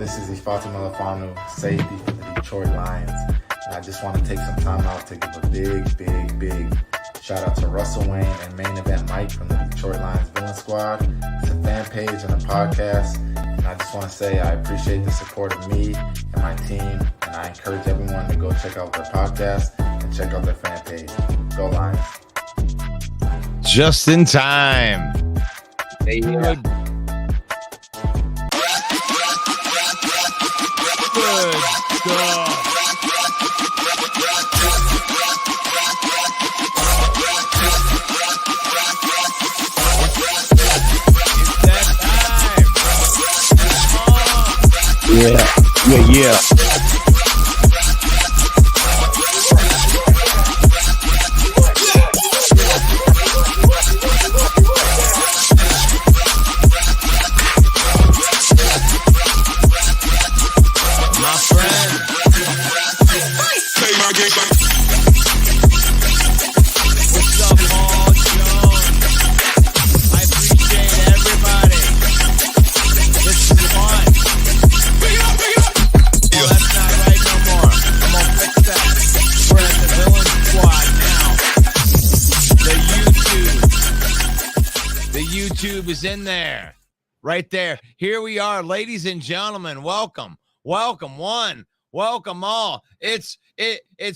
This is Ifeatu Melifonwu, safety for the Detroit Lions. And I just want to take some time out to give a big shout out to Russell Wayne and Main Event Mike from the Detroit Lions Villain Squad. It's a fan page and a podcast. And I just want to say I appreciate the support of me and my team. And I encourage everyone to go check out their podcast and check out their fan page. Go Lions. Just in time. Yeah. Good stuff. Yeah. My friend. What's up, Paul Jones? I appreciate everybody. This is fun. Oh, that's not right no more. I'm gonna fix that. We're at the Villain Squad now. The YouTube is in there. Right there. Here we are, ladies and gentlemen. Welcome one, welcome all. It's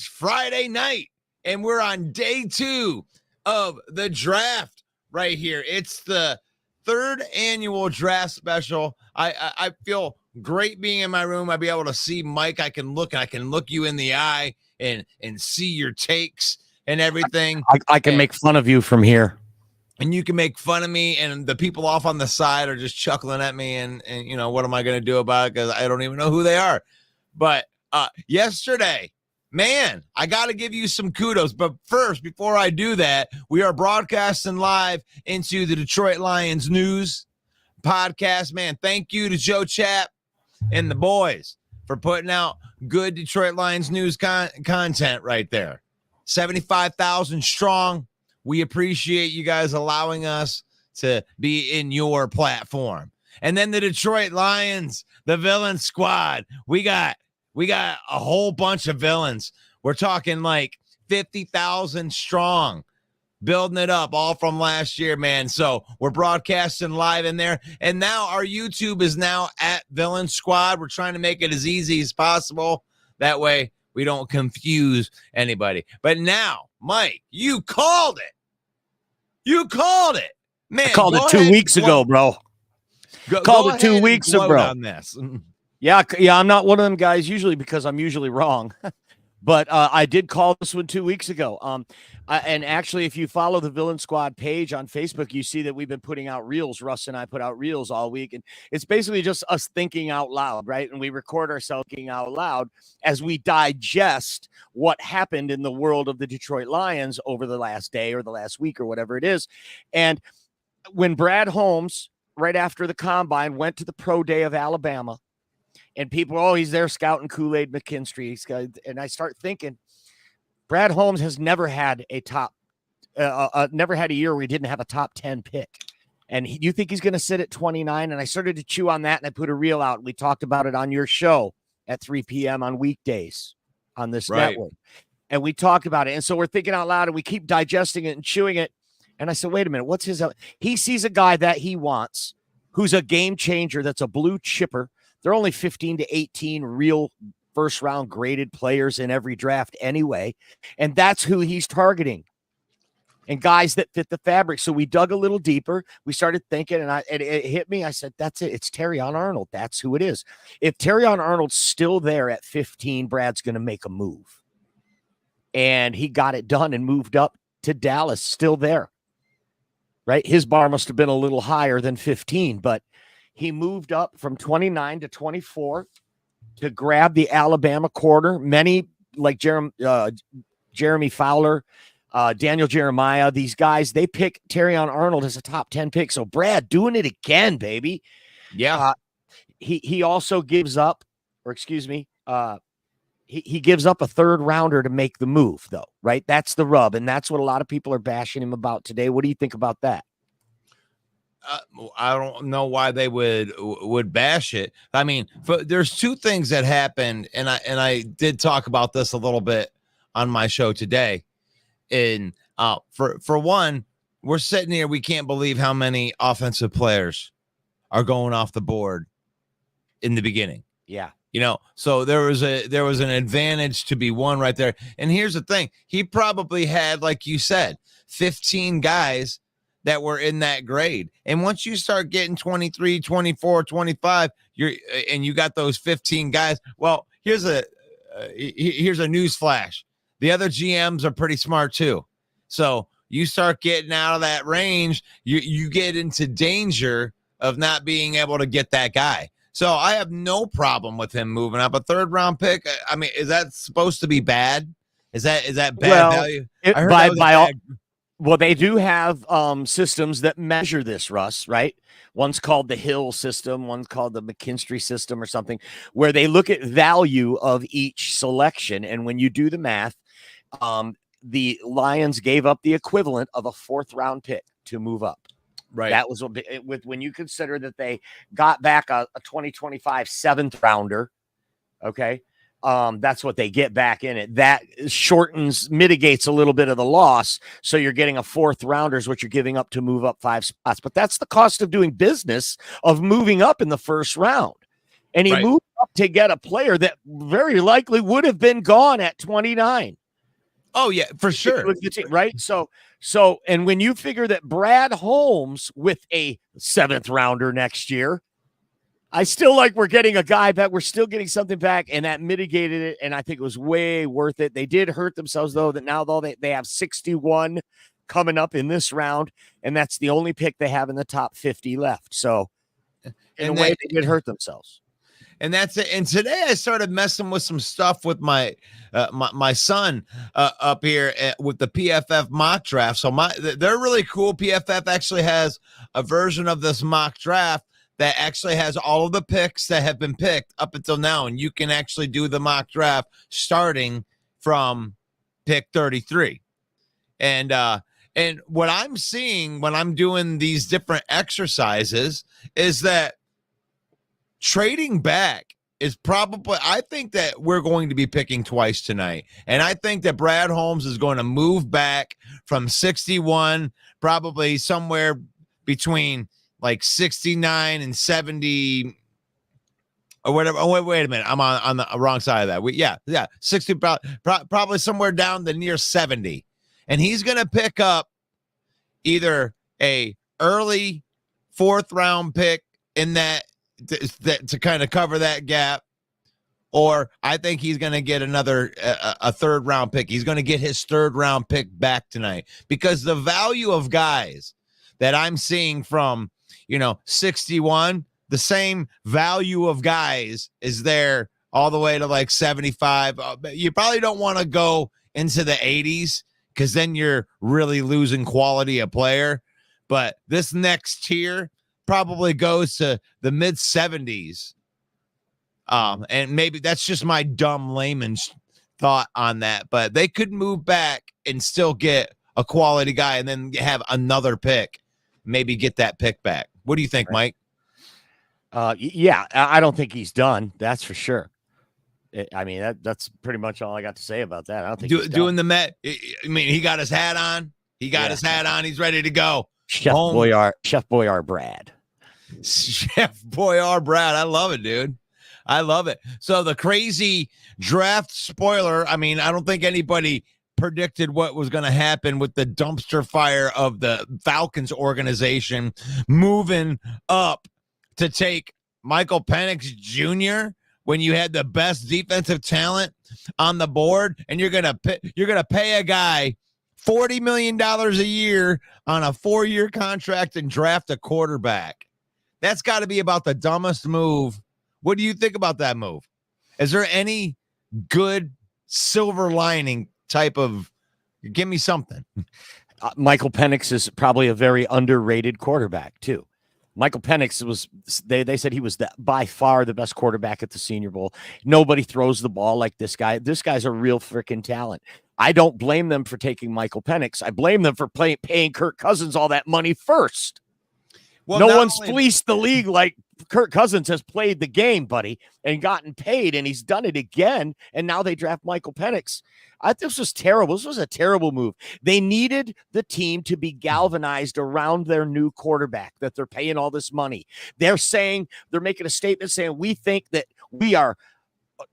Friday night, and we're on day 2 of the draft right here. It's the 3rd annual draft special. I feel great being in my room. I'll be able to see Mike. I can look you in the eye and see your takes and everything. I can make fun of you from here. And you can make fun of me, and the people off on the side are just chuckling at me, and you know, what am I going to do about it? Because I don't even know who they are. But yesterday, man, I got to give you some kudos. But first, before I do that, we are broadcasting live into the Detroit Lions news podcast. Man, thank you to Joe Chap and the boys for putting out good Detroit Lions news content right there. 75,000 strong. We appreciate you guys allowing us to be in your platform. And then the Detroit Lions, the Villain Squad. We got a whole bunch of villains. We're talking like 50,000 strong, building it up all from last year, man. So we're broadcasting live in there. And now our YouTube is now at Villain Squad. We're trying to make it as easy as possible. That way we don't confuse anybody. But now, Mike, you called it. Man, I called it 2 weeks ago, bro. Called it 2 weeks ago, bro. On this. Yeah, I'm not one of them guys usually because I'm usually wrong. But I did call this one 2 weeks ago. And actually, if you follow the Villain Squad page on Facebook, you see that we've been putting out reels. Russ and I put out reels all week. And it's basically just us thinking out loud, right? And we record ourselves thinking out loud as we digest what happened in the world of the Detroit Lions over the last day or the last week or whatever it is. And when Brad Holmes, right after the combine, went to the pro day of Alabama, and people, he's there scouting Kool-Aid McKinstry. And I start thinking, Brad Holmes has never had a never had a year where he didn't have a top 10 pick. And you think he's going to sit at 29? And I started to chew on that, and I put a reel out. We talked about it on your show at 3 p.m. on weekdays on this network. And we talked about it. And so we're thinking out loud, and we keep digesting it and chewing it. And I said, wait a minute, what's his? He sees a guy that he wants who's a game changer, that's a blue chipper. There are only 15 to 18 real first-round graded players in every draft anyway, and that's who he's targeting, and guys that fit the fabric. So we dug a little deeper. We started thinking, and it hit me. I said, that's it. It's Terrion Arnold. That's who it is. If Terrion Arnold's still there at 15, Brad's going to make a move. And he got it done and moved up to Dallas, still there, right? His bar must have been a little higher than 15, but he moved up from 29 to 24 to grab the Alabama corner. Many, like Jeremy Fowler, Daniel Jeremiah, these guys, they pick Terrion Arnold as a top 10 pick. So Brad doing it again, baby. Yeah. He also gives up, he gives up a 3rd rounder to make the move, though, right? That's the rub, and that's what a lot of people are bashing him about today. What do you think about that? I don't know why they would bash it. I mean, there's two things that happened, and I did talk about this a little bit on my show today. And for one, we're sitting here, we can't believe how many offensive players are going off the board in the beginning. Yeah. So there was an advantage to be won right there. And here's the thing. He probably had, like you said, 15 guys that were in that grade. And once you start getting 23, 24, 25, you got those 15 guys. Well, here's a news flash. The other GMs are pretty smart too. So you start getting out of that range, you get into danger of not being able to get that guy. So I have no problem with him moving up. A 3rd round pick, I mean, is that supposed to be bad? Is that bad value? I heard well, they do have systems that measure this, Russ, right? One's called the Hill system, one's called the McKinstry system or something, where they look at value of each selection. And when you do the math, the Lions gave up the equivalent of a 4th round pick to move up. Right. That was when you consider that they got back a 2025 7th rounder. Okay. That's what they get back in it. That mitigates a little bit of the loss. So you're getting a 4th rounder is what you're giving up to move up 5 spots. But that's the cost of doing business, of moving up in the 1st round. And he moved up to get a player that very likely would have been gone at 29. Oh yeah, for sure. Right. So, and when you figure that Brad Holmes with a 7th rounder next year, I still like we're getting a guy back. We're still getting something back, and that mitigated it. And I think it was way worth it. They did hurt themselves though, that now though they have 61 coming up in this round, and that's the only pick they have in the top 50 left. So in a way they did hurt themselves. And that's it. And today I started messing with some stuff with my my son up here with the PFF mock draft. So they're really cool. PFF actually has a version of this mock draft that actually has all of the picks that have been picked up until now, and you can actually do the mock draft starting from pick 33. And what I'm seeing when I'm doing these different exercises is that trading back is probably, I think that we're going to be picking twice tonight. And I think that Brad Holmes is going to move back from 61, probably somewhere between like 69 and 70 or whatever. Oh, wait a minute. I'm on the wrong side of that. 60, probably somewhere down the near 70. And he's going to pick up either a early 4th round pick in that to kind of cover that gap, or I think he's going to get another a 3rd round pick. He's going to get his 3rd round pick back tonight, because the value of guys that I'm seeing from 61, the same value of guys is there all the way to like 75. You probably don't want to go into the 80s, because then you're really losing quality of player. But this next tier probably goes to the mid 70s. And maybe that's just my dumb layman's thought on that, but they could move back and still get a quality guy and then have another pick, maybe get that pick back. What do you think, Mike? Yeah, I don't think he's done. That's for sure. I mean, that's pretty much all I got to say about that. I don't think he's doing the Met. I mean, he got his hat on. His hat on. He's ready to go. Chef Boyar Brad. Chef Boyar Brad. I love it, dude. I love it. So the crazy draft spoiler. I mean, I don't think anybody predicted what was going to happen with the dumpster fire of the Falcons organization moving up to take Michael Penix Jr. when you had the best defensive talent on the board, and you're gonna pay a guy $40 million a year on a 4-year contract and draft a quarterback. That's got to be about the dumbest move. What do you think about that move? Is there any good silver lining type of, give me something? Michael Penix is probably a very underrated quarterback too. Michael Penix was, they said he was by far the best quarterback at the Senior Bowl. Nobody throws the ball like this guy. This guy's a real freaking talent. I don't blame them for taking Michael Penix. I blame them for paying Kirk Cousins all that money first. Well, no not one's only- fleeced the league like Kirk Cousins has played the game, buddy, and gotten paid, and he's done it again. And now they draft Michael Penix. This was terrible. This was a terrible move. They needed the team to be galvanized around their new quarterback that they're paying all this money. They're making a statement saying, we think that we are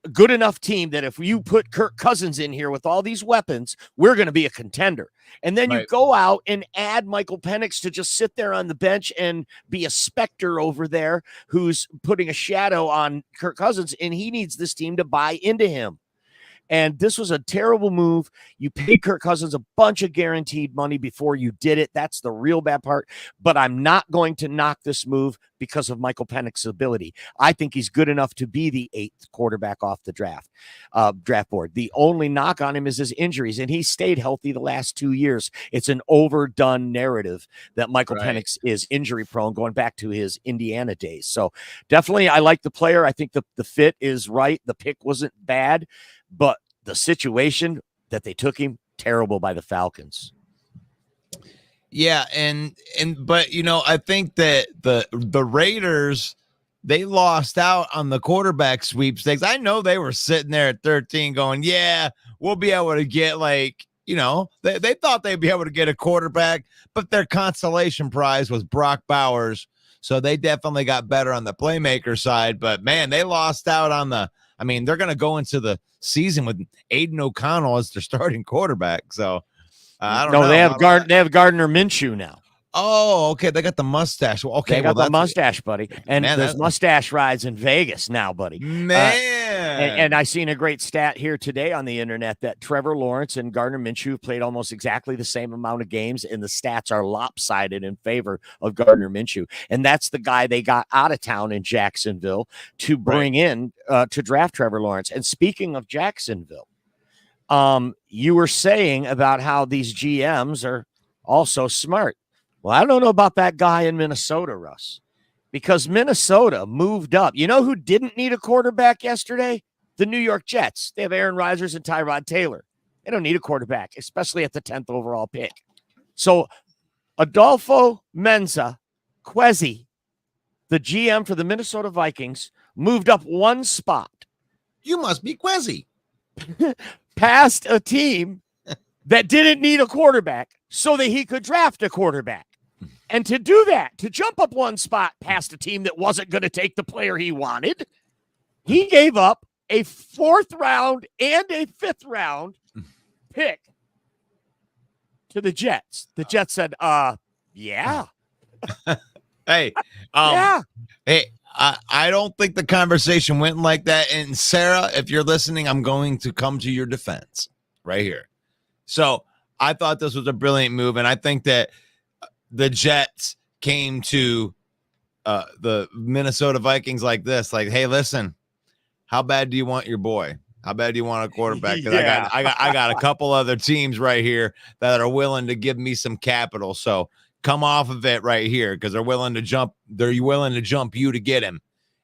a good enough team that if you put Kirk Cousins in here with all these weapons, we're going to be a contender. And then you go out and add Michael Penix to just sit there on the bench and be a specter over there who's putting a shadow on Kirk Cousins, and he needs this team to buy into him. And this was a terrible move. You paid Kirk Cousins a bunch of guaranteed money before you did it. That's the real bad part. But I'm not going to knock this move because of Michael Penix's ability. I think he's good enough to be the 8th quarterback off the draft board. The only knock on him is his injuries, and he stayed healthy the last 2 years. It's an overdone narrative that Michael Penix is injury prone going back to his Indiana days. So definitely I like the player. I think the fit is right. The pick wasn't bad, but the situation that they took him, terrible by the Falcons. Yeah, but I think that the Raiders, they lost out on the quarterback sweepstakes. I know they were sitting there at 13 going, yeah, we'll be able to get they thought they'd be able to get a quarterback, but their consolation prize was Brock Bowers. So they definitely got better on the playmaker side, but man, they lost out on they're going to go into the season with Aiden O'Connell as their starting quarterback. So I don't know. They have Gardner Minshew now. Oh, okay. They got the mustache. Okay, they got the mustache, buddy. And there's mustache rides in Vegas now, buddy. Man. And I seen a great stat here today on the internet that Trevor Lawrence and Gardner Minshew played almost exactly the same amount of games, and the stats are lopsided in favor of Gardner Minshew. And that's the guy they got out of town in Jacksonville to bring in to draft Trevor Lawrence. And speaking of Jacksonville, you were saying about how these GMs are also smart. Well, I don't know about that guy in Minnesota, Russ, because Minnesota moved up. You know who didn't need a quarterback yesterday? The New York Jets. They have Aaron Rodgers and Tyrod Taylor. They don't need a quarterback, especially at the 10th overall pick. So Adolfo Menza Quezzi, the GM for the Minnesota Vikings, moved up one spot. You must be Quezzi. Past a team that didn't need a quarterback so that he could draft a quarterback. And to do that, to jump up one spot past a team that wasn't going to take the player he wanted, he gave up a 4th round and a 5th round pick to the Jets. The Jets said, yeah. Hey, yeah. Hey, I don't think the conversation went like that. And Sarah, if you're listening, I'm going to come to your defense right here. So I thought this was a brilliant move, and I think that the Jets came to the Minnesota Vikings like this, like, hey, listen, how bad do you want your boy? How bad do you want a quarterback? Yeah. I got a couple other teams right here that are willing to give me some capital. So come off of it right here because they're willing to jump you to get him.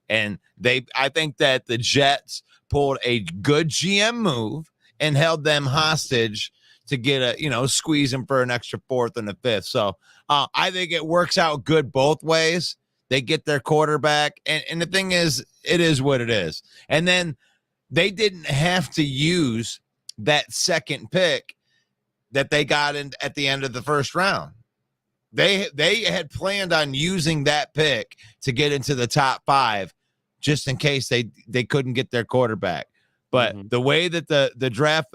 And I think that the Jets pulled a good GM move and held them hostage to get squeeze him for an extra 4th and a 5th. So I think it works out good both ways. They get their quarterback. And the thing is, it is what it is. And then they didn't have to use that second pick that they got in at the end of the first round. They had planned on using that pick to get into the top 5 just in case they couldn't get their quarterback. But the way that the draft,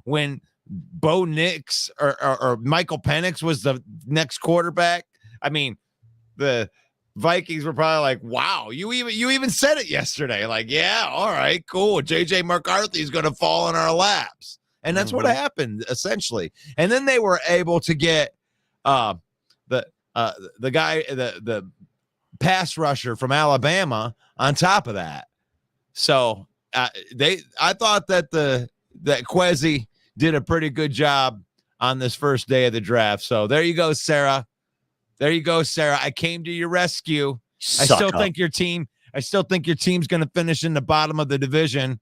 when Bo Nix or Michael Penix was the next quarterback, the Vikings were probably like, wow, you even said it yesterday. Like, yeah, all right, cool. JJ McCarthy is going to fall in our laps. And that's what happened, essentially. And then they were able to get the guy, the pass rusher from Alabama on top of that. So I thought that that Quezzi did a pretty good job on this first day of the draft. So there you go, Sarah. I came to your rescue. I still think your team's going to finish in the bottom of the division,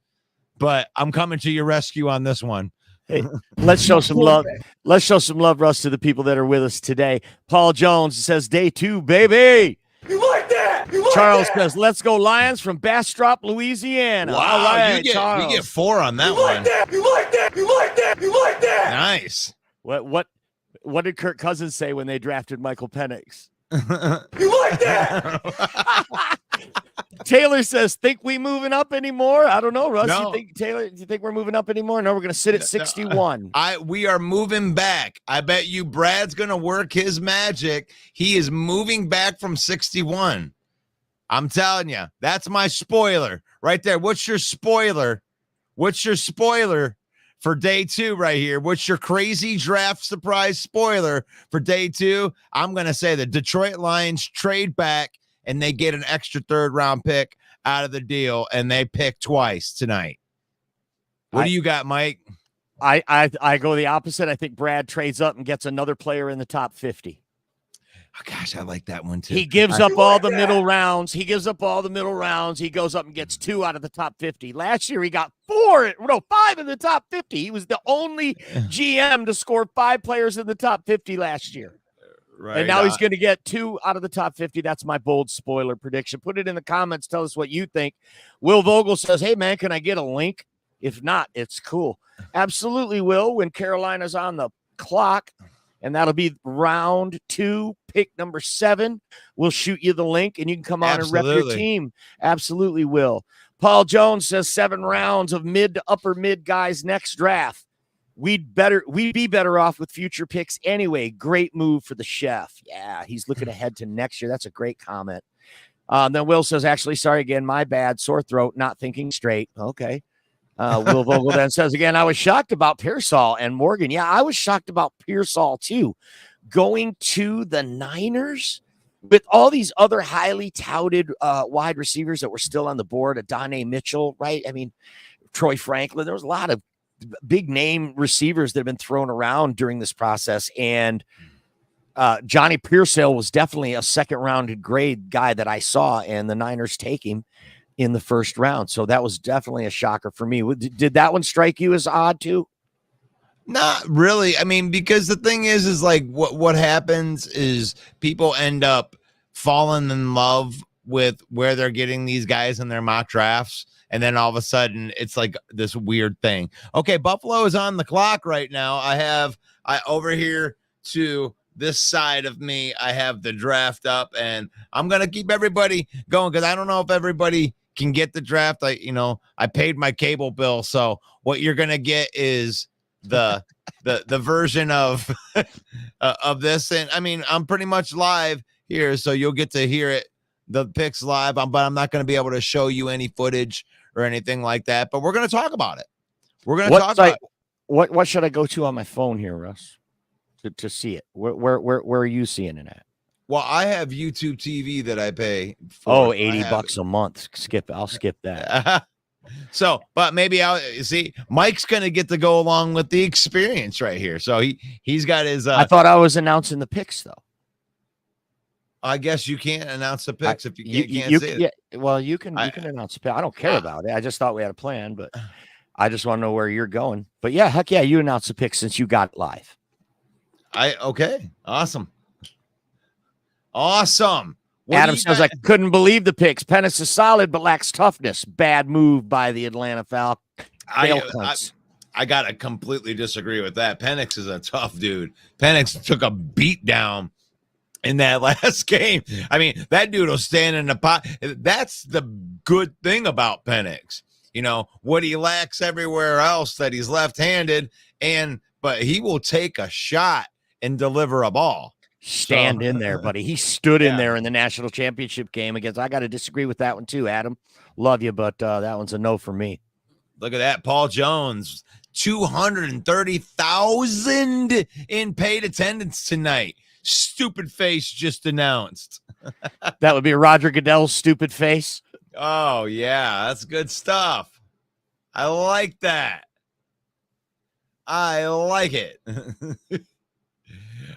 but I'm coming to your rescue on this one. Hey, let's show some love. Let's show some love, Russ, to the people that are with us today. Paul Jones says, day 2, baby. You like that? You like Charles that? says, let's go Lions from Bastrop, Louisiana. Wow, All right, we Charles. get 4 on that You one. like that? You like that? You like that? You like that? Nice. What did Kirk Cousins say when they drafted Michael Penix? You like that? Taylor says, think we moving up anymore? I don't know, Russ. No. Do you think we're moving up anymore? No, we're going to sit at 61. We are moving back. I bet you Brad's going to work his magic. He is moving back from 61. I'm telling you, that's my spoiler right there. What's your spoiler? What's your spoiler for day 2 right here? What's your crazy draft surprise spoiler for day 2? I'm going to say the Detroit Lions trade back and they get an extra 3rd round pick out of the deal, and they pick twice tonight. What do you got, Mike? I go the opposite. I think Brad trades up and gets another player in the top 50. Oh, gosh, I like that one too. He gives up all the middle rounds. He gives up all the middle rounds. He goes up and gets 2 out of the top 50. Last year, he got 5 in the top 50. He was the only GM to score 5 players in the top 50 last year. Right. And now he's going to get 2 out of the top 50. That's my bold spoiler prediction. Put it in the comments. Tell us what you think. Will Vogel says, hey, man, can I get a link? If not, it's cool. Absolutely, Will, when Carolina's on the clock. And that'll be round 2, pick number 7. We'll shoot you the link, and you can come on and rep your team. Absolutely will. Paul Jones says 7 rounds of mid to upper mid guys next draft. We'd be better off with future picks anyway. Great move for the chef. Yeah, he's looking ahead to next year. That's a great comment. Then Will says, actually, sorry again, my bad. Sore throat, not thinking straight. Okay. Will Vogel then says again, I was shocked about Pearsall and Morgan. Yeah, I was shocked about Pearsall too. Going to the Niners with all these other highly touted wide receivers that were still on the board, Adonai Mitchell, right? I mean, Troy Franklin. There was a lot of big name receivers that have been thrown around during this process. And Johnny Pearsall was definitely a 2nd rounded grade guy that I saw, and the Niners take him in the 1st round. So that was definitely a shocker for me. Did that one strike you as odd too? Not really. I mean, because the thing is like what happens is people end up falling in love with where they're getting these guys in their mock drafts. And then all of a sudden it's like this weird thing. Okay. Buffalo is on the clock right now. I over here to this side of me, I have the draft up, and I'm going to keep everybody going because I don't know if everybody can get the draft. I paid my cable bill. So what you're going to get is the version of this. And I mean, I'm pretty much live here, so you'll get to hear it, the picks live, but I'm not going to be able to show you any footage or anything like that, but we're going to talk about it. We're going to talk about it. What should I go to on my phone here, Russ, to see it? Where are you seeing it at? Well, I have YouTube TV that I pay for. Oh, $80 a month. I'll skip that. So, but maybe I'll see. Mike's going to get to go along with the experience right here. So he's got his. I thought I was announcing the picks though. I guess you can't announce the picks if you can't see it. Yeah, well, you can announce the pick. I don't care about it. I just thought we had a plan, but I just want to know where you're going. But yeah, heck yeah, you announce the pick since you got it live. Okay. Awesome. Adam says, I couldn't believe the picks. Penix is solid, but lacks toughness. Bad move by the Atlanta Falcons. I got to completely disagree with that. Penix is a tough dude. Penix took a beat down in that last game. I mean, that dude will stand in the pot. That's the good thing about Penix. What he lacks everywhere else, that he's left-handed, but he will take a shot and deliver a ball. Stand in there, buddy. He stood in there in the national championship game against. I got to disagree with that one too, Adam. Love you, but that one's a no for me. Look at that. Paul Jones, 230,000 in paid attendance tonight. Stupid face just announced. That would be Roger Goodell's stupid face. Oh, yeah. That's good stuff. I like that. I like it.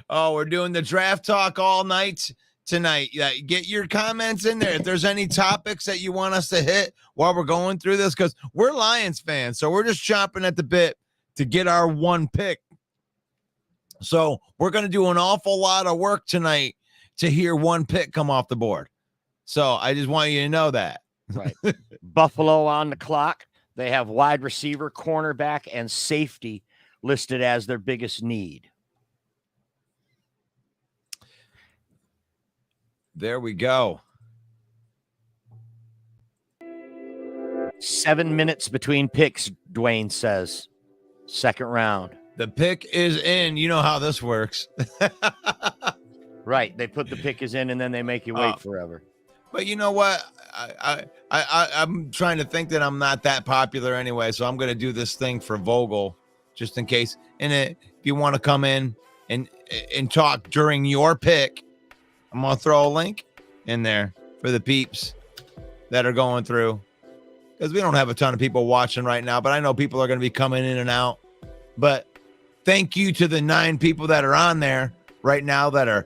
Oh, we're doing the draft talk all night tonight. Yeah, get your comments in there. If there's any topics that you want us to hit while we're going through this, because we're Lions fans, so we're just chomping at the bit to get our one pick. So we're going to do an awful lot of work tonight to hear one pick come off the board. So I just want you to know that. Right. Buffalo on the clock. They have wide receiver, cornerback, and safety listed as their biggest need. There we go. 7 minutes between picks, Dwayne says. Second round. The pick is in. You know how this works. Right. They put the pick is in and then they make you wait forever. But you know what? I'm trying to think that I'm not that popular anyway, so I'm going to do this thing for Vogel just in case. And if you want to come in and talk during your pick, I'm going to throw a link in there for the peeps that are going through, because we don't have a ton of people watching right now, but I know people are going to be coming in and out. But thank you to the 9 people that are on there right now that are,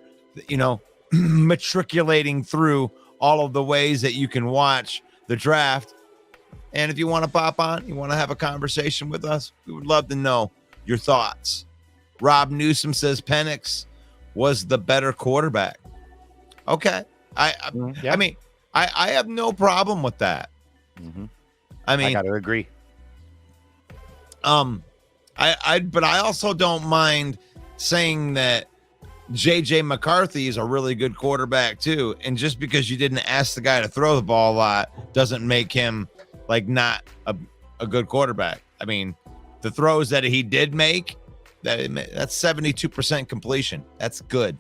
matriculating through all of the ways that you can watch the draft. And if you want to pop on, you want to have a conversation with us, we would love to know your thoughts. Rob Newsom says Penix was the better quarterback. Okay. I mean, I have no problem with that. Mm-hmm. I mean, I got to agree. But I also don't mind saying that JJ McCarthy is a really good quarterback too. And just because you didn't ask the guy to throw the ball a lot doesn't make him like not a good quarterback. I mean, the throws that he did make, that's 72% completion. That's good.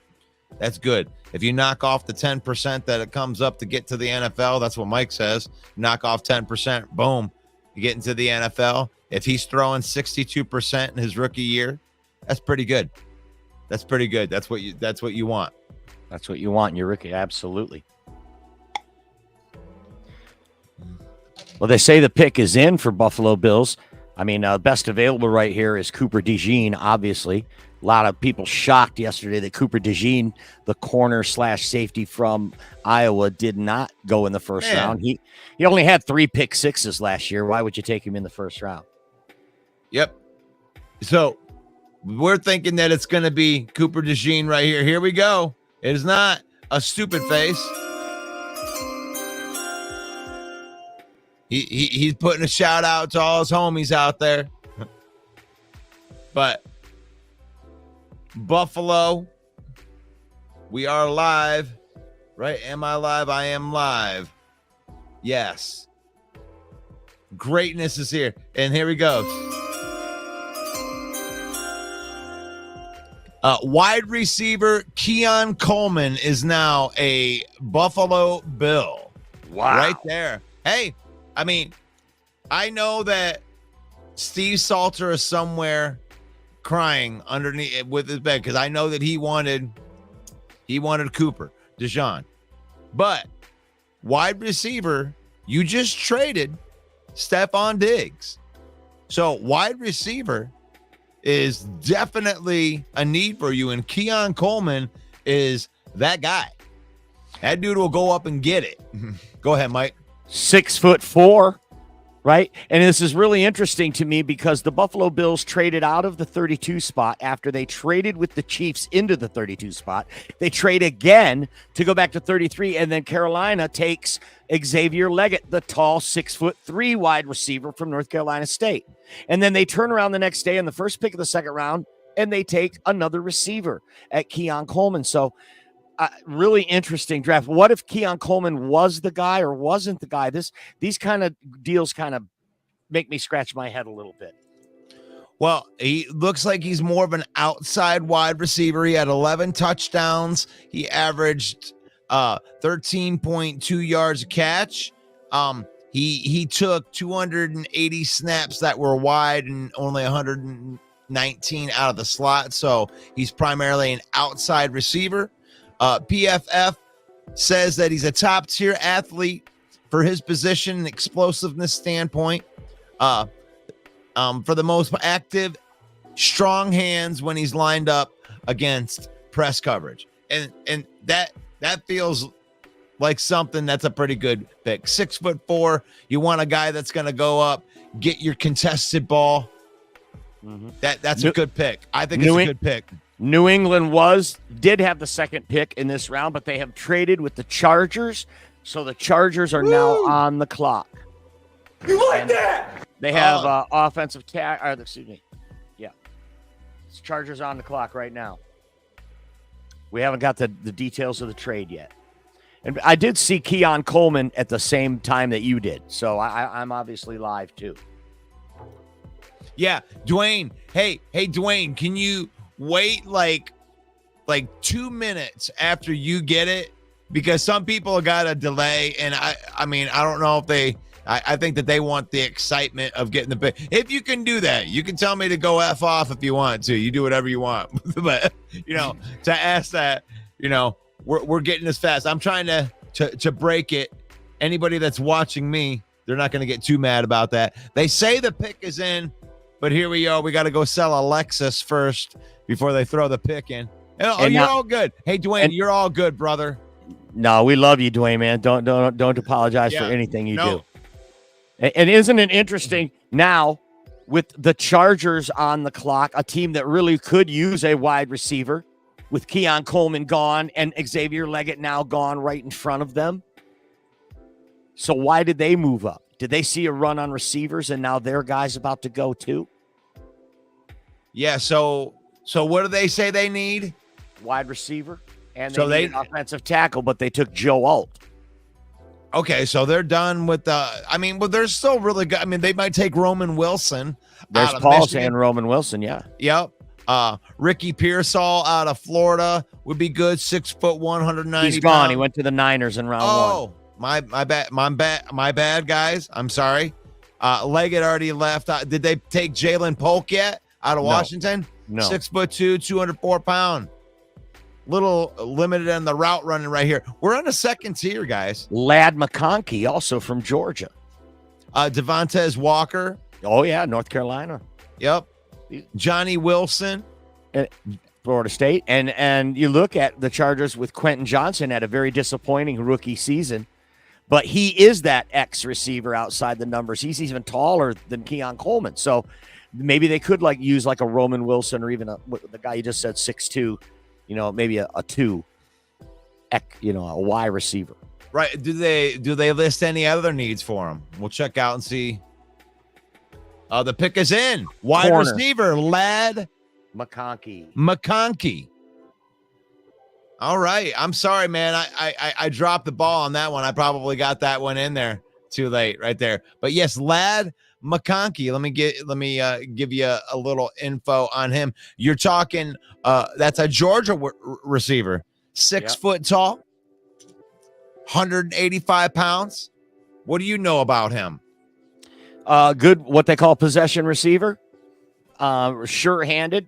That's good. If you knock off the 10% that it comes up to get to the NFL, that's what Mike says. Knock off 10%, boom, you get into the NFL. If he's throwing 62% in his rookie year, that's pretty good. That's pretty good. That's what you want. That's what you want in your rookie. Absolutely. Well, they say the pick is in for Buffalo Bills. I mean, best available right here is Cooper DeJean, obviously. A lot of people shocked yesterday that Cooper DeJean, the corner / safety from Iowa, did not go in the first round. He only had 3 pick sixes last year. Why would you take him in the first round? Yep. So we're thinking that it's going to be Cooper DeJean right here. Here we go. It is not a stupid face. He's putting a shout out to all his homies out there. But Buffalo, we are live, right? Am I live? I am live. Yes. Greatness is here. And here he goes. Wide receiver Keon Coleman is now a Buffalo Bill. Wow. Right there. Hey, I mean, I know that Steve Salter is somewhere crying underneath with his bed because I know that he wanted Cooper DeJean. But wide receiver, you just traded Stephon Diggs. So wide receiver is definitely a need for you, and Keon Coleman is that guy. That dude will go up and get it. Go ahead, Mike. 6'4", right? And this is really interesting to me because the Buffalo Bills traded out of the 32 spot after they traded with the Chiefs into the 32 spot. They trade again to go back to 33, and then Carolina takes Xavier Leggett, the tall 6'3" wide receiver from North Carolina State. And then they turn around the next day in the first pick of the second round, and they take another receiver at Keon Coleman. So really interesting draft. What if Keon Coleman was the guy or wasn't the guy? These kind of deals kind of make me scratch my head a little bit. Well, he looks like he's more of an outside wide receiver. He had 11 touchdowns. He averaged 13.2 yards a catch. He took 280 snaps that were wide and only 119 out of the slot. So he's primarily an outside receiver. PFF says that he's a top tier athlete for his position and explosiveness standpoint. For the most active, strong hands when he's lined up against press coverage. And that feels like something that's a pretty good pick. 6'4". You want a guy that's going to go up, get your contested ball, That's a good pick. I think New it's a good pick. New England did have the second pick in this round, but they have traded with the Chargers, so the Chargers are now on the clock. You like that? They have offensive excuse me. Yeah. Chargers on the clock right now. We haven't got the details of the trade yet. And I did see Keon Coleman at the same time that you did, so I'm obviously live too. Yeah, Dwayne. Hey, Dwayne, can you wait like 2 minutes after you get it? Because some people got a delay, and I mean, I don't know if I think that they want the excitement of getting the pick. If you can do that, you can tell me to go F off if you want to. You do whatever you want. But, to ask that, we're getting this fast. I'm trying to break it. Anybody that's watching me, they're not going to get too mad about that. They say the pick is in, but here we are. We got to go sell a Lexus first before they throw the pick in. You're all good. Hey, Dwayne, you're all good, brother. No, we love you, Dwayne, man. Don't apologize for anything you do. And isn't it interesting now with the Chargers on the clock, a team that really could use a wide receiver with Keon Coleman gone and Xavier Leggett now gone right in front of them? So why did they move up? Did they see a run on receivers and now their guy's about to go too? Yeah, so what do they say they need? Wide receiver. And they need an offensive tackle, but they took Joe Alt. Okay, so they're done with they're still really good. I mean, they might take Roman Wilson. There's Paul saying Roman Wilson, yeah. Yep. Ricky Pearsall out of Florida would be good. 6'1", 190. He's gone. He went to the Niners in round one. Oh, my bad, guys. I'm sorry. Leggett already left. Did they take Jalen Polk yet out of Washington? No. 6'2", 204 pound. Little limited on the route running right here. We're on a second tier, guys. Lad McConkey, also from Georgia. Devontae Walker. Oh, yeah, North Carolina. Yep. Johnny Wilson. Florida State. And you look at the Chargers with Quentin Johnson had a very disappointing rookie season, but he is that X receiver outside the numbers. He's even taller than Keon Coleman. So maybe they could use a Roman Wilson or even the guy you just said, 6'2", maybe a 2, a Y receiver. Right. Do they list any other needs for him? We'll check out and see. The pick is in. Wide receiver, Lad McConkey. All right. I'm sorry, man. I dropped the ball on that one. I probably got that one in there too late right there. But yes, Lad McConkey. Let me give you a little info on him. You're talking that's a Georgia receiver, 6 foot tall, 185 pounds. What do you know about him? Good, what they call possession receiver. Sure-handed.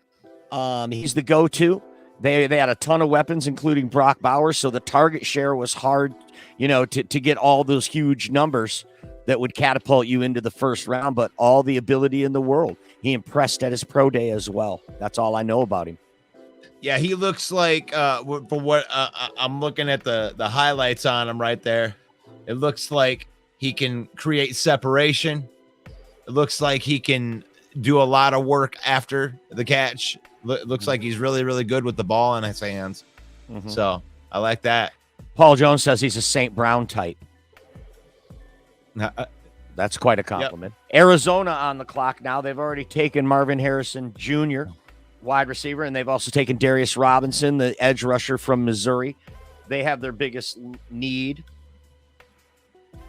He's the go-to. They had a ton of weapons, including Brock Bowers, so the target share was hard, to get all those huge numbers that would catapult you into the first round, but all the ability in the world. He impressed at his pro day as well. That's all I know about him. Yeah, he looks like, for what I'm looking at the highlights on him right there, it looks like he can create separation. It looks like he can do a lot of work after the catch. Looks like he's really, really good with the ball in his hands. Mm-hmm. So I like that. Paul Jones says he's a St. Brown type. That's quite a compliment. Yep. Arizona on the clock now. They've already taken Marvin Harrison Jr., wide receiver, and they've also taken Darius Robinson, the edge rusher from Missouri. They have their biggest need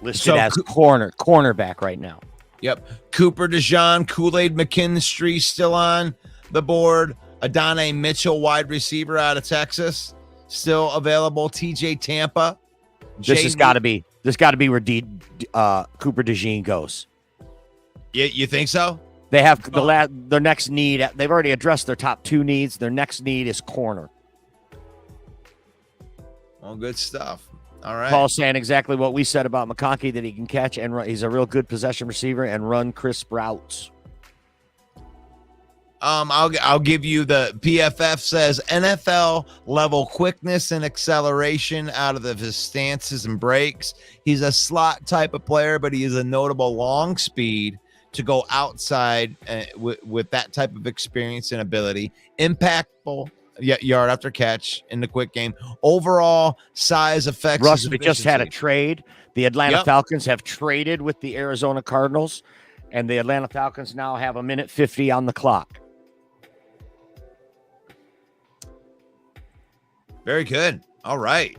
listed as cornerback right now. Yep. Cooper DeJean, Kool-Aid McKinstry still on the board. Adonai Mitchell, wide receiver out of Texas, still available. TJ Tampa. This has got to be where Cooper DeJean goes. You think so? They have their next need. They've already addressed their top 2 needs. Their next need is corner. Well, good stuff. All right. Paul's saying exactly what we said about McConkey, that he can catch and run. He's a real good possession receiver and run crisp routes. I'll give you the PFF says NFL level quickness and acceleration out of his stances and breaks. He's a slot type of player, but he is a notable long speed, to go outside with that type of experience and ability. Impactful yard after catch in the quick game. Overall size, effects. Russ, we just had a trade. The Atlanta Yep. Falcons have traded with the Arizona Cardinals, and the Atlanta Falcons now have 1:50 on the clock. Very good. All right.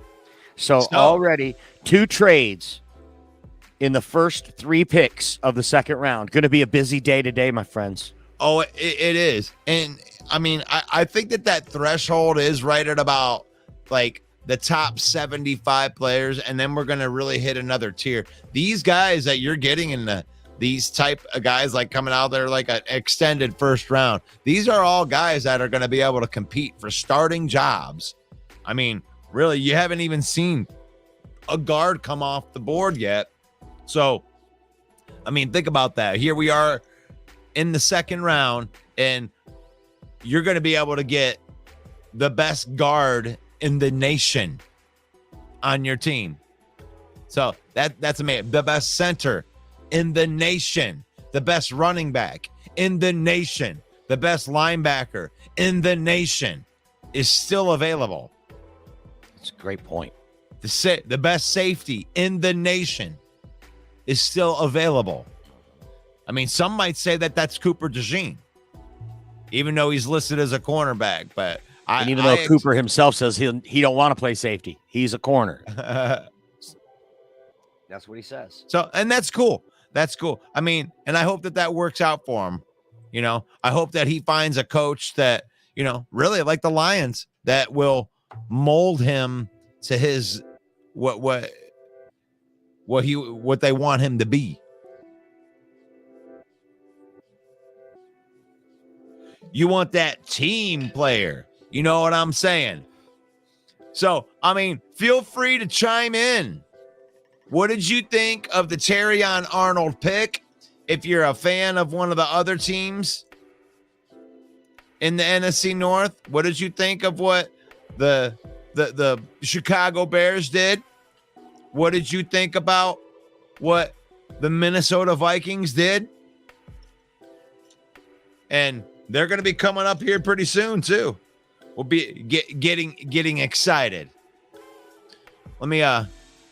So already 2 trades in the first 3 picks of the second round. Going to be a busy day today, my friends. Oh, it is. And I mean, I think that threshold is right at about like the top 75 players. And then we're going to really hit another tier. These guys that you're getting in these type of guys like coming out there like an extended first round. These are all guys that are going to be able to compete for starting jobs. I mean, really, you haven't even seen a guard come off the board yet. So, I mean, think about that. Here we are in the second round, and you're going to be able to get the best guard in the nation on your team. So that's amazing. The best center in the nation, the best running back in the nation, the best linebacker in the nation is still available. That's a great point. The best safety in the nation is still available. I mean, some might say that that's Cooper DeJean, even though he's listed as a cornerback. But even though Cooper himself says he don't want to play safety, he's a corner. That's what he says. So, and that's cool. That's cool. I mean, and I hope that works out for him. You know, I hope that he finds a coach that, you know, really like the Lions that will mold him to his what they want him to be. You want that team player. You know what I'm saying? So, I mean, feel free to chime in. What did you think of the Terrion Arnold pick? If you're a fan of one of the other teams in the NFC North, what did you think of what the Chicago Bears did? What did you think about what the Minnesota Vikings did? And they're going to be coming up here pretty soon too. We'll be getting excited. Let me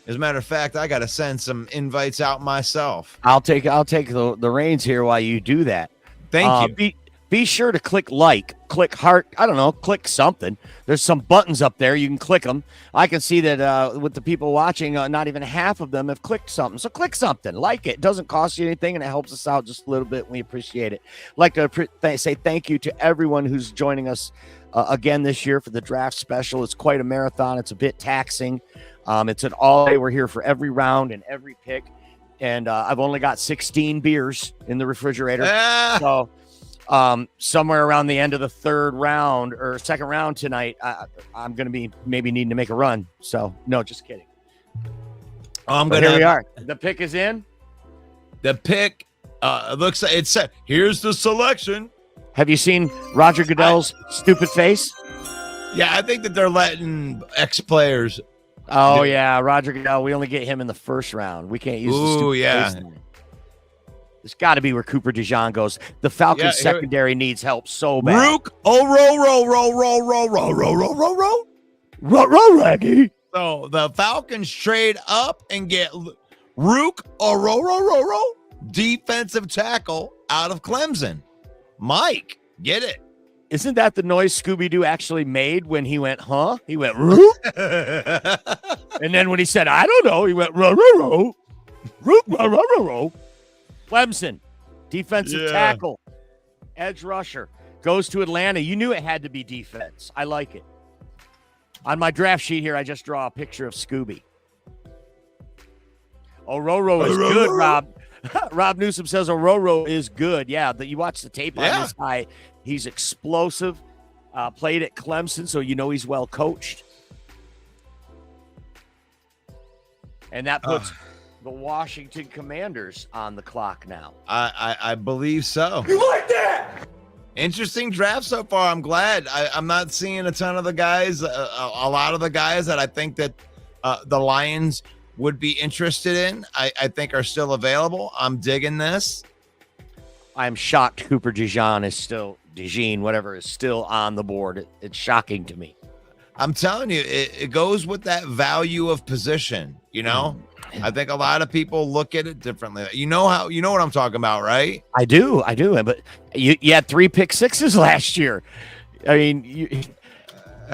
as a matter of fact, I got to send some invites out myself. I'll take the reins here while you do that. Thank you. Be sure to click heart. I don't know, click something. There's some buttons up there. You can click them. I can see that with the people watching, not even half of them have clicked something. So click something, like it. It doesn't cost you anything, and it helps us out just a little bit. We appreciate it. I'd like to say thank you to everyone who's joining us again this year for the draft special. It's quite a marathon. It's a bit taxing. It's an all day. We're here for every round and every pick. And I've only got 16 beers in the refrigerator. So somewhere around the end of the third round or second round tonight, I'm going to be maybe needing to make a run. So no, just kidding. Here we are. The pick is in. The pick looks like it's set. Here's the selection. Have you seen Roger Goodell's stupid face? Yeah, I think that they're letting ex-players. Oh, yeah, Roger Goodell. We only get him in the first round. We can't use the stupid face anymore. There's got to be where Cooper DeJean goes. The Falcons secondary needs help so bad. Rook, Raggy. So the Falcons trade up and get Rook, defensive tackle out of Clemson. Mike, get it. Isn't that the noise Scooby-Doo actually made when he went, huh? He went, Rook. And then when he said, I don't know, he went, Rook, Clemson, defensive tackle, edge rusher, goes to Atlanta. You knew it had to be defense. I like it. On my draft sheet here, I just draw a picture of Scooby. Ororo is good, Rob. Rob Newsom says Ororo is good. Yeah, you watch the tape on this guy. He's explosive. Played at Clemson, so you know he's well coached. And that puts the Washington Commanders on the clock now. I believe so. You like that? Interesting draft so far. I'm glad. I'm not seeing a ton of the guys, a lot of the guys that I think that the Lions would be interested in, I think are still available. I'm digging this. I'm shocked Cooper DeJean is still on the board. It's shocking to me. I'm telling you, it goes with that value of position. I think a lot of people look at it differently. You know what I'm talking about, right? I do. But you had 3 pick sixes last year. I mean,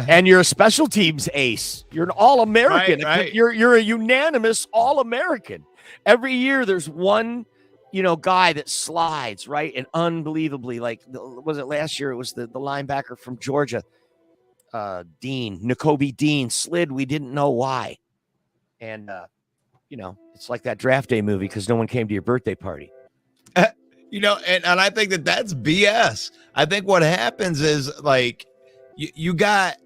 and you're a special teams ace. You're an All-American. Right. You're a unanimous All-American. Every year there's one, guy that slides, right? And unbelievably, like, was it last year? It was the linebacker from Georgia, N'Kobe Dean slid. We didn't know why. And, it's like that draft day movie because no one came to your birthday party. And I think that's BS. I think what happens is, like, you got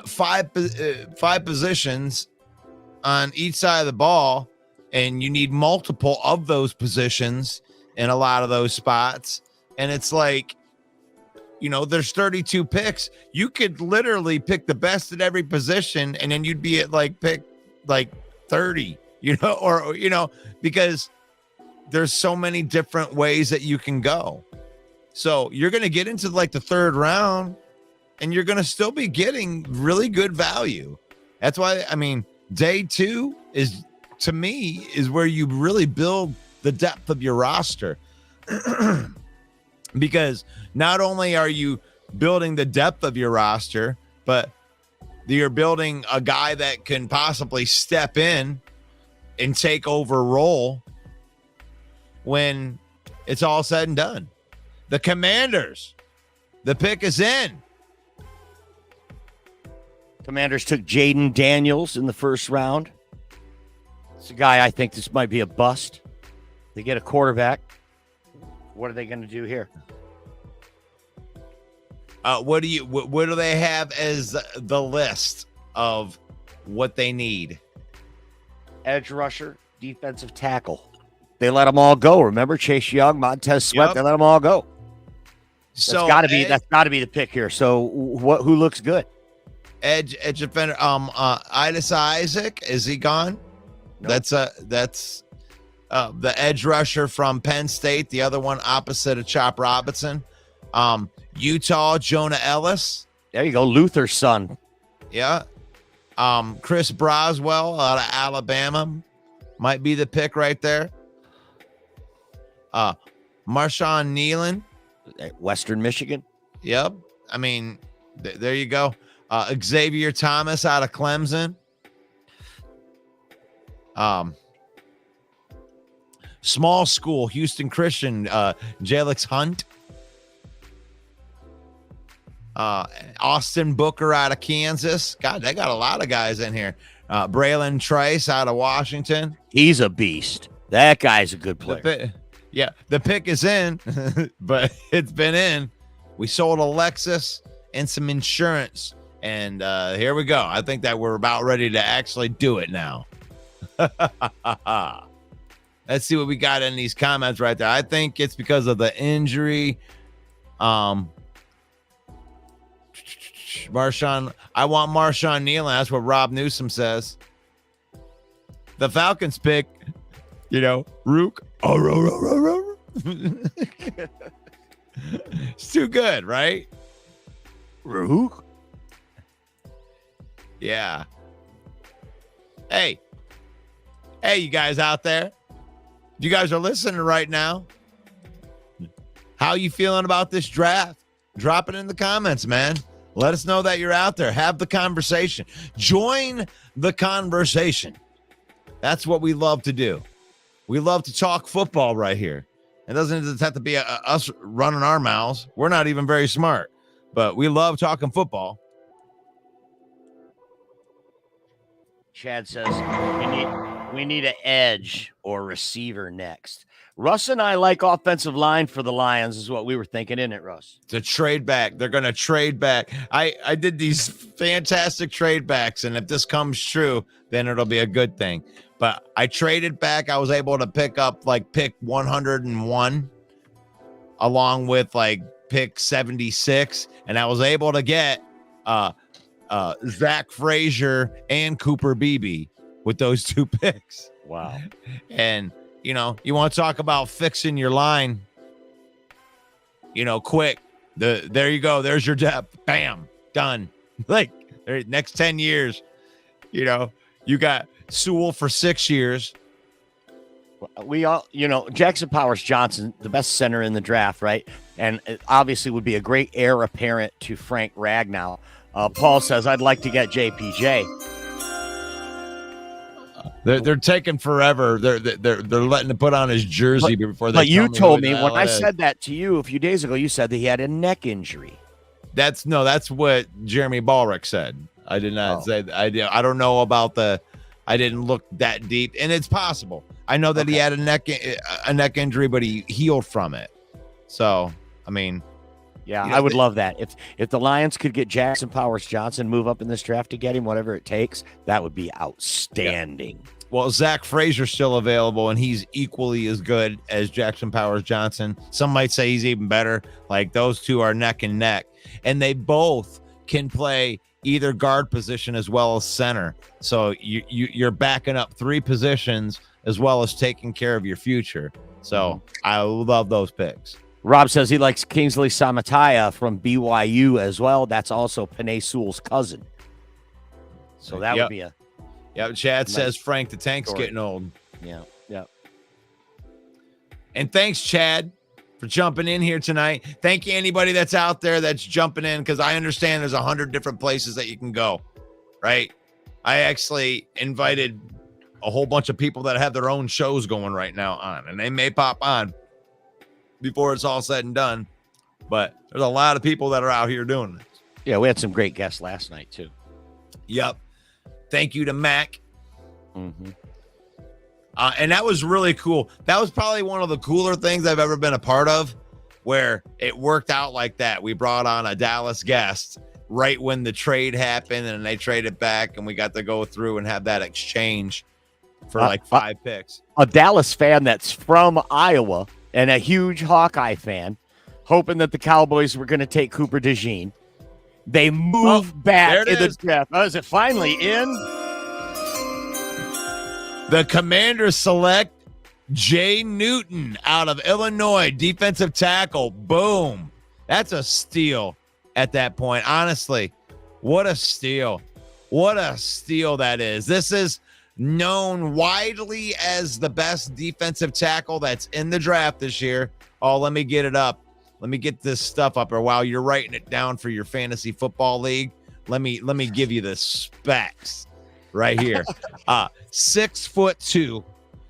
five positions on each side of the ball, and you need multiple of those positions in a lot of those spots. And it's like, there's 32 picks. You could literally pick the best at every position, and then you'd be at pick 30, because there's so many different ways that you can go. So you're going to get into the third round, and you're going to still be getting really good value. That's why, day 2 is, to me, is where you really build the depth of your roster. Because not only are you building the depth of your roster, but you're building a guy that can possibly step in and take over role when it's all said and done. The Commanders, the pick is in. Commanders took Jaden Daniels in the first round. It's a guy I think this might be a bust. They get a quarterback. What are they going to do here? What do they have as the list of what they need? Edge rusher, defensive tackle. They let them all go. Remember Chase Young, Montez Sweat. Yep. They let them all go. So that's got to be the pick here. So who looks good? Edge defender. Idis Isaac, is he gone? Nope. That's the edge rusher from Penn State. The other one opposite of Chop Robinson. Utah, Jonah Ellis. There you go, Luther's son. Yeah. Chris Broswell out of Alabama might be the pick right there. Marshawn Nealon, Western Michigan. Yep. There you go. Xavier Thomas out of Clemson. Small school, Houston Christian, Jalix Hunt. Austin Booker out of Kansas. God, they got a lot of guys in here. Braylon Trice out of Washington. He's a beast. That guy's a good player. The pick is in, but it's been in. We sold a Lexus and some insurance, and here we go. I think that we're about ready to actually do it now. Let's see what we got in these comments right there. I think it's because of the injury. Marshawn, I want Marshawn Nealon. That's what Rob Newsom says. The Falcons pick, Rook. It's too good, right? Rook? Yeah. Hey, you guys out there. You guys are listening right now. How you feeling about this draft? Drop it in the comments, man. Let us know that you're out there. Have the conversation. Join the conversation. That's what we love to do. We love to talk football right here. It doesn't just have to be us running our mouths. We're not even very smart, but we love talking football. Chad says we need an edge or receiver next. Russ and I like offensive line for the Lions is what we were thinking, isn't it, Russ? To trade back. They're going to trade back. I did these fantastic trade backs, and if this comes true, then it'll be a good thing. But I traded back. I was able to pick up pick 101 along with pick 76, and I was able to get Zach Frazier and Cooper Beebe with those 2 picks. Wow. And you want to talk about fixing your line. quick. There you go. There's your depth. Bam, done. Like next 10 years, you got Sewell for 6 years. We all, Jackson Powers Johnson, the best center in the draft, right? And it obviously would be a great heir apparent to Frank Ragnow. Paul says, I'd like to get JPJ. They're taking forever. They're letting him put on his jersey before they. But you told me when I is. said that to you a few days ago, you said that he had a neck injury. That's what Jeremy Ballrick said. I did not say that. I don't know about I didn't look that deep, and it's possible. I know that he had a neck injury, but he healed from it. So, I mean, yeah, I would love that. If the Lions could get Jackson Powers Johnson, move up in this draft to get him, whatever it takes, that would be outstanding. Yeah. Well, Zach Frazier's still available, and he's equally as good as Jackson Powers Johnson. Some might say he's even better. Like, those two are neck and neck, and they both can play either guard position as well as center. So you're backing up 3 positions as well as taking care of your future. So I love those picks. Rob says he likes Kingsley Samataya from BYU as well. That's also Penei Sewell's cousin. So that would be a... Yeah, Chad nice says Frank the Tank's story. getting old. Yeah. And thanks, Chad, for jumping in here tonight. Thank you, anybody that's out there that's jumping in, because I understand there's 100 different places that you can go, right? I actually invited a whole bunch of people that have their own shows going right now on, and they may pop on before it's all said and done. But there's a lot of people that are out here doing this. Yeah, we had some great guests last night, too. Yep. Thank you to Mac. Mm-hmm. And that was really cool. That was probably one of the cooler things I've ever been a part of, where it worked out like that. We brought on a Dallas guest right when the trade happened, and they traded back, and we got to go through and have that exchange for like 5 picks. A Dallas fan that's from Iowa and a huge Hawkeye fan, hoping that the Cowboys were going to take Cooper DeJean. They moved back in the draft. Oh, is it finally in? The Commanders select Jay Newton out of Illinois, defensive tackle. Boom. That's a steal at that point. Honestly, what a steal. What a steal that is. This is known widely as the best defensive tackle that's in the draft this year. Oh, let me get it up. Let me get this stuff up. Or while you're writing it down for your fantasy football league, let me give you the specs right here. 6'2",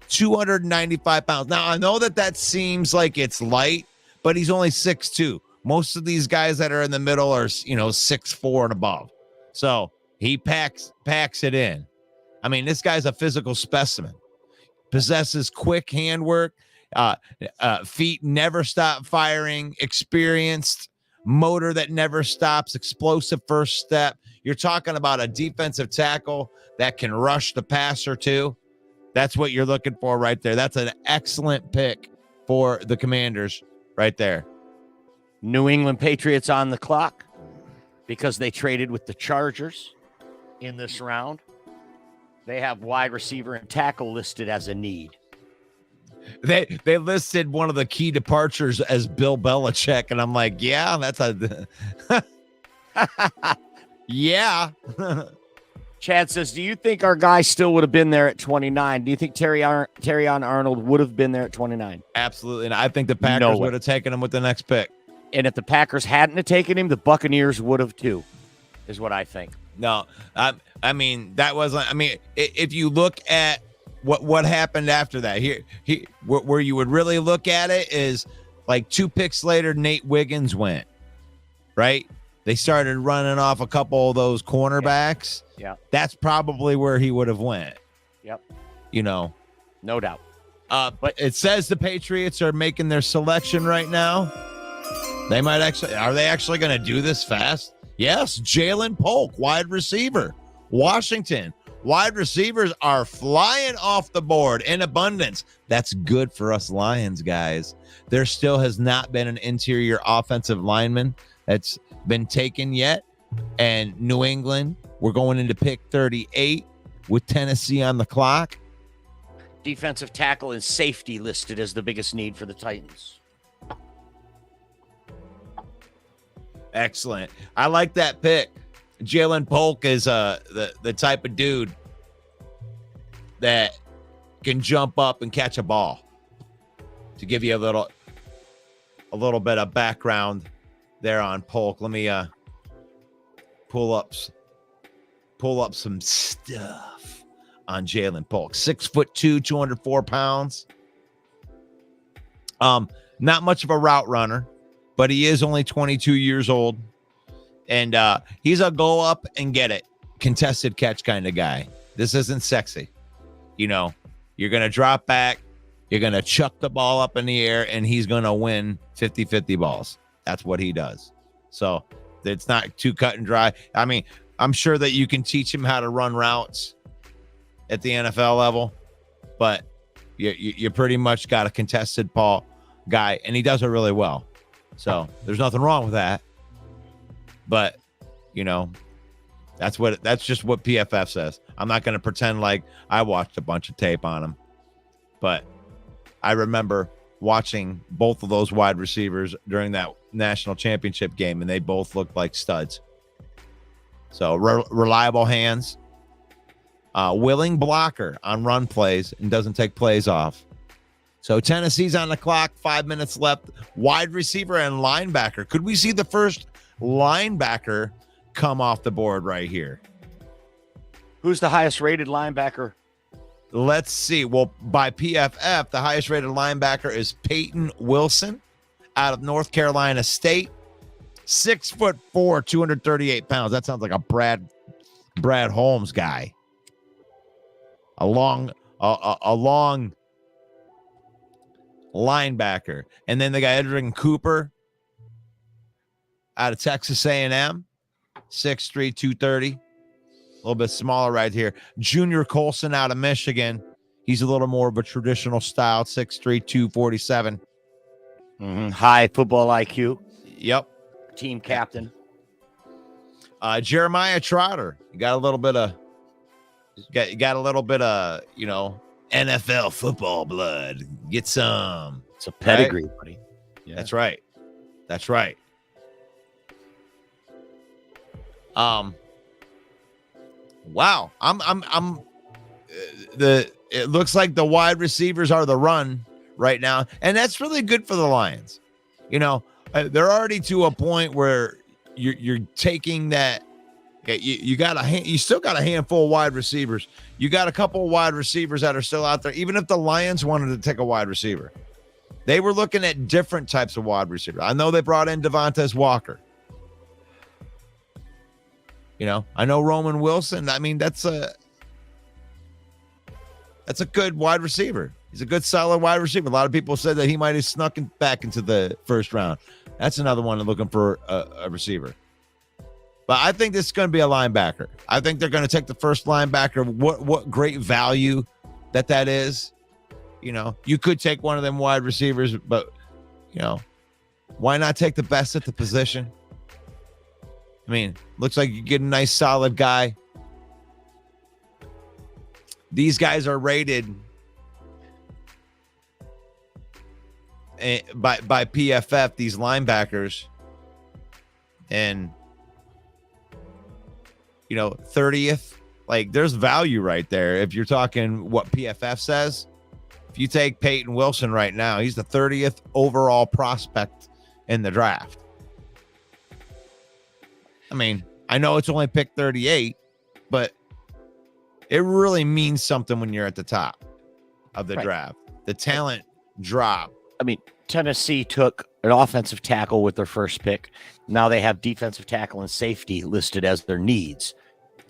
295 pounds. Now, I know that seems like it's light, but he's only 6'2". Most of these guys that are in the middle are, 6'4" and above. So he packs it in. I mean, this guy's a physical specimen. Possesses quick handwork. Feet never stop firing, experienced, motor that never stops, explosive first step. You're talking about a defensive tackle that can rush the passer too. That's what you're looking for right there. That's an excellent pick for the Commanders right there. New England Patriots on the clock because they traded with the Chargers in this round. They have wide receiver and tackle listed as a need. They listed one of the key departures as Bill Belichick, and I'm like, yeah, that's a yeah. Chad says, do you think our guy still would have been there at 29? Do you think Terrion Arnold would have been there at 29? Absolutely, and I think the Packers would have taken him with the next pick. And if the Packers hadn't have taken him, the Buccaneers would have too, is what I think. No, I mean, that wasn't. I mean, if you look at what happened after that, where you would really look at it is like 2 picks later, Nate Wiggins went, right? They started running off a couple of those cornerbacks. Yeah. That's probably where he would have went. Yep. No doubt. But it says the Patriots are making their selection right now. Are they actually going to do this fast? Yes. Jalen Polk, wide receiver, Washington. Wide receivers are flying off the board in abundance. That's good for us Lions, guys. There still has not been an interior offensive lineman that's been taken yet. And New England, we're going into pick 38 with Tennessee on the clock. Defensive tackle and safety listed as the biggest need for the Titans. Excellent. I like that pick. Jalen Polk is the type of dude that can jump up and catch a ball. To give you a little bit of background there on Polk, let me pull up some stuff on Jalen Polk. 6'2", 204 pounds. Not much of a route runner, but he is only 22 years old. And he's a go up and get it, contested catch kind of guy. This isn't sexy. You know, you're going to drop back, you're going to chuck the ball up in the air, and he's going to win 50-50 balls. That's what he does. So it's not too cut and dry. I mean, I'm sure that you can teach him how to run routes at the NFL level, but you pretty much got a contested ball guy, and he does it really well. So there's nothing wrong with that. But, you know, that's just what PFF says. I'm not going to pretend like I watched a bunch of tape on him. But I remember watching both of those wide receivers during that national championship game, and they both looked like studs. So reliable hands, willing blocker on run plays and doesn't take plays off. So Tennessee's on the clock, 5 minutes left. Wide receiver and linebacker. Could we see the first linebacker come off the board right here? Who's the highest rated linebacker? Let's see. Well, by PFF, the highest rated linebacker is Peyton Wilson out of North Carolina State. 6'4", 238 pounds. That sounds like a Brad Holmes guy. A long linebacker. And then the guy Edgerrin Cooper out of Texas A&M, 6'3", 230. A little bit smaller right here. Junior Colson out of Michigan. He's a little more of a traditional style, 6'3", 247. High football IQ. Yep. Team captain. Jeremiah Trotter. You got a little bit of you know, NFL football blood. Get some. It's a pedigree, buddy. Yeah. That's right. Wow. It looks like the wide receivers are the run right now, and that's really good for the Lions. You know, they're already to a point where you're taking that. You still got a handful of wide receivers. You got a couple of wide receivers that are still out there. Even if the Lions wanted to take a wide receiver, they were looking at different types of wide receivers. I know they brought in Devontae Walker. You know, I know Roman Wilson. I mean, that's a good wide receiver. He's a good, solid wide receiver. A lot of people said that he might have snuck back into the first round. That's another one looking for a receiver. But I think this is going to be a linebacker. I think they're going to take the first linebacker. What great value that is. You know, you could take one of them wide receivers, but, you know, why not take the best at the position? I mean, looks like you get a nice, solid guy. These guys are rated by PFF, these linebackers, and, you know, 30th. Like, there's value right there. If you're talking what PFF says, if you take Peyton Wilson right now, he's the 30th overall prospect in the draft. I mean, I know it's only pick 38, but it really means something when you're at the top of the draft. The talent drop. I mean, Tennessee took an offensive tackle with their first pick. Now they have defensive tackle and safety listed as their needs.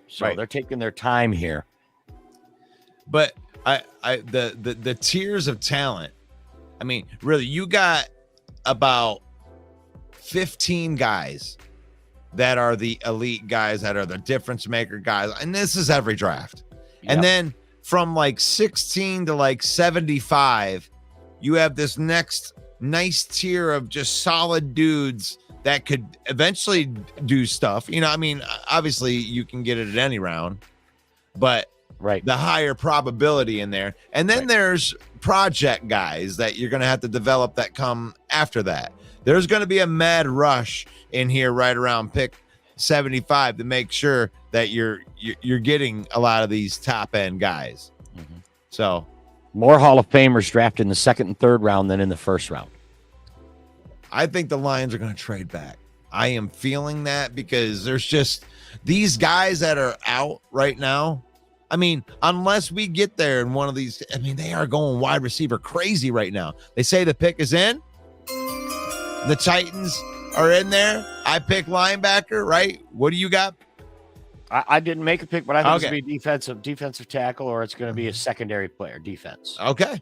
So they're taking their time here. But the tiers of talent, I mean, really, you got about 15 guys that are the elite guys, that are the difference maker guys. And this is every draft. Yep. And then from like 16 to like 75, you have this next nice tier of just solid dudes that could eventually do stuff. You know, I mean, obviously you can get it at any round, but the higher probability in there. And then there's project guys that you're going to have to develop that come after that. there's going to be a mad rush in here right around pick 75 to make sure that you're getting a lot of these top end guys. Mm-hmm. So more Hall of Famers drafted in the second and third round than in the first round. I think the Lions are going to trade back. I am feeling that because there's just these guys that are out right now. I mean, unless we get there in one of these, I mean, they are going wide receiver crazy right now. They say the pick is in. The Titans are in there. I pick linebacker, right? What do you got? I didn't make a pick, but I think it's Okay. going to be defensive tackle, or it's going to be a secondary player, defense. Okay.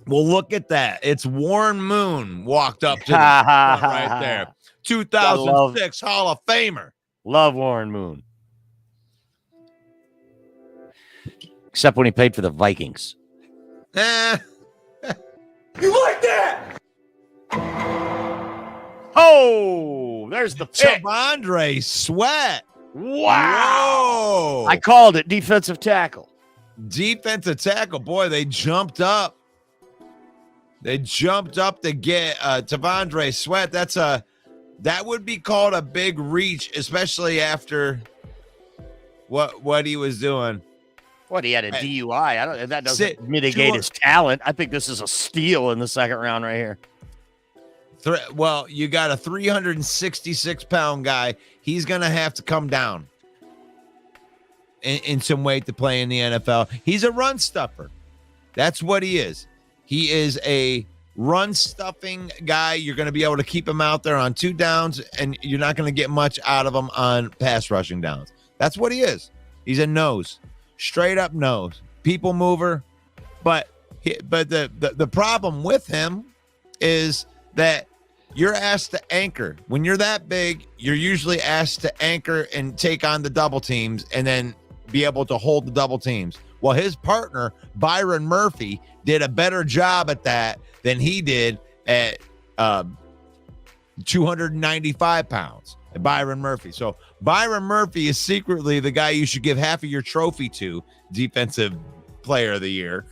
Well, look at that. It's Warren Moon walked up to the front right there. 2006 Hall of Famer. Love Warren Moon. Except when he played for the Vikings. Eh. You like that? Oh, there's the pick. Tavondre Sweat. Wow. Whoa. I called it defensive tackle. Defensive tackle. Boy, they jumped up. They jumped up to get Tavondre Sweat. That would be called a big reach, especially after what he was doing. What, he had a DUI? That doesn't mitigate his talent. I think this is a steal in the second round right here. Well, you got a 366-pound guy. He's going to have to come down in some weight to play in the NFL. He's a run stuffer. That's what he is. He is a run-stuffing guy. You're going to be able to keep him out there on 2 downs, and you're not going to get much out of him on pass rushing downs. That's what he is. He's a nose. Straight up nose, people mover, but the problem with him is that you're asked to anchor. When you're that big, you're usually asked to anchor and take on the double teams and then be able to hold the double teams. Well, his partner, Byron Murphy, did a better job at that than he did at 295 pounds. Byron Murphy. So Byron Murphy is secretly the guy you should give half of your trophy to, defensive player of the year.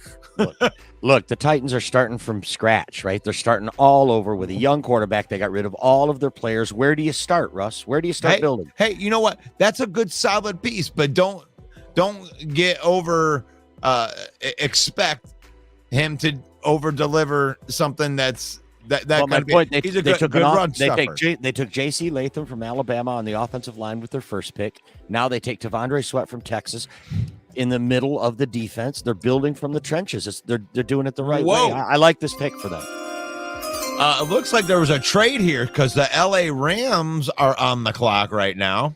Look, the Titans are starting from scratch, right? They're starting all over with a young quarterback. They got rid of all of their players. Where do you start, Russ? Where do you start building? Hey, you know what? That's a good solid piece, but don't get over expect him to over deliver something that's my point, he's a good run stuffer. They took J.C. Latham from Alabama on the offensive line with their first pick. Now they take Tavondre Sweat from Texas in the middle of the defense. They're building from the trenches. They're doing it the right way. I like this pick for them. It looks like there was a trade here because the L.A. Rams are on the clock right now,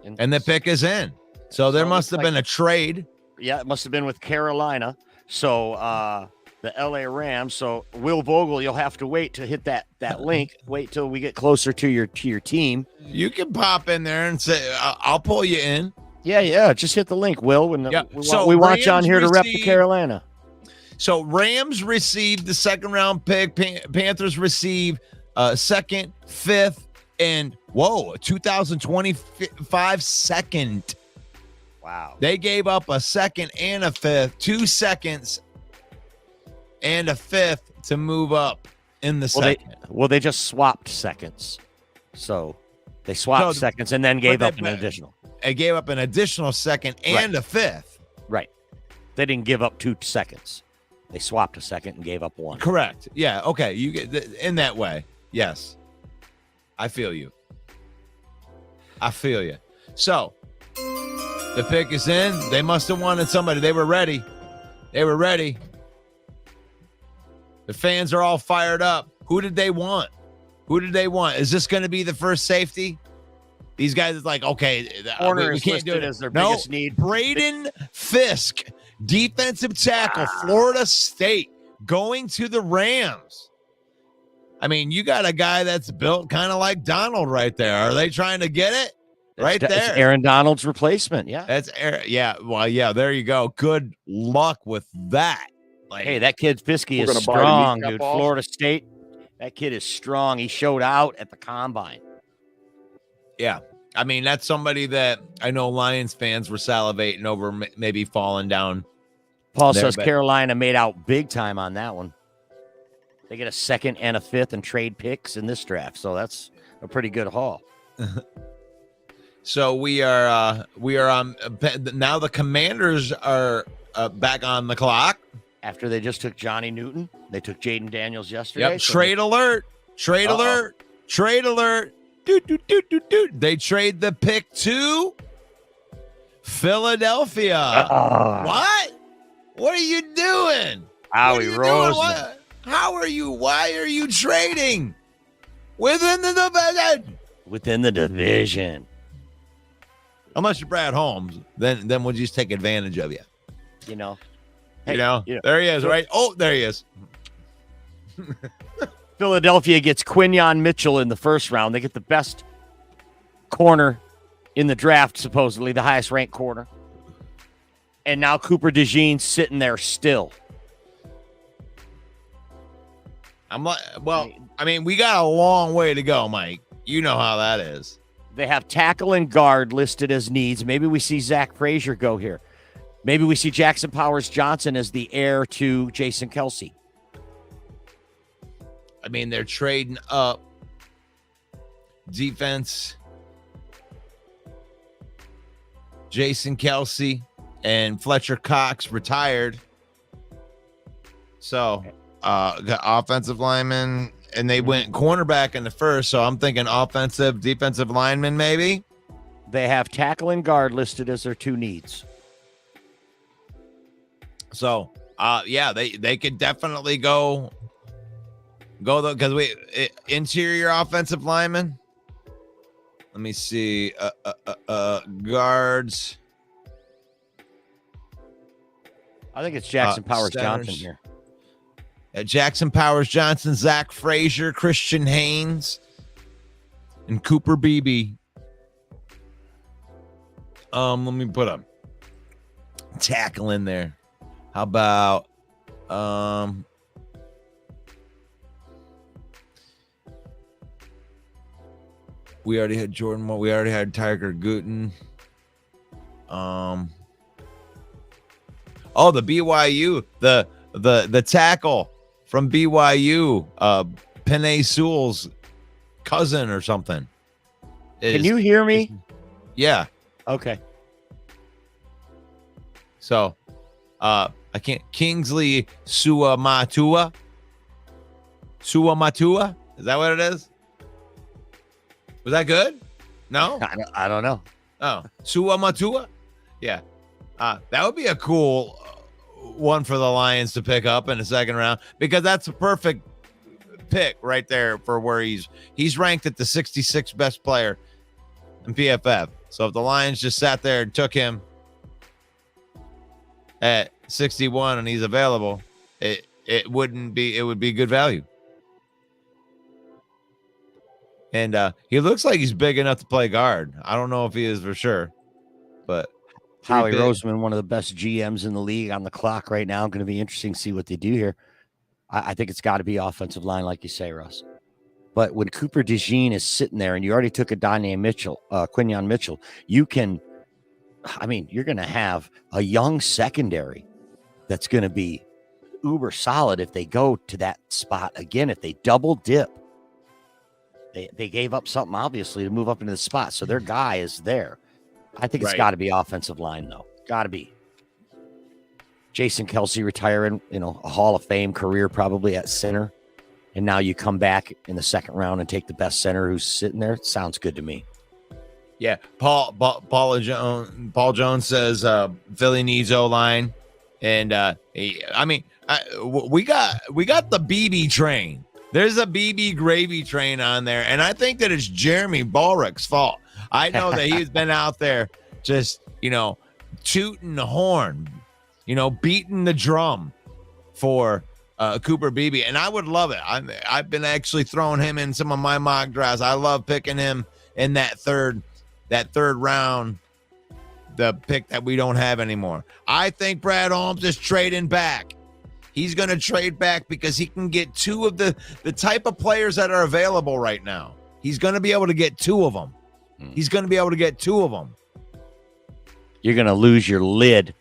and the pick is in. So there must have been a trade. Yeah, it must have been with Carolina. So the LA Rams. So Will Vogel, you'll have to wait to hit that link. Wait till we get closer to your team. You can pop in there and say, "I'll pull you in." Yeah. Just hit the link, Will. We So want you on here to rep the Carolina. So Rams received the second round pick. Panthers receive second, fifth, and 2025 second. Wow. They gave up a second and a fifth, 2 seconds and a fifth to move up in the second. They just swapped seconds. So they swapped seconds and then gave up an additional. They gave up an additional second and a fifth. Right. They didn't give up 2 seconds. They swapped a second and gave up 1. Correct. Yeah. Okay. You get in that way. Yes. I feel you. So the pick is in. They must have wanted somebody. They were ready. The fans are all fired up. Who did they want? Is this going to be the first safety? These guys is like, okay, we can't do it as their biggest need. Braden Fisk, defensive tackle, Florida State, going to the Rams. I mean, you got a guy that's built kind of like Donald right there. Are they trying to get it? Right there. It's Aaron Donald's replacement. Yeah. That's Aaron. Yeah. Well, yeah, there you go. Good luck with that. Like, hey, that kid Fiske is strong, dude. Florida State. That kid is strong. He showed out at the combine. Yeah. I mean, that's somebody that I know Lions fans were salivating over, maybe falling down. Paul says Carolina made out big time on that one. They get a second and a fifth and trade picks in this draft. So that's a pretty good haul. So we are now the Commanders are back on the clock. After they just took Johnny Newton, they took Jaden Daniels yesterday. Yep. Trade alert. Trade alert. Trade alert. Doot, doot, doot, doot, doot. They trade the pick to Philadelphia. What? What are you doing? Howie Roseman. How are you? Why are you trading within the division? Within the division. Unless you're Brad Holmes, then we'll just take advantage of you. You know. Hey, there he is, right? Oh, there he is. Philadelphia gets Quinyon Mitchell in the first round. They get the best corner in the draft, supposedly the highest ranked corner. And now Cooper DeJean's sitting there still. I'm like, well, I mean, we got a long way to go, Mike. You know how that is. They have tackle and guard listed as needs. Maybe we see Zach Frazier go here. Maybe we see Jackson Powers Johnson as the heir to Jason Kelsey. I mean, they're trading up defense. Jason Kelsey and Fletcher Cox retired. So, got offensive lineman, and they went cornerback in the first. So I'm thinking offensive, defensive lineman, maybe. They have tackle and guard listed as their two needs. So, yeah, they could definitely go though, because interior offensive lineman. Let me see. Guards. I think it's Jackson Powers centers. Johnson here. Jackson Powers Johnson, Zach Frazier, Christian Haynes, and Cooper Beebe. Let me put a tackle in there. How about we already had Jordan Moore. We already had Tiger Gooten. The BYU, the tackle from BYU, Penei Sewell's cousin or something. Can you hear me? Yeah. Okay. So, I can't. Kingsley Suamatua. Suamatua? Is that what it is? Was that good? No? I don't know. Oh, Suamatua? Yeah. That would be a cool one for the Lions to pick up in the second round, because that's a perfect pick right there for where he's ranked at the 66th best player in PFF. So if the Lions just sat there and took him at 61 and he's available, it would be good value. And he looks like he's big enough to play guard. I don't know if he is for sure, but Howie Roseman, one of the best GMs in the league, on the clock right now. Going to be interesting to see what they do here. I think it's got to be offensive line, like you say, Russ. But when Cooper DeJean is sitting there and you already took a Quinyon Mitchell, you're going to have a young secondary that's going to be uber solid if they go to that spot again. If they double dip, they gave up something, obviously, to move up into the spot. So their guy is there. I think it's got to be offensive line, though. Got to be. Jason Kelsey retiring, a Hall of Fame career probably at center. And now you come back in the second round and take the best center who's sitting there. Sounds good to me. Yeah. Paul Jones says Philly needs O-line. And we got the BB train. There's a BB gravy train on there. And I think that it's Jeremy Balrick's fault. I know that he's been out there just, tooting the horn, beating the drum for Cooper Beebe. And I would love it. I've been actually throwing him in some of my mock drafts. I love picking him in that third round, the pick that we don't have anymore. I think Brad Holmes is trading back. He's going to trade back because he can get two of the type of players that are available right now. He's going to be able to get two of them. You're going to lose your lid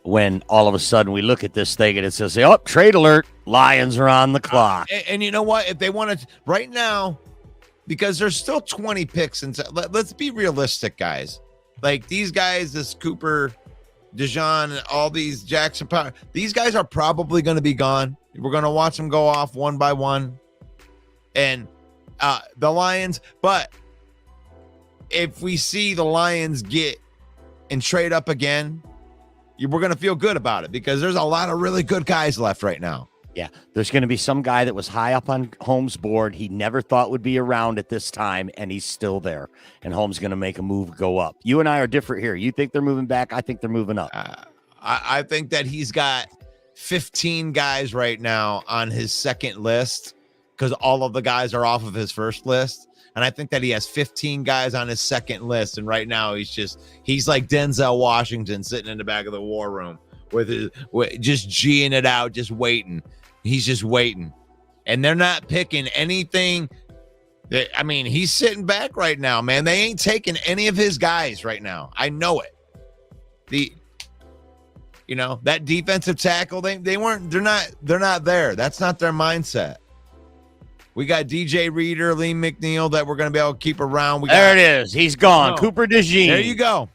when all of a sudden we look at this thing and it says, "Oh, trade alert! Lions are on the clock." And you know what? If they want to right now, because there's still 20 picks, and let's be realistic, guys. Like these guys, this Cooper, DeJean, all these Jackson Power, these guys are probably going to be gone. We're going to watch them go off one by one, and the Lions. But if we see the Lions get and trade up again, we're going to feel good about it because there's a lot of really good guys left right now. Yeah, there's going to be some guy that was high up on Holmes' board. He never thought would be around at this time, and he's still there. And Holmes going to make a move go up. You and I are different here. You think they're moving back. I think they're moving up. I think that he's got 15 guys right now on his second list because all of the guys are off of his first list. And I think that he has 15 guys on his second list. And right now he's like Denzel Washington sitting in the back of the war room with just G'ing it out, just waiting. He's just waiting. And they're not picking anything. I mean, he's sitting back right now, man. They ain't taking any of his guys right now. I know it. That defensive tackle, they're not there. That's not their mindset. We got DJ Reader, Lee McNeil that we're going to be able to keep around. There it is. He's gone. Cooper DeJean. There you go.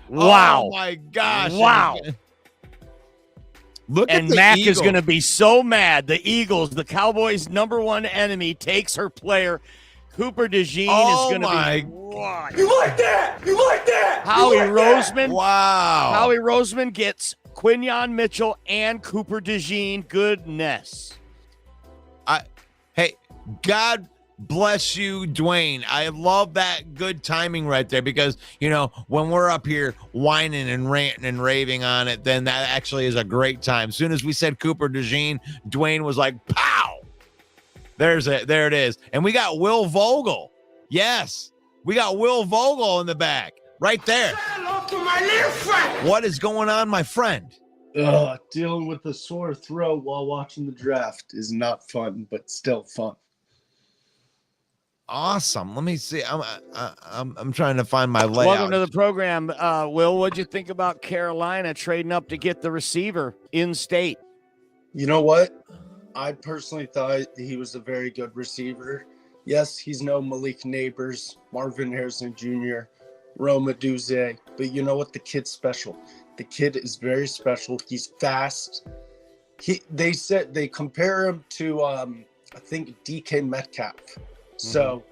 Wow. Oh my gosh. Wow. Look and at the Mac Eagles. is going to be so mad. The Eagles, the Cowboys' #1 enemy, takes her player. Cooper DeJean is going to be. What? You like that? You like that? Howie Roseman. Wow. Howie Roseman gets Quinyon Mitchell and Cooper DeJean. Goodness. Hey, God bless you, Dwayne. I love that good timing right there because, when we're up here whining and ranting and raving on it, then that actually is a great time. As soon as we said Cooper DeJean, Dwayne was like, pow. There it is. And we got Will Vogel. Yes, we got Will Vogel in the back right there. Hello to my little friend. What is going on, my friend? Dealing with a sore throat while watching the draft is not fun, but still fun. Awesome. Let me see. I'm trying to find my layout. Welcome to the program, Will. What'd you think about Carolina trading up to get the receiver in state? You know what? I personally thought he was a very good receiver. Yes, he's no Malik Neighbors, Marvin Harrison Jr., Roma Duze, but you know what? The kid's special. The kid is very special. He's fast. They compare him to I think DK Metcalf. So,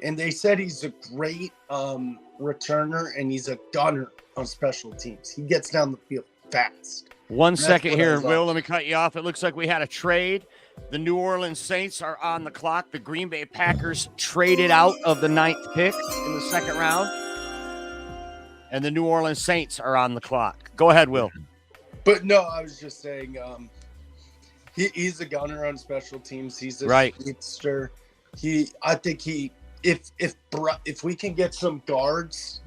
and they said he's a great returner and he's a gunner on special teams. He gets down the field fast. One second here, Will. Let me cut you off. It looks like we had a trade. The New Orleans Saints are on the clock. The Green Bay Packers traded out of the 9th pick in the second round. And the New Orleans Saints are on the clock. Go ahead, Will. But no, I was just saying he's a gunner on special teams. He's a speedster. I think if we can get some guards,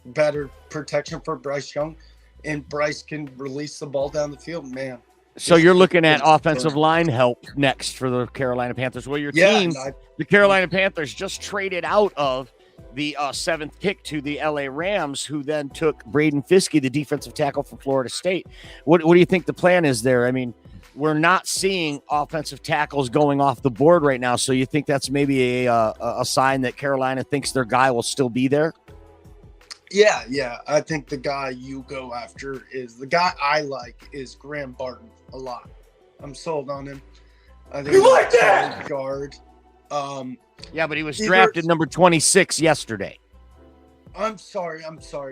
better protection for Bryce Young, and Bryce can release the ball down the field, man. So you're looking at offensive line help next for the Carolina Panthers. Well, your team, the Carolina Panthers, just traded out of the 7th pick to the LA Rams, who then took Braden Fiske, the defensive tackle from Florida State. What do you think the plan is there? I mean, we're not seeing offensive tackles going off the board right now. So you think that's maybe a sign that Carolina thinks their guy will still be there? Yeah. I think the guy you go after is the guy I like is Graham Barton a lot. I'm sold on him. I think you like that guard. Yeah, but he was drafted number 26 yesterday. I'm sorry.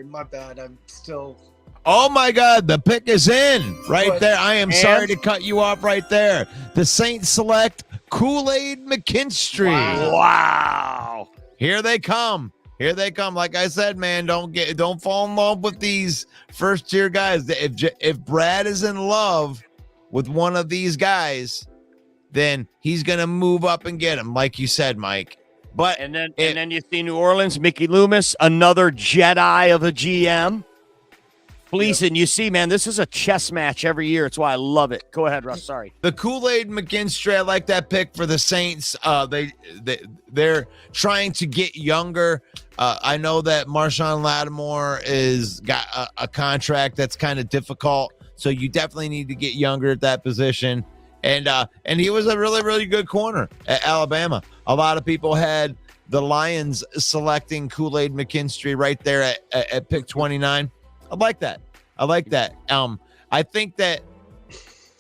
My bad. I'm still. Oh my God, the pick is in right there. I am sorry to cut you off right there. The Saints select Kool-Aid McKinstry. Wow. Here they come. Like I said, man, don't fall in love with these first tier guys. If Brad is in love with one of these guys, then he's going to move up and get him, like you said, Mike. But and then you see New Orleans, Mickey Loomis, another Jedi of a GM. Fleecing, you see, man, this is a chess match every year. It's why I love it. Go ahead, Russ. Sorry. The Kool-Aid McKinstry, I like that pick for the Saints. They're trying to get younger. I know that Marshawn Lattimore is got a contract that's kind of difficult. So you definitely need to get younger at that position. And he was a really, really good corner at Alabama. A lot of people had the Lions selecting Kool-Aid McKinstry right there at pick 29. I like that. I think that,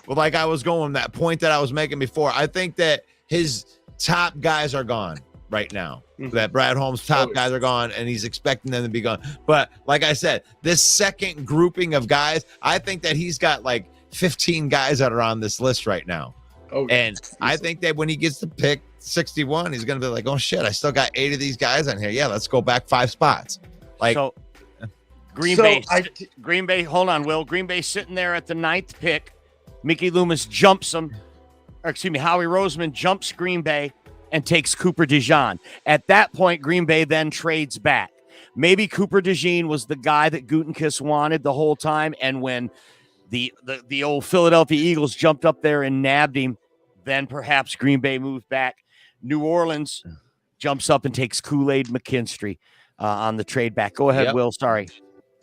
well, like I was going that point that I was making before, I think that his top guys are gone right now. That Brad Holmes' top guys are gone, and he's expecting them to be gone. But like I said, this second grouping of guys, I think that he's got like 15 guys that are on this list right now. And I think that when he gets to pick 61, he's going to be like, oh shit, I still got 8 of these guys on here. Yeah, let's go back 5 spots. Like, so Green Bay, hold on, Will. Green Bay sitting there at the 9th pick. Mickey Loomis jumps him. Howie Roseman jumps Green Bay and takes Cooper DeJean. At that point, Green Bay then trades back. Maybe Cooper DeJean was the guy that Gutekunst wanted the whole time, and when the old Philadelphia Eagles jumped up there and nabbed him, then perhaps Green Bay moved back. New Orleans jumps up and takes Kool-Aid McKinstry on the trade back. Go ahead, Will. Sorry.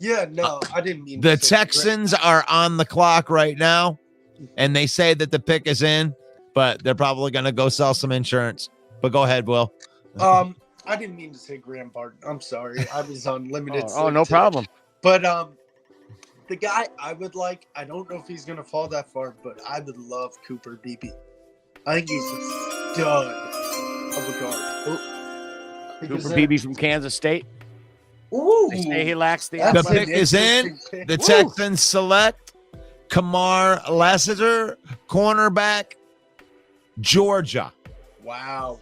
Yeah, no, I didn't mean the Texans are on the clock right now, and they say that the pick is in, but they're probably going to go sell some insurance. But go ahead, Will. I didn't mean to say Graham Barton. I'm sorry. I was on limited. No problem. But the guy I would like, I don't know if he's going to fall that far, but I would love Cooper Beebe. I think he's a stud of a guard. Cooper Beebe from Kansas State. Ooh. They say he lacks the The pick is in. The Texans select Kamar Lassiter, cornerback, Georgia. Wow.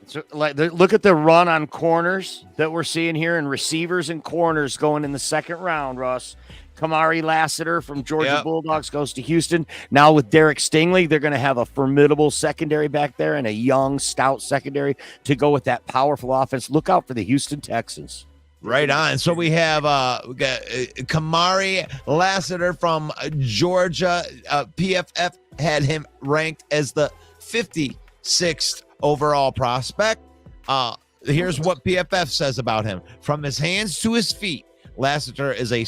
So, look at the run on corners that we're seeing here, and receivers and corners going in the second round, Russ. Kamari Lassiter from Georgia Bulldogs goes to Houston. Now with Derek Stingley, they're going to have a formidable secondary back there and a young, stout secondary to go with that powerful offense. Look out for the Houston Texans. Right on. So we have we got Kamari Lassiter from Georgia. PFF had him ranked as the 56th overall prospect. Here's what PFF says about him. From his hands to his feet, Lassiter is a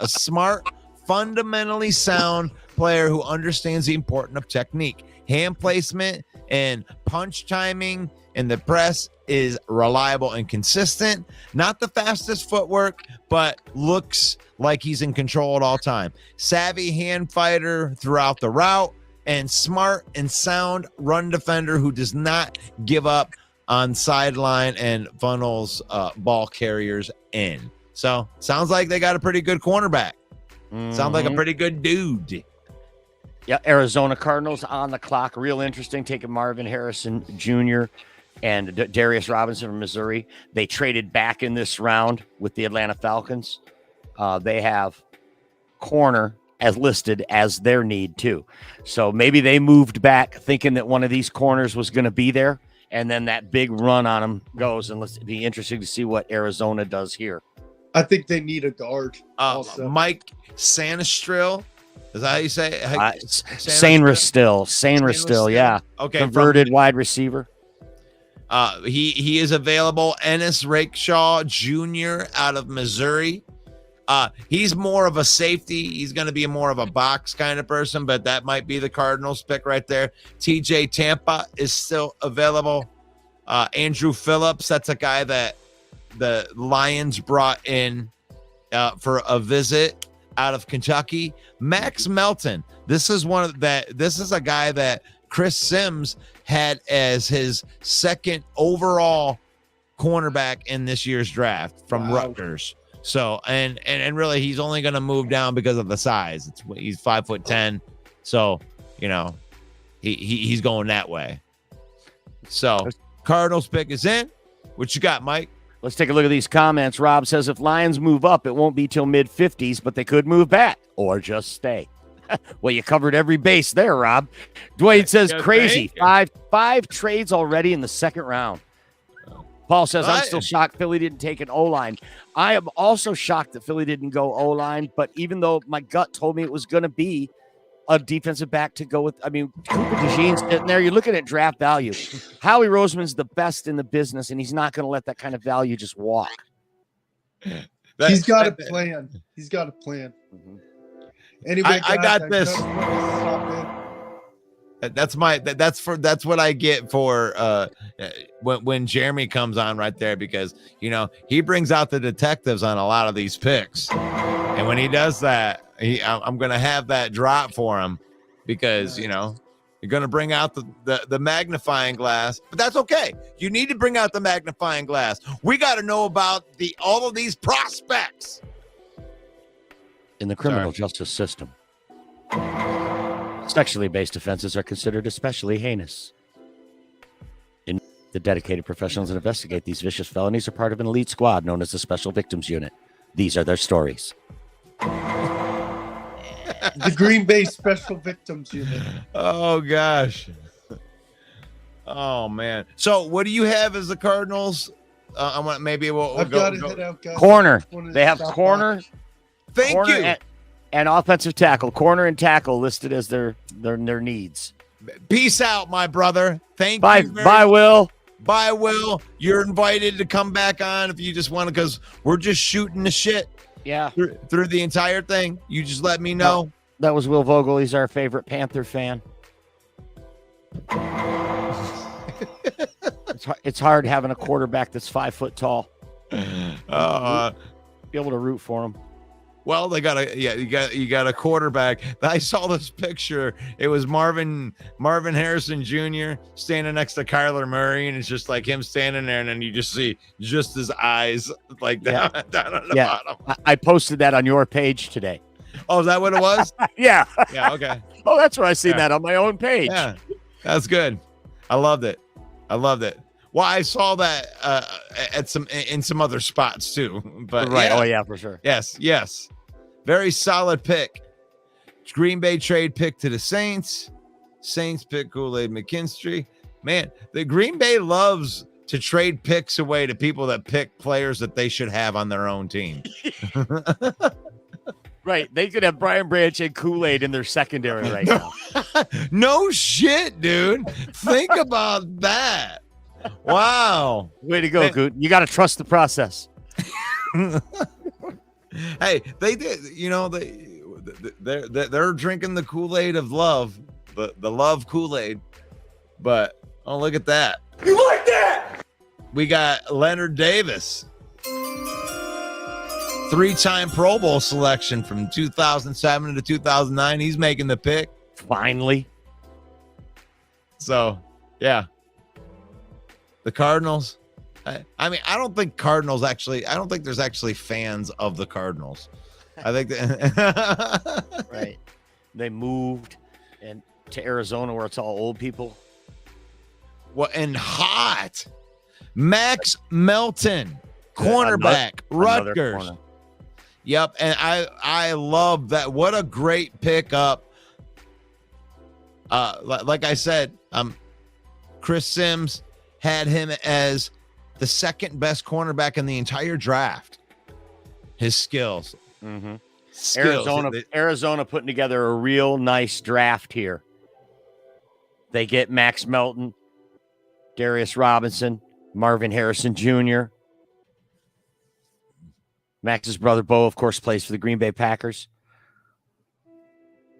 smart, fundamentally sound player who understands the importance of technique. Hand placement and punch timing in the press is reliable and consistent. Not the fastest footwork, but looks like he's in control at all time. Savvy hand fighter throughout the route, and smart and sound run defender who does not give up on sideline and funnels ball carriers in. So sounds like they got a pretty good cornerback. Sounds like a pretty good dude. Yeah, Arizona Cardinals on the clock. Real interesting, taking Marvin Harrison Jr. and Darius Robinson from Missouri. They traded back in this round with the Atlanta Falcons. They have corner as listed as their need too. So maybe they moved back thinking that one of these corners was going to be there, and then that big run on them goes. And let's be interesting to see what Arizona does here. I think they need a guard. Mike Sanistril. Is that how you say it? Sainristil, yeah. Okay. Converted wide receiver. He is available. Ennis Rakeshaw Jr. out of Missouri. He's more of a safety. He's going to be more of a box kind of person, but that might be the Cardinals pick right there. TJ Tampa is still available. Andrew Phillips, that's a guy that the Lions brought in for a visit out of Kentucky. Max Melton. This is a guy that Chris Sims had as his second overall cornerback in this year's draft from Rutgers. So, and really, he's only going to move down because of the size. He's 5'10", so he's going that way. So, Cardinals pick is in. What you got, Mike? Let's take a look at these comments. Rob says if Lions move up, it won't be till mid-50s, but they could move back or just stay. Well, you covered every base there, Rob. Dwayne says crazy. Five trades already in the second round. Paul says, I'm still shocked Philly didn't take an O-line. I am also shocked that Philly didn't go O-line, but even though my gut told me it was going to be a defensive back to go with, Cooper DeJean's sitting there. You're looking at draft value. Howie Roseman's the best in the business, and he's not going to let that kind of value just walk. He's got a plan. He's got a plan. Anyway, I guys, got this. just wanted to stop in. That's what I get for when Jeremy comes on right there, because he brings out the detectives on a lot of these picks, and when he does that, I'm gonna have that drop for him, because you're gonna bring out the magnifying glass, but that's okay. You need to bring out the magnifying glass. We got to know about all of these prospects In the criminal justice system, sexually based offenses are considered especially heinous. The dedicated professionals that investigate these vicious felonies are part of an elite squad known as the Special Victims Unit. These are their stories. The Green Bay Special Victims Unit. Oh gosh. Oh man. So what do you have as the Cardinals? I want maybe we'll I've go. got to head out, guys. Corner. I just wanted to They have stop corner. by. Thank corner you. and offensive tackle. Corner and tackle listed as their needs. Peace out, my brother. Thank Bye, you. bye, Will. Bye, Will. You're invited to come back on if you just want to, because we're just shooting the shit Yeah, through the entire thing. You just let me know. that was Will Vogel. He's our favorite Panther fan. It's hard having a quarterback that's 5 foot tall. Be able to root for him. Well, they got you got a quarterback. I saw this picture. It was Marvin Harrison Jr. standing next to Kyler Murray, and it's just like him standing there, and then you just see just his eyes like down on the bottom. I posted that on your page today. Oh, is that what it was? Yeah. Yeah. Okay. Oh, that's where I seen that on my own page. Yeah, that's good. I loved it. Well, I saw that in some other spots too. But Right. yeah. Oh, yeah, for sure. Yes. Very solid pick. Green Bay trade pick to the Saints. Saints pick Kool-Aid McKinstry. Man, the Green Bay loves to trade picks away to people that pick players that they should have on their own team. Right. They could have Brian Branch and Kool-Aid in their secondary right now. No shit, dude. Think about that. Wow. Way to go, Goot. You got to trust the process. Hey, they did. They're drinking the Kool-Aid of love, the love Kool-Aid. But oh, look at that. You like that? We got Leonard Davis, 3-time Pro Bowl selection from 2007 to 2009. He's making the pick. Finally. So, yeah. The Cardinals. I mean, I don't think there's actually fans of the Cardinals. I think that Right. They moved to Arizona where it's all old people. Well, and hot. Max Melton, cornerback, Another Rutgers. corner. Yep, and I love that. What a great pickup. Like I said, Chris Sims had him as the second best cornerback in the entire draft. His skills. Mm-hmm. Skills. Arizona putting together a real nice draft here. They get Max Melton, Darius Robinson, Marvin Harrison Jr. Max's brother Bo, of course, plays for the Green Bay Packers.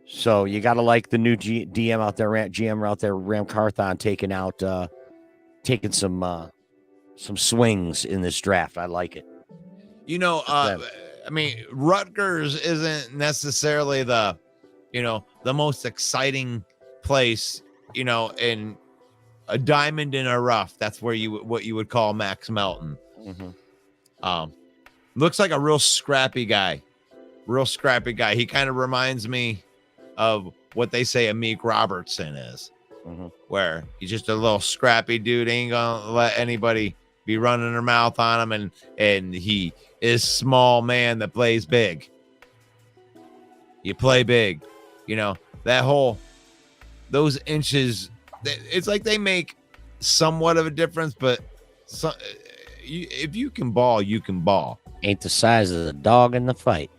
So you got to like the new GM out there, GM out there, Ram Carthon, taking some swings in this draft. I like it. I mean, Rutgers isn't necessarily the most exciting place, in a diamond in a rough. That's what you would call Max Melton. Mm-hmm. Looks like a real scrappy guy. He kind of reminds me of what they say Amik Robertson is, where he's just a little scrappy dude. Ain't gonna let anybody be running their mouth on him, and he is small man that plays big. You play big, those inches. It's like they make somewhat of a difference, but if you can ball, you can ball. Ain't the size of the dog in the fight.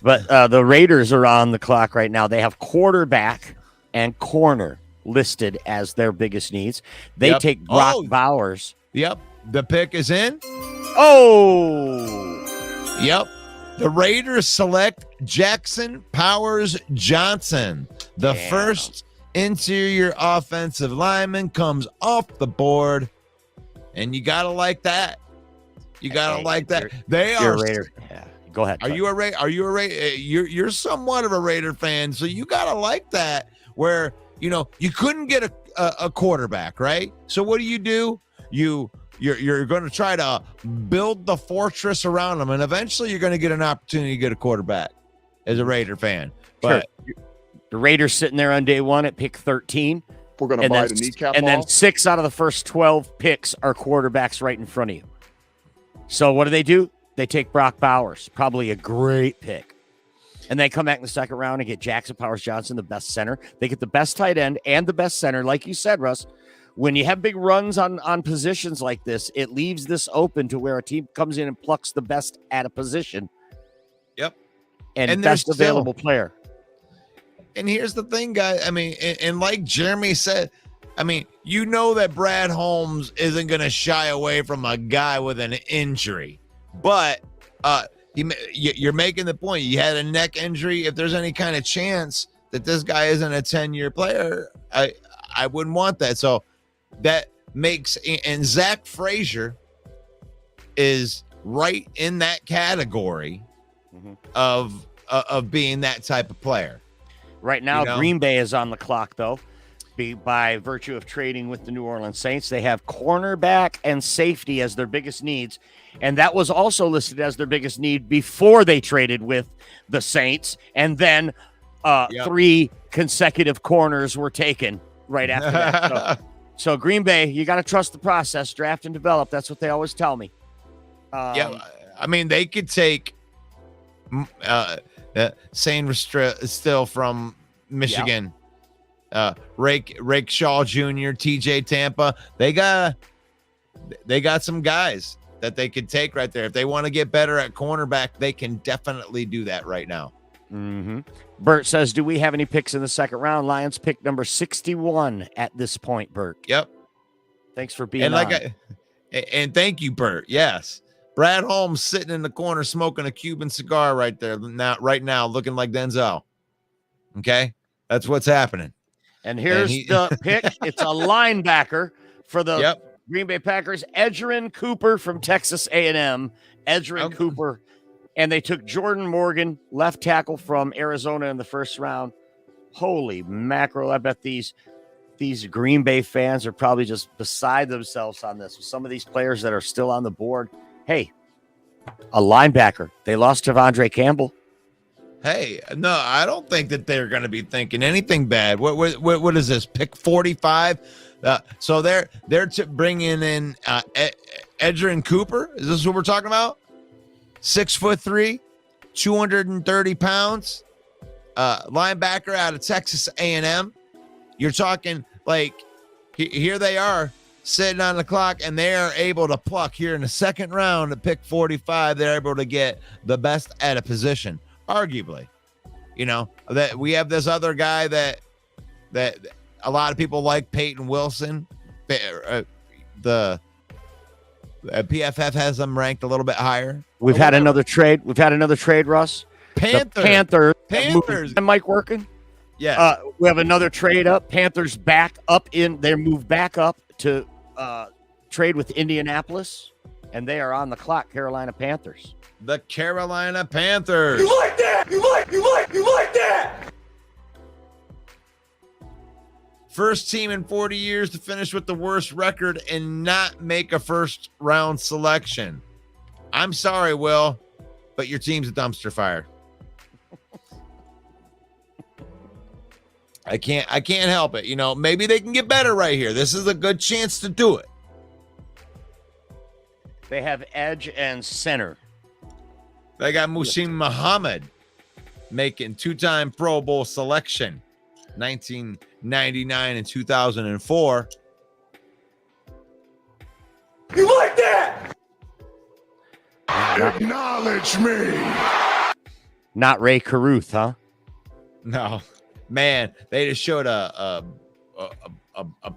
But the Raiders are on the clock right now. They have quarterback and corner listed as their biggest needs. They take Brock Bowers. Yep. The pick is in. Oh. Yep. The Raiders select Jackson Powers Johnson, the first interior offensive lineman, comes off the board, and you gotta like that. You gotta like that. They You're are. a Raider. Yeah. Go ahead. Are you a Raider? Are you a Raider? You're somewhat of a Raider fan, so you gotta like that. Where you couldn't get a quarterback, right? So what do? You're going to try to build the fortress around them, and eventually you're going to get an opportunity to get a quarterback as a Raider fan. But the Raiders sitting there on day one at pick 13. We're going to buy the kneecap and ball. then 6 out of the first 12 picks are quarterbacks right in front of you. So what do? They take Brock Bowers, probably a great pick. And they come back in the second round and get Jackson Powers Johnson, the best center. They get the best tight end and the best center. Like you said, Russ, when you have big runs on positions like this, it leaves this open to where a team comes in and plucks the best at a position. Yep. And best available player. And here's the thing, guys. I mean, and like Jeremy said, I mean, that Brad Holmes isn't going to shy away from a guy with an injury. But you're making the point. You had a neck injury. If there's any kind of chance that this guy isn't a 10-year player, I wouldn't want that. So that makes, and Zach Frazier is right in that category of being that type of player. Right now, Green Bay is on the clock, though, by virtue of trading with the New Orleans Saints. They have cornerback and safety as their biggest needs, and that was also listed as their biggest need before they traded with the Saints, and then 3 consecutive corners were taken right after that. So Green Bay, you got to trust the process, draft and develop. That's what they always tell me. I mean, they could take Sane still from Michigan, Rake Shaw Jr., TJ Tampa. They got some guys that they could take right there. If they want to get better at cornerback, they can definitely do that right now. Bert says, do we have any picks in the second round? Lions pick number 61 at this point, Bert. Yep. Thanks for being on. And thank you, Bert. Yes. Brad Holmes sitting in the corner smoking a Cuban cigar right there right now, looking like Denzel. Okay? That's what's happening. And here's the pick. It's a linebacker for the Green Bay Packers, Edgerrin Cooper from Texas A&M. Edgerrin Cooper. And they took Jordan Morgan, left tackle from Arizona in the first round. Holy mackerel. I bet these Green Bay fans are probably just beside themselves on this. With some of these players that are still on the board. Hey, a linebacker. They lost Devondre Campbell. Hey, no, I don't think that they're going to be thinking anything bad. What is this? Pick 45? So they're bringing in Edgerrin Cooper. Is this what we're talking about? 6'3", 230 pounds, linebacker out of Texas A&M. You're talking like here they are sitting on the clock, and they are able to pluck here in the second round at pick 45. They're able to get the best at a position, arguably. That we have this other guy that a lot of people like, Peyton Wilson. The PFF has them ranked a little bit higher. We've had another trade, Russ. Panthers. Am Mike working? Yeah. We have another trade up. Panthers back up in. They moved back up to trade with Indianapolis, and they are on the clock. Carolina Panthers. The Carolina Panthers. You like that? You like that? First team in 40 years to finish with the worst record and not make a first round selection. I'm sorry, Will, but your team's a dumpster fire. I can't help it. Maybe they can get better right here. This is a good chance to do it. They have edge and center. They got Muhsin Muhammad making 2-time Pro Bowl selection, 1999 and 2004. You like that? Acknowledge me. Not Ray Caruth, huh? No, man, they just showed a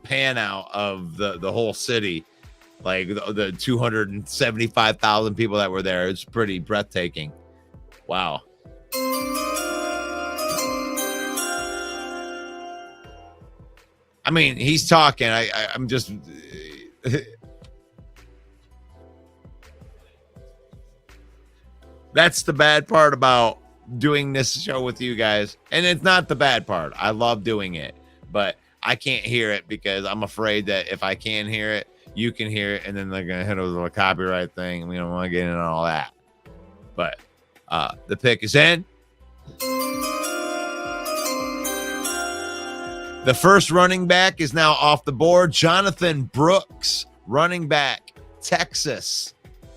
pan out of the whole city, like the 275,000 people that were there. It's pretty breathtaking. Wow. I mean, he's talking. I'm just. That's the bad part about doing this show with you guys. And it's not the bad part. I love doing it, but I can't hear it because I'm afraid that if I can hear it, you can hear it, and then they're going to hit us with a copyright thing. And we don't want to get into all that. But the pick is in. The first running back is now off the board. Jonathan Brooks, running back, Texas,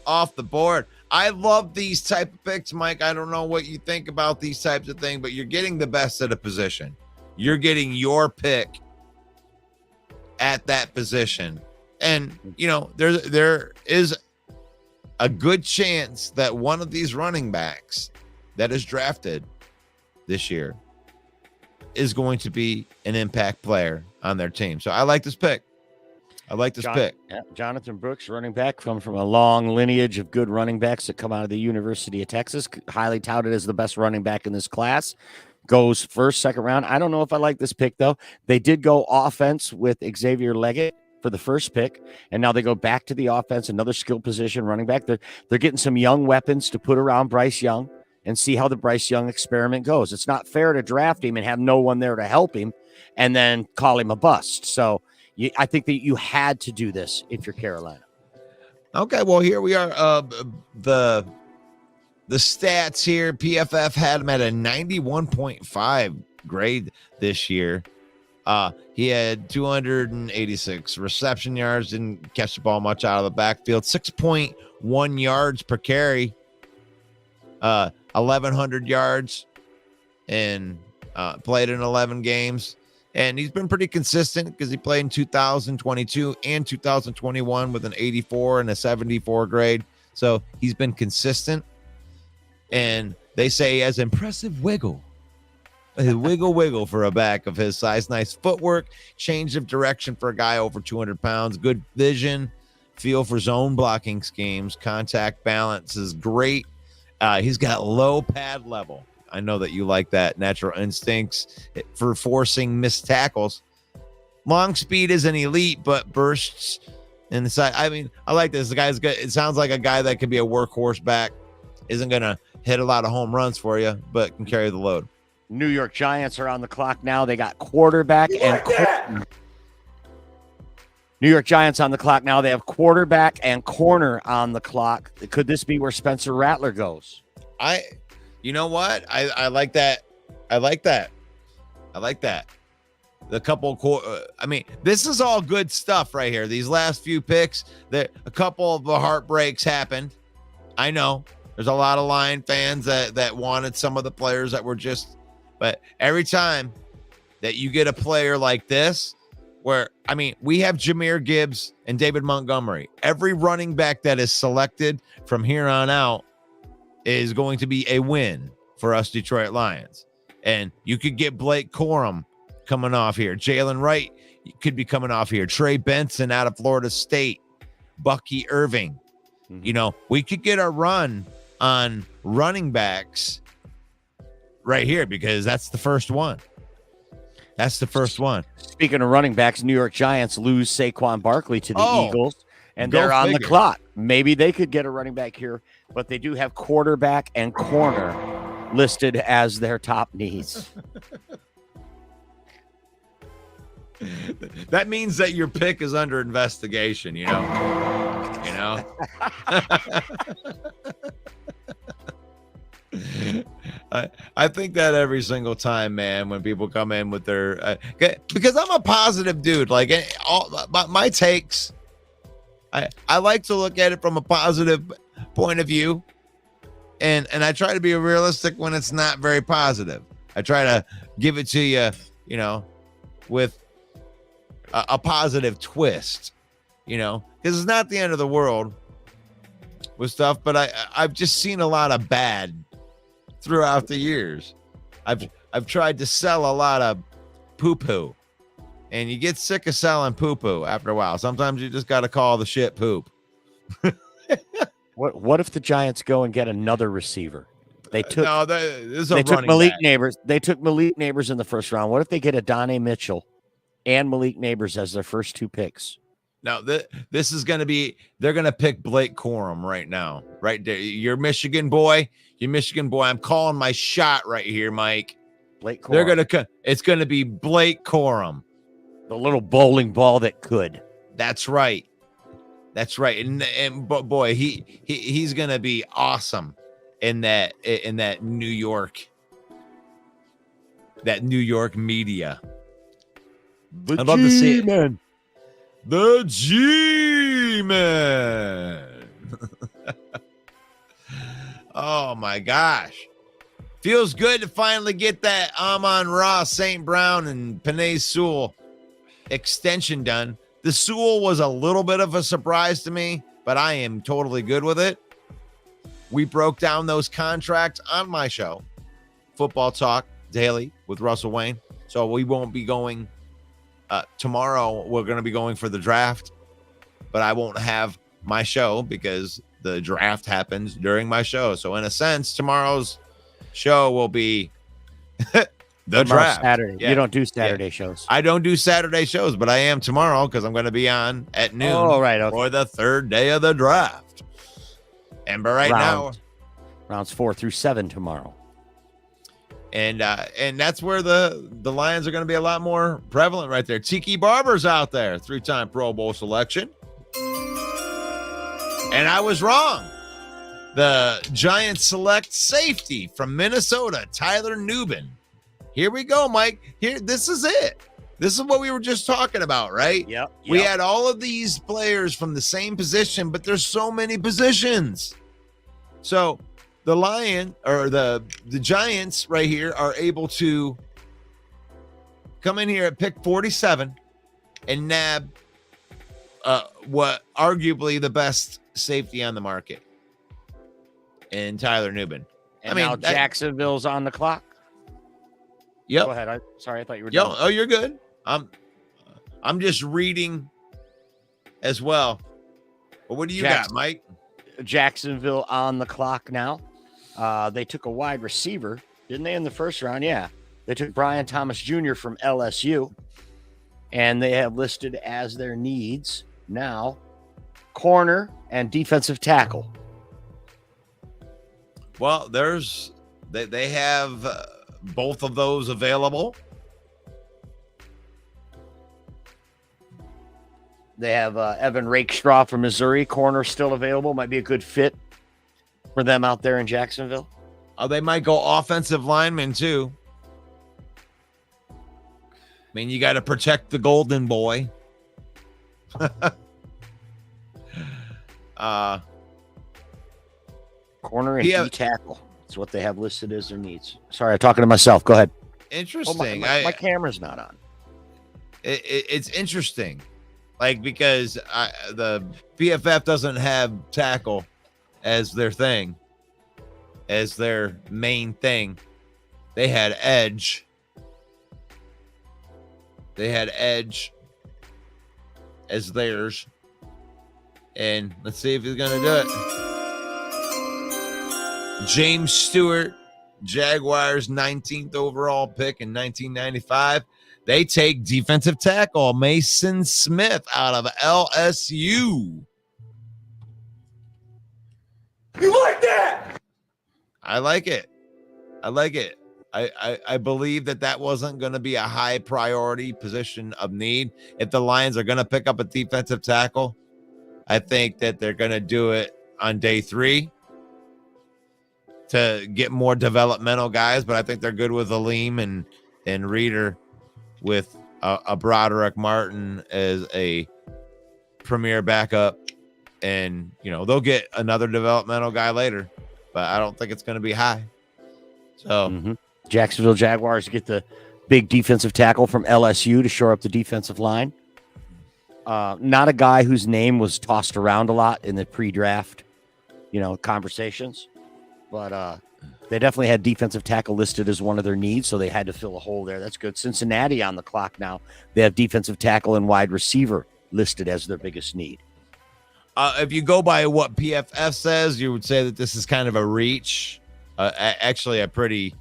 off the board. I love these type of picks, Mike. I don't know what you think about these types of things, but you're getting the best at a position. You're getting your pick at that position. And, you know, there is a good chance that one of these running backs that is drafted this year is going to be an impact player on their team. So I like this pick. Pick. Yeah, Jonathan Brooks, running back, come from a long lineage of good running backs that come out of the University of Texas, highly touted as the best running back in this class. Goes first, second round. I don't know if I like this pick, though. They did go offense with Xavier Leggett for the first pick, and now they go back to the offense, another skill position running back. They're getting some young weapons to put around Bryce Young and see how the Bryce Young experiment goes. It's not fair to draft him and have no one there to help him and then call him a bust. So I think that you had to do this if you're Carolina. Okay, well, here we are. The stats here, PFF had him at a 91.5 grade this year. He had 286 reception yards, didn't catch the ball much out of the backfield, 6.1 yards per carry, 1,100 yards, and played in 11 games. And he's been pretty consistent because he played in 2022 and 2021 with an 84 and a 74 grade. So he's been consistent. And they say he has impressive wiggle. Wiggle for a back of his size. Nice footwork, change of direction for a guy over 200 pounds. Good vision, feel for zone blocking schemes. Contact balance is great. He's got low pad level. I know that you like that. Natural instincts for forcing missed tackles. Long speed isn't elite, but bursts in the side. I mean, I like this. The guy's good. It sounds like a guy that could be a workhorse back. Isn't going to hit a lot of home runs for you, but can carry the load. New York Giants are on the clock now. They got quarterback New York Giants on the clock now. They have quarterback and corner on the clock. Could this be where Spencer Rattler goes? You know what? I like that. I like that. The couple, I mean, this is all good stuff right here. These last few picks, a couple of the heartbreaks happened. I know there's a lot of Lion fans that wanted some of the players that were just, but every time that you get a player like this, where, I mean, we have Jahmyr Gibbs and David Montgomery. Every running back that is selected from here on out is going to be a win for us Detroit Lions. And you could get Blake Corum coming off here. Jalen Wright could be coming off here. Trey Benson out of Florida State. Bucky Irving. Mm-hmm. You know, we could get a run on running backs right here because that's the first one. Speaking of running backs, New York Giants lose Saquon Barkley to the Eagles, and they're on the clock. Maybe they could get a running back here, but they do have quarterback and corner listed as their top needs. That means that your pick is under investigation, you know. I think that every single time, man, when people come in with their because I'm a positive dude, like all my takes, I like to look at it from a positive point of view, and I try to be realistic when it's not very positive. I try to give it to you, you know, with a positive twist, you know, because it's not the end of the world with stuff, but I've just seen a lot of bad throughout the years. I've tried to sell a lot of poo-poo, and you get sick of selling poo-poo after a while. Sometimes you just got to call the shit poop. What if the Giants go and get another receiver? They took No, this is a they took running Malik back. Neighbors. They took Malik Neighbors in the first round. What if they get Adonai Mitchell and Malik Neighbors as their first 2 picks? No, this is going to be, they're going to pick Blake Corum right now. Right there. You're Michigan boy. I'm calling my shot right here, Mike. Blake Corum. They're going to, it's going to be Blake Corum. The little bowling ball that could. That's right. And but boy, he's going to be awesome in that New York media. I'd love to see it. man. The G-Man. Oh, my gosh. Feels good to finally get that Amon-Ra, St. Brown, and Penei Sewell extension done. The Sewell was a little bit of a surprise to me, but I am totally good with it. We broke down those contracts on my show, Football Talk Daily with Russell Wayne. So we won't be going tomorrow. We're going to be going for the draft, but I won't have my show because the draft happens during my show. So in a sense, tomorrow's show will be the draft. Saturday. Yeah. You don't do Saturday shows. I don't do Saturday shows, but I am tomorrow because I'm going to be on at noon Okay. for the third day of the draft. And but rounds 4 through 7 tomorrow. And that's where the Lions are going to be a lot more prevalent right there. Tiki Barber's out there, 3-time Pro Bowl selection. And I was wrong. The Giants select safety from Minnesota, Tyler Nubin. Here we go, Mike. This is it. This is what we were just talking about, right? Yep. We had all of these players from the same position, but there's so many positions. So the the Giants right here are able to come in here at pick 47 and nab what arguably the best safety on the market in Tyler Nubin. And now Jacksonville's on the clock. Yep. Go ahead. Sorry, I thought you were done. Oh, you're good. I'm just reading as well. But what do you got, Mike? Jacksonville on the clock now. They took a wide receiver, didn't they, in the first round? Yeah. They took Brian Thomas Jr. from LSU, and they have listed as their needs now corner and defensive tackle. Well, they have both of those available. They have Evan Rakestraw from Missouri, corner still available. Might be a good fit for them out there in Jacksonville. Oh, they might go offensive lineman too. I mean, you got to protect the golden boy. Corner and D tackle. That's what they have listed as their needs. Sorry, I'm talking to myself. Go ahead. Interesting. My camera's not on. It's interesting. Like, because the PFF doesn't have tackle as their thing, as their main thing. They had edge. They had edge as theirs. And let's see if he's going to do it. James Stewart, Jaguars 19th overall pick in 1995. They take defensive tackle Mason Smith out of LSU. You like that? I like it. I believe that wasn't going to be a high priority position of need. If the Lions are going to pick up a defensive tackle, I think that they're going to do it on day 3 to get more developmental guys. But I think they're good with Aleem and Reeder with a Broderick Martin as a premier backup. And, they'll get another developmental guy later, but I don't think it's going to be high. So Jacksonville Jaguars get the big defensive tackle from LSU to shore up the defensive line. Not a guy whose name was tossed around a lot in the pre-draft, conversations, but they definitely had defensive tackle listed as one of their needs, so they had to fill a hole there. That's good. Cincinnati on the clock now. They have defensive tackle and wide receiver listed as their biggest need. If you go by what PFF says, you would say that this is kind of a reach actually a pretty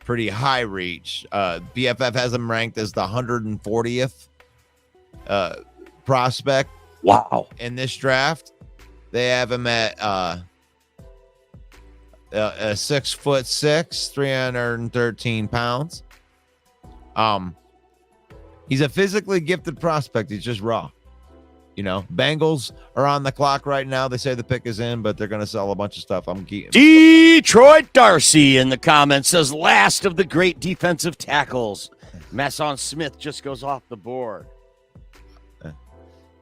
high reach. BFF has him ranked as the 140th prospect. Wow. In this draft. They have him at 6'6", 313 pounds. He's a physically gifted prospect. He's just raw. Bengals are on the clock right now. They say the pick is in, but they're going to sell a bunch of stuff. I'm keeping Detroit Darcy in the comments says last of the great defensive tackles. Masson Smith just goes off the board.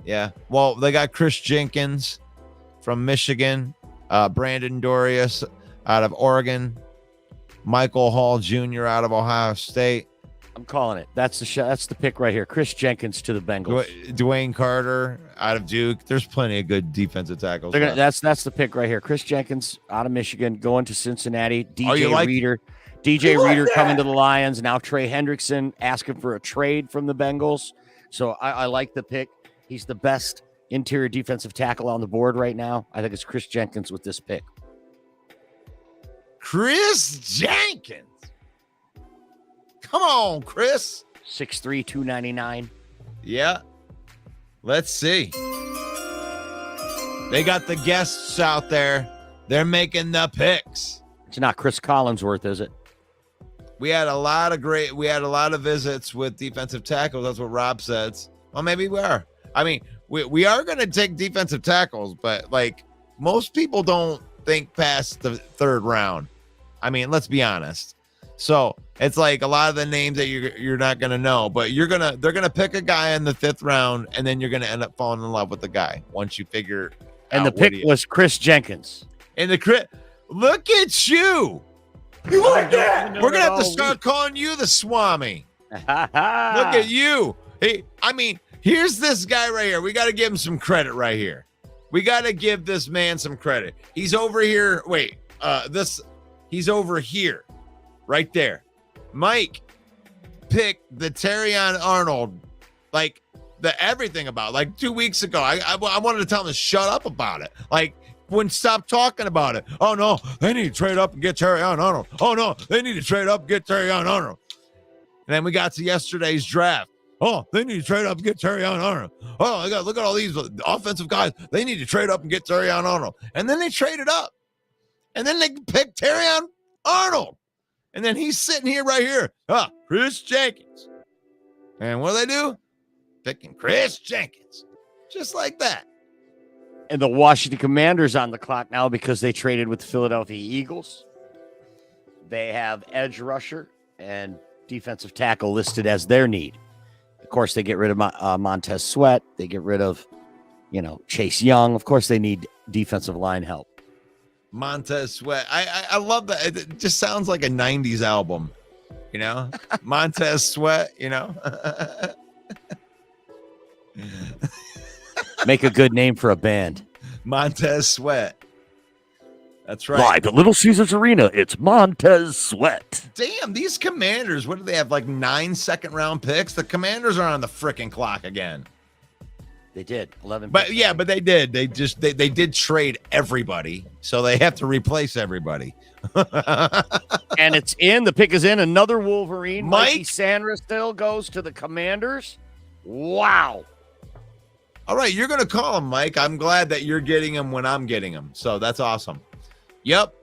Yeah. Well, they got Chris Jenkins from Michigan, Brandon Dorius out of Oregon, Michael Hall Jr. out of Ohio State. I'm calling it. That's the pick right here. Chris Jenkins to the Bengals. Dwayne Carter out of Duke. There's plenty of good defensive tackles. That's the pick right here. Chris Jenkins out of Michigan going to Cincinnati. DJ Reader coming to the Lions. Now Trey Hendrickson asking for a trade from the Bengals. So I like the pick. He's the best interior defensive tackle on the board right now. I think it's Chris Jenkins with this pick. Chris Jenkins. Come on, Chris. 6'3", 299. Yeah. Let's see. They got the guests out there. They're making the picks. It's not Chris Collinsworth, is it? We had a lot of visits with defensive tackles. That's what Rob says. Well, maybe we are. I mean, we are going to take defensive tackles, but like most people don't think past the third round. I mean, let's be honest. So it's like a lot of the names that you're not going to know, but they're going to pick a guy in the 5th round, and then you're going to end up falling in love with the guy once you figure and the pick was Chris Jenkins. And look at you. You like that? We're going to have to start calling you the Swami. Look at you. Hey, I mean, here's this guy right here. We got to give him some credit right here. We got to give this man some credit. He's over here. Wait, he's over here, right there. Mike picked the Terrion Arnold, like everything about, like 2 weeks ago. I wanted to tell him to shut up about it. Like, wouldn't stop talking about it. Oh no, they need to trade up and get Terrion Arnold. Oh no, they need to trade up and get Terrion Arnold. And then we got to yesterday's draft. Oh, they need to trade up and get Terrion Arnold. Oh, look at all these offensive guys. They need to trade up and get Terrion Arnold. And then they traded up. And then they picked Terrion Arnold. And then he's sitting here right here. Chris Jenkins. And what do they do? Picking Chris Jenkins. Just like that. And the Washington Commanders on the clock now because they traded with the Philadelphia Eagles. They have edge rusher and defensive tackle listed as their need. Of course, they get rid of Montez Sweat. They get rid of, Chase Young. Of course, they need defensive line help. Montez Sweat. I love that. It just sounds like a 90s album, Montez Sweat, Make a good name for a band. Montez Sweat. That's right. Live at Little Caesars Arena, it's Montez Sweat. Damn, these Commanders, what do they have, like 9 second-round picks? The Commanders are on the freaking clock again. They did 11. But yeah, but they did. They did trade everybody, so they have to replace everybody. And it's in. The pick is in. Another Wolverine. Mike Mikey Sandra still goes to the Commanders. Wow. All right, you're gonna call him, Mike. I'm glad that you're getting him when I'm getting him. So that's awesome. Yep.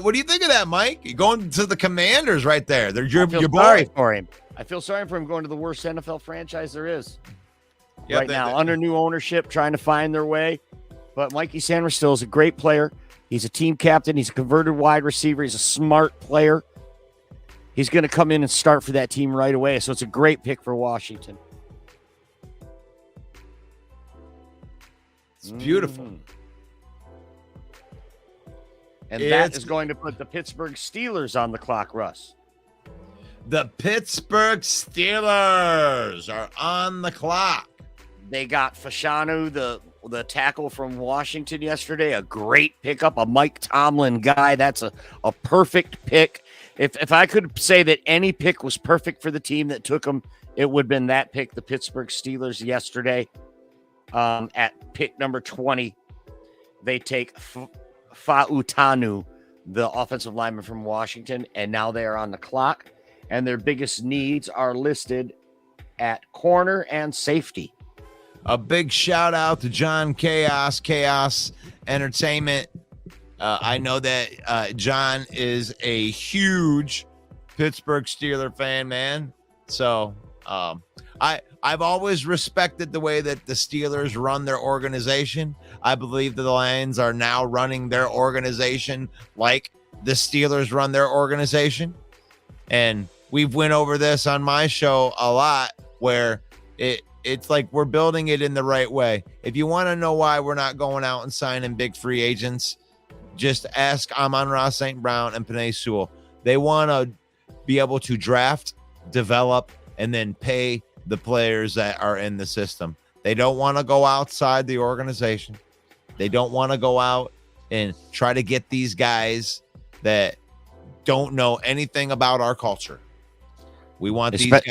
What do you think of that, Mike? You're going to the Commanders right there. They're your boy. Sorry for him. I feel sorry for him going to the worst NFL franchise there is. Yep, now, under new ownership, trying to find their way. But Mikey Sanders still is a great player. He's a team captain. He's a converted wide receiver. He's a smart player. He's going to come in and start for that team right away. So it's a great pick for Washington. It's beautiful. And that is going to put the Pittsburgh Steelers on the clock, Russ. The Pittsburgh Steelers are on the clock. They got Fashanu, the tackle from Washington yesterday, a great pickup, a Mike Tomlin guy. That's a perfect pick. If I could say that any pick was perfect for the team that took him, it would have been that pick, the Pittsburgh Steelers yesterday. At pick number 20, they take Fa'utanu the offensive lineman from Washington, and now they are on the clock. And their biggest needs are listed at corner and safety. A big shout out to John Chaos Entertainment. I know that John is a huge Pittsburgh Steeler fan, man. So I've always respected the way that the Steelers run their organization. I believe that the Lions are now running their organization like the Steelers run their organization. And we've went over this on my show a lot, where it's like we're building it in the right way. If you want to know why we're not going out and signing big free agents, just ask Amon-Ra St. Brown and Penei Sewell. They want to be able to draft, develop, and then pay the players that are in the system. They don't want to go outside the organization. They don't want to go out and try to get these guys that don't know anything about our culture. We want these guys.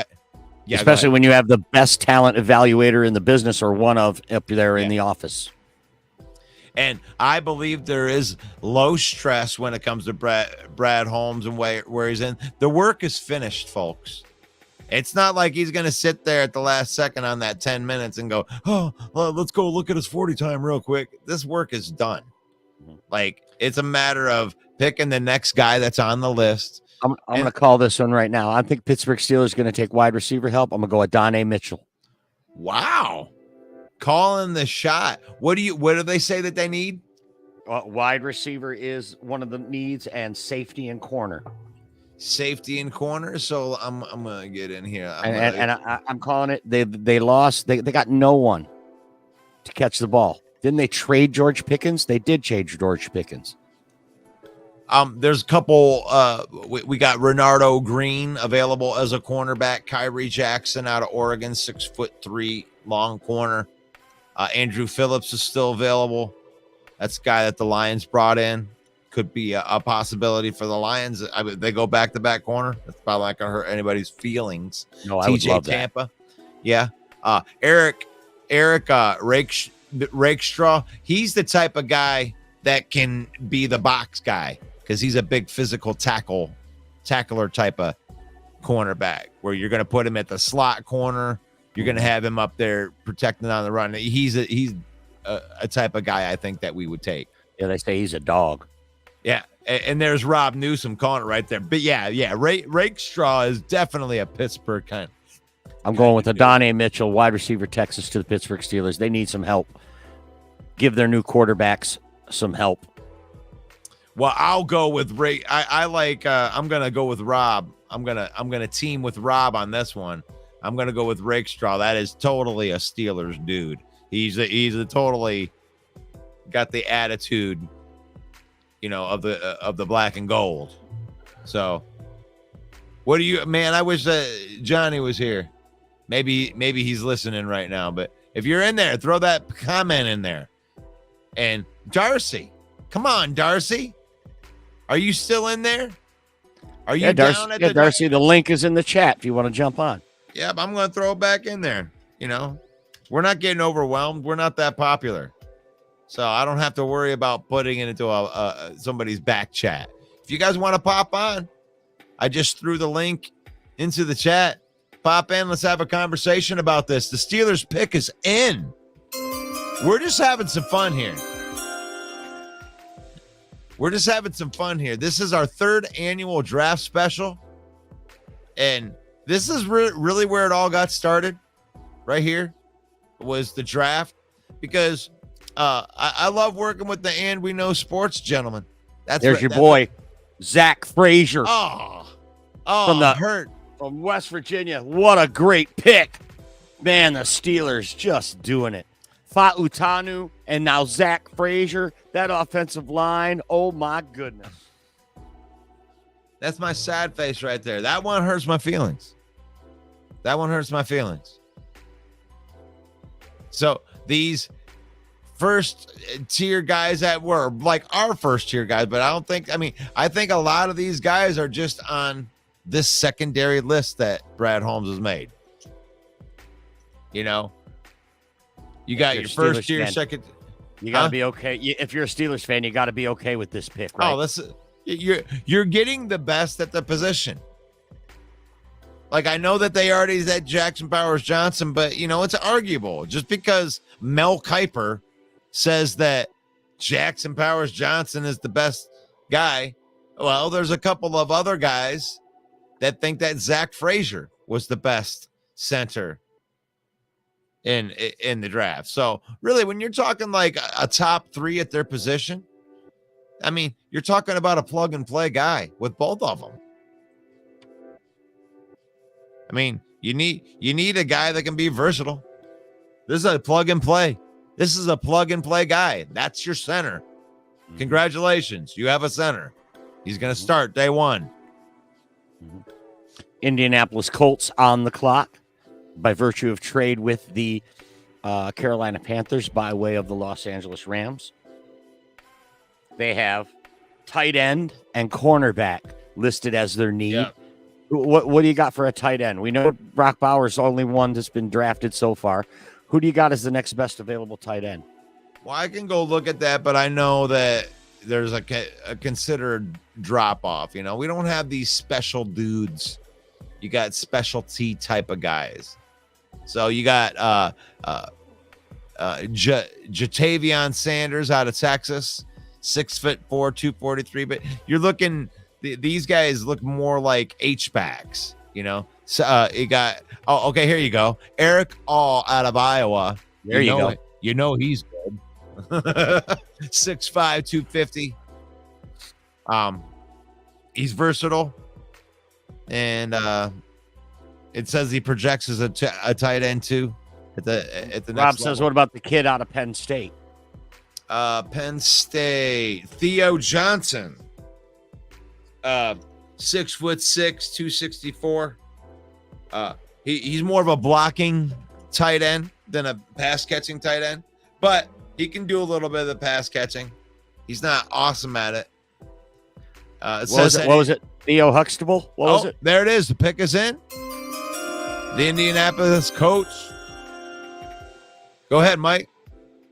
Yeah, especially when you have the best talent evaluator in the business, or one of up there in the office. And I believe there is low stress when it comes to Brad Holmes and where he's in. The work is finished, folks. It's not like he's going to sit there at the last second on that 10 minutes and go, let's go look at his 40 time real quick. This work is done. Like, it's a matter of picking the next guy that's on the list. I'm going to call this one right now. I think Pittsburgh Steelers is going to take wide receiver help. I'm going to go with Donnie Mitchell. Wow. Calling the shot. What do they say that they need? Wide receiver is one of the needs, and safety and corner. Safety and corner. So I'm gonna get in here. I'm calling it. They lost. They got no one to catch the ball. Didn't they trade George Pickens? They did trade George Pickens. There's a couple. We got Renardo Green available as a cornerback. Kyrie Jackson out of Oregon, 6'3" long corner. Andrew Phillips is still available. That's the guy that the Lions brought in. Could be a possibility for the Lions. I mean, they go back-to-back corner. That's probably not going to hurt anybody's feelings. No, I would love Tampa. That. Yeah. Eric Rakestraw. He's the type of guy that can be the box guy, because he's a big physical tackler type of cornerback, where you're going to put him at the slot corner. You're going to have him up there protecting on the run. He's a type of guy I think that we would take. Yeah, they say he's a dog. Yeah, and there's Rob Newsom calling it right there. But yeah, Rakestraw is definitely a Pittsburgh kind. I'm going with Adonai Mitchell, wide receiver, Texas, to the Pittsburgh Steelers. They need some help. Give their new quarterbacks some help. Well, I'll go with Ray. I like. I'm gonna go with Rob. I'm gonna team with Rob on this one. I'm gonna go with Rakestraw. That is totally a Steelers dude. He's a totally got the attitude, of the black and gold. So, what do you, man? I wish Johnny was here. Maybe he's listening right now. But if you're in there, throw that comment in there. And Darcy, come on, Darcy, are you still in there? Are you down at the Darcy? The link is in the chat if you want to jump on. Yeah, but I'm going to throw it back in there. We're not getting overwhelmed. We're not that popular. So I don't have to worry about putting it into somebody's back chat. If you guys want to pop on, I just threw the link into the chat. Pop in. Let's have a conversation about this. The Steelers pick is in. We're just having some fun here. This is our third annual draft special. And this is really where it all got started. Right here was the draft, because I love working with the And We Know Sports gentlemen. There's your boy, Zach Frazier. From West Virginia. What a great pick. Man, the Steelers just doing it. Fa'utanu and now Zach Frazier. That offensive line, oh my goodness. That's my sad face right there. That one hurts my feelings. So these first tier guys that were like our first tier guys, but I think a lot of these guys are just on this secondary list that Brad Holmes has made. You got your first tier, second. You got to be okay. If you're a Steelers fan, you got to be okay with this pick, right? Oh, You're getting the best at the position. Like, I know that they already said Jackson Powers Johnson, but it's arguable. Just because Mel Kiper says that Jackson Powers Johnson is the best guy, well, there's a couple of other guys that think that Zach Frazier was the best center in the draft. So really, when you're talking like a top 3 at their position, I mean, you're talking about a plug and play guy with both of them. I mean, you need a guy that can be versatile. This is a plug and play. This is a plug and play guy. That's your center. Congratulations. You have a center. He's going to start day one. Indianapolis Colts on the clock by virtue of trade with the Carolina Panthers by way of the Los Angeles Rams. They have tight end and cornerback listed as their need. Yeah. What do you got for a tight end? We know Brock Bowers' only one that's been drafted so far. Who do you got as the next best available tight end? Well, I can go look at that, but I know that there's a considered drop off. We don't have these special dudes. You got specialty type of guys. So you got Jatavion Sanders out of Texas, 6'4", 243. But you're looking. These guys look more like H-backs, So you got. Oh, okay. Here you go. Eric All out of Iowa. There you go. He's good. 6'5", 250. He's versatile, and it says he projects as a tight end too. At the next Rob says, level. "What about the kid out of Penn State?" Penn State, Theo Johnson. 6'6", 264. He's more of a blocking tight end than a pass catching tight end, but he can do a little bit of the pass catching. He's not awesome at it. What was it? Theo Huxtable? What was it? There it is. The pick is in. The Indianapolis Colts. Go ahead, Mike.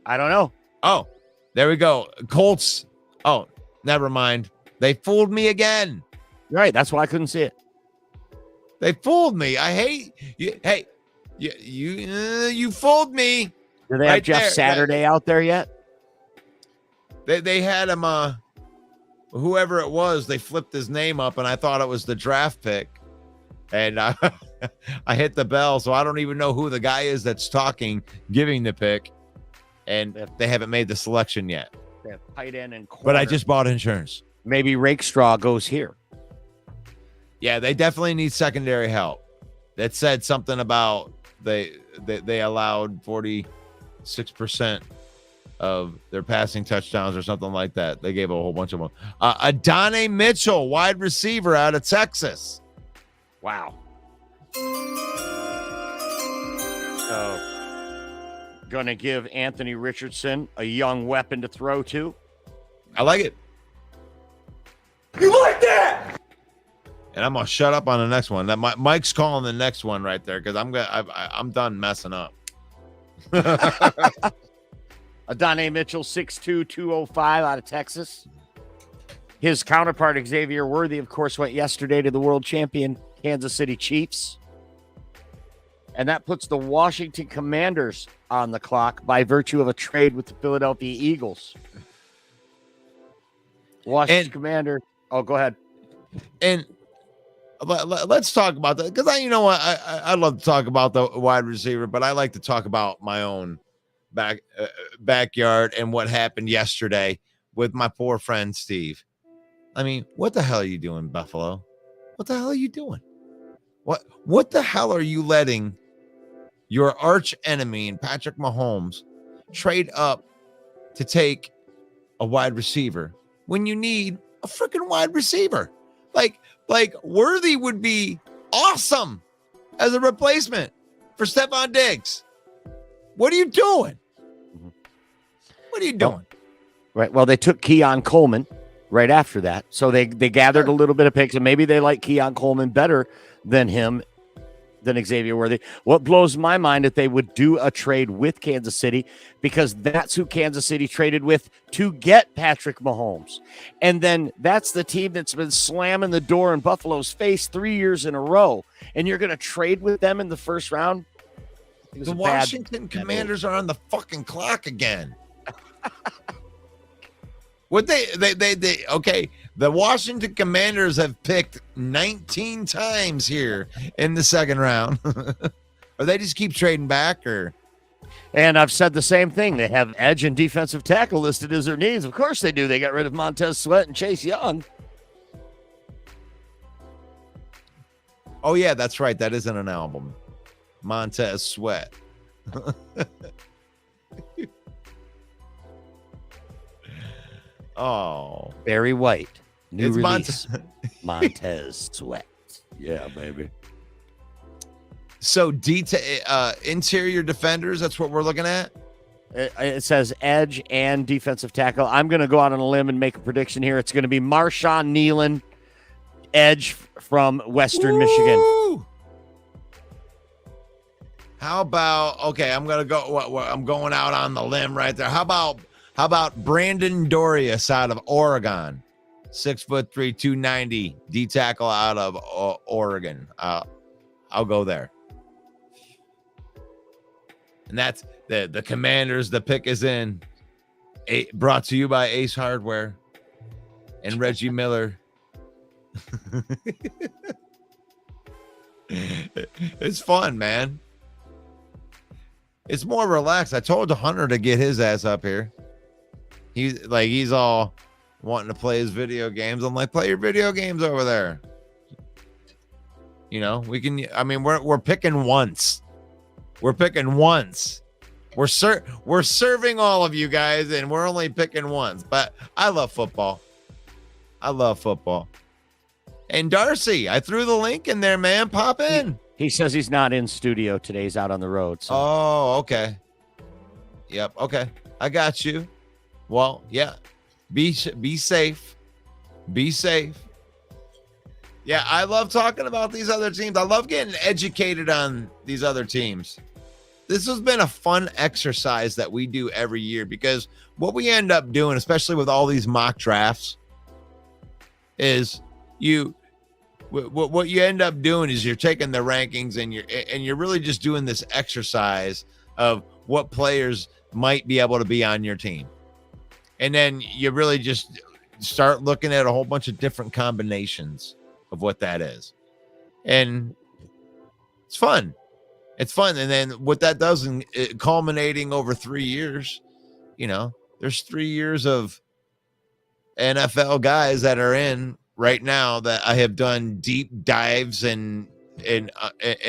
I don't know. Oh, there we go. Colts. Oh, never mind. They fooled me again. Right. That's why I couldn't see it. They fooled me. I hate you. Hey, you fooled me. Do they have Jeff Saturday out there yet? They had him. Whoever it was, they flipped his name up, and I thought it was the draft pick, and I hit the bell, so I don't even know who the guy is that's talking, giving the pick, and they haven't made the selection yet. They have tight end and corner. But I just bought insurance. Maybe Rakestraw goes here. Yeah, they definitely need secondary help. That said something about they allowed 46% of their passing touchdowns or something like that. They gave a whole bunch of them. Adonai Mitchell, wide receiver out of Texas. Wow. So, gonna give Anthony Richardson a young weapon to throw to. I like it. You like that? And I'm gonna shut up on the next one. That Mike's calling the next one right there because I'm done messing up. Adonai Mitchell, 6'2", 205 out of Texas. His counterpart, Xavier Worthy, of course, went yesterday to the world champion Kansas City Chiefs. And that puts the Washington Commanders on the clock by virtue of a trade with the Philadelphia Eagles. Washington Commanders. Oh, go ahead. And let's talk about that because I love to talk about the wide receiver, but I like to talk about my own backyard and what happened yesterday with my poor friend Steve. I mean, what the hell are you doing, Buffalo? What the hell are you doing? What the hell are you letting your arch enemy and Patrick Mahomes trade up to take a wide receiver when you need a freaking wide receiver? Like Worthy would be awesome as a replacement for Stephon Diggs. What are you doing? What are you doing? Right. Well, they took Keon Coleman right after that. So they gathered a little bit of picks, and maybe they like Keon Coleman better than him than Xavier Worthy. What blows my mind that they would do a trade with Kansas City, because that's who Kansas City traded with to get Patrick Mahomes. And then that's the team that's been slamming the door in Buffalo's face 3 years in a row. And you're going to trade with them in the first round? The Washington Commanders are on the fucking clock again. What they okay. The Washington Commanders have picked 19 times here in the second round. Or they just keep trading back, or? And I've said the same thing. They have edge and defensive tackle listed as their needs. Of course they do. They got rid of Montez Sweat and Chase Young. Oh yeah, that's right. That isn't an album. Montez Sweat. Oh, Barry White. New it's release. Montez Sweat. Yeah, baby. So interior defenders, that's what we're looking at? It says edge and defensive tackle. I'm going to go out on a limb and make a prediction here. It's going to be Marshawn Nealon, edge from Western Michigan. How about, okay, I'm going to go, I'm going out on the limb right there. How about Brandon Dorius out of Oregon? 6'3", 290, D tackle out of Oregon. I'll go there. And that's the Commanders. The pick is in. Brought to you by Ace Hardware and Reggie Miller. It's fun, man. It's more relaxed. I told Hunter to get his ass up here. He's all wanting to play his video games. I'm like, play your video games over there. You know, we can. I mean, we're picking once. We're picking once. We're serving all of you guys, and we're only picking once. But I love football. I love football. And Darcy, I threw the link in there, man. Pop in. He says he's not in studio today. He's out on the road. So. Oh, okay. Yep. Okay. I got you. Well, yeah. Be safe. Be safe. Yeah, I love talking about these other teams. I love getting educated on these other teams. This has been a fun exercise that we do every year, because what we end up doing, especially with all these mock drafts, is what you end up doing is you're taking the rankings and you're really just doing this exercise of what players might be able to be on your team. And then you really just start looking at a whole bunch of different combinations of what that is. And it's fun. It's fun. And then what that does, in culminating over 3 years, you know, there's 3 years of NFL guys that are in right now that I have done deep dives and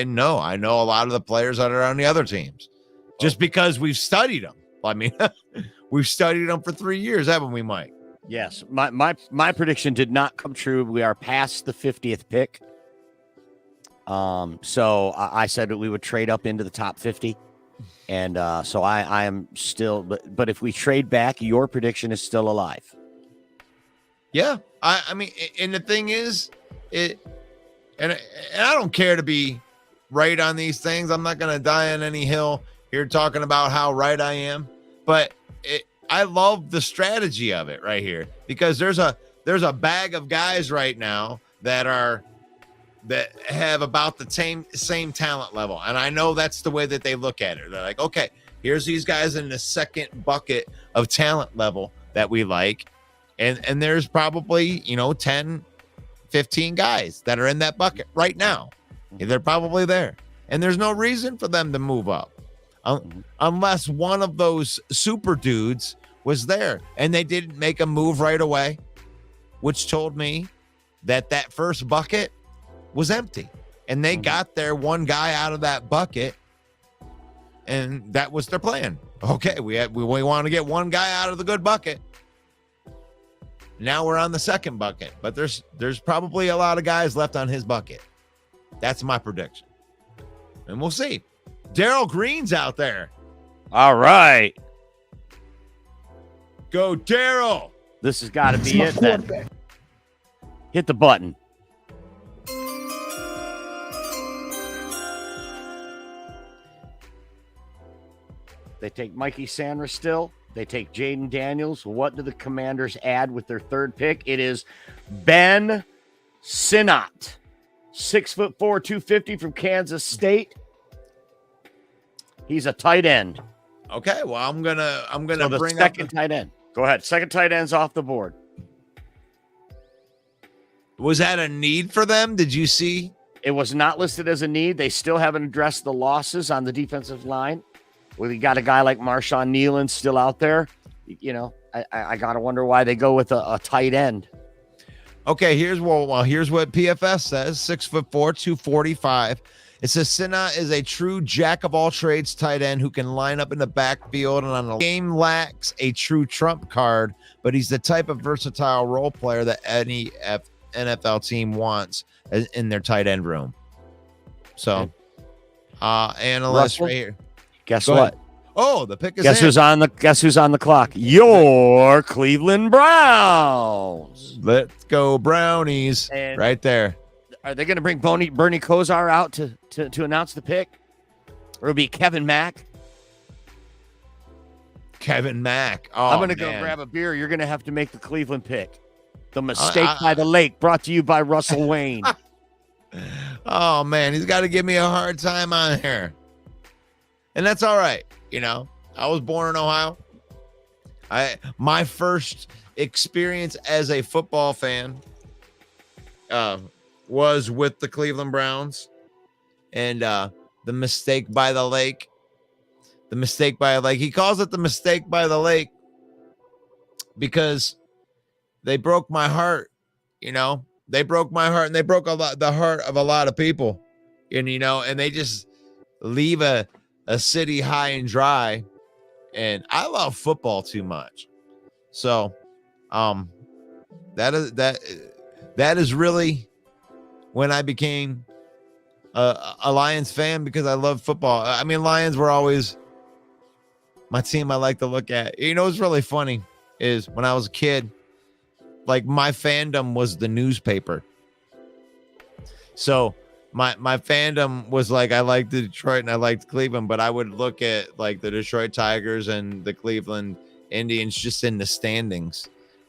no, I know a lot of the players that are on the other teams just because we've studied them. I mean, we've studied them for 3 years, haven't we, Mike? Yes. My prediction did not come true. We are past the 50th pick. So I said that we would trade up into the top 50. And so I am still, but if we trade back, your prediction is still alive. Yeah. I mean, and the thing is, and I don't care to be right on these things. I'm not going to die on any hill here talking about how right I am, but I love the strategy of it right here, because there's a bag of guys right now that have about the same talent level. And I know that's the way that they look at it. They're like, okay, here's these guys in the second bucket of talent level that we like. And there's probably, 10, 15 guys that are in that bucket right now. They're probably there. And there's no reason for them to move up unless one of those super dudes was there and they didn't make a move right away, which told me that first bucket was empty. And they got their one guy out of that bucket, and that was their plan. Okay, we want to get one guy out of the good bucket. Now we're on the second bucket, but there's probably a lot of guys left on his bucket. That's my prediction. And we'll see. Daryl Green's out there. All right. Go, Daryl. This has got to be it then. Hit the button. They take Mikey Sanders still. They take Jaden Daniels. What do the Commanders add with their third pick? It is Ben Sinnott, 6'4", 250 from Kansas State. He's a tight end. Okay, well, I'm gonna So the bring second up tight end. Go ahead. Second tight end's off the board. Was that a need for them? Did you see? It was not listed as a need. They still haven't addressed the losses on the defensive line. Well, you got a guy like Marshawn Nealon still out there. You know, I got to wonder why they go with a tight end. Okay, here's what PFF says: 6'4", 245. It says Sinnott is a true jack of all trades tight end who can line up in the backfield and on the game lacks a true trump card, but he's the type of versatile role player that any NFL team wants in their tight end room. So, analyst Russell? right here. Guess Go what? ahead. Oh, the pick is Guess in. who's on the clock? Your Cleveland Browns. Let's go Brownies. And right there. Are they going to bring Bernie Kosar out to announce the pick? Or it'll be Kevin Mack? Kevin Mack. Oh, I'm going to go man. grab a beer. You're going to have to make the Cleveland pick. The Mistake by the Lake, brought to you by Russell Wayne. Oh, man. He's got to give me a hard time on here. And that's all right. You know, I was born in Ohio. My first experience as a football fan was with the Cleveland Browns and the Mistake by the Lake. The Mistake by the Lake. He calls it the Mistake by the Lake because they broke my heart. You know, they broke my heart, and they broke the heart of a lot of people. And you know, and they just leave a city high and dry. And I love football too much. So that is really when I became a Lions fan, because I love football. I mean, Lions were always my team I like to look at. You know what's really funny is when I was a kid, like my fandom was the newspaper. So my fandom was like, I liked the Detroit and I liked Cleveland, but I would look at like the Detroit Tigers and the Cleveland Indians just in the standings.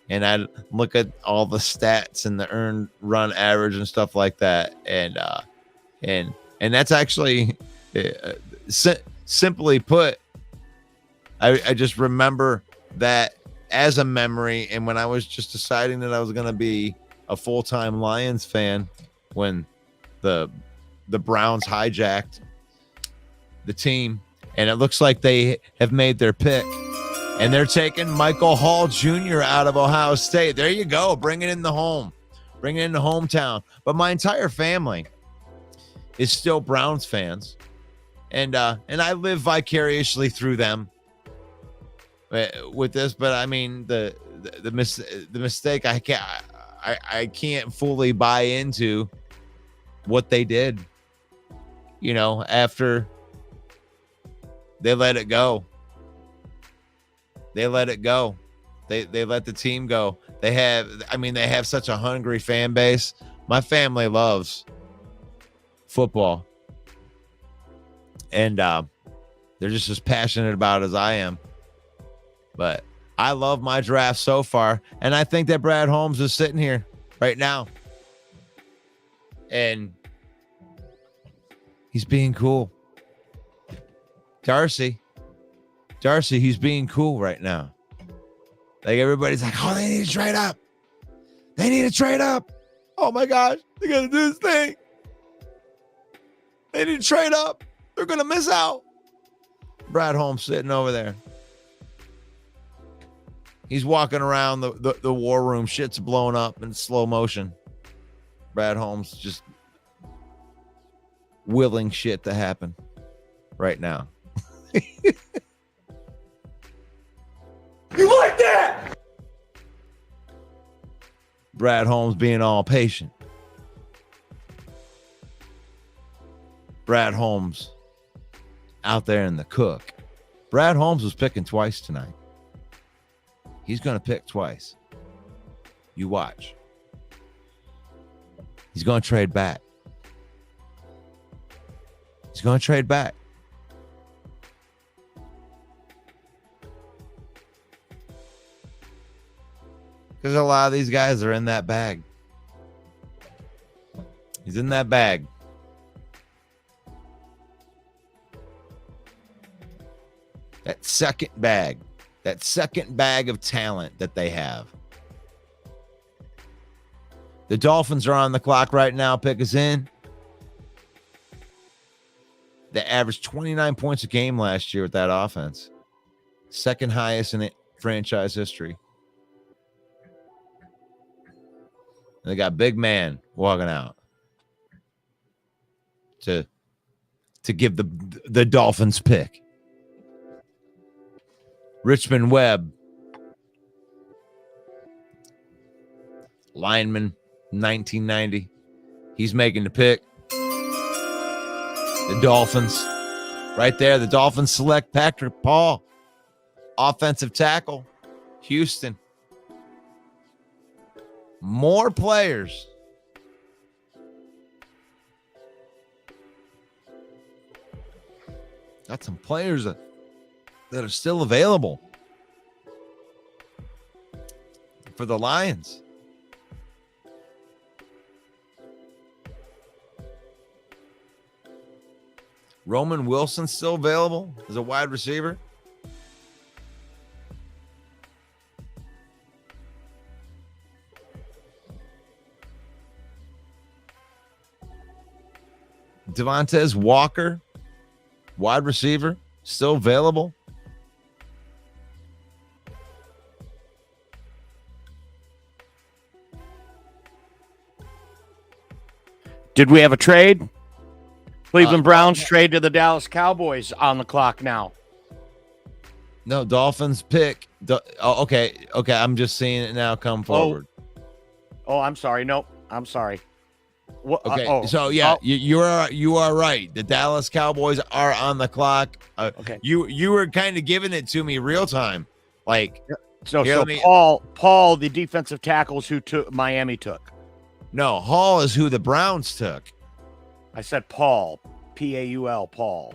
And I'd look at all the stats and the earned run average and stuff like that. And that's actually simply put, I just remember that as a memory. And when I was just deciding that I was going to be a full-time Lions fan, when the Browns hijacked the team, and it looks like they have made their pick, and they're taking Michael Hall Jr. out of Ohio State. There you go. Bring it in the home. Bring it in the hometown. But my entire family is still Browns fans. And I live vicariously through them with this. But I mean, the mistake, I can't fully buy into what they did, you know, after they let it go. They let it go. They let the team go. They have such a hungry fan base. My family loves football. And they're just as passionate about it as I am. But I love my draft so far. And I think that Brad Holmes is sitting here right now. And he's being cool. Darcy, he's being cool right now. Like everybody's like, oh, they need to trade up. They need to trade up. Oh my gosh, they gotta do this thing. They need to trade up. They're gonna miss out. Brad Holmes sitting over there. He's walking around the war room. Shit's blowing up in slow motion. Brad Holmes just willing shit to happen right now. You like that? Brad Holmes being all patient. Brad Holmes out there in the cook. Brad Holmes was picking twice tonight. He's going to pick twice. You watch. He's going to trade back. He's going to trade back. Because a lot of these guys are in that bag. He's in that bag. That second bag of talent that they have. The Dolphins are on the clock right now. Pick us in. They averaged 29 points a game last year with that offense. Second highest in franchise history. And they got big man walking out to give the Dolphins pick. Richmond Webb, lineman, 1990. He's making the pick. The Dolphins, right there. The Dolphins select Patrick Paul, offensive tackle, Houston. More players. Got some players that are still available for the Lions. Roman Wilson still available as a wide receiver. Devontae Walker, wide receiver, still available. Did we have a trade? Cleveland Browns trade to the Dallas Cowboys on the clock now. No, Dolphins pick. Okay. I'm just seeing it now come forward. Oh, I'm sorry. Nope. I'm sorry. What? Okay. You are right. The Dallas Cowboys are on the clock. Okay. You were kind of giving it to me real time. Like Paul, the defensive tackles who Miami took. No, Hall is who the Browns took. I said Paul, Paul, Paul.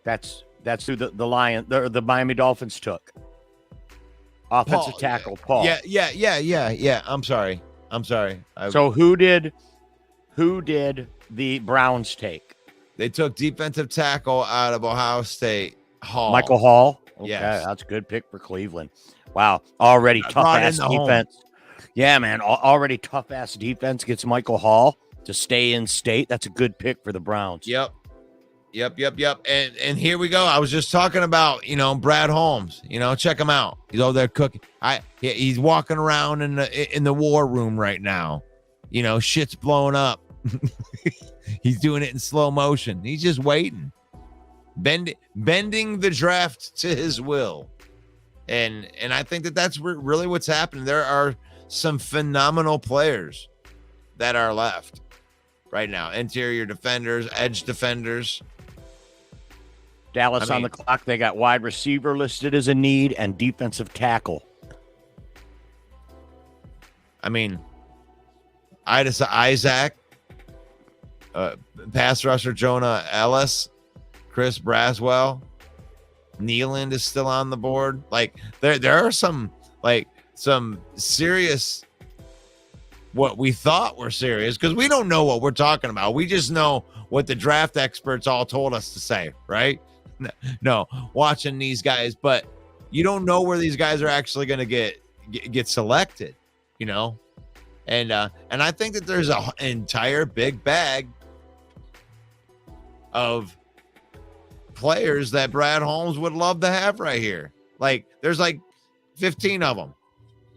That's who the Miami Dolphins took. Offensive tackle, Paul. Yeah. I'm sorry. So who did the Browns take? They took defensive tackle out of Ohio State, Hall. Michael Hall. Okay, yes. That's a good pick for Cleveland. Wow, already tough ass defense. Home. Yeah, man, already tough ass defense gets Michael Hall to stay in state. That's a good pick for the Browns. Yep. And here we go. I was just talking about, Brad Holmes. Check him out. He's over there cooking. He's walking around in the war room right now. Shit's blowing up. He's doing it in slow motion. He's just waiting, bending the draft to his will. And I think that's really what's happening. There are some phenomenal players that are left right now. Interior defenders, edge defenders. Dallas on the clock. They got wide receiver listed as a need and defensive tackle. Isaac, pass rusher Jonah Ellis, Chris Braswell, Nealand is still on the board. Like there are some serious, what we thought were serious, because we don't know what we're talking about. We just know what the draft experts all told us to say, right? No, watching these guys, but you don't know where these guys are actually going to get selected, And I think that there's an entire big bag of players that Brad Holmes would love to have right here. Like there's 15 of them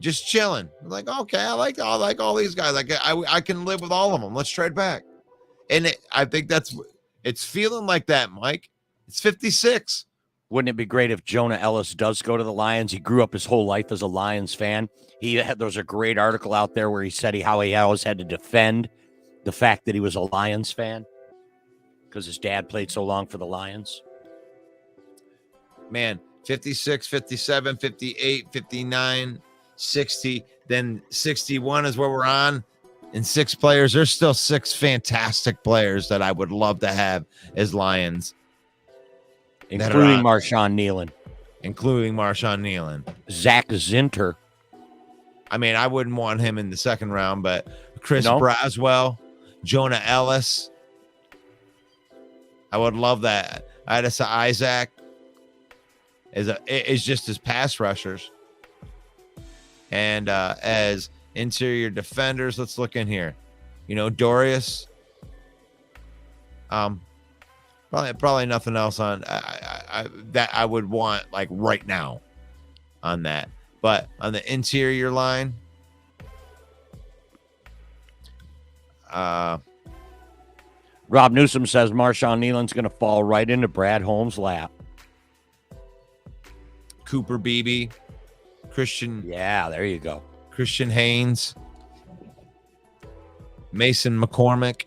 just chilling. Like, okay, I like all these guys. Like I can live with all of them. Let's trade back. And I think it's feeling like that, Mike. It's 56. Wouldn't it be great if Jonah Ellis does go to the Lions? He grew up his whole life as a Lions fan. There's a great article out there where he said how he always had to defend the fact that he was a Lions fan because his dad played so long for the Lions. Man, 56, 57, 58, 59, 60, then 61 is where we're on. And 6 players. There's still 6 fantastic players that I would love to have as Lions. Including Marshawn Nealon. Zach Zinter. I mean, I wouldn't want him in the second round, but Chris No? Braswell, Jonah Ellis. I would love that. Adisa Isaac is just as pass rushers. And as interior defenders, let's look in here. Dorius. Probably nothing else on that I would want like right now on that. But on the interior line, Rob Newsom says Marshawn Nealon's going to fall right into Brad Holmes' lap. Cooper Beebe, Christian. Yeah, there you go. Christian Haynes, Mason McCormick.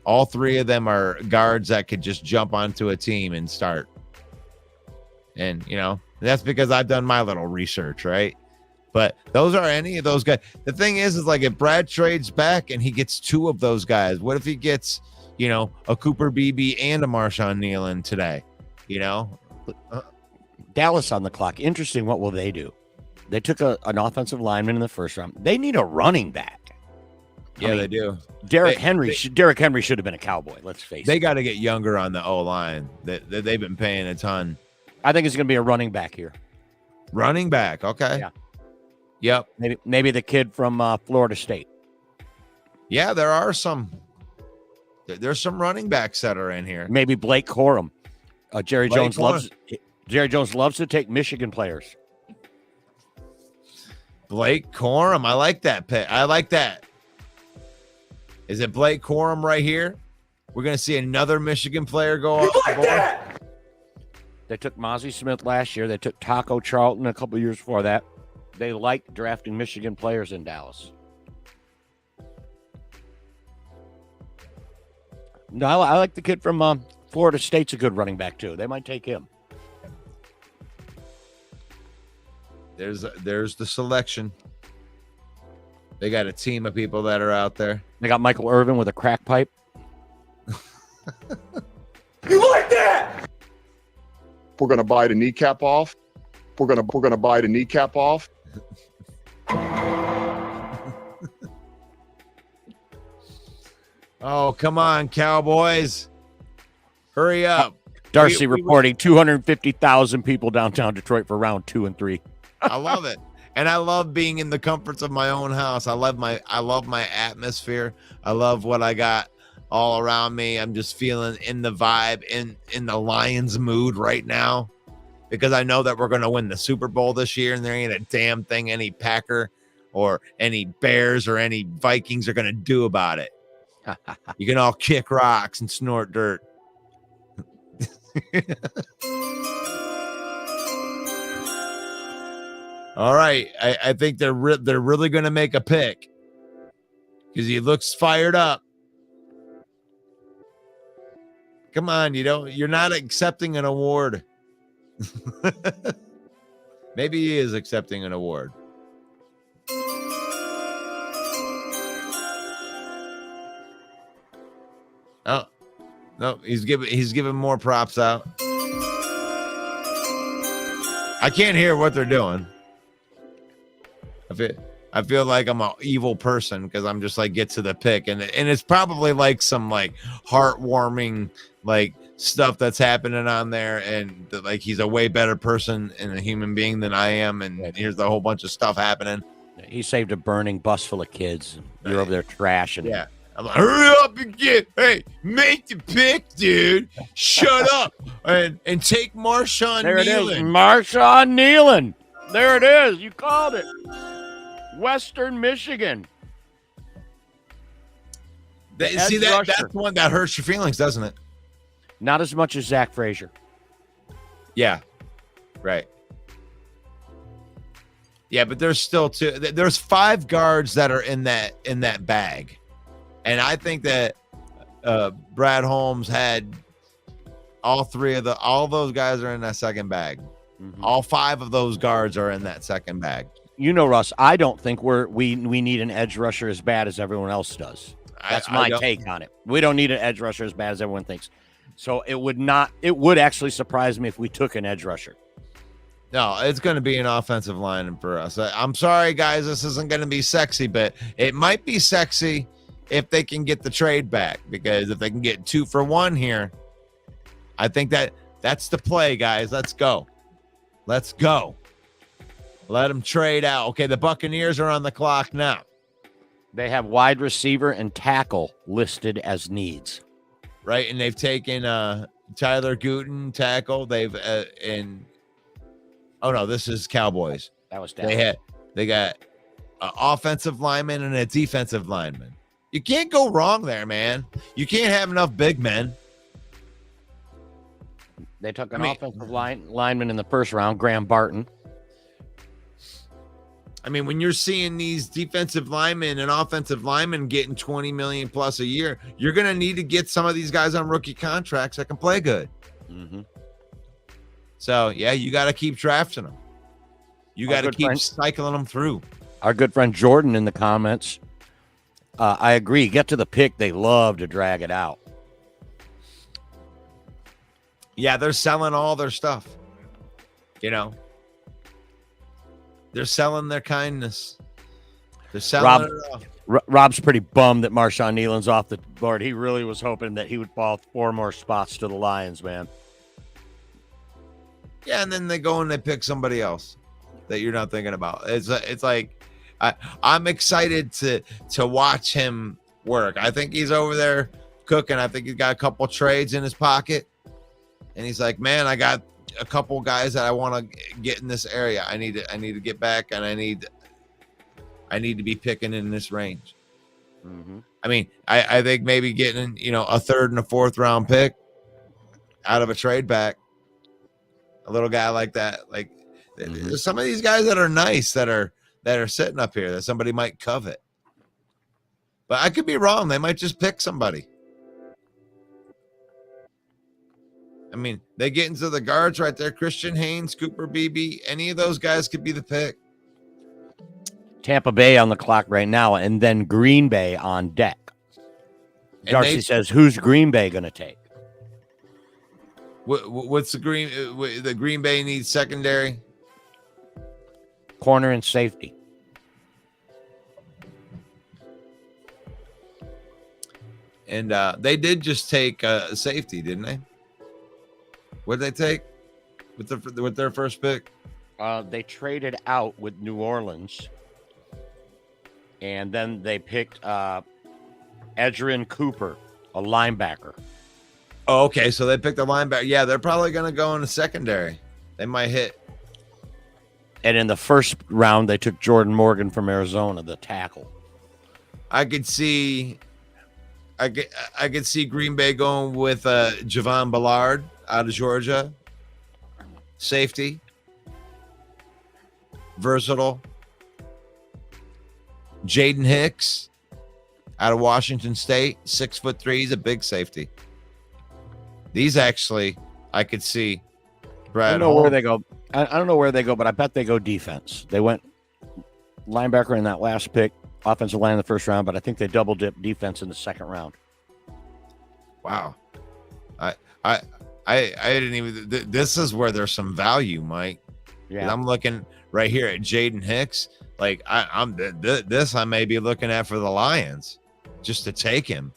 All three of them are guards that could just jump onto a team and start. And, that's because I've done my little research, right? But those are any of those guys. The thing is like if Brad trades back and he gets two of those guys, what if he gets, a Cooper Beebe and a Marshawn Nealon today? Dallas on the clock. Interesting. What will they do? They took an offensive lineman in the first round. They need a running back. Yeah, they do. Derrick Henry should have been a Cowboy. Let's face it. They got to get younger on the O-line. They've been paying a ton. I think it's going to be a running back here. Running back. Okay. Yeah. Yep. Maybe the kid from Florida State. Yeah, there are some. There's some running backs that are in here. Maybe Blake Corum. Jerry Jones loves to take Michigan players. Blake Corum. I like that pick. I like that. Is it Blake Corum right here? We're going to see another Michigan player go off the board. They took Mozzie Smith last year. They took Taco Charlton a couple years before that. They like drafting Michigan players in Dallas. No, I like the kid from Florida State's a good running back too. They might take him. There's the selection. They got a team of people that are out there. They got Michael Irvin with a crack pipe. You like that? We're gonna bite a kneecap off. We're gonna bite a kneecap off. Oh, come on, Cowboys. Hurry up. Darcy reporting 250,000 people downtown Detroit for round 2 and 3. I love it. And I love being in the comforts of my own house. I love my atmosphere. I love what I got all around me. I'm just feeling in the vibe, in the Lions mood right now, because I know that we're going to win the Super Bowl this year, and there ain't a damn thing any Packer or any Bears or any Vikings are going to do about it. You can all kick rocks and snort dirt. All right, I think they're really going to make a pick because he looks fired up. Come on, you're not accepting an award. Maybe he is accepting an award. Oh no, he's giving more props out. I can't hear what they're doing. I feel like I'm an evil person because I'm just like get to the pick, and it's probably like some like heartwarming like stuff that's happening on there, and like he's a way better person and a human being than I am, and here's a whole bunch of stuff happening. He saved a burning bus full of kids. You're over there trashing. Yeah. I'm like, hurry up and make the pick, dude. Shut up and take Marshawn There it Nealon. is. Marshawn Nealon. There it is. You called it. Western Michigan. See that? That's the one that hurts your feelings, doesn't it? Not as much as Zach Frazier. Yeah. Right. Yeah, but there's still two. There's 5 guards that are in that bag. And I think that Brad Holmes had all those guys are in that second bag. Mm-hmm. All 5 of those guards are in that second bag. Russ, I don't think we need an edge rusher as bad as everyone else does. That's my take on it. We don't need an edge rusher as bad as everyone thinks. So it would actually surprise me if we took an edge rusher. No, it's going to be an offensive lineman for us. I'm sorry, guys. This isn't going to be sexy, but it might be sexy if they can get the trade back, because if they can get 2 for 1 here, I think that's the play, guys. Let's go. Let's go. Let them trade out. Okay, the Buccaneers are on the clock now. They have wide receiver and tackle listed as needs. Right, and they've taken Tyler Gooden, tackle. They've oh no, this is Cowboys. That was down. They got an offensive lineman and a defensive lineman. You can't go wrong there, man. You can't have enough big men. They took an offensive lineman in the first round, Graham Barton. I mean, when you're seeing these defensive linemen and offensive linemen getting 20 million plus a year, you're going to need to get some of these guys on rookie contracts that can play good. Mm-hmm. So, yeah, you got to keep drafting them. You got to keep cycling them through. Our good friend Jordan in the comments. I agree. Get to the pick. They love to drag it out. Yeah, they're selling all their stuff. You know, they're selling their kindness. They're selling it off. Rob's pretty bummed that Marshawn Nealon's off the board. He really was hoping that he would fall 4 more spots to the Lions, man. Yeah, and then they go and they pick somebody else that you're not thinking about. It's like I'm excited to watch him work. I think he's over there cooking. I think he's got a couple trades in his pocket, and he's like, man, I got a couple guys that I want to get in this area. I need to get back, and I need to be picking in this range. Mm-hmm. I mean, I think maybe getting, a 3rd and a 4th round pick out of a trade back, a little guy like that. Like, there's some of these guys that are nice that are sitting up here that somebody might covet. But I could be wrong. They might just pick somebody. I mean, they get into the guards right there. Christian Haynes, Cooper Beebe, any of those guys could be the pick. Tampa Bay on the clock right now, and then Green Bay on deck. Darcy says, who's Green Bay going to take? What's the Green Bay needs secondary? Corner and safety. And they did just take safety, didn't they? What did they take with their first pick? They traded out with New Orleans, and then they picked Edgerrin Cooper, a linebacker. Oh, okay. So they picked a linebacker. Yeah, they're probably going to go in the secondary. They might hit. And in the first round, they took Jordan Morgan from Arizona, the tackle. I could see Green Bay going with Javon Ballard out of Georgia. Safety. Versatile. Jaden Hicks out of Washington State, 6'3", he's a big safety. These actually, I could see. Brad, I don't know where they go. I don't know where they go, but I bet they go defense. They went linebacker in that last pick, offensive line in the first round, but I think they double dip defense in the second round. Wow, I didn't even. This is where there's some value, Mike. Yeah, I'm looking right here at Jaden Hicks. Like I may be looking at for the Lions, just to take him.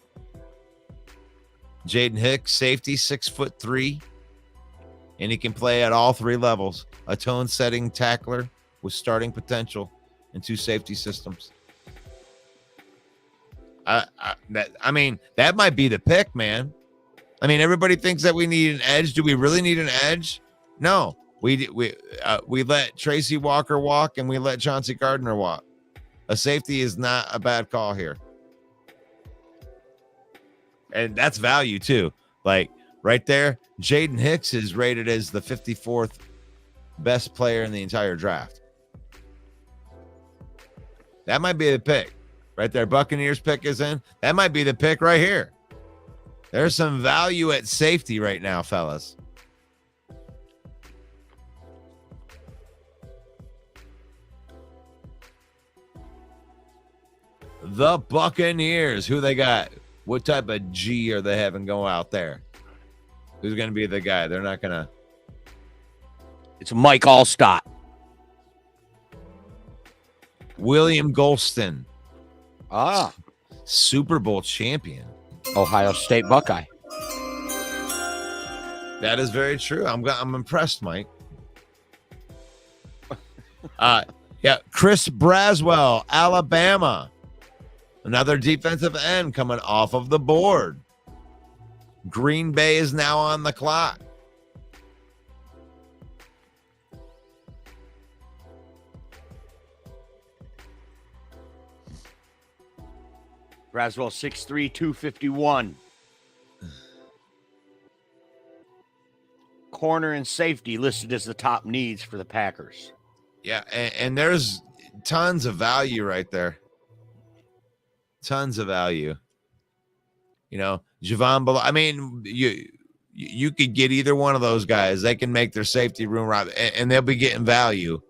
Jaden Hicks, safety, 6'3", and he can play at all 3 levels. A tone-setting tackler with starting potential in 2 safety systems. I mean, that might be the pick, man. I mean, everybody thinks that we need an edge. Do we really need an edge? No. We let Tracy Walker walk, and we let Chauncey Gardner walk. A safety is not a bad call here. And that's value too. Like right there, Jaden Hicks is rated as the 54th best player in the entire draft. That might be the pick. Right there, Buccaneers pick is in. That might be the pick right here. There's some value at safety right now, fellas. The Buccaneers, who they got? What type of G are they having go out there? Who's going to be the guy? They're not going to. It's Mike Allstott. William Golston, Ah, Super Bowl champion. Ohio State Buckeye. That is very true. I'm impressed, Mike. Yeah, Chris Braswell, Alabama. Another defensive end coming off of the board. Green Bay is now on the clock. Braswell 6'3", 251. Corner and safety listed as the top needs for the Packers. Yeah, and there's tons of value right there. Tons of value. You know, Javon Bala. I mean, you could get either one of those guys. They can make their safety room right, and they'll be getting value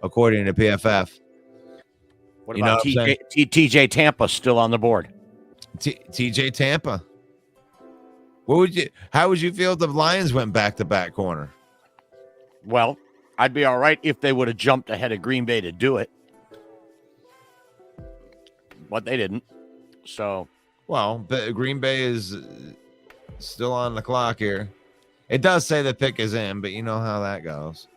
according to PFF. What You know about what I'm saying? TJ Tampa still on the board? TJ Tampa. How would you feel if the Lions went back-to-back corner? Well, I'd be all right if they would have jumped ahead of Green Bay to do it. But they didn't. So, Well, but Green Bay is still on the clock here. It does say the pick is in, but you know how that goes.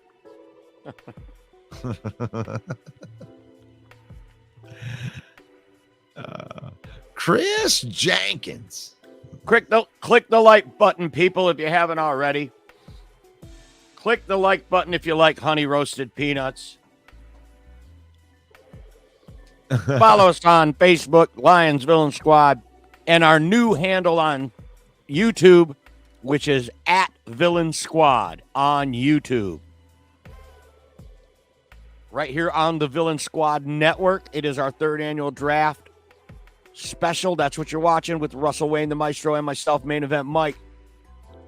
Chris Jenkins. click the like button, people, if you haven't already. Click the like button if you like honey roasted peanuts. Follow us on Facebook, Lions Villain Squad, and our new handle on YouTube, which is @Villain Squad on YouTube. Right here on the Villain Squad Network, it is our third annual draft special. That's what you're watching with Russell Wayne, the Maestro, and myself, Main Event Mike.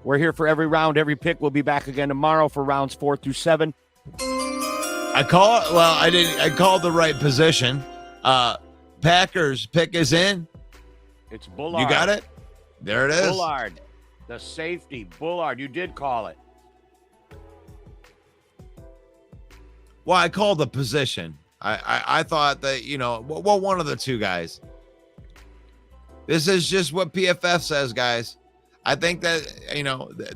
We're here for every round, every pick. We'll be back again tomorrow for rounds 4 through 7. I called the right position. Packers pick is in. It's Bullard. You got it? There it is. Bullard, the safety. Bullard, you did call it. Well, I called the position. I thought that, well, one of the two guys. This is just what PFF says, guys. I think that,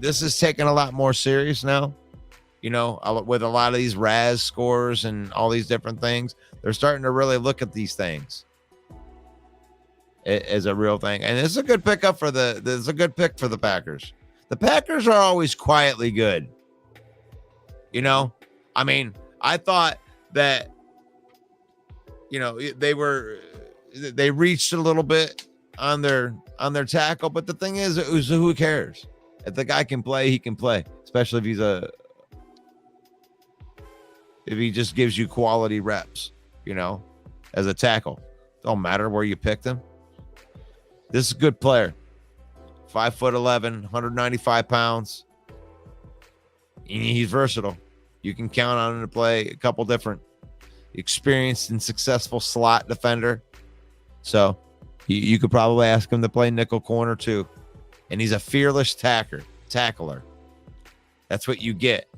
this is taken a lot more serious now. With a lot of these RAS scores and all these different things, they're starting to really look at these things as a real thing. And it's a good pickup it's a good pick for the Packers. The Packers are always quietly good. I mean, I thought that, they reached a little bit on their tackle, but the thing is, who cares? If the guy can play, he can play, especially if he just gives you quality reps, as a tackle. Don't matter where you picked him. This is a good player. 5'11", 195 pounds. He's versatile. You can count on him to play a couple different experienced and successful slot defender. So you could probably ask him to play nickel corner too. And he's a fearless tackler. That's what you get.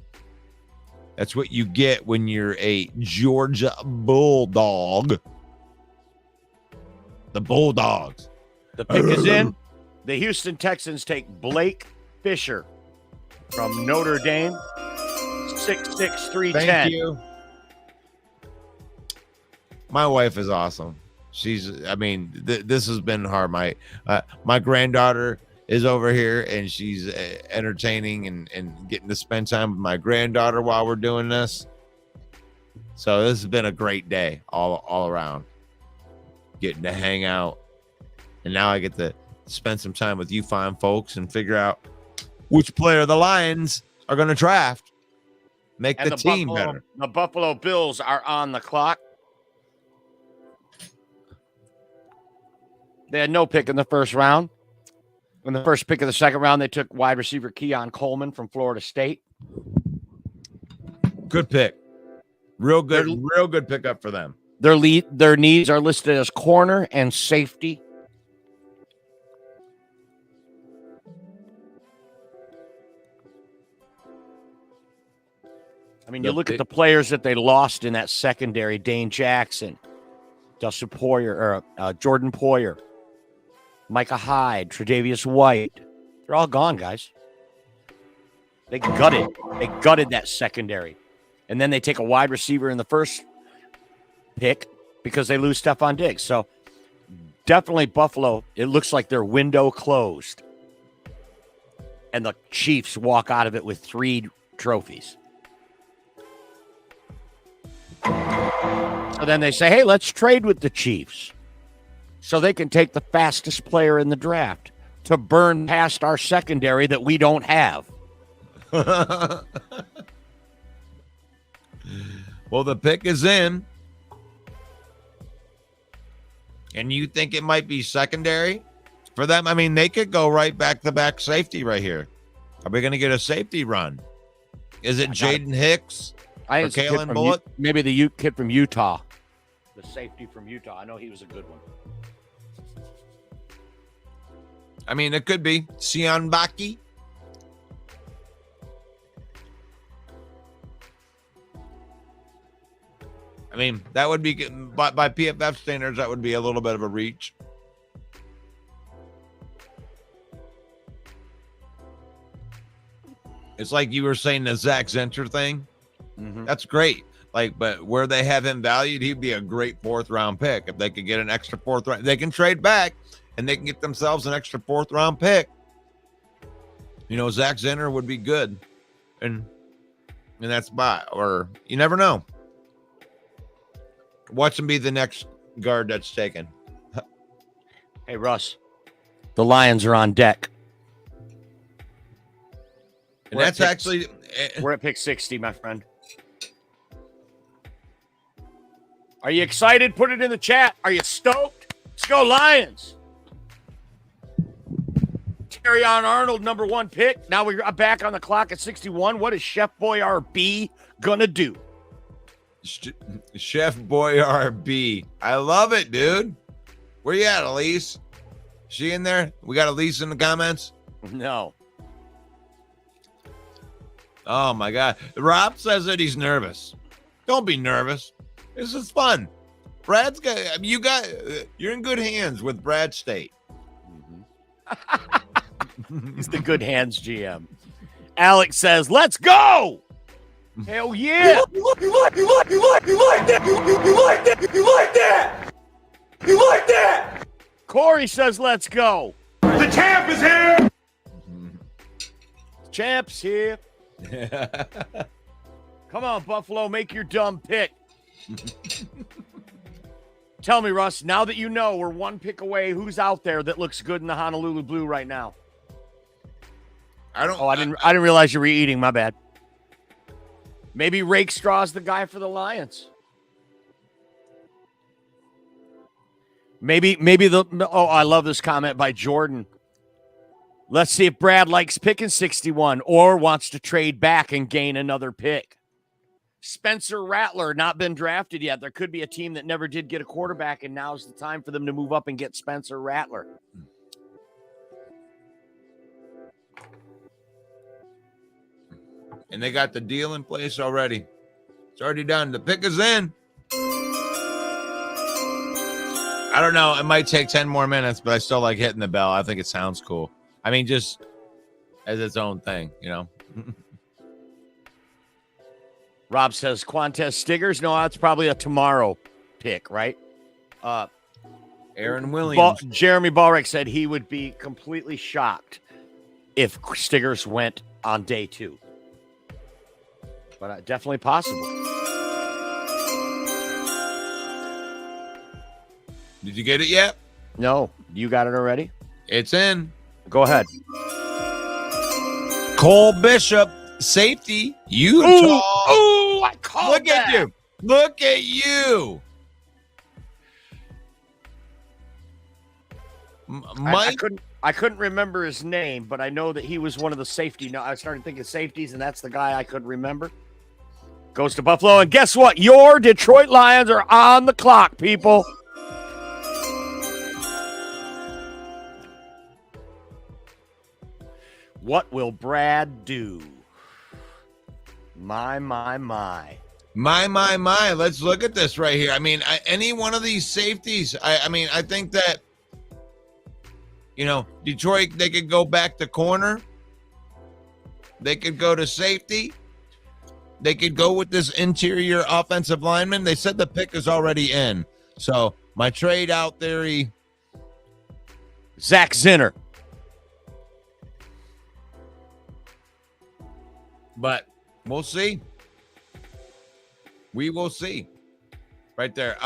That's what you get when you're a Georgia Bulldog. The Bulldogs. The pick is in. The Houston Texans take Blake Fisher from Notre Dame. 6'6", 310. Thank you. My wife is awesome. This has been hard. My granddaughter is over here, and she's entertaining and getting to spend time with my granddaughter while we're doing this. So this has been a great day all around. Getting to hang out, and now I get to spend some time with you fine folks and figure out which player the Lions are going to draft. Make the team better. The Buffalo Bills are on the clock. They had no pick in the first round. In the first pick of the second round, they took wide receiver Keon Coleman from Florida State. Good pick. Real good pickup for them. Their needs are listed as corner and safety. I mean, you look at the players that they lost in that secondary: Dane Jackson, Dustin Poyer, or Jordan Poyer, Micah Hyde, Tre'Davious White. They're all gone, guys. They gutted that secondary. And then they take a wide receiver in the first pick because they lose Stephon Diggs. So definitely Buffalo, it looks like their window closed. And the Chiefs walk out of it with 3 trophies. So then they say, hey, let's trade with the Chiefs so they can take the fastest player in the draft to burn past our secondary that we don't have. Well, the pick is in. And you think it might be secondary for them? I mean, they could go right back-to-back safety right here. Are we going to get a safety run? Is it Jaden Hicks or Kalen Bullock? Maybe the kid from Utah. The safety from Utah. I know he was a good one. I mean, it could be Sion Baki. I mean, that would be, by PFF standards, that would be a little bit of a reach. It's like you were saying the Zach Zenter thing. Mm-hmm. That's great. Like, but where they have him valued, he'd be a great 4th round pick. If they could get an extra 4th round, they can trade back and they can get themselves an extra 4th round pick. You know, Zach Zenter would be good. And that's or you never know. Watch him be the next guard that's taken. Hey, Russ, the Lions are on deck. And that's actually... We're at pick 60, my friend. Are you excited? Put it in the chat. Are you stoked? Let's go, Lions. Terrion Arnold, number 1 pick. Now we're back on the clock at 61. What is Chef Boyardee going to do? Chef Boyardee. I love it, dude. Where you at, Elise? She in there? We got Elise in the comments? No. Oh, my God. Rob says that he's nervous. Don't be nervous. This is fun. Brad's got, you're in good hands with Brad State. He's the good hands GM. Alex says, let's go. Hell yeah. You like that? You like that? You like that? Corey says, let's go. The champ is here. Champ's here. Come on, Buffalo, make your dumb pick. Tell me, Russ, now that you know we're 1 pick away, who's out there that looks good in the Honolulu Blue right now? I didn't realize you were eating. My bad. Maybe Rakestraw's the guy for the Lions. Maybe I love this comment by Jordan. Let's see if Brad likes picking 61 or wants to trade back and gain another pick. Spencer Rattler, not been drafted yet. There could be a team that never did get a quarterback, and now's the time for them to move up and get Spencer Rattler. And they got the deal in place already. It's already done. The pick is in. I don't know. It might take 10 more minutes, but I still like hitting the bell. I think it sounds cool. I mean, just as its own thing, you know. Rob says Quantez Stiggers. No, that's probably a tomorrow pick, right? Aaron Williams. Jeremy Ballrick said he would be completely shocked if Stiggers went on day 2. But definitely possible. Did you get it yet? No. You got it already? It's in. Go ahead. Cole Bishop, safety, Utah. Ooh, I called Look that. at you. Look at you. Mike. I couldn't remember his name, but I know that he was one of the safety. No, I started thinking safeties, and that's the guy I could remember. Goes to Buffalo, and guess what? Your Detroit Lions are on the clock, people. What will Brad do? My. My. Let's look at this right here. I mean, any one of these safeties, I think that, Detroit, they could go back to corner. They could go to safety. They could go with this interior offensive lineman. They said the pick is already in. So my trade out theory. Zach Zinner. But we'll see. We will see. Right there.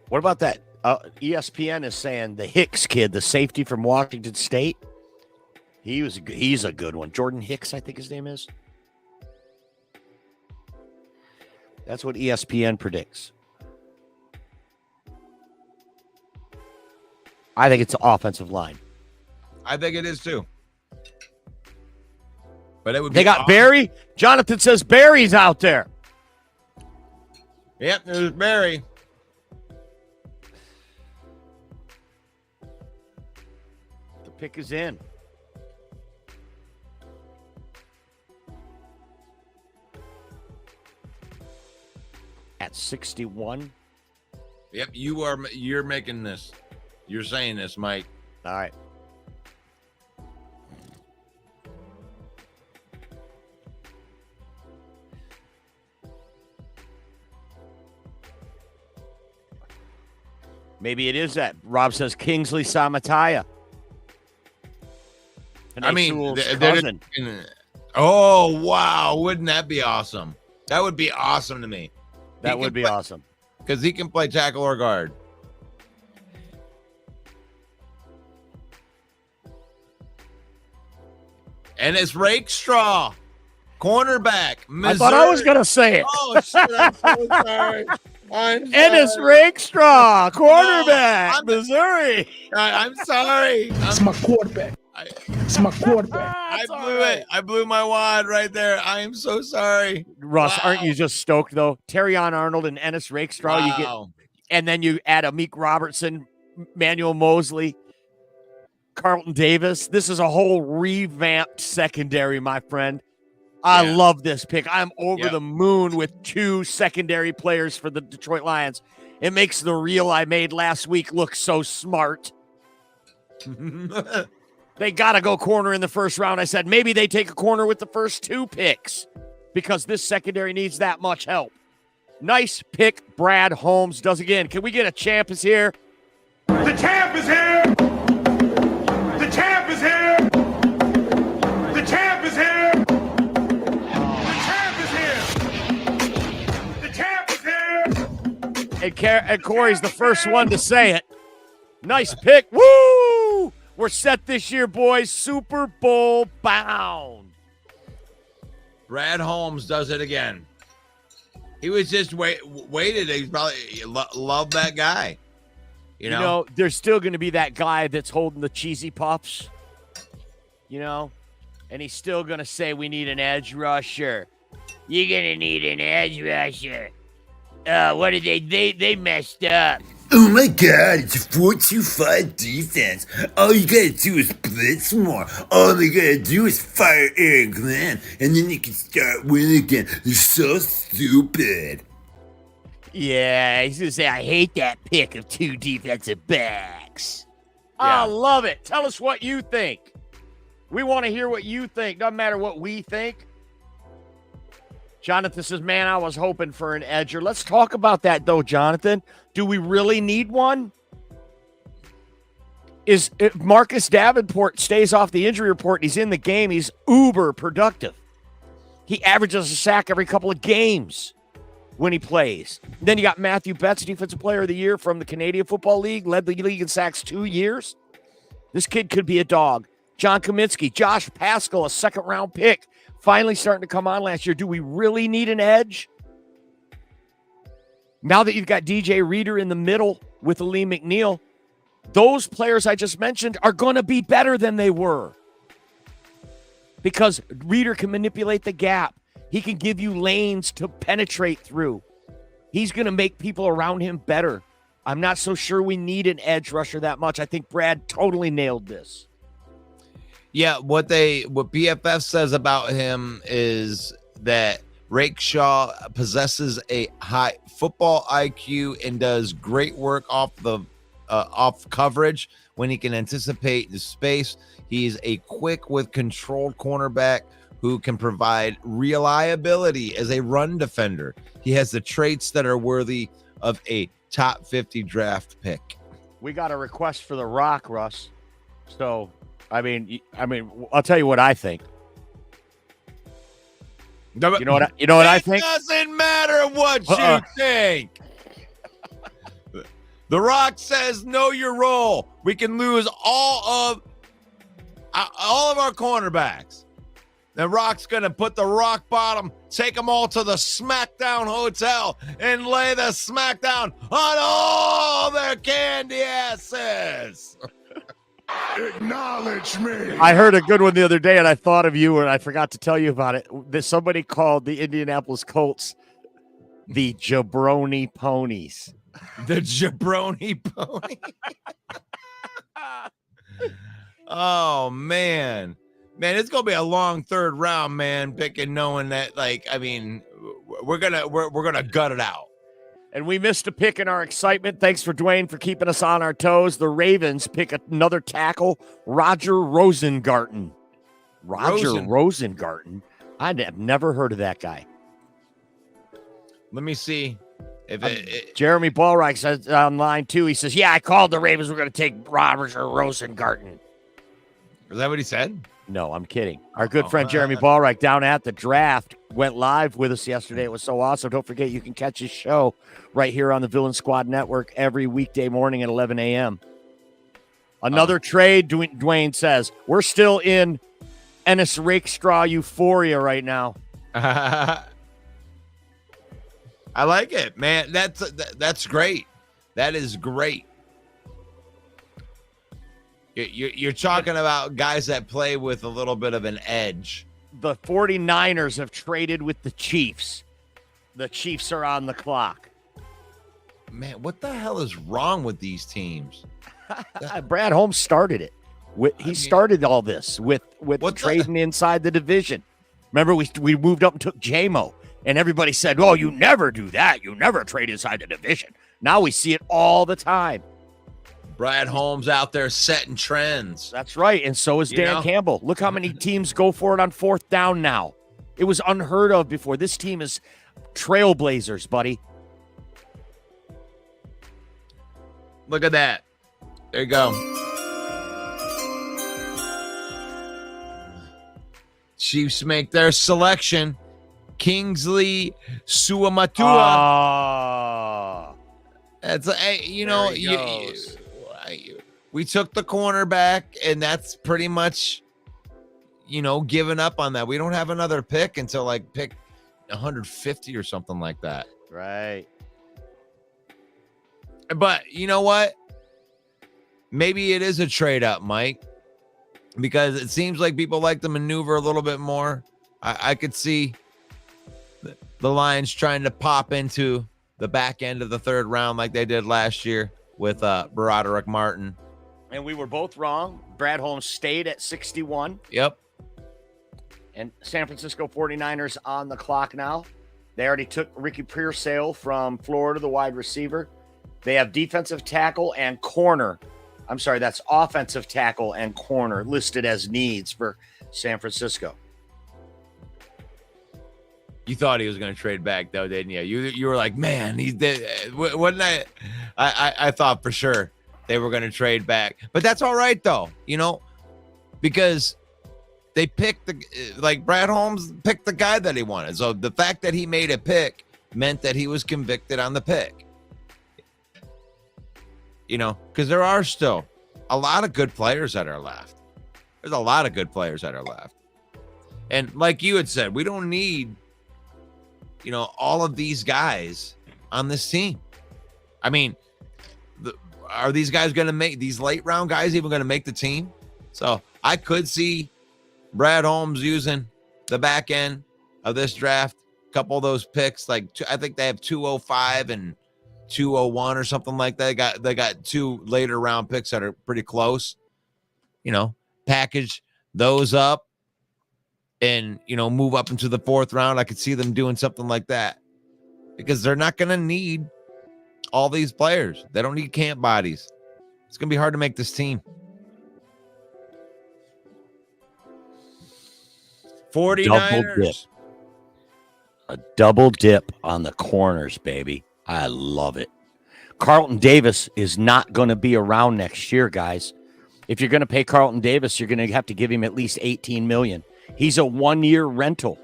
What about that? ESPN is saying the Hicks kid, the safety from Washington State. He's a good one. Jordan Hicks, I think his name is. That's what ESPN predicts. I think it's the offensive line. I think it is too. But it would. They got Barry. Jonathan says Barry's out there. Yep, there's Barry. The pick is in. At 61. Yep, you're making this. You're saying this, Mike. All right. Maybe it is that. Rob says Kingsley Samataya. Cousin. Oh, wow. Wouldn't that be awesome? That would be awesome to me. That would be awesome. Because he can play tackle or guard. And it's Rakestraw, cornerback, Missouri. I thought I was going to say it. Oh, shit, I'm so sorry. Ennis Rakestraw, quarterback, Missouri. I'm sorry. It's my quarterback. It's my quarterback. I blew it. I blew my wad right there. I am so sorry. Russ, aren't you just stoked, though? Terrion Arnold and Ennis Rakestraw. Wow. And then you add Amik Robertson, Manuel Mosley, Carlton Davis. This is a whole revamped secondary, my friend. I love this pick. I'm over the moon with 2 secondary players for the Detroit Lions. It makes the reel I made last week look so smart. They got to go corner in the first round. I said maybe they take a corner with the first 2 picks because this secondary needs that much help. Nice pick, Brad Holmes does again. Can we get a champ is here? The champ is here! The champ is here! The champ is here! The champ is here! And Corey's the first one to say it. Nice pick. Woo! We're set this year, boys. Super Bowl bound. Brad Holmes does it again. He was just waited. He probably loved that guy. You know, there's still going to be that guy that's holding the cheesy puffs. And he's still going to say we need an edge rusher. You're going to need an edge rusher. What did they messed up. Oh my god, it's a 4-2-5 defense. All you gotta do is blitz more. All they gotta do is fire Aaron Glenn, and then you can start winning again. They're so stupid. Yeah, he's gonna say, I hate that pick of 2 defensive backs. I love it. Tell us what you think. We want to hear what you think. Doesn't matter what we think. Jonathan says, man, I was hoping for an edger. Let's talk about that, though, Jonathan. Do we really need one? If Marcus Davenport stays off the injury report and he's in the game, he's uber productive. He averages a sack every couple of games when he plays. Then you got Matthew Betts, Defensive Player of the Year from the Canadian Football League, led the league in sacks 2 years. This kid could be a dog. John Kaminsky, Josh Paschal, a second-round pick, finally starting to come on last year. Do we really need an edge? Now that you've got DJ Reader in the middle with Lee McNeil, those players I just mentioned are going to be better than they were because Reader can manipulate the gap. He can give you lanes to penetrate through. He's going to make people around him better. I'm not so sure we need an edge rusher that much. I think Brad totally nailed this. Yeah, what PFF says about him is that Rakeshaw possesses a high football IQ and does great work off coverage when he can anticipate the space. He's a quick with controlled cornerback who can provide reliability as a run defender. He has the traits that are worthy of a top 50 draft pick. We got a request for The Rock, Russ. So, I mean, I'll tell you what I think. You know what I think? It doesn't matter what you think. The Rock says, know your role. We can lose all of our cornerbacks. The Rock's going to put the rock bottom, take them all to the SmackDown Hotel, and lay the SmackDown on all their candy asses. Acknowledge me. I heard a good one the other day, and I thought of you, and I forgot to tell you about it. Somebody called the Indianapolis Colts the Jabroni Ponies. The Jabroni Pony. Oh, man. Man, it's gonna be a long third round, man. Picking, knowing that, we're gonna gut it out. And we missed a pick in our excitement. Thanks for Dwayne for keeping us on our toes. The Ravens pick another tackle, Roger Rosengarten. Rosengarten. I have never heard of that guy. Let me see if Jeremy Ballreich says online too. He says, "Yeah, I called the Ravens. We're going to take Roger Rosengarten." Is that what he said? No, I'm kidding. Our good friend Jeremy Ballreich down at the draft went live with us yesterday. It was so awesome. Don't forget, you can catch his show right here on the Villain Squad Network every weekday morning at 11 a.m. Another trade, Dwayne says. We're still in Ennis Rakestraw euphoria right now. I like it, man. That's great. That is great. You're talking about guys that play with a little bit of an edge. The 49ers have traded with the Chiefs. The Chiefs are on the clock. Man, what the hell is wrong with these teams? Brad Holmes started it. He started all this with trading inside the division. Remember, we moved up and took J-Mo, and everybody said, "Oh, you never do that. You never trade inside the division." Now we see it all the time. Brad Holmes out there setting trends. That's right, and so is Dan Campbell. Look how many teams go for it on fourth down now. It was unheard of before. This team is trailblazers, buddy. Look at that. There you go. Chiefs make their selection. Kingsley Suamatua. That's we took the cornerback, and that's pretty much, giving up on that. We don't have another pick until pick 150 or something like that. Right. But you know what? Maybe it is a trade up, Mike, because it seems like people like to maneuver a little bit more. I could see the Lions trying to pop into the back end of the third round like they did last year with Broderick Martin. And we were both wrong. Brad Holmes stayed at 61. Yep. And San Francisco 49ers on the clock now. They already took Ricky Pearsall from Florida, the wide receiver. They have defensive tackle and corner. I'm sorry, that's offensive tackle and corner listed as needs for San Francisco. You thought he was going to trade back, though, didn't you? You were like, man, he did. Wasn't I thought for sure they were going to trade back. But that's all right, though, because they picked Brad Holmes picked the guy that he wanted. So the fact that he made a pick meant that he was convicted on the pick. Because there are still a lot of good players that are left. There's a lot of good players that are left. And like you had said, we don't need, all of these guys on this team. I mean, are these guys going to make these late round guys even going to make the team? So I could see Brad Holmes using the back end of this draft, a couple of those picks. I think they have 205 and 201 or something like that. They got two later round picks that are pretty close. Package those up and, move up into the 4th round. I could see them doing something like that because they're not going to need all these players. They don't need camp bodies. It's going to be hard to make this team. 49ers. A double dip on the corners, baby. I love it. Carlton Davis is not going to be around next year, guys. If you're going to pay Carlton Davis, you're going to have to give him at least $18 million. He's a 1-year rental.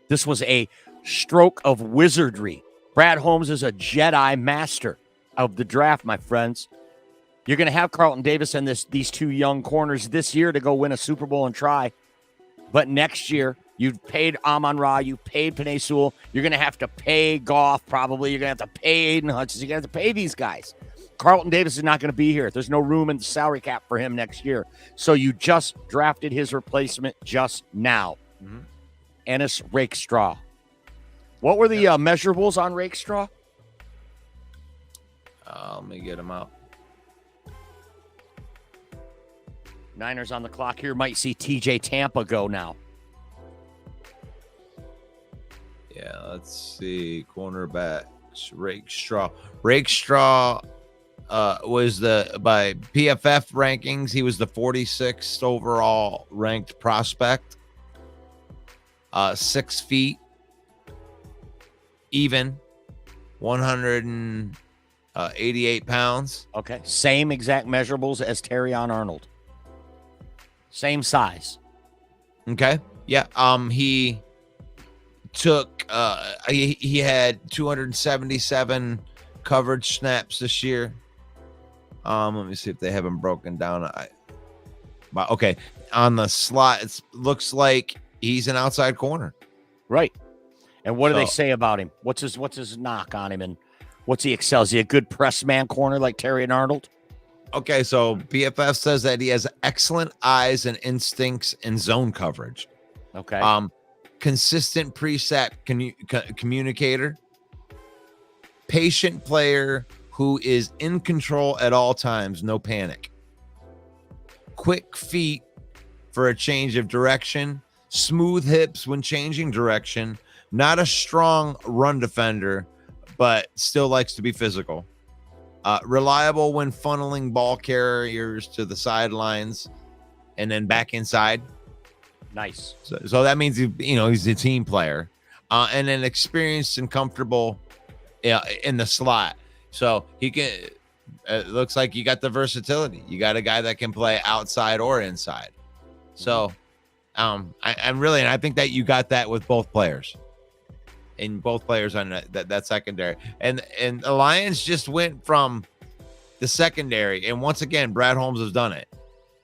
This was a stroke of wizardry. Brad Holmes is a Jedi master of the draft, my friends. You're going to have Carlton Davis and these 2 young corners this year to go win a Super Bowl and try. But next year, you've paid Amon-Ra, you paid Penei Sewell. You're going to have to pay Goff, probably. You're going to have to pay Aiden Hutchins. You're going to have to pay these guys. Carlton Davis is not going to be here. There's no room in the salary cap for him next year. So you just drafted his replacement just now. Mm-hmm. Ennis Rakestraw. What were the measurables on Rakestraw? Let me get him out. Niners on the clock here. Might see TJ Tampa go now. Yeah, let's see. Cornerbacks. Rakestraw. Rakestraw was by PFF rankings, he was the 46th overall ranked prospect. 6 feet, even, 188 pounds. Okay. Same exact measurables as Terrion Arnold. Same size. Okay. Yeah. He took he had 277 coverage snaps this year. Let me see if they have him broken down. Okay. On the slot, it looks like he's an outside corner. Right. And what do they say about him? What's his knock on him, and what's he excel? Is he a good press man corner like Terrion Arnold? Okay, so PFF says that he has excellent eyes and instincts in zone coverage. Okay. Consistent preset communicator, patient player who is in control at all times, no panic. Quick feet for a change of direction, smooth hips when changing direction, not a strong run defender, but still likes to be physical. Reliable when funneling ball carriers to the sidelines and then back inside. Nice. So that means he's a team player, and then experienced and comfortable in the slot. So he can. It looks like you got the versatility. You got a guy that can play outside or inside. So, I think that you got that with both players. And both players on that secondary, and the Lions just went from the secondary, and once again, Brad Holmes has done it,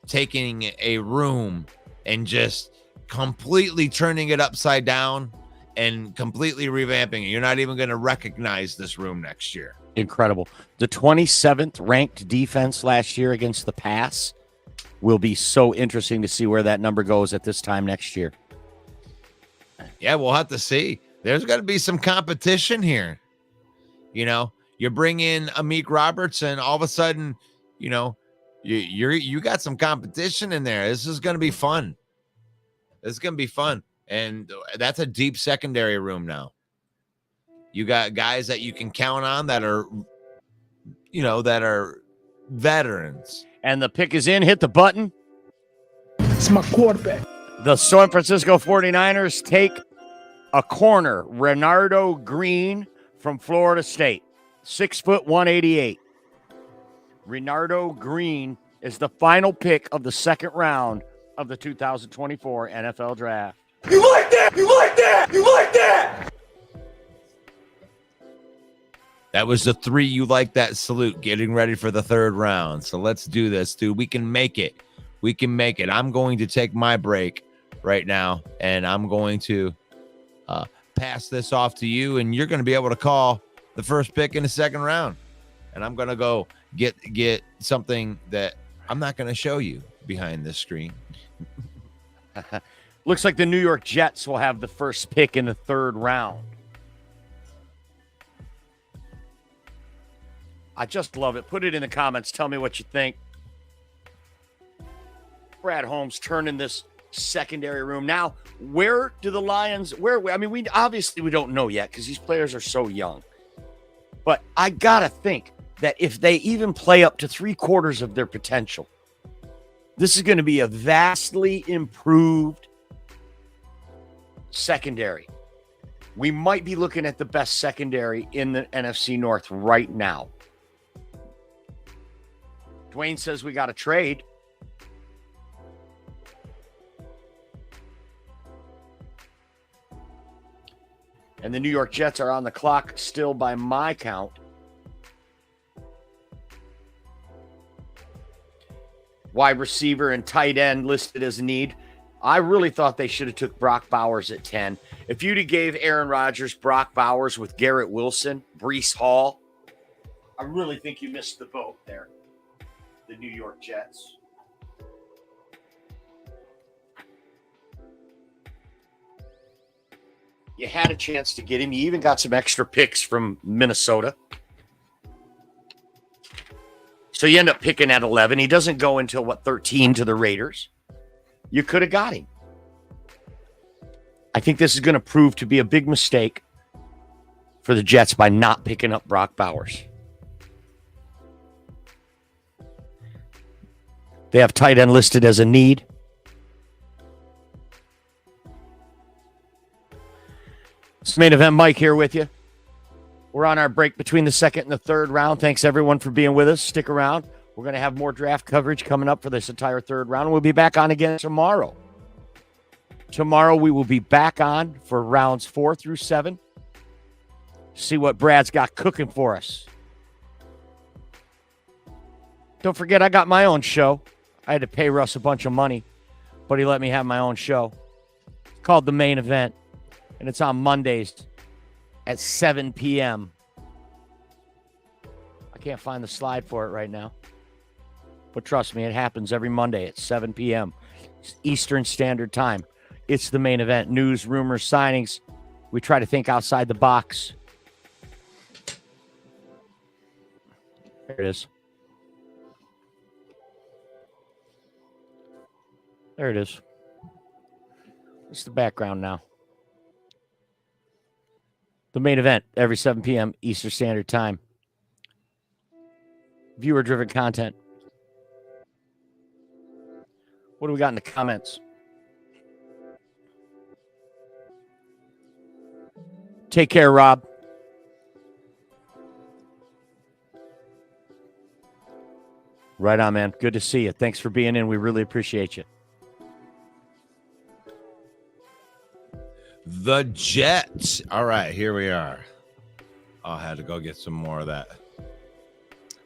taking a room and just completely turning it upside down and completely revamping it. You're not even going to recognize this room next year. Incredible. The 27th ranked defense last year against the pass will be so interesting to see where that number goes at this time next year. Yeah, we'll have to see. There's got to be some competition here. You bring in Amik Robertson, all of a sudden, you got some competition in there. This is going to be fun. And that's a deep secondary room now. You got guys that you can count on that are veterans. And the pick is in. Hit the button. It's my quarterback. The San Francisco 49ers take a corner, Renardo Green from Florida State, 6', 188. Renardo Green is the final pick of the second round of the 2024 NFL Draft. You like that? You like that? You like that? That was the 3 you like that salute, getting ready for the third round. So let's do this, dude. We can make it. I'm going to take my break right now, and I'm going to pass this off to you, and you're going to be able to call the first pick in the second round. And I'm going to go get something that I'm not going to show you behind this screen. Looks like the New York Jets will have the first pick in the third round. I just love it. Put it in the comments. Tell me what you think. Brad Holmes turning this secondary room. Now, where do the Lions, we obviously we don't know yet because these players are so young. But I got to think that if they even play up to 3/4 of their potential, this is going to be a vastly improved secondary. We might be looking at the best secondary in the NFC North right now. Dwayne says we got to trade. And the New York Jets are on the clock still by my count. Wide receiver and tight end listed as need. I really thought they should have took Brock Bowers at 10. If you'd have gave Aaron Rodgers Brock Bowers with Garrett Wilson, Breece Hall, I really think you missed the boat there. The New York Jets. You had a chance to get him. You even got some extra picks from Minnesota. So you end up picking at 11. He doesn't go until, 13 to the Raiders. You could have got him. I think this is going to prove to be a big mistake for the Jets by not picking up Brock Bowers. They have tight end listed as a need. It's Main Event Mike here with you. We're on our break between the second and the third round. Thanks, everyone, for being with us. Stick around. We're going to have more draft coverage coming up for this entire third round. We'll be back on again tomorrow. Tomorrow, we will be back on for rounds 4 through 7. See what Brad's got cooking for us. Don't forget, I got my own show. I had to pay Russ a bunch of money, but he let me have my own show. It's called The Main Event, and it's on Mondays at 7 p.m. I can't find the slide for it right now. But trust me, it happens every Monday at 7 p.m. Eastern Standard Time. It's The Main Event. News, rumors, signings. We try to think outside the box. There it is. There it is. It's the background now. The Main Event every 7 p.m. Eastern Standard Time. Viewer-driven content. What do we got in the comments? Take care, Rob. Right on, man. Good to see you. Thanks for being in. We really appreciate you. The Jets. All right, here we are. I had to go get some more of that.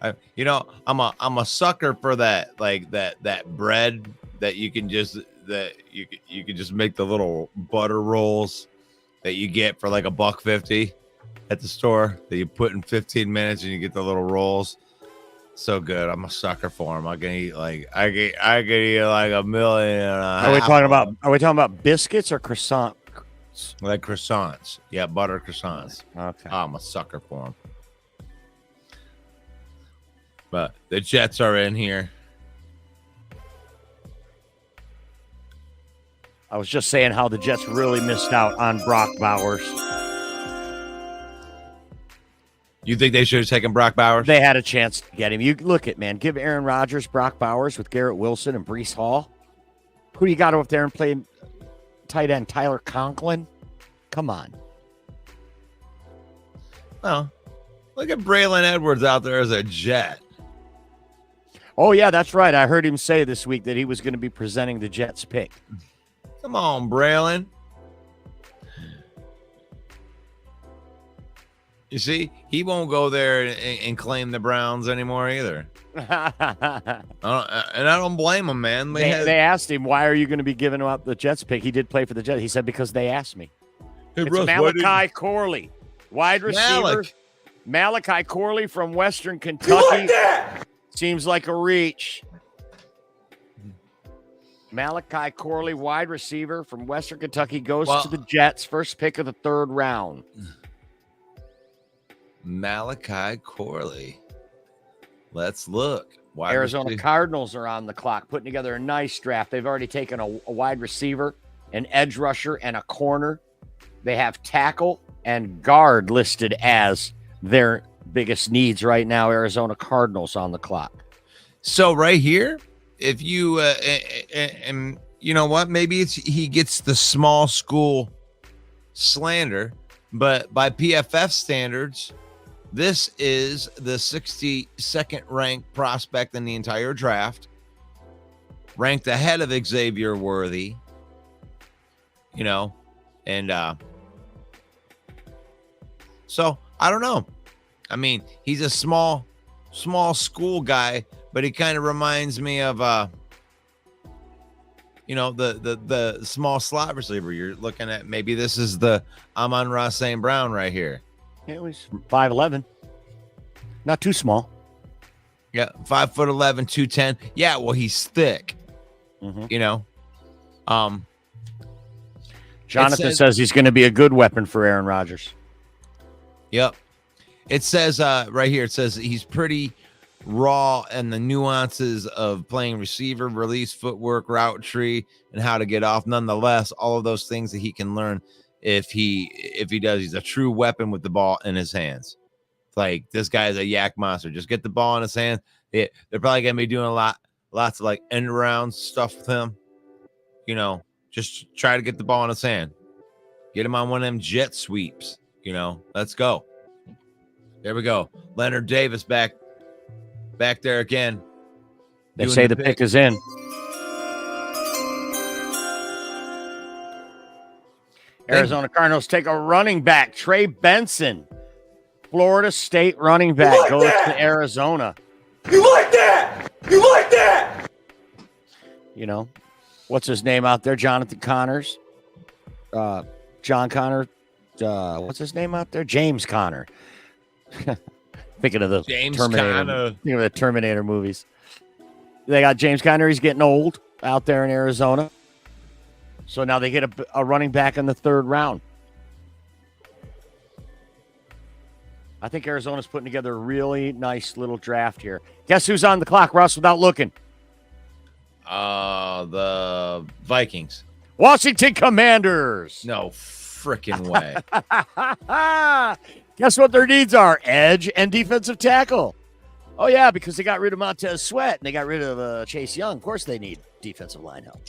I'm a sucker for that, like that bread that you can just you can just make the little butter rolls that you get for like $1.50 at the store that you put in 15 minutes and you get the little rolls. So good. I'm a sucker for them. I can eat like a million. Are we talking about biscuits or croissant? Like croissants. Yeah, butter croissants. Okay. Oh, I'm a sucker for them. But the Jets are in here. I was just saying how the Jets really missed out on Brock Bowers. You think they should have taken Brock Bowers? They had a chance to get him. You look at, man, give Aaron Rodgers Brock Bowers with Garrett Wilson and Breece Hall. Who do you got up there and play tight end? Tyler Conklin? Come on. Oh, look at Braylon Edwards out there as a Jet. Oh, yeah, that's right. I heard him say this week that he was going to be presenting the Jets pick. Come on, Braylon. You see, he won't go there and claim the Browns anymore either. And I don't blame him, man. They asked him, why are you going to be giving up the Jets pick? He did play for the Jets. He said, because they asked me. Hey, it's Russ, Malachi Corley, wide receiver. Malachi Corley from Western Kentucky. Seems like a reach. Malachi Corley, wide receiver from Western Kentucky, goes to the Jets. First pick of the third round. Malachi Corley. Let's look. Arizona receiver. Cardinals are on the clock, putting together a nice draft. They've already taken a wide receiver, an edge rusher, and a corner. They have tackle and guard listed as their biggest needs right now. Arizona Cardinals on the clock. So right here, if you and you know what, maybe he gets the small school slander, but by PFF standards, this is the 62nd ranked prospect in the entire draft, ranked ahead of Xavier Worthy. And so I don't know. I mean, he's a small school guy, but he kind of reminds me of the small slot receiver. You're looking at, maybe this is the Amon-Ra St. Brown right here. Yeah, he's 5'11", not too small. Yeah, 5'11", 210. Yeah, well, he's thick. Jonathan says he's going to be a good weapon for Aaron Rodgers. Yep. It says right here, it says he's pretty raw in the nuances of playing receiver, release, footwork, route tree, and how to get off. Nonetheless, all of those things that he can learn if he does. He's a true weapon with the ball in his hands. It's like, this guy is a yak monster. Just get the ball in his hands. They're probably going to be doing lots of like end around stuff with him. Just try to get the ball in his hand. Get him on one of them jet sweeps. Let's go. There we go. Leonard Davis back there again. They say the pick is in. Arizona Cardinals take a running back, Trey Benson. Florida State running back goes to Arizona. You like that? You like that? What's his name out there? Jonathan Connors. John Connor. What's his name out there? James Conner. Thinking of the Terminator. Thinking of the Terminator movies. They got James Conner. He's getting old out there in Arizona. So now they get a running back in the third round. I think Arizona's putting together a really nice little draft here. Guess who's on the clock, Russ, without looking? The Vikings. Washington Commanders. No freaking way. Guess what their needs are? Edge and defensive tackle. Oh, yeah, because they got rid of Montez Sweat and they got rid of Chase Young. Of course they need defensive line help.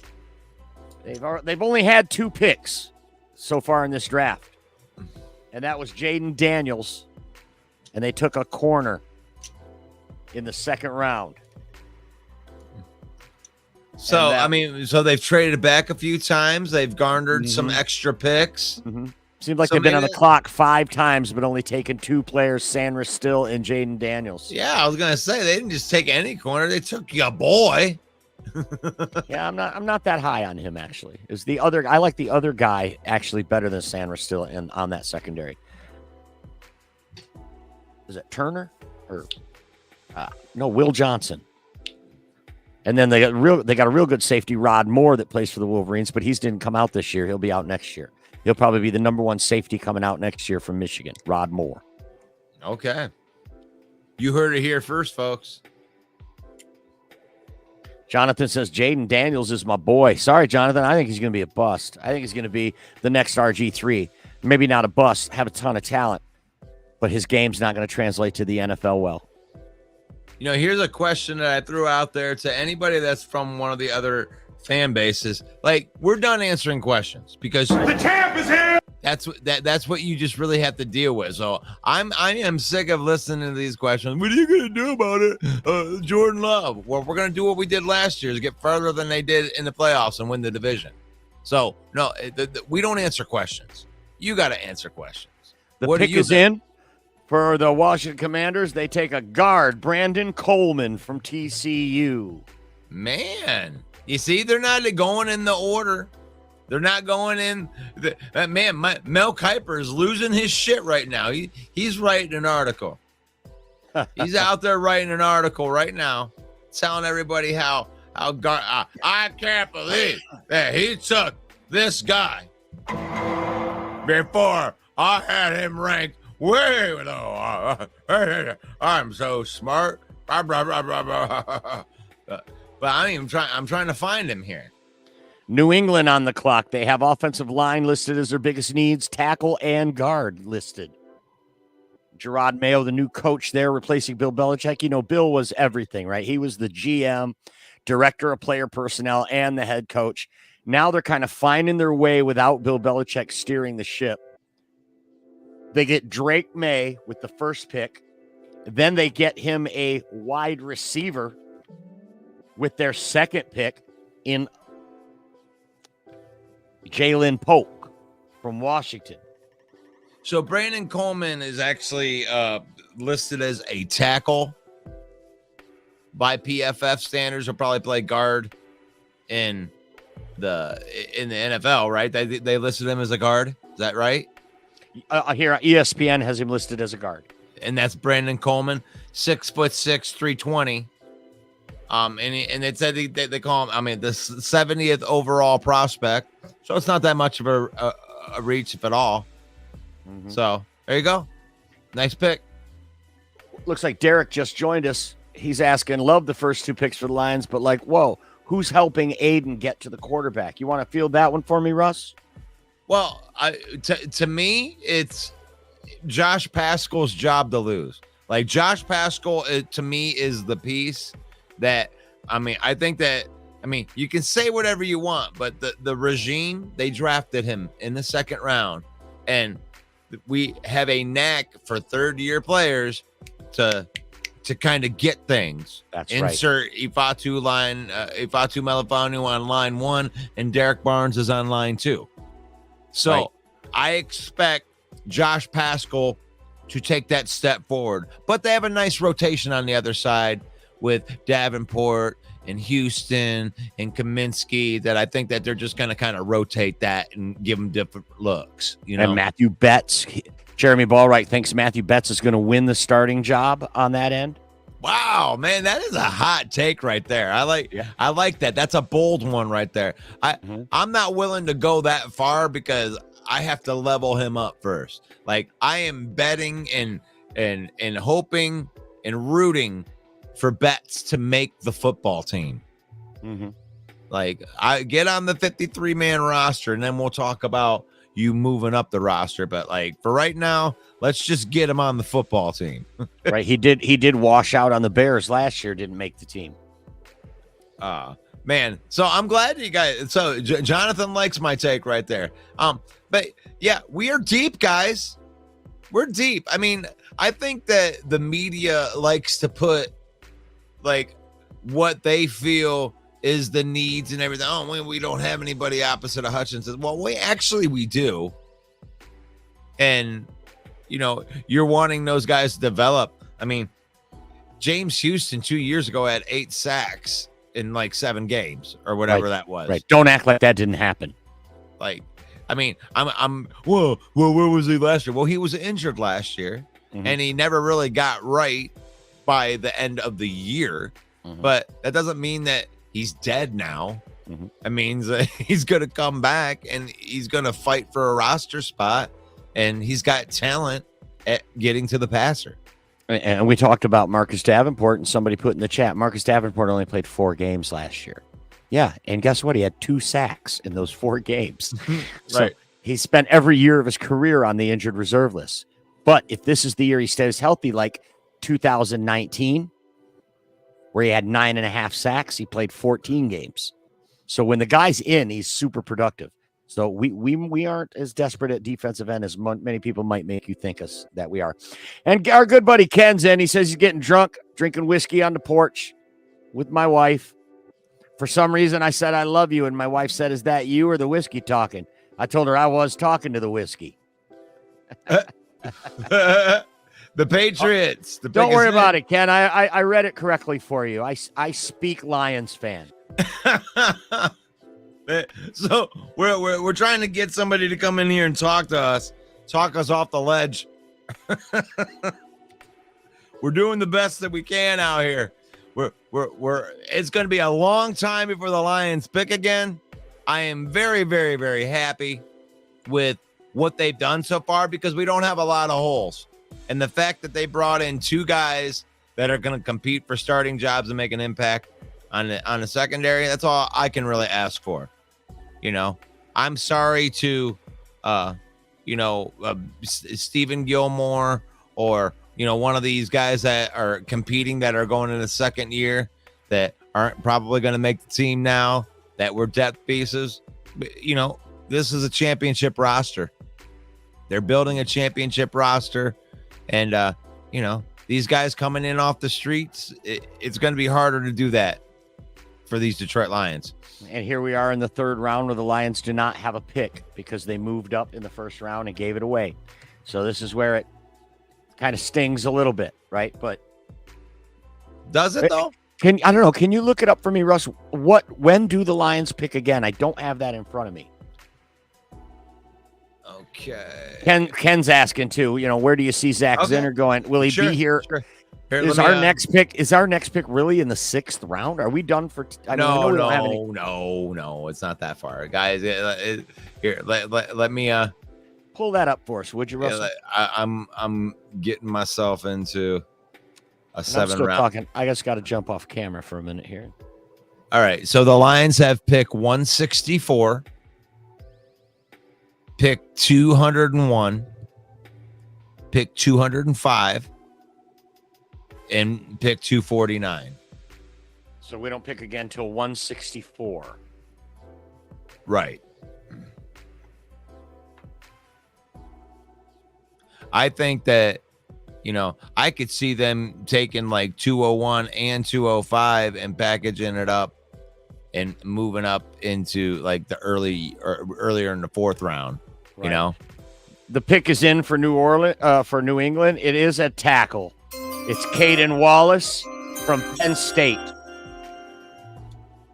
They've only had 2 picks so far in this draft. And that was Jaden Daniels. And they took a corner in the second round. So, so they've traded back a few times. They've garnered some extra picks. Seems like they've been on the clock 5 times, but only taken 2 players, Sandra Still and Jaden Daniels. Yeah, I was gonna say, they didn't just take any corner; they took your boy. Yeah, I'm not that high on him actually. I like the other guy actually better than Sandra Still on that secondary. Is it Turner or no? Will Johnson. And then they got a real good safety, Rod Moore, that plays for the Wolverines, but he's didn't come out this year. He'll be out next year. He'll probably be the number 1 safety coming out next year from Michigan, Rod Moore. Okay. You heard it here first, folks. Jonathan says, Jaden Daniels is my boy. Sorry, Jonathan. I think he's going to be a bust. I think he's going to be the next RG3. Maybe not a bust, have a ton of talent, but his game's not going to translate to the NFL well. Here's a question that I threw out there to anybody that's from one of the other fan bases. Like, we're done answering questions because The champ is here. That's what you just really have to deal with. So I am sick of listening to these questions. What are you gonna do about it, Jordan Love? Well, we're gonna do what we did last year: is get further than they did in the playoffs and win the division. So no, we don't answer questions. You got to answer questions. The pick is in. For the Washington Commanders, they take a guard, Brandon Coleman from TCU. Man, you see, they're not going in the order. They're not going in. Mel Kiper is losing his shit right now. He's writing an article. He's out there writing an article right now, telling everybody how I can't believe that he took this guy before I had him ranked way low. I'm so smart. But I'm trying to find him here. New England on the clock. They have offensive line listed as their biggest needs, tackle and guard listed. Gerard Mayo, the new coach there, replacing Bill Belichick. You know, Bill was everything, right? He was the GM, director of player personnel, and the head coach. Now they're kind of finding their way without Bill Belichick steering the ship. They get Drake May with the first pick. Then they get him a wide receiver with their second pick in Jalen Polk from Washington. So Brandon Coleman is actually listed as a tackle by PFF standards. He'll probably play guard in the NFL, right? They listed him as a guard. Is that right? Here, ESPN has him listed as a guard. And that's Brandon Coleman, 6'6", 320. And it said they call him, the 70th overall prospect. So it's not that much of a reach, if at all. Mm-hmm. So there you go. Nice pick. Looks like Derek just joined us. He's asking, love the first two picks for the Lions, but like, whoa, who's helping Aiden get to the quarterback? You want to field that one for me, Russ? Well, to me, it's Josh Pascal's job to lose. Like Josh Pascal, to me, is the piece that, I think that, you can say whatever you want, but the regime, they drafted him in the second round. And we have a knack for third-year players to kind of get things. That's Insert right. Ifatu Melifonwu on line 1, and Derek Barnes is on line 2. So right. I expect Josh Pascal to take that step forward. But they have a nice rotation on the other side with Davenport and Houston and Kaminsky that I think that they're just going to kind of rotate that and give them different looks. You know, and Matthew Betts, Jeremy Ballwright thinks Matthew Betts is going to win the starting job on that end. Wow, man, that is a hot take right there. I like that. That's a bold one right there. I'm not willing to go that far because I have to level him up first. Like I am betting and hoping and rooting for Betts to make the football team. Mm-hmm. Like I get on the 53-man roster and then we'll talk about you moving up the roster. But like for right now, let's just get him on the football team. Right. He did wash out on the Bears last year, didn't make the team. Man. So I'm glad you guys, so Jonathan likes my take right there. But yeah, we are deep, guys. We're deep. I think that the media likes to put like what they feel is the needs and everything. Oh, we don't have anybody opposite of Hutchinson. Well, we do. And, you're wanting those guys to develop. James Houston 2 years ago had 8 sacks in like 7 games or whatever that was. Right. Don't act like that didn't happen. Like, where was he last year? Well, he was injured last year and he never really got right by the end of the year. But that doesn't mean that he's dead now. It means that he's going to come back and he's going to fight for a roster spot, and he's got talent at getting to the passer. And we talked about Marcus Davenport, and somebody put in the chat, Marcus Davenport only played 4 games last year. Yeah, and guess what? He had 2 sacks in those 4 games. So he spent every year of his career on the injured reserve list. But if this is the year he stays healthy, like 2019, where he had 9.5 sacks, he played 14 games. So when the guy's in, he's super productive. So we aren't as desperate at defensive end as many people might make you think us that we are. And our good buddy Ken's in. He says he's getting drunk, drinking whiskey on the porch with my wife. For some reason, I said, I love you. And my wife said, is that you or the whiskey talking? I told her I was talking to the whiskey. The Patriots. Don't worry about it, Ken. I read it correctly for you. I speak Lions fan. So we're trying to get somebody to come in here and talk us off the ledge. We're doing the best that we can out here. We're it's going to be a long time before the Lions pick again. I am very, very, very happy with what they've done so far because we don't have a lot of holes. And the fact that they brought in 2 guys that are going to compete for starting jobs and make an impact on the secondary. That's all I can really ask for. You know, I'm sorry to, Stephen Gilmore or, one of these guys that are competing that are going in the second year that aren't probably going to make the team now, that were depth pieces. But, this is a championship roster. They're building a championship roster. And, these guys coming in off the streets, it's going to be harder to do that for these Detroit Lions. And here we are in the third round where the Lions do not have a pick because they moved up in the first round and gave it away. So this is where it kind of stings a little bit, right? But does it though? I don't know. Can you look it up for me, Russ? When do the Lions pick again? I don't have that in front of me. Okay. Ken's asking too. Where do you see Zach Zinner going? Will he be here? Sure. Here, Is our next pick really in the 6th round? Are we done for? No, it's not that far, guys. Here, let me pull that up for us, would you, Russell? I'm getting myself into a 7 round. Talking. I just got to jump off camera for a minute here. All right, so the Lions have pick 164, pick 201, pick 205. And pick 249. So we don't pick again till 164. Right. I think that, I could see them taking like 201 and 205 and packaging it up and moving up into like the earlier in the 4th round, right. The pick is in for New England. It is at tackle. It's Caden Wallace from Penn State.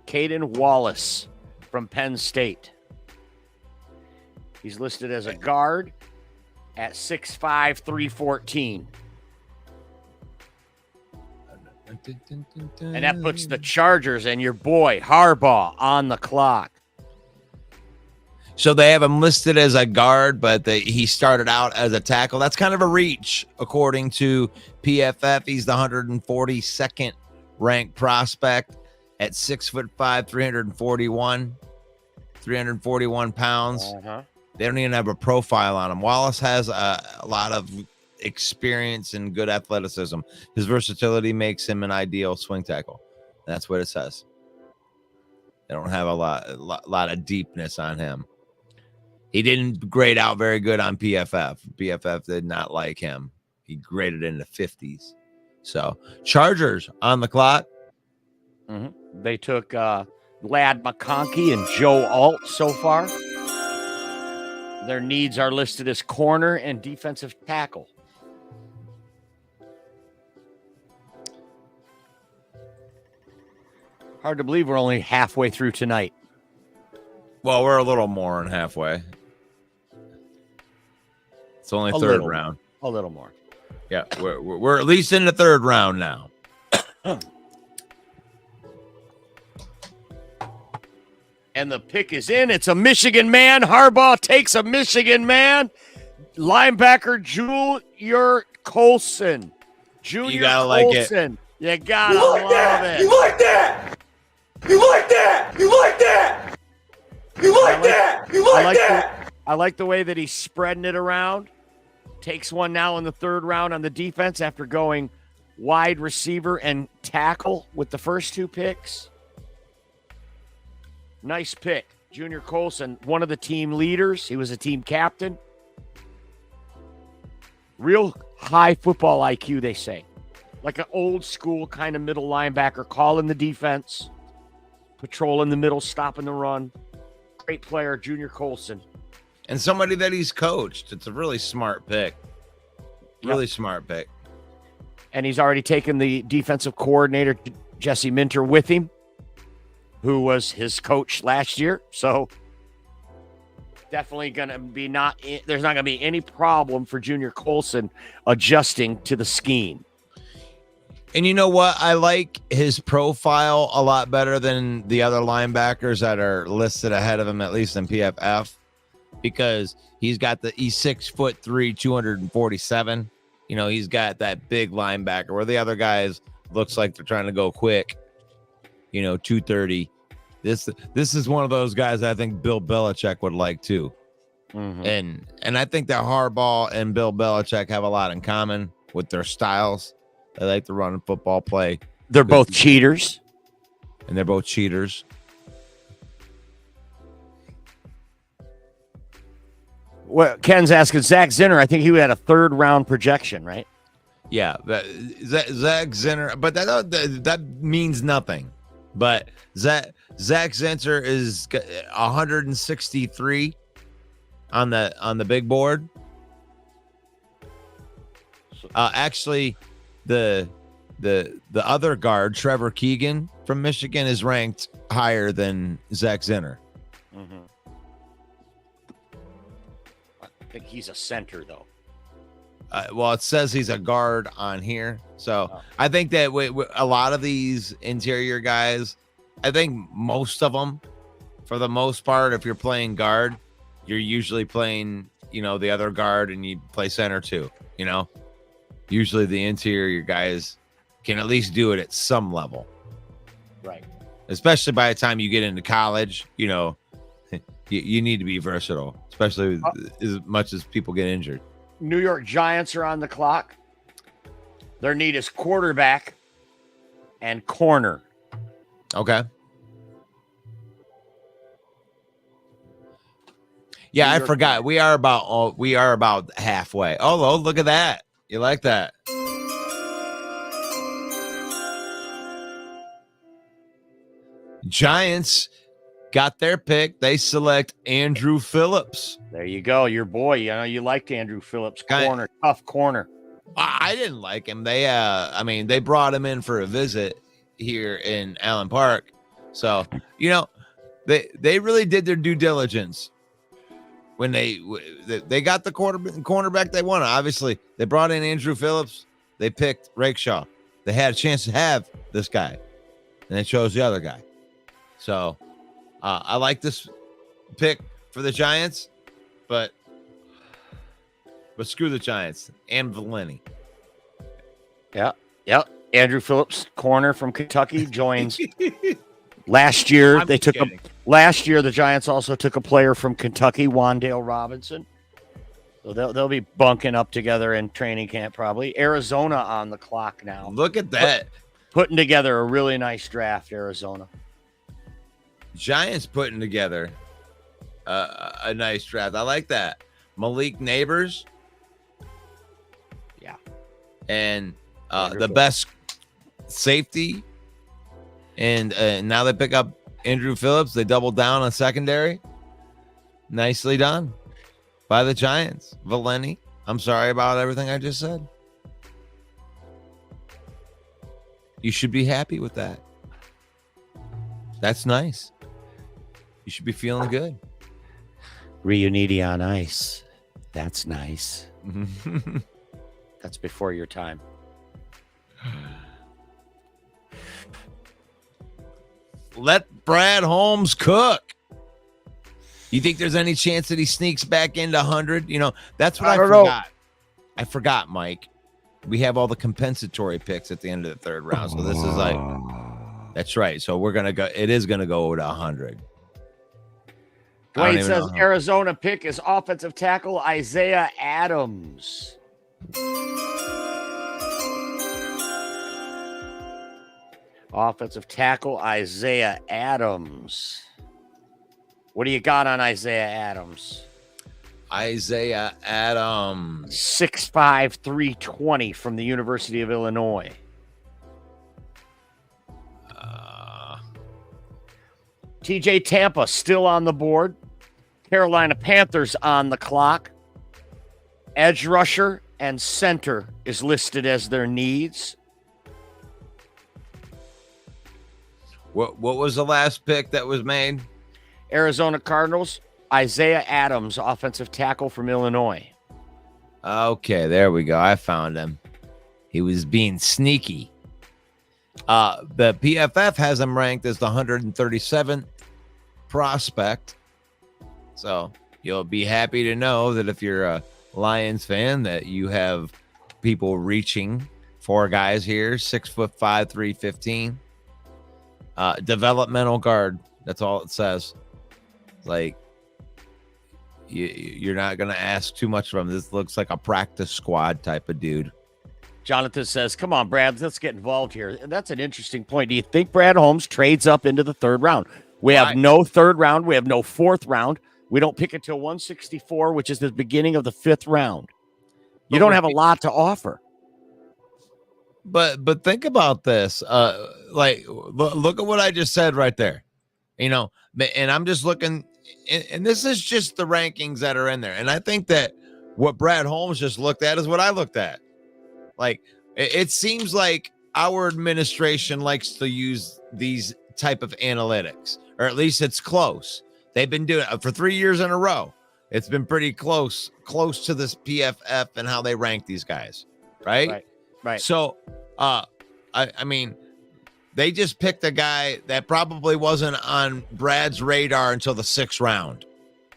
Caden Wallace from Penn State. He's listed as a guard at 6'5", 314. And that puts the Chargers and your boy Harbaugh on the clock. So they have him listed as a guard, but he started out as a tackle. That's kind of a reach, according to PFF. He's the 142nd ranked prospect at 6'5", 341 pounds. Uh-huh. They don't even have a profile on him. Wallace has a lot of experience and good athleticism. His versatility makes him an ideal swing tackle. That's what it says. They don't have a lot of deepness on him. He didn't grade out very good on PFF. PFF did not like him. He graded in the 50s. So Chargers on the clock. Mm-hmm. They took Lad McConkey and Joe Alt so far. Their needs are listed as corner and defensive tackle. Hard to believe we're only halfway through tonight. Well, we're a little more than halfway. It's only third round. A little more. Yeah, we're at least in the 3rd round now. And the pick is in. It's a Michigan man. Harbaugh takes a Michigan man. Linebacker Junior Colson. You gotta like it. You gotta love it. You like that? You like that? You like that? You like that? You like that? I like the way that he's spreading it around. Takes one now in the 3rd round on the defense after going wide receiver and tackle with the first 2 picks. Nice pick. Junior Colson, one of the team leaders. He was a team captain. Real high football IQ, they say. Like an old school kind of middle linebacker, calling the defense, patrolling the middle, stopping the run. Great player, Junior Colson. And somebody that he's coached. It's a really smart pick. Really smart pick. And he's already taken the defensive coordinator, Jesse Minter, with him, who was his coach last year. So definitely going to be there's not going to be any problem for Junior Colson adjusting to the scheme. And you know what? I like his profile a lot better than the other linebackers that are listed ahead of him, at least in PFF, because he's 6'3", 247. You know, he's got that big linebacker where the other guys looks like they're trying to go quick. 230. This is one of those guys I think Bill Belichick would like too. Mhm. And I think that Harbaugh and Bill Belichick have a lot in common with their styles. They like to run football play, They're both cheaters. and they're both cheaters. Well, Ken's asking Zach Zinner. I think he had a 3rd round projection, right? Yeah, Zach Zinner, but that means nothing. But Zach Zinter is 163 on the big board. Actually, the other guard, Trevor Keegan from Michigan, is ranked higher than Zach Zinner. I think he's a center, though. Well, it says he's a guard on here. So I think that a lot of these interior guys, I think most of them, for the most part, if you're playing guard, you're usually playing, the other guard and you play center too, Usually the interior guys can at least do it at some level. Right. Especially by the time you get into college, you need to be versatile, especially as much as people get injured. New York Giants are on the clock. Their need is quarterback and corner. Okay. Yeah, I forgot. We are about halfway. Oh, look at that. You like that? Giants got their pick. They select Andrew Phillips. There you go. Your boy. You liked Andrew Phillips. Corner. Tough corner. I didn't like him. They brought him in for a visit here in Allen Park. So, they really did their due diligence when they got the cornerback they wanted. Obviously, they brought in Andrew Phillips. They picked Rakeshaw. They had a chance to have this guy, and they chose the other guy. So, I like this pick for the Giants, but screw the Giants and Valeni. Yeah. Andrew Phillips, corner from Kentucky, joins. Last year, Last year, the Giants also took a player from Kentucky, Wandale Robinson. So they'll be bunking up together in training camp probably. Arizona on the clock now. Look at that. Putting together a really nice draft, Arizona. Giants putting together a nice draft. I like that. Malik Neighbors. Yeah. And the best safety. And now they pick up Andrew Phillips. They double down on secondary. Nicely done by the Giants. Valeni, I'm sorry about everything I just said. You should be happy with that. That's nice. You should be feeling good. Reuniti on ice. That's nice. That's before your time. Let Brad Holmes cook. You think there's any chance that he sneaks back into 100? That's what I forgot. I forgot, Mike. We have all the compensatory picks at the end of the 3rd round. So this is that's right. So it is going to go to 100. Dwayne says Arizona pick is offensive tackle Isaiah Adams. Offensive tackle Isaiah Adams. What do you got on Isaiah Adams? Isaiah Adams. 6'5", 320 from the University of Illinois. TJ Tampa still on the board. Carolina Panthers on the clock. Edge rusher and center is listed as their needs. What was the last pick that was made? Arizona Cardinals, Isaiah Adams, offensive tackle from Illinois. Okay, there we go. I found him. He was being sneaky. The PFF has him ranked as the 137th prospect. So you'll be happy to know that if you're a Lions fan, that you have people reaching for guys here. 6'5", 315. Developmental guard. That's all it says. Like, you're not going to ask too much from him. This looks like a practice squad type of dude. Jonathan says, come on, Brad, let's get involved here. And that's an interesting point. Do you think Brad Holmes trades up into the third round? We have no third round. We have no fourth round. We don't pick until 164, which is the beginning of the fifth round. You don't have a lot to offer. But think about this. Look at what I just said right there. And I'm just looking, and this is just the rankings that are in there. And I think that what Brad Holmes just looked at is what I looked at. Like, it seems like our administration likes to use these type of analytics, or at least it's close. They've been doing it for 3 years in a row. It's been pretty close to this PFF and how they rank these guys. Right. So, I mean, they just picked a guy that probably wasn't on Brad's radar until the 6th round.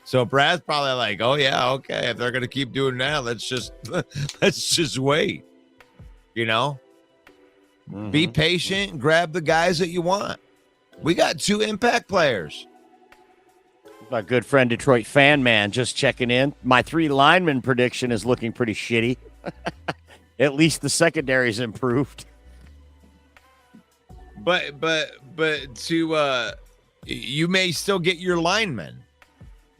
So Brad's probably like, oh yeah, okay. If they're going to keep doing that, let's just wait, be patient and grab the guys that you want. We got 2 impact players. My good friend, Detroit Fan Man, just checking in. My 3 lineman prediction is looking pretty shitty. At least the secondary's improved. But to you may still get your linemen.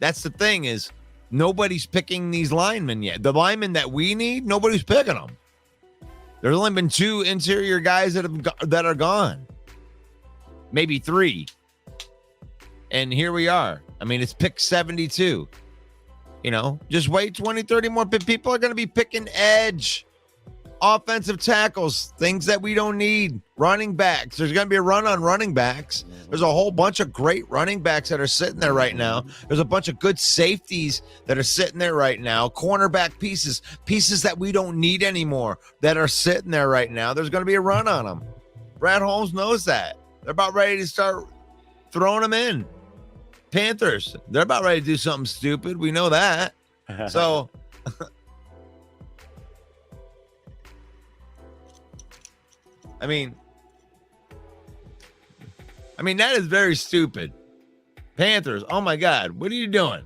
That's the thing, is nobody's picking these linemen yet. The linemen that we need, nobody's picking them. There's only been 2 interior guys that are gone. Maybe 3. And here we are. I mean, it's pick 72. Just wait 20, 30 more. People are going to be picking edge, offensive tackles, things that we don't need, running backs. There's going to be a run on running backs. There's a whole bunch of great running backs that are sitting there right now. There's a bunch of good safeties that are sitting there right now. Cornerback pieces that we don't need anymore that are sitting there right now. There's going to be a run on them. Brad Holmes knows that. They're about ready to start throwing them in. Panthers, they're about ready to do something stupid. We know that. So I mean, that is very stupid. Panthers, oh my God, what are you doing?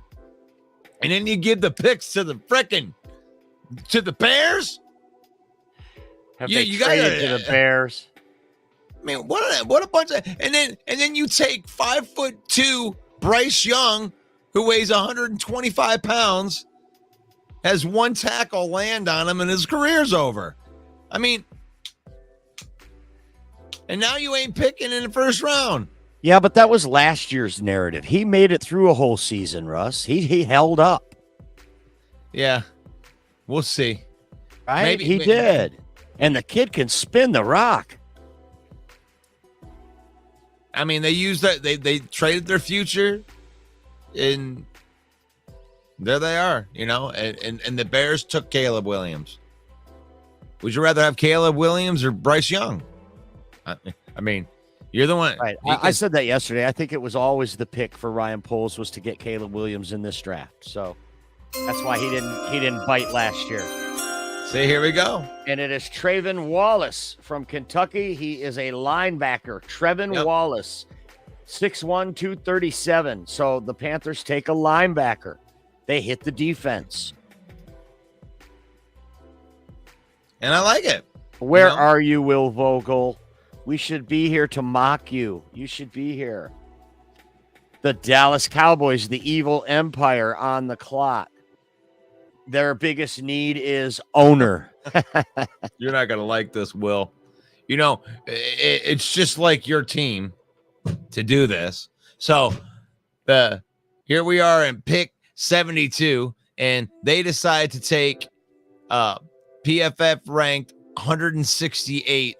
And then you give the picks to the Bears? You traded to the Bears? I mean, what a bunch of, and then you take 5'2" Bryce Young, who weighs 125 pounds, has 1 tackle land on him, and his career's over. I mean, and now you ain't picking in the first round. Yeah, but that was last year's narrative. He made it through a whole season, Russ. He held up. Yeah, we'll see. Right? Maybe he did. And the kid can spin the rock. I mean, they used that. They traded their future, and there they are. And the Bears took Caleb Williams. Would you rather have Caleb Williams or Bryce Young? I mean, you're the one. Right. I said that yesterday. I think it was always the pick for Ryan Poles was to get Caleb Williams in this draft. So that's why he didn't bite last year. See, here we go. And it is Trayvon Wallace from Kentucky. He is a linebacker. Trevin Wallace, 6'1", 237. So the Panthers take a linebacker. They hit the defense. And I like it. Where are you, Will Vogel? We should be here to mock you. You should be here. The Dallas Cowboys, the evil empire on the clock. Their biggest need is owner. You're not going to like this, Will. It's just like your team to do this. So here we are in pick 72, and they decide to take PFF ranked 168th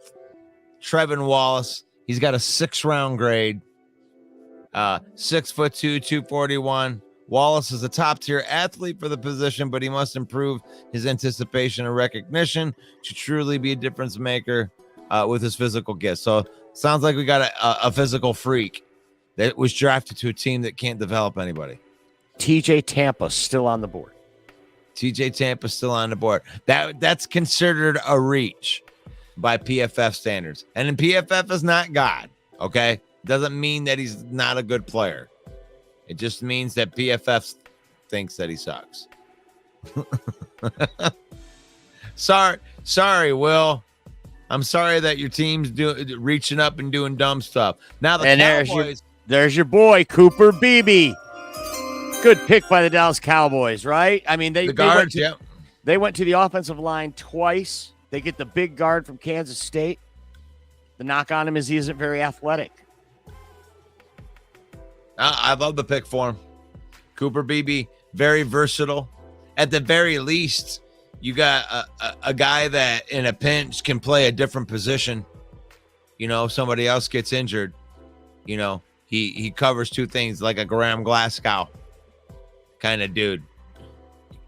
Trevin Wallace. He's got a 6th-round grade, 6'2", 241. Wallace is a top-tier athlete for the position, but he must improve his anticipation and recognition to truly be a difference maker with his physical gifts. So sounds like we got a physical freak that was drafted to a team that can't develop anybody. TJ Tampa still on the board. TJ Tampa's still on the board. That's considered a reach by PFF standards. And then PFF is not God, okay? Doesn't mean that he's not a good player. It just means that PFF thinks that he sucks. Sorry, Will. I'm sorry that your team's reaching up and doing dumb stuff. Now the Cowboys. There's your boy, Cooper Beebe. Good pick by the Dallas Cowboys, right? I mean, they went to the offensive line twice. They get the big guard from Kansas State. The knock on him is he isn't very athletic. I love the pick for him. Cooper Beebe, very versatile. At the very least, you got a guy that in a pinch can play a different position. You know, if somebody else gets injured, you know, he covers two things like a Graham Glasgow kind of dude.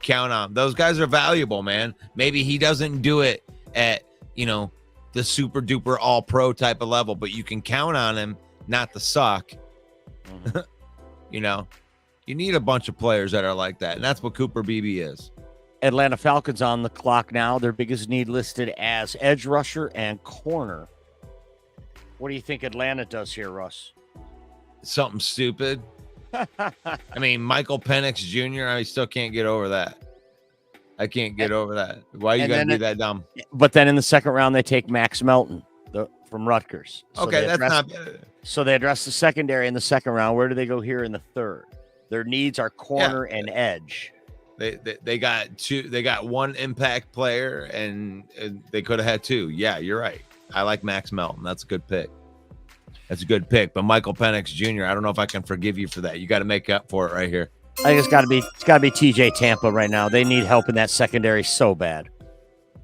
Count on him. Those guys are valuable, man. Maybe he doesn't do it at, you know, the super duper all pro type of level, but you can count on him not to suck. Mm-hmm. You know, you need a bunch of players that are like that, and that's what Cooper Beebe is. Atlanta Falcons on the clock now. Their biggest need listed as edge rusher and corner. What do you think Atlanta does here, Russ? Something stupid. I mean, Michael Penix Jr., I still can't get over that. I can't get over that. Why you got to be that dumb? But then in the second round, they take Max Melton from Rutgers. So okay, that's not. So they address the secondary in the second round. Where do they go here in the third? Their needs are corner and edge. They got two. They got one impact player, and they could have had two. Yeah, you're right. I like Max Melton. That's a good pick. That's a good pick. But Michael Penix Jr., I don't know if I can forgive you for that. You got to make up for it right here. I think it's got to be TJ Tampa right now. They need help in that secondary so bad.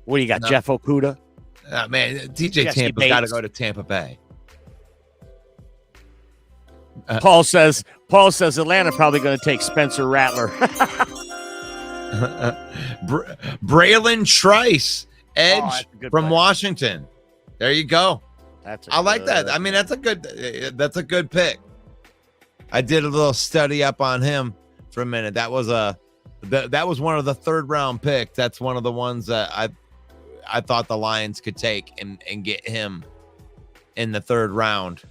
What do you got, Jeff Okuda? Man, TJ Tampa's got to go to Tampa Bay. Paul says Atlanta probably going to take Spencer Rattler. Braylon Trice, edge from pick. Washington. There you go. I like that. I mean, that's a good pick. I did a little study up on him for a minute. That was one of the third round picks. That's one of the ones that I thought the Lions could take and get him in the third round.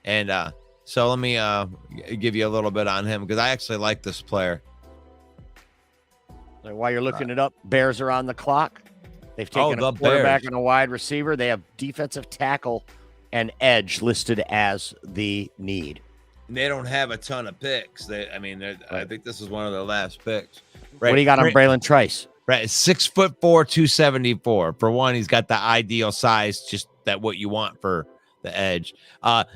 And so let me give you a little bit on him because I actually like this player. While you're looking it up, Bears are on the clock. They've taken a quarterback and a wide receiver. They have defensive tackle and edge listed as the need. And they don't have a ton of picks. I think this is one of their last picks. Right. What do you got on Braylon Trice? Right, 6'4", 274. For one, he's got the ideal size, just that what you want for the edge.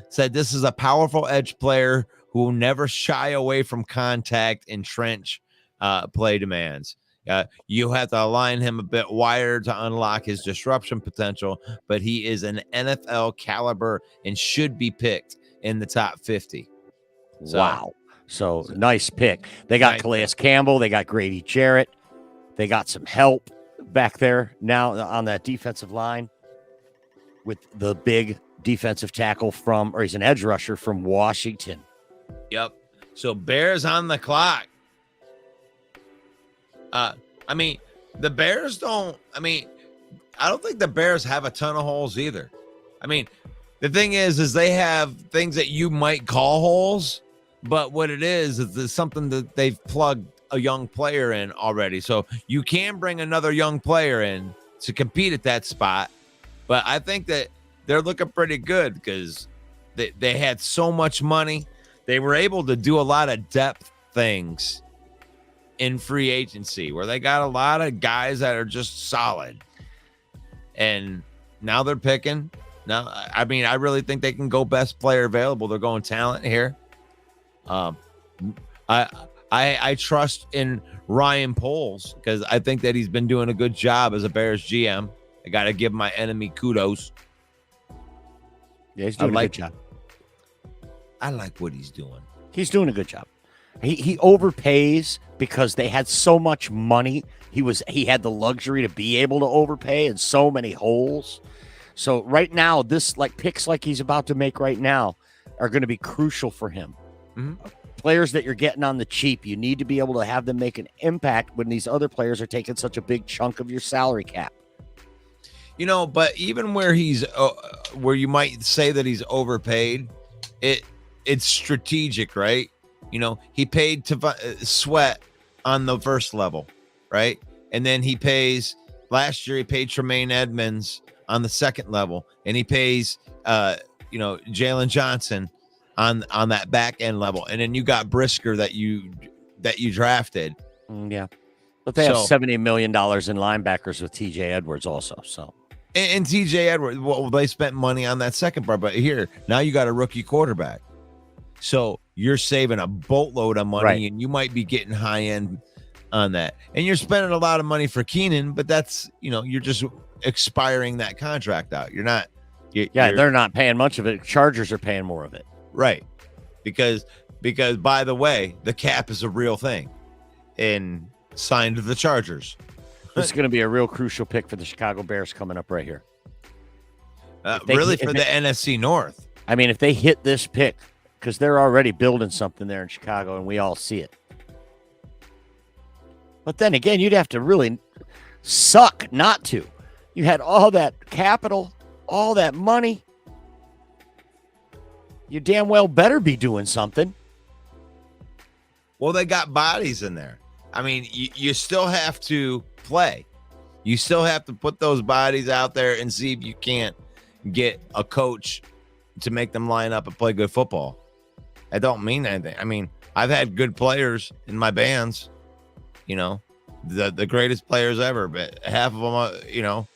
Said this is a powerful edge player who will never shy away from contact and trench play demands. You have to align him a bit wider to unlock his disruption potential, but he is an NFL caliber and should be picked in the top 50. Wow. So nice pick. They got Calais Campbell. They got Grady Jarrett. They got some help back there now on that defensive line with the big defensive tackle he's an edge rusher from Washington. Yep. So Bears on the clock. The Bears I don't think the Bears have a ton of holes either. I mean, the thing is they have things that you might call holes, but what it is it's something that they've plugged a young player in already. So you can bring another young player in to compete at that spot. But I think that they're looking pretty good because they had so much money. They were able to do a lot of depth things in free agency where they got a lot of guys that are just solid. And now they're picking. Now, I really think they can go best player available. They're going talent here. I trust in Ryan Poles because I think that he's been doing a good job as a Bears GM. I got to give my enemy kudos. Yeah, he's doing a good job. I like what he's doing. He's doing a good job. He overpays because they had so much money. He had the luxury to be able to overpay and so many holes. So right now, picks like he's about to make right now are going to be crucial for him. Mm-hmm. players that you're getting on the cheap, you need to be able to have them make an impact when these other players are taking such a big chunk of your salary cap. But even where where you might say that he's overpaid, it's strategic, right? He paid to Sweat on the first level, right? And then last year he paid Tremaine Edmonds on the second level, and he pays Jalen Johnson on that back end level, and then you got Brisker that you drafted. Yeah, but they have $70 million in linebackers with TJ Edwards also. So and TJ Edwards, well, they spent money on that second part, but here now you got a rookie quarterback, so you're saving a boatload of money, right. And you might be getting high end on that, and you're spending a lot of money for Keenan, but that's you're just expiring that contract out. You're not. They're not paying much of it. Chargers are paying more of it. Right. Because by the way, the cap is a real thing and signed to the Chargers. This is going to be a real crucial pick for the Chicago Bears coming up right here. For the NFC North. I mean, if they hit this pick, because they're already building something there in Chicago and we all see it. But then again, you'd have to really suck not to. You had all that capital, all that money. You damn well better be doing something. Well, they got bodies in there. I mean, you still have to play. You still have to put those bodies out there and see if you can't get a coach to make them line up and play good football. I don't mean anything. I mean, I've had good players in my bands, the greatest players ever, but half of them,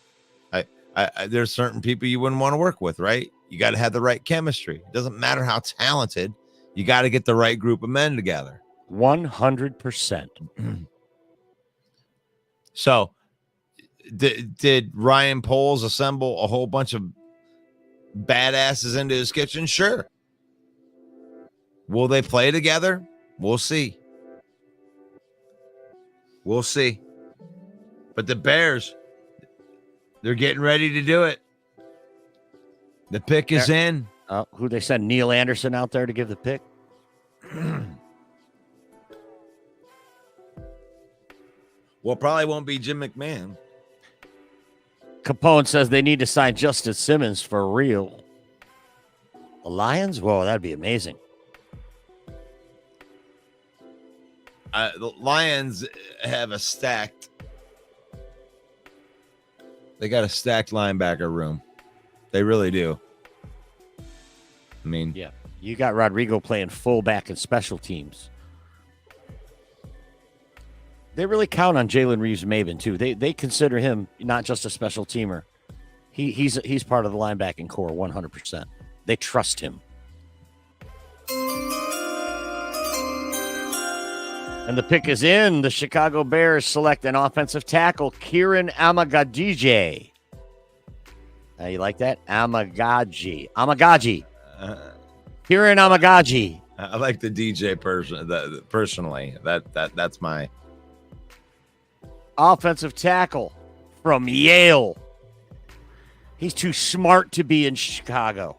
there's certain people you wouldn't want to work with, right? You got to have the right chemistry. It doesn't matter how talented. You got to get the right group of men together. 100%. So, did Ryan Poles assemble a whole bunch of badasses into his kitchen? Sure. Will they play together? We'll see. We'll see. But the Bears, they're getting ready to do it. The pick is in. Who they send Neil Anderson out there to give the pick? Well, probably won't be Jim McMahon. Capone says they need to sign Justin Simmons for real. The Lions? Whoa, that'd be amazing. The Lions have they got a stacked linebacker room. They really do. I mean, yeah, you got Rodrigo playing fullback and special teams. They really count on Jalen Reeves-Maven too. They consider him not just a special teamer. He's part of the linebacking core 100%. They trust him. And the pick is in. The Chicago Bears select an offensive tackle, Kieran Amagaji. You like that? Amagaji. Kieran Amagaji. I like the DJ person. Personally, that's my offensive tackle from Yale. He's too smart to be in Chicago.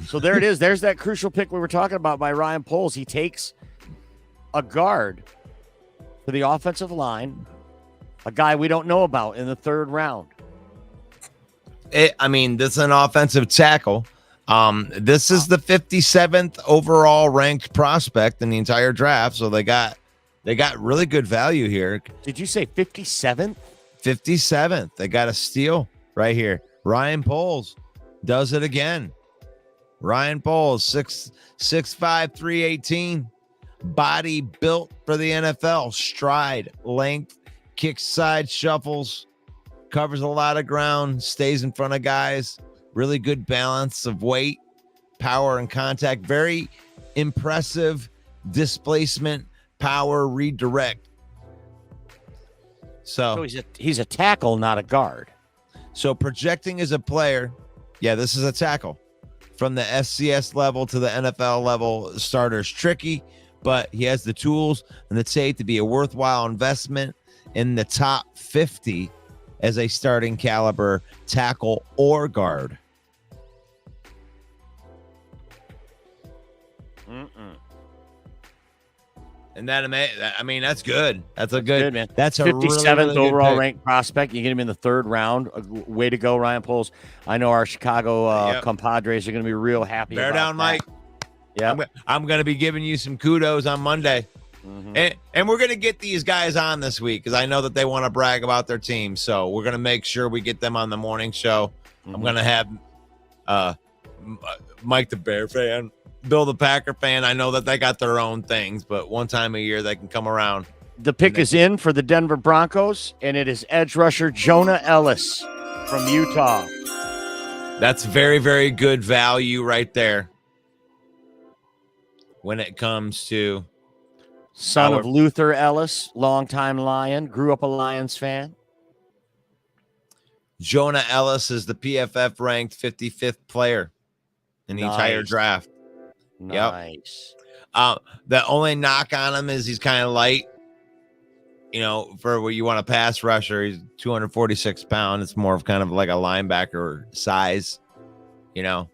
So there it is. There's that crucial pick we were talking about by Ryan Poles. He takes a guard for the offensive line, a guy we don't know about in the third round. This is an offensive tackle. This is the 57th overall ranked prospect in the entire draft. So they got really good value here. Did you say 57th? 57th. They got a steal right here. Ryan Poles does it again. Ryan Poles, 6'5", 318. Body built for the NFL. Stride, length, kicks side, shuffles, covers a lot of ground, stays in front of guys. Really good balance of weight, power, and contact. Very impressive displacement, power, redirect. So he's a tackle, not a guard. So projecting as a player, yeah, this is a tackle. From the FCS level to the NFL level, starter's tricky, but he has the tools and the tape to be a worthwhile investment in the top 50 as a starting caliber tackle or guard. And I mean, that's good. That's a good, man. That's a 57th really, really overall good pick. ranked prospect. You get him in the third round. Way to go, Ryan Poles. I know our Chicago compadres are going to be real happy. Bear about down, that. Mike. Yeah, I'm going to be giving you some kudos on Monday. And we're going to get these guys on this week because I know that they want to brag about their team. So we're going to make sure we get them on the morning show. I'm going to have Mike the Bear fan, Bill the Packer fan. I know that they got their own things, but one time a year they can come around. The pick is in for the Denver Broncos, and it is edge rusher Jonah Ellis from Utah. That's very, very good value right there when it comes to son of Luther Ellis, longtime Lion, grew up a Lions fan. Jonah Ellis is the PFF ranked 55th player in the entire draft. Nice. Yep. The only knock on him is he's kind of light. You know, for what you want a pass rusher, he's 246 pounds. It's more of kind of like a linebacker size, you know.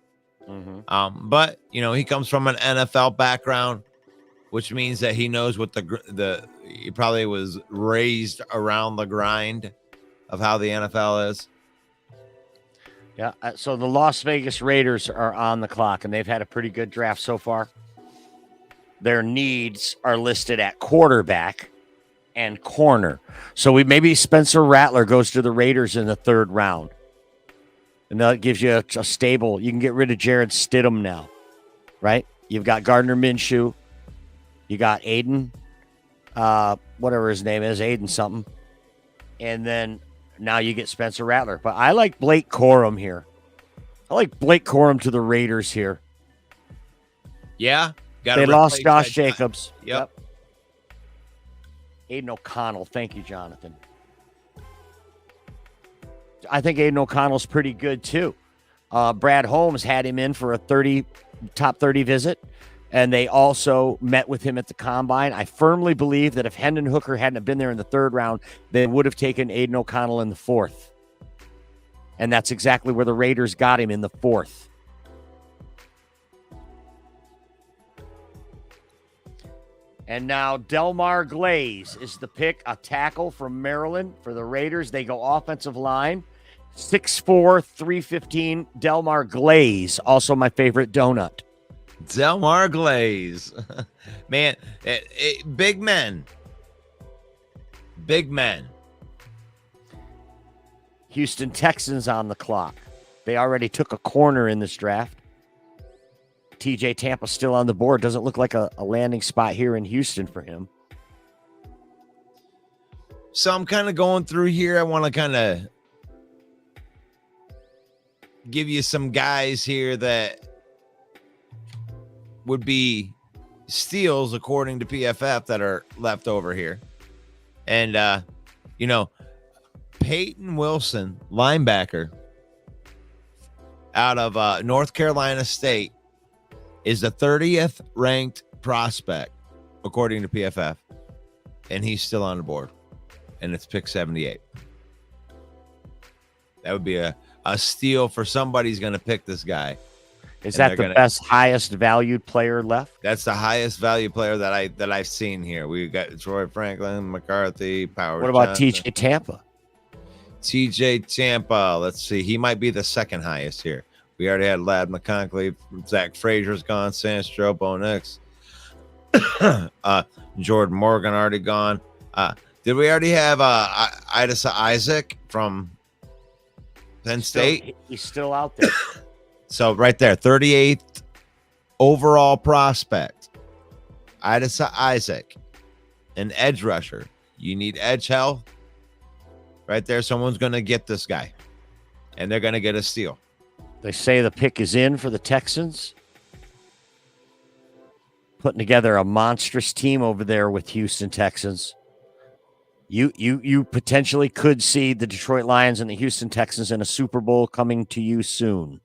But you know, he comes from an NFL background, which means that he knows what he probably was raised around the grind of how the NFL is. Yeah. So the Las Vegas Raiders are on the clock, and they've had a pretty good draft so far. Their needs are listed at quarterback and corner. So maybe Spencer Rattler goes to the Raiders in the third round. And that gives you a stable. You can get rid of Jared Stidham now, right? You've got Gardner Minshew. You got Aiden, whatever his name is, Aiden something. And then now you get Spencer Rattler. But I like Blake Corum here. I like Blake Corum to the Raiders here. Yeah. They lost Josh Jacobs. Yep. Aiden O'Connell. Thank you, Jonathan. I think Aiden O'Connell's pretty good, too. Brad Holmes had him in for a top 30 visit, and they also met with him at the Combine. I firmly believe that if Hendon Hooker hadn't been there in the third round, they would have taken Aiden O'Connell in the fourth. And that's exactly where the Raiders got him, in the fourth. And now Delmar Glaze is the pick, a tackle from Maryland for the Raiders. They go offensive line, 6'4", 315, Delmar Glaze, also my favorite donut. Delmar Glaze. Man, big men. Big men. Houston Texans on the clock. They already took a corner in this draft. TJ Tampa still on the board. Doesn't look like a landing spot here in Houston for him. So I'm kind of going through here. I want to kind of give you some guys here that would be steals according to PFF that are left over here. And, you know, Peyton Wilson, linebacker out of North Carolina State, is the 30th ranked prospect according to PFF, and he's still on the board, and it's pick 78. That would be a steal for somebody's going to pick this guy. Is that the best, highest valued player left? That's the highest value player that I've seen here. We got Troy Franklin, McCarthy, Powers. What about Johnson. TJ Tampa? TJ Tampa. Let's see. He might be the second highest here. We already had Ladd McConkey. Zach Frazier's gone. Sandstro, Bo Nix. Jordan Morgan already gone. Did we already have Idasa Isaac from Penn State? He's still out there. So right there, 38th overall prospect. Idasa Isaac, an edge rusher. You need edge health. Right there, someone's going to get this guy, and they're going to get a steal. They say the pick is in for the Texans. Putting together a monstrous team over there with Houston Texans. You potentially could see the Detroit Lions and the Houston Texans in a Super Bowl coming to you soon.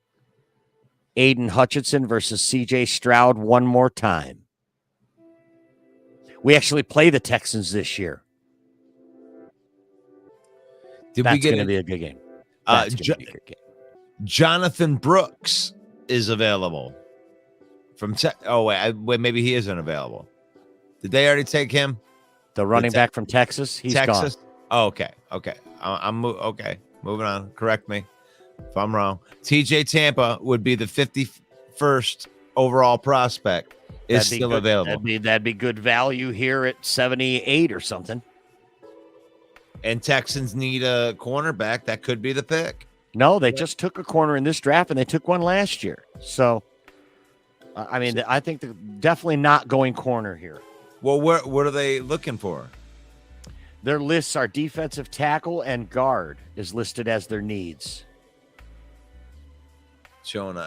Aiden Hutchinson versus CJ Stroud one more time. We actually play the Texans this year. That's going to be a good game. That's going to be a good game. Jonathan Brooks is available. Wait, maybe he isn't available. Did they already take him? The running back from Texas, he's Texas. gone. Oh, okay. Okay. Moving on. Correct me if I'm wrong. TJ Tampa would be the 51st overall prospect. Is still good. available. That'd be good value here at 78 or something. And Texans need a cornerback. That could be the pick. No, they just took a corner in this draft, and they took one last year. So, I mean, I think they're definitely not going corner here. Well, what are they looking for? Their lists are defensive tackle and guard is listed as their needs. Showing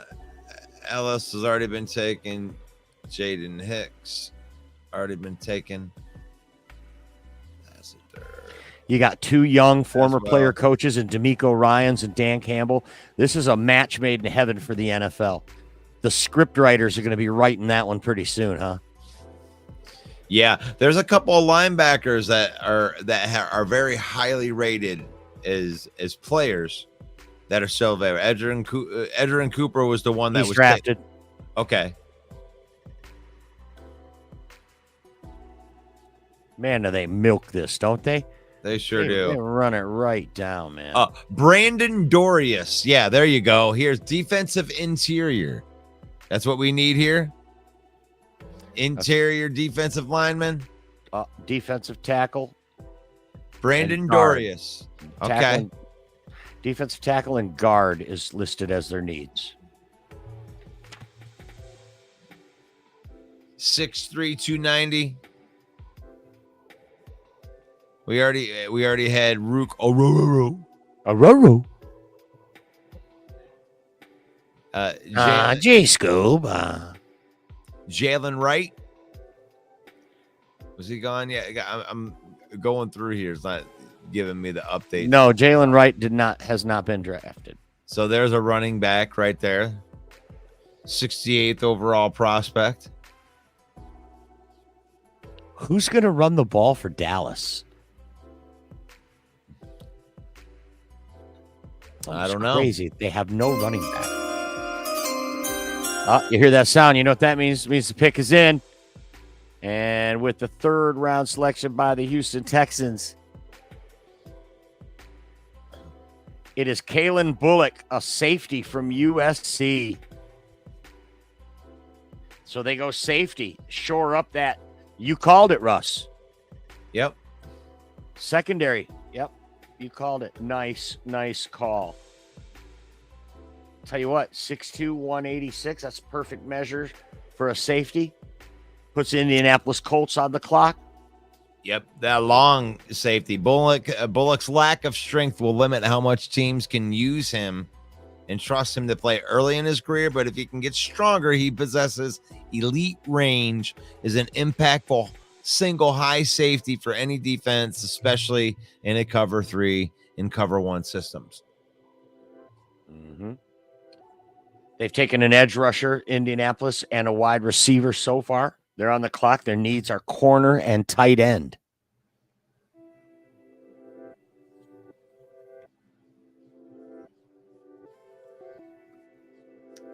Ellis has already been taken. Jaden Hicks already been taken. That's a third. You got two young former player coaches in D'Amico Ryans and Dan Campbell. This is a match made in heaven for the NFL. The script writers are going to be writing that one pretty soon, huh? Yeah, there's a couple of linebackers that are very highly rated as players that are still there. Edgerrin Cooper was the one that was drafted. Okay. Man, do they milk this, don't they? They sure do. They run it right down, man. Brandon Dorius. Yeah, there you go. Here's defensive interior. That's what we need here. Interior defensive lineman. Defensive tackle. Brandon Dorius. Okay. Defensive tackle and guard is listed as their needs. 6'3", 290. We already had Rook Ororo. J-Scoob. Jalen Wright. Was he gone? Yeah, I'm going through here. It's not giving me the update. No, Jalen Wright has not been drafted. So there's a running back right there. 68th overall prospect. Who's going to run the ball for Dallas? I don't know. Crazy. They have no running back. You hear that sound? You know what that means? It means the pick is in. And with the third round selection by the Houston Texans, it is Kalen Bullock, a safety from USC. So they go safety. Shore up that. You called it, Russ. Yep. Secondary. Yep. You called it. Nice call. Tell you what, 6'2", 186. That's perfect measure for a safety. Puts the Indianapolis Colts on the clock. Yep, that long safety. Bullock's lack of strength will limit how much teams can use him and trust him to play early in his career. But if he can get stronger, he possesses elite range, is an impactful single high safety for any defense, especially in a cover 3 and cover 1 systems. Mm-hmm. They've taken an edge rusher, Indianapolis, and a wide receiver so far. They're on the clock. Their needs are corner and tight end.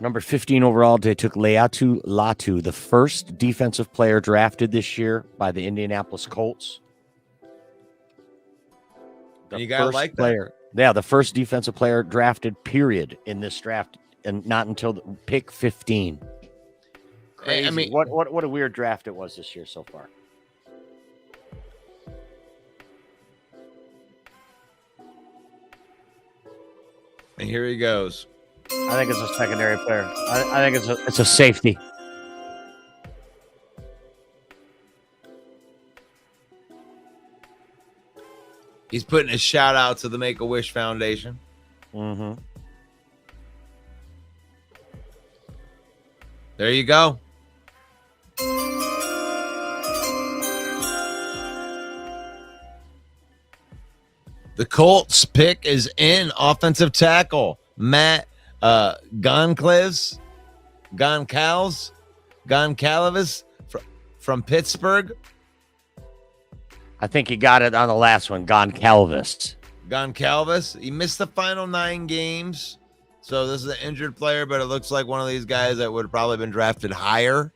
Number 15 overall, they took Leatu Latu, the first defensive player drafted this year by the Indianapolis Colts. You gotta like player. Yeah, the first defensive player drafted, period, in this draft, and not until pick 15. Crazy. I mean, what a weird draft it was this year so far. And here he goes. I think it's a secondary player. I think it's a safety. He's putting a shout out to the Make-A-Wish Foundation. Mm-hmm. There you go. The Colts pick is in. Offensive tackle Matt Goncalves from Pittsburgh. I think he got it on the last one. Goncalves. Goncalves. He missed the final 9 games. So this is an injured player, but it looks like one of these guys that would have probably been drafted higher.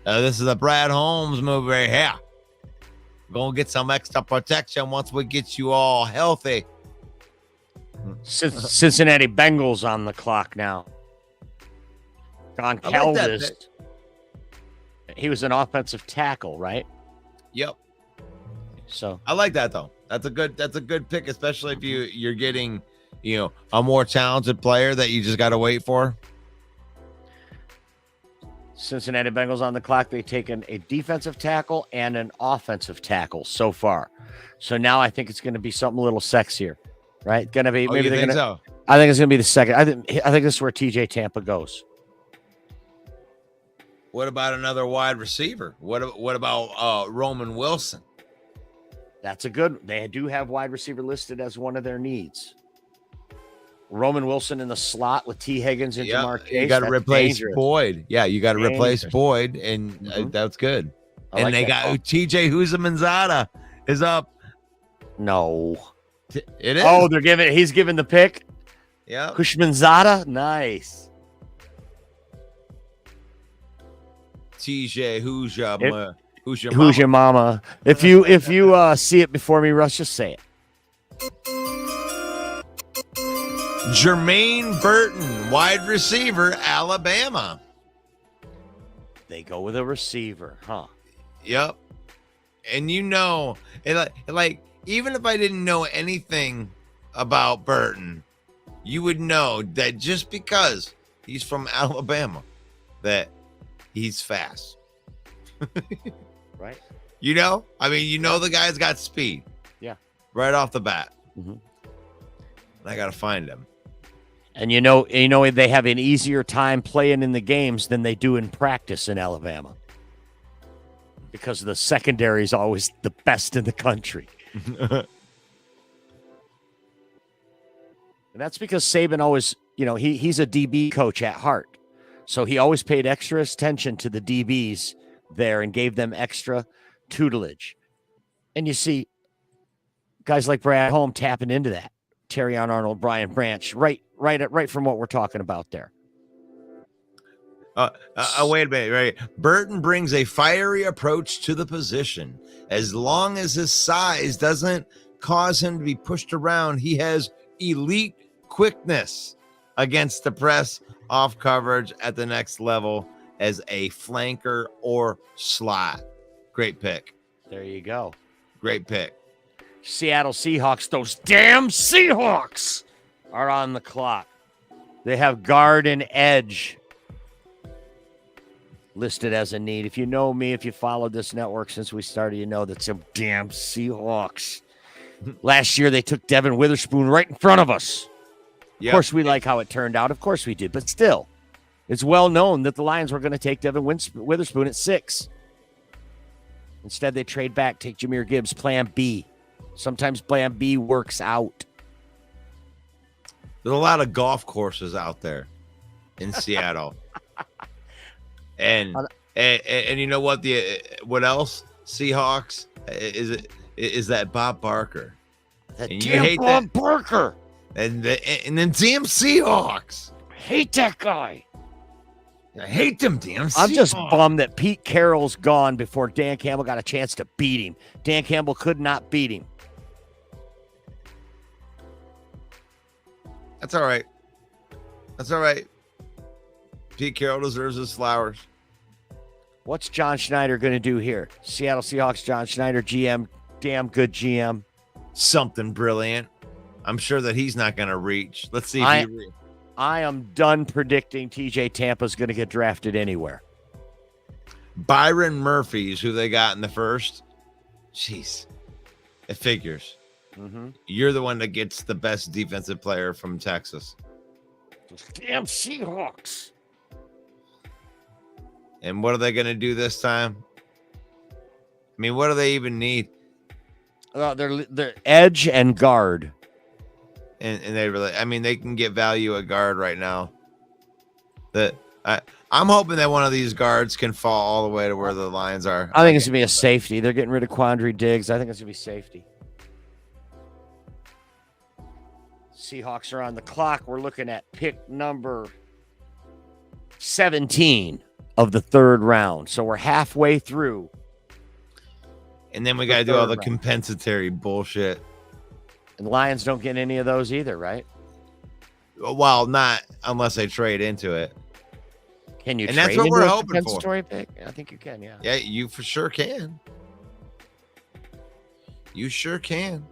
This is a Brad Holmes move right here. Gonna get some extra protection once we get you all healthy. Cincinnati Bengals on the clock now. Don I like that Calvis. He was an offensive tackle, right? Yep. So I like that though. That's a good pick, especially if you're getting, a more talented player that you just got to wait for. Cincinnati Bengals on the clock. They've taken a defensive tackle and an offensive tackle so far. So now I think it's going to be something a little sexier, right? Going to be Maybe they're think going to. so. I think it's going to be the second. I think this is where TJ Tampa goes. What about another wide receiver? What about Roman Wilson? That's a good. They do have wide receiver listed as one of their needs. Roman Wilson in the slot with T. Higgins and Jamar Chase. You got to replace dangerous. Boyd. Yeah, you got to replace Dangerous. Boyd, and that's good. I And like they that got TJ Huzamanzada is up. No. It is. Oh, he's giving the pick. yeah. Kushmanzada. Nice. TJ, who's your Who's mama? your mama? If you see it before me, Russ, just say it. Jermaine Burton, wide receiver, Alabama. They go with a receiver, huh? Yep. And like even if I didn't know anything about Burton, you would know that just because he's from Alabama, that he's fast. Right? The guy's got speed. Yeah. Right off the bat. Mhm. And I got to find him. And they have an easier time playing in the games than they do in practice in Alabama, because the secondary is always the best in the country. And that's because Saban always, he's a DB coach at heart. So he always paid extra attention to the DBs there and gave them extra tutelage. And you see guys like Brad Holmes tapping into that. Terrion Arnold, Brian Branch, right from what we're talking about there. Wait a minute, right? Burton brings a fiery approach to the position. As long as his size doesn't cause him to be pushed around, he has elite quickness against the press, off coverage at the next level as a flanker or slot. Great pick. There you go. Great pick. Seattle Seahawks, those damn Seahawks, are on the clock. They have guard and edge listed as a need. If you know me, if you followed this network since we started, you know that some damn Seahawks. Last year, they took Devin Witherspoon right in front of us. Yep. Of course, we like how it turned out. Of course we did. But still, it's well known that the Lions were going to take Devin Witherspoon at 6. Instead, they trade back, take Jahmyr Gibbs, plan B. Sometimes plan B works out. There's a lot of golf courses out there in Seattle. And you know what? What else? Seahawks is that Bob Barker. That And you damn hate Bob Barker. And then damn Seahawks. Hate that guy. I hate them damn Seahawks. I'm just bummed that Pete Carroll's gone before Dan Campbell got a chance to beat him. Dan Campbell could not beat him. That's all right. That's all right. Pete Carroll deserves his flowers. What's John Schneider going to do here? Seattle Seahawks, John Schneider, GM, damn good GM. Something brilliant. I'm sure that he's not going to reach. Let's see if I am done predicting TJ Tampa's going to get drafted anywhere. Byron Murphy's who they got in the first. Jeez. It figures. Mm-hmm. You're the one that gets the best defensive player from Texas. Damn Seahawks. And what are they going to do this time? I mean, what do they even need? They're edge and guard. And they really, they can get value at guard right now. I'm hoping that one of these guards can fall all the way to where the Lions are. I think it's going to be a safety. They're getting rid of Quandre Diggs. I think it's going to be safety. Seahawks are on the clock. We're looking at pick number 17 of the third round. So we're halfway through. And then we got to do all the compensatory bullshit. And the Lions don't get any of those either, right? Well, not unless they trade into it. Can you? And trade that's what into we're a hoping for. compensatory pick? I think you can. Yeah. Yeah, you for sure can. You sure can.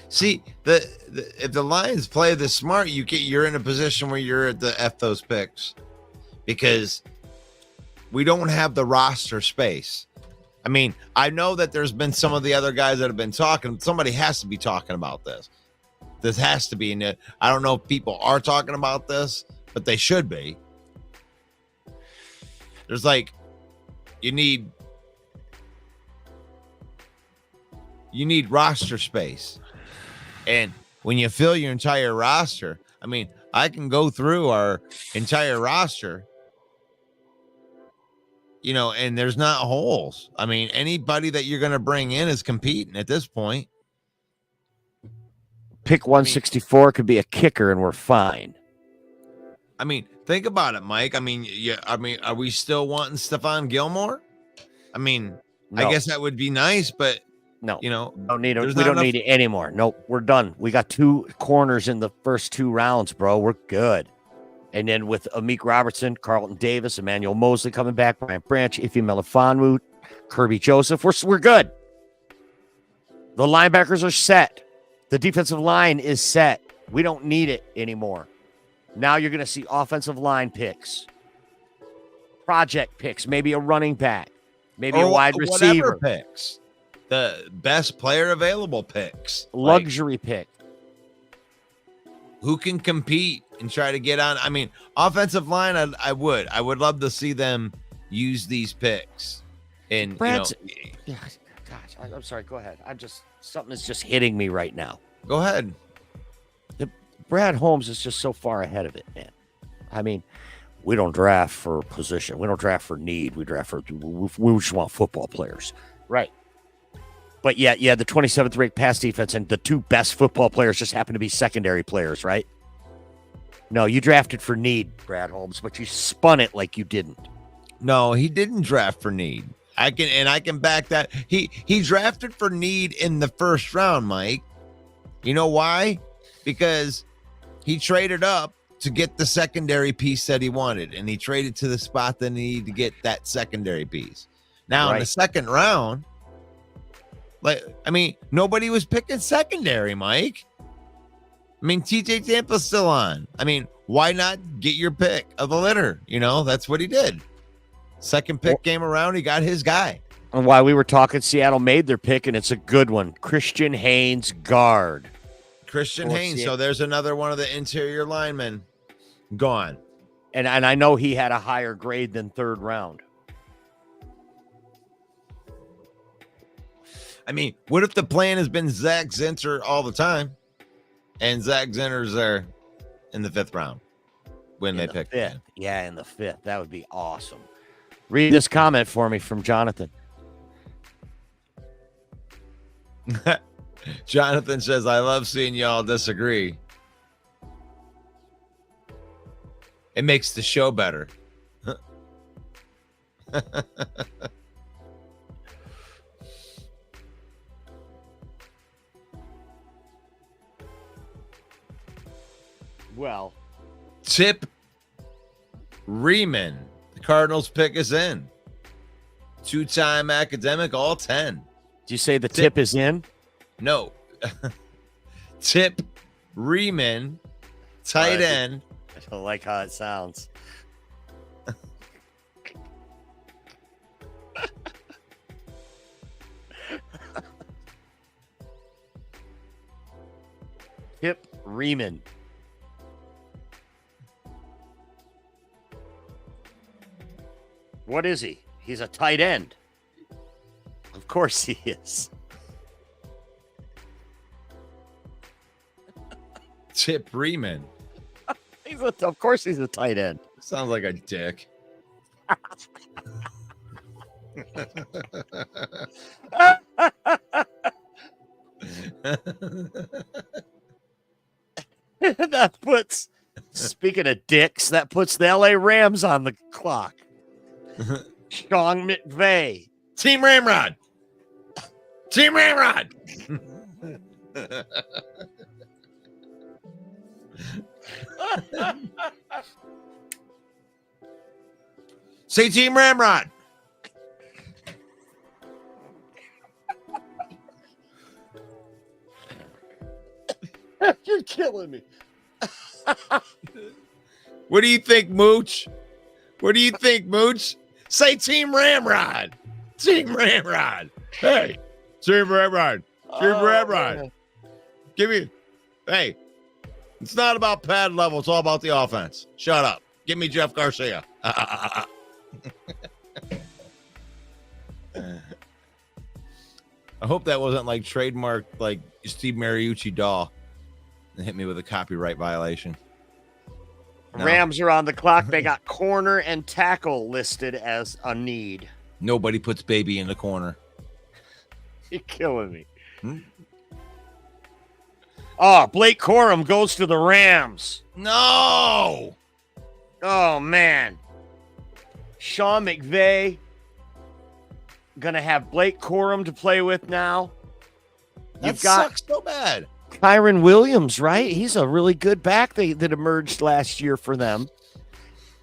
See, if the Lions play this smart, you're in a position where you're at the F those picks because we don't have the roster space. I mean, I know that there's been some of the other guys that have been talking. Somebody has to be talking about this. This has to be in it. I don't know if people are talking about this, but they should be. There's like, you need roster space. And when you fill your entire roster, I mean, I can go through our entire roster, you know, and there's not holes. I mean, anybody that you're going to bring in is competing at this point. Pick 164 could be a kicker, and we're fine. I mean, think about it, Mike. I mean, are we still wanting Stephon Gilmore? I mean, No. I guess that would be nice, but No, you know, don't need it. there's We not don't enough- need it anymore. Nope, we're done. We got 2 corners in the first 2 rounds, bro. We're good. And then with Amik Robertson, Carlton Davis, Emmanuel Mosley coming back, Brian Branch, Ife Melifonwu, Kirby Joseph, we're good. The linebackers are set. The defensive line is set. We don't need it anymore. Now you're going to see offensive line picks, project picks, maybe a running back, maybe a wide receiver, picks. The best player available picks. luxury pick. Who can compete and try to get on? I mean, offensive line, I would love to see them use these picks. And Brad's, yeah, gosh, I'm sorry. Go ahead. Something is just hitting me right now. Go ahead. Brad Holmes is just so far ahead of it, man. I mean, we don't draft for position. We don't draft for need. We draft for, we just want football players. Right. But yeah, the 27th ranked pass defense and the 2 best football players just happen to be secondary players, right? No, you drafted for need, Brad Holmes, but you spun it like you didn't. No, he didn't draft for need. I can back that. He drafted for need in the first round, Mike. You know why? Because he traded up to get the secondary piece that he wanted, and he traded to the spot that he needed to get that secondary piece. Now in the second round, nobody was picking secondary, Mike. I mean, TJ Tampa's still on. I mean, why not get your pick of the litter? You know, that's what he did. Second pick came around, he got his guy. And while we were talking, Seattle made their pick, and it's a good one. Christian Haynes, guard. Christian Haynes. So there's another one of the interior linemen gone. And I know he had a higher grade than third round. I mean, what if the plan has been Zach Zinter all the time, and Zach Zinter's there in the 5th round when they pick him? Yeah, in the 5th. That would be awesome. Read this comment for me from Jonathan. Jonathan says, I love seeing y'all disagree. It makes the show better. Well, Tip Riemann. The Cardinals pick is in. 2-time academic, all 10. Did you say the tip is in? No. Tip Riemann, tight end. I don't like how it sounds. Tip Riemann. What is he? He's a tight end. Of course he is. Tip Riemann. Of course he's a tight end. Sounds like a dick. That puts, speaking of dicks, that puts the LA Rams on the clock. Sean McVay. Team Ramrod. Team Ramrod. Say Team Ramrod. You're killing me. What do you think, Mooch? What do you think, Mooch? Say Team Ramrod. Team Ramrod. Hey, Team Ramrod. Team Ramrod. Man. Give me. Hey, it's not about pad level. It's all about the offense. Shut up. Give me Jeff Garcia. I hope that wasn't like trademarked like Steve Mariucci doll and hit me with a copyright violation. No. Rams are on the clock. They got corner and tackle listed as a need. Nobody puts baby in the corner. You're killing me. Oh, Blake Corum goes to the Rams. No. Oh, man. Sean McVay going to have Blake Corum to play with now. That sucks so bad. Kyron Williams, right? He's a really good back that emerged last year for them.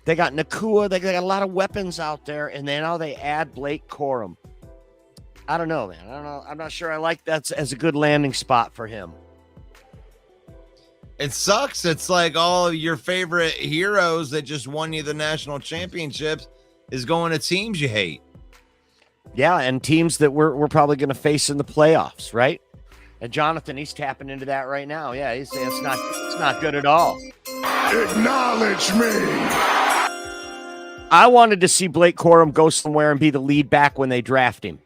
They got Nakua. They got a lot of weapons out there, and then now they add Blake Corum. I don't know, man. I don't know. I'm not sure I like that as a good landing spot for him. It sucks. It's like all of your favorite heroes that just won you the national championships is going to teams you hate. Yeah, and teams that we're probably going to face in the playoffs, right? And Jonathan, he's tapping into that right now. Yeah, he's saying it's not good at all. Acknowledge me. I wanted to see Blake Corum go somewhere and be the lead back when they draft him,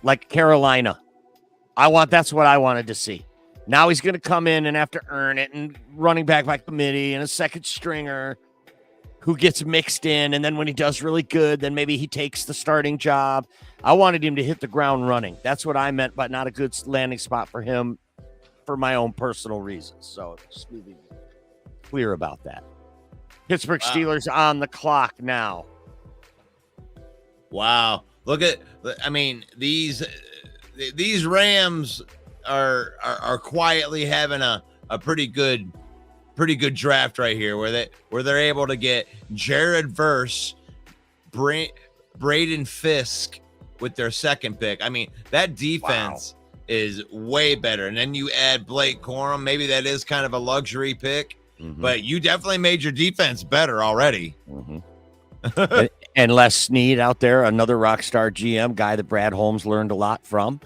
like Carolina. That's what I wanted to see. Now he's going to come in and have to earn it, and running back by committee and a second stringer who gets mixed in. And then when he does really good, then maybe he takes the starting job. I wanted him to hit the ground running. That's what I meant, but not a good landing spot for him for my own personal reasons. So just be clear about that. Pittsburgh Steelers on the clock now. Wow. Look at, I mean, these Rams are quietly having a pretty good draft right here where they're able to get Jared Verse, Braden Fisk with their second pick. I mean, that defense is way better. And then you add Blake Corum. Maybe that is kind of a luxury pick, but you definitely made your defense better already. And Les Snead out there, another rock star GM guy that Brad Holmes learned a lot from.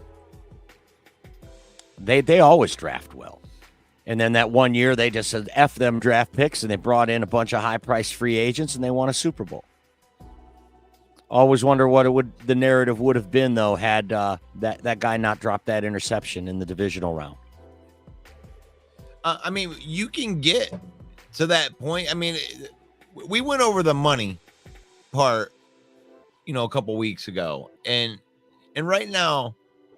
They always draft well. And then that one year they just said F them draft picks, and they brought in a bunch of high-priced free agents, and they won a Super Bowl. Always wonder what the narrative would have been, though, had that guy not dropped that interception in the divisional round. I mean, you can get to that point. I mean, we went over the money part, a couple weeks ago, and right now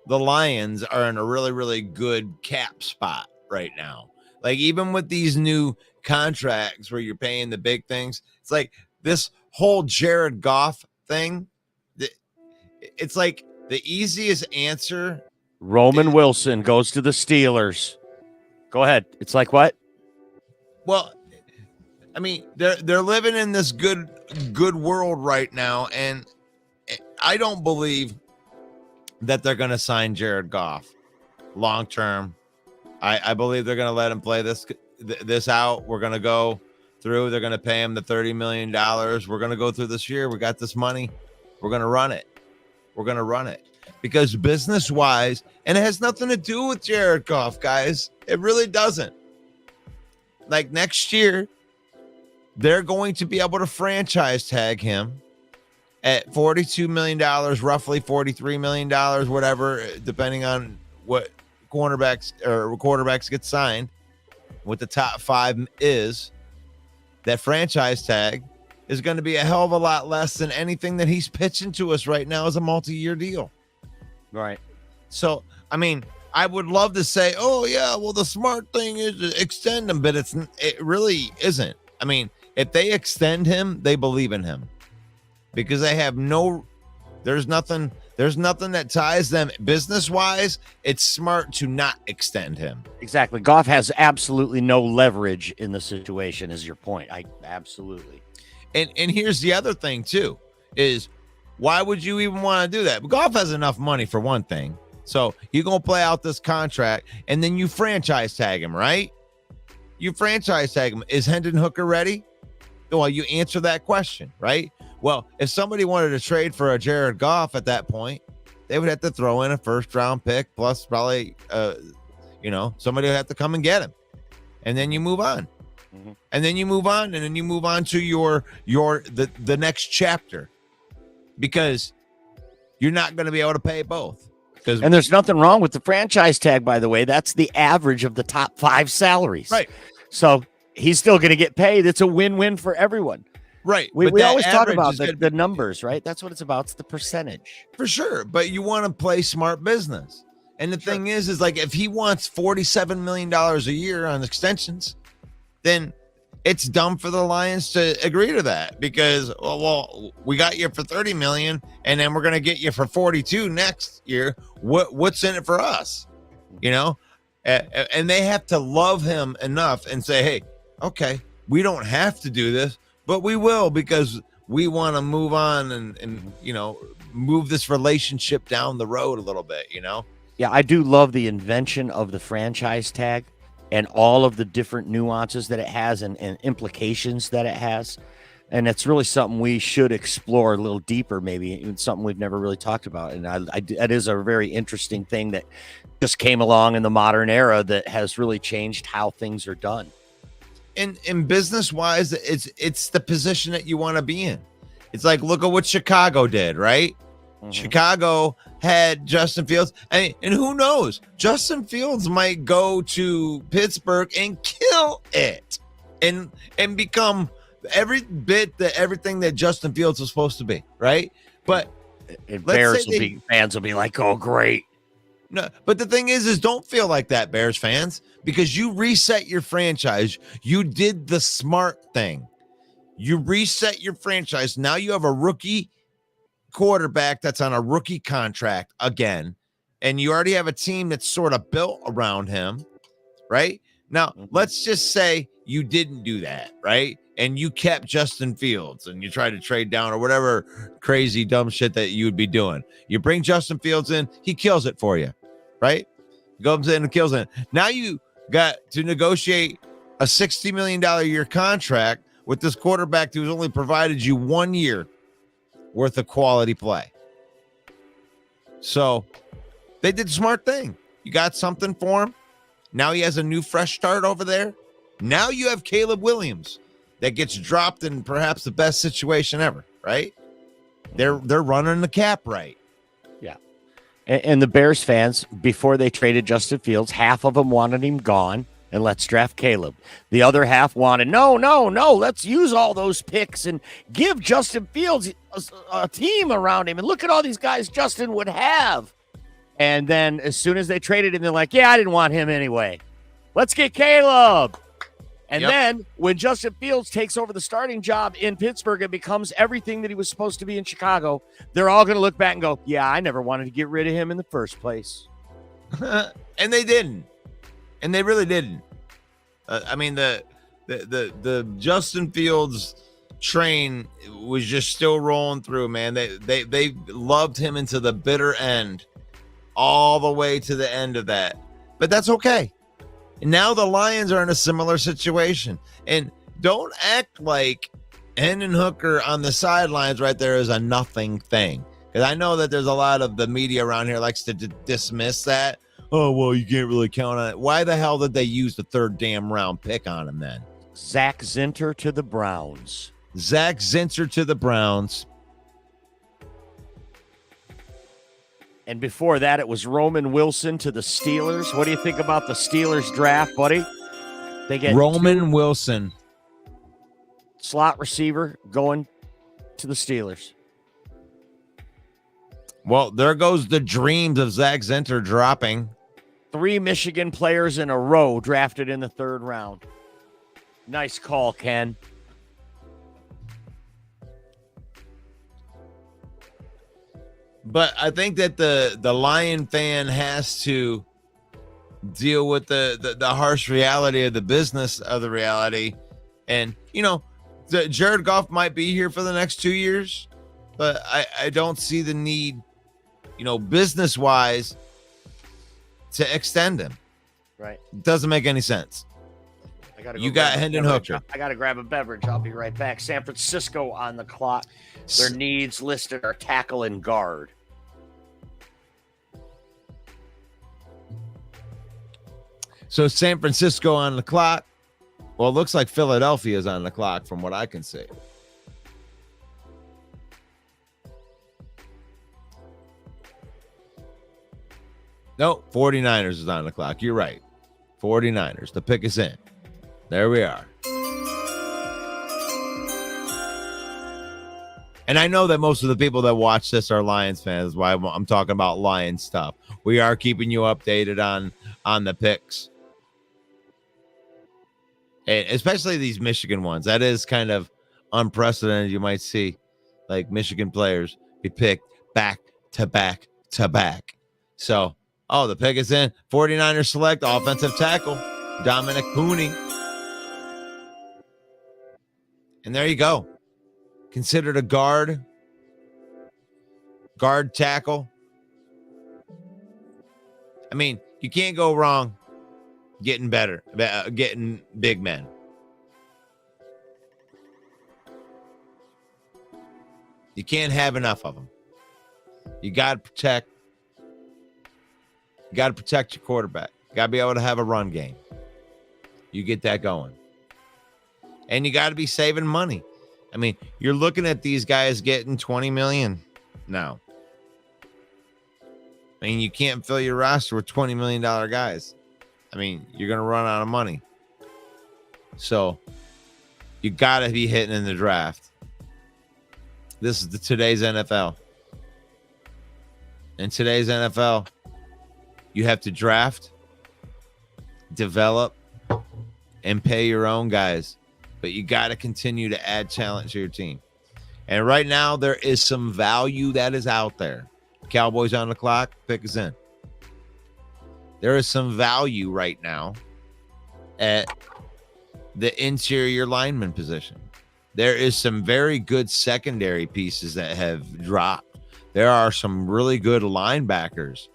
the Lions are in a really, really good cap spot right now. Like, even with these new contracts where you're paying the big things, it's like this whole Jared Goff thing. It's like the easiest answer. Roman Wilson goes to the Steelers. Go ahead. It's like what? Well, I mean, they're living in this good world right now, and I don't believe that they're going to sign Jared Goff long term. I believe they're going to let him play this out. We're going to go through. They're going to pay him the $30 million. We're going to go through this year. We got this money. We're going to run it. We're going to run it because business wise, and it has nothing to do with Jared Goff, guys. It really doesn't. Like, next year, they're going to be able to franchise tag him at $42 million, roughly $43 million, whatever, depending on what quarterbacks get signed. What the top 5 is, that franchise tag is going to be a hell of a lot less than anything that he's pitching to us right now as a multi-year deal. Right. So, I mean, I would love to say, oh yeah, well the smart thing is to extend him, but it really isn't. I mean, if they extend him, they believe in him because they have there's nothing that ties them business wise. It's smart to not extend him. Exactly. Goff has absolutely no leverage in the situation, is your point. Absolutely. And here's the other thing too, is why would you even want to do that? Goff has enough money for one thing. So you're going to play out this contract and then you franchise tag him, right? You franchise tag him. Is Hendon Hooker ready? Well, you answer that question, right? Well, if somebody wanted to trade for a Jared Goff at that point, they would have to throw in a first round pick plus probably, somebody would have to come and get him. And then you move on. Mm-hmm. And then you move on, and then you move on to the next chapter because you're not going to be able to pay both. And there's nothing wrong with the franchise tag, by the way. That's the average of the top 5 salaries. Right. So he's still going to get paid. It's a win-win for everyone. Right. We always talk about the numbers, right? That's what it's about. It's the percentage. For sure. But you want to play smart business. And the thing is like if he wants $47 million a year on extensions, then it's dumb for the Lions to agree to that because, well, we got you for $30 million and then we're going to get you for 42 next year. What's in it for us? And they have to love him enough and say, hey, okay, we don't have to do this, but we will because we want to move on and move this relationship down the road a little bit, Yeah, I do love the invention of the franchise tag and all of the different nuances that it has and implications that it has. And it's really something we should explore a little deeper, maybe even something we've never really talked about. And that is a very interesting thing that just came along in the modern era that has really changed how things are done. In business wise, it's the position that you want to be in. It's like, look at what Chicago did, right? Mm-hmm. Chicago had Justin Fields, and who knows? Justin Fields might go to Pittsburgh and kill it, and become everything that Justin Fields was supposed to be, right? But fans will be like, "Oh, great!" No, but the thing is don't feel like that, Bears fans, because you reset your franchise. You did the smart thing. You reset your franchise. Now you have a rookie quarterback that's on a rookie contract again, and you already have a team that's sort of built around him, right? Now, let's just say you didn't do that, right? And you kept Justin Fields and you tried to trade down or whatever crazy dumb shit that you would be doing. You bring Justin Fields in, he kills it for you, right? Goes in and kills it. Now you got to negotiate a $60 million a year contract with this quarterback who's only provided you 1 year worth of quality play. So they did the smart thing. You got something for him. Now he has a new fresh start over there. Now you have Caleb Williams that gets dropped in perhaps the best situation ever, right? They're running the cap right. Yeah. And the Bears fans, before they traded Justin Fields, half of them wanted him gone and let's draft Caleb. The other half wanted, no, let's use all those picks and give Justin Fields a team around him. And look at all these guys Justin would have. And then as soon as they traded him, they're like, yeah, I didn't want him anyway. Let's get Caleb. And then when Justin Fields takes over the starting job in Pittsburgh and becomes everything that he was supposed to be in Chicago, they're all going to look back and go, yeah, I never wanted to get rid of him in the first place. And they didn't. And they really didn't. I mean, the Justin Fields train was just still rolling through, man. They loved him into the bitter end, all the way to the end of that. But that's okay. And now the Lions are in a similar situation. And don't act like Hendon Hooker on the sidelines right there is a nothing thing. Because I know that there's a lot of the media around here likes to dismiss that. Oh, well, you can't really count on it. Why the hell did they use the third damn round pick on him then? Zach Zinter to the Browns. Zach Zinter to the Browns. And before that, it was Roman Wilson to the Steelers. What do you think about the Steelers draft, buddy? They get Roman Wilson, slot receiver, going to the Steelers. Well, there goes the dreams of Zach Zinter dropping. 3 Michigan players in a row drafted in the 3rd round. Nice call, Ken. But I think that the Lion fan has to deal with the harsh reality of the business of the reality. And, Jared Goff might be here for the next 2 years, but I don't see the need, business-wise to extend him. Right. It doesn't make any sense. You got Hendon Hooker. I got to grab a beverage. I'll be right back. San Francisco on the clock. Their needs listed are tackle and guard. So San Francisco on the clock. Well, it looks like Philadelphia is on the clock from what I can see. No, 49ers is on the clock. You're right. 49ers. The pick is in. There we are. And I know that most of the people that watch this are Lions fans. That's why I'm talking about Lions stuff. We are keeping you updated on the picks. And especially these Michigan ones. That is kind of unprecedented. You might see like Michigan players be picked back to back to back. So, the pick is in. 49ers select offensive tackle, Dominic Pooney. And there you go. Considered a guard tackle. I mean, you can't go wrong getting better, getting big men. You can't have enough of them. You got to protect. You got to protect your quarterback. You got to be able to have a run game. You get that going. And you got to be saving money. I mean, you're looking at these guys getting $20 million now. I mean, you can't fill your roster with $20 million guys. I mean, you're going to run out of money. So you got to be hitting in the draft. This is today's NFL. In today's NFL, you have to draft, develop, and pay your own guys. But you got to continue to add talent to your team. And right now, there is some value that is out there. Cowboys on the clock, pick is in. There is some value right now at the interior lineman position. There is some very good secondary pieces that have dropped. There are some really good linebackers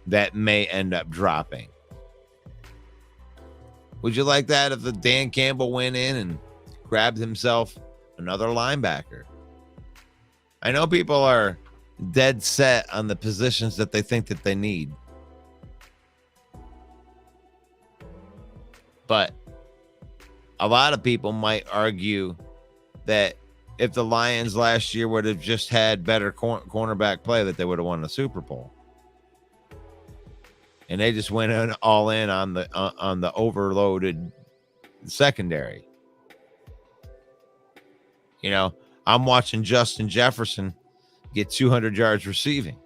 that may end up dropping. Would you like that if the Dan Campbell went in and grabbed himself another linebacker? I know people are dead set on the positions that they think that they need. But a lot of people might argue that if the Lions last year would have just had better cornerback play, that they would have won the Super Bowl. And they just went all in on the overloaded secondary. I'm watching Justin Jefferson get 200 yards receiving.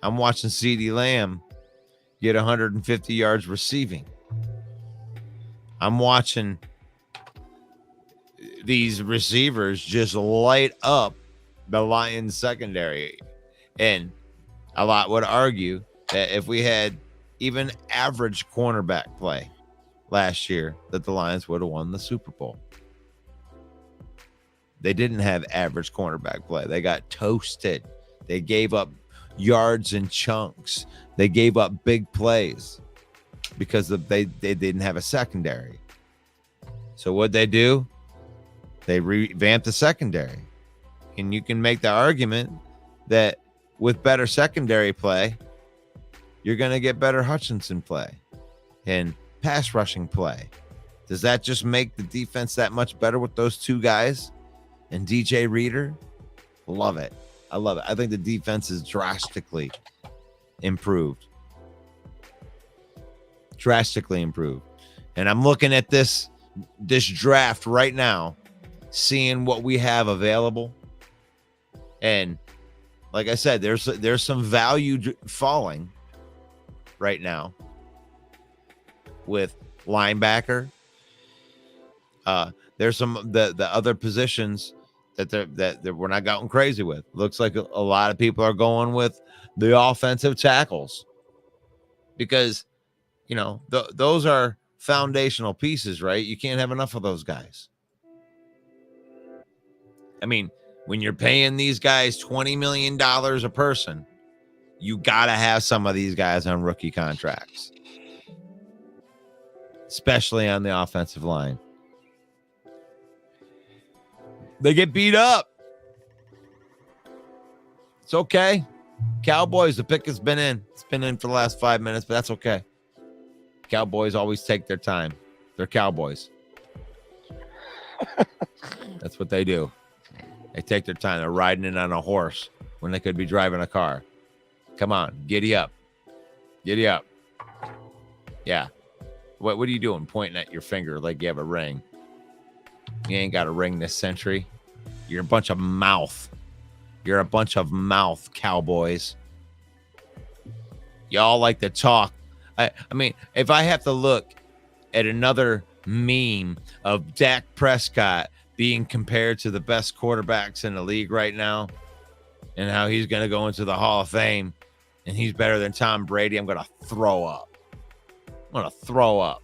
I'm watching CeeDee Lamb get 150 yards receiving. I'm watching these receivers just light up the Lions secondary. And a lot would argue that if we had even average cornerback play last year, that the Lions would have won the Super Bowl. They didn't have average cornerback play. They got toasted. They gave up yards in chunks. They gave up big plays because they didn't have a secondary. So what'd they do? They revamped the secondary. And you can make the argument that with better secondary play, you're going to get better Hutchinson play and pass rushing play. Does that just make the defense that much better with those two guys and DJ Reader? Love it. I love it. I think the defense is drastically improved. Drastically improved. And I'm looking at this draft right now, seeing what we have available. And like I said, there's some value falling. right now with linebacker. There's some the other positions that we're not going crazy with. Looks like a lot of people are going with the offensive tackles because, you know, those are foundational pieces, right? You can't have enough of those guys. I mean, when you're paying these guys $20 million a person, you got to have some of these guys on rookie contracts, especially on the offensive line. They get beat up. It's okay. Cowboys, the pick has been in. It's been in for the last 5 minutes, but that's okay. Cowboys always take their time. They're Cowboys. That's what they do. They take their time. They're riding in on a horse when they could be driving a car. Come on, giddy up. Giddy up. Yeah. What are you doing? Pointing at your finger like you have a ring. You ain't got a ring this century. You're a bunch of mouth. You're a bunch of mouth, Cowboys. Y'all like to talk. I mean, if I have to look at another meme of Dak Prescott being compared to the best quarterbacks in the league right now and how he's going to go into the Hall of Fame and he's better than Tom Brady, I'm going to throw up. I'm going to throw up.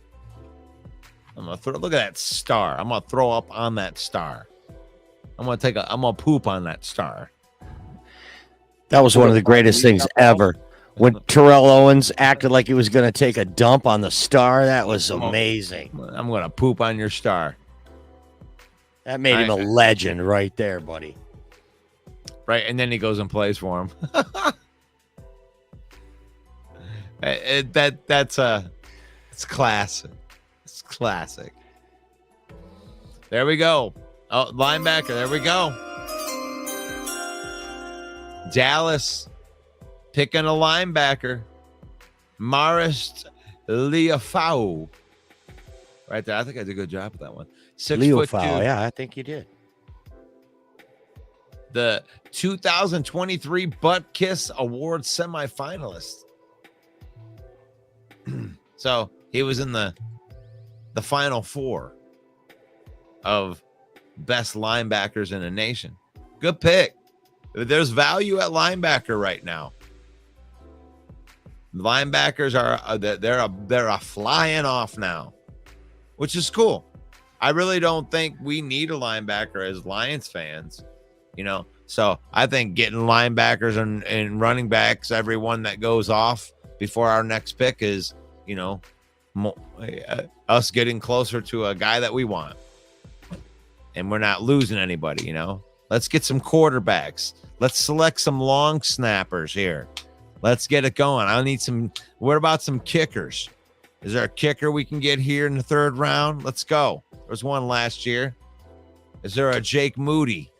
Look at that star. I'm going to throw up on that star. I'm going to poop on that star. That was one of the greatest things ever. When Terrell Owens acted like he was going to take a dump on the star, that was amazing. I'm going to poop on your star. That made him a legend right there, buddy. Right, and then he goes and plays for him. It's classic. It's classic. There we go. Oh, linebacker. There we go. Dallas picking a linebacker. Marist Liufau. Right there. I think I did a good job with that one. 6'2". Yeah, I think you did. The 2023 Butt Kiss Award semifinalist. So he was in the final four of best linebackers in the nation. Good pick. There's value at linebacker right now. Linebackers are they're flying off now, which is cool. I really don't think we need a linebacker as Lions fans, you know. So I think getting linebackers and running backs, everyone that goes off before our next pick is, you know, us getting closer to a guy that we want. And we're not losing anybody, you know. Let's get some quarterbacks. Let's select some long snappers here. Let's get it going. I need some. What about some kickers? Is there a kicker we can get here in the third round? Let's go. There was one last year. Is there a Jake Moody?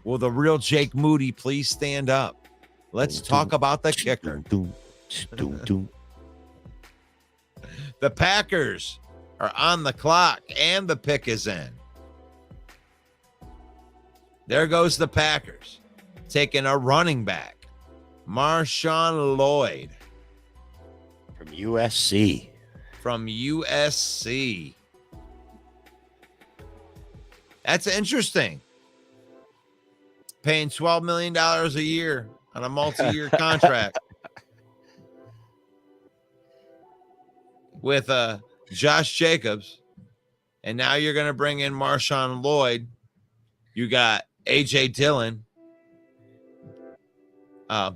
Will the real Jake Moody please stand up? Let's talk about the kicker. The Packers are on the clock, and the pick is in. There goes the Packers, taking a running back, Marshawn Lloyd. From USC. From USC. That's interesting. Paying $12 million a year on a multi-year contract. With Josh Jacobs. And now you're going to bring in Marshawn Lloyd. You got A.J. Dillon. I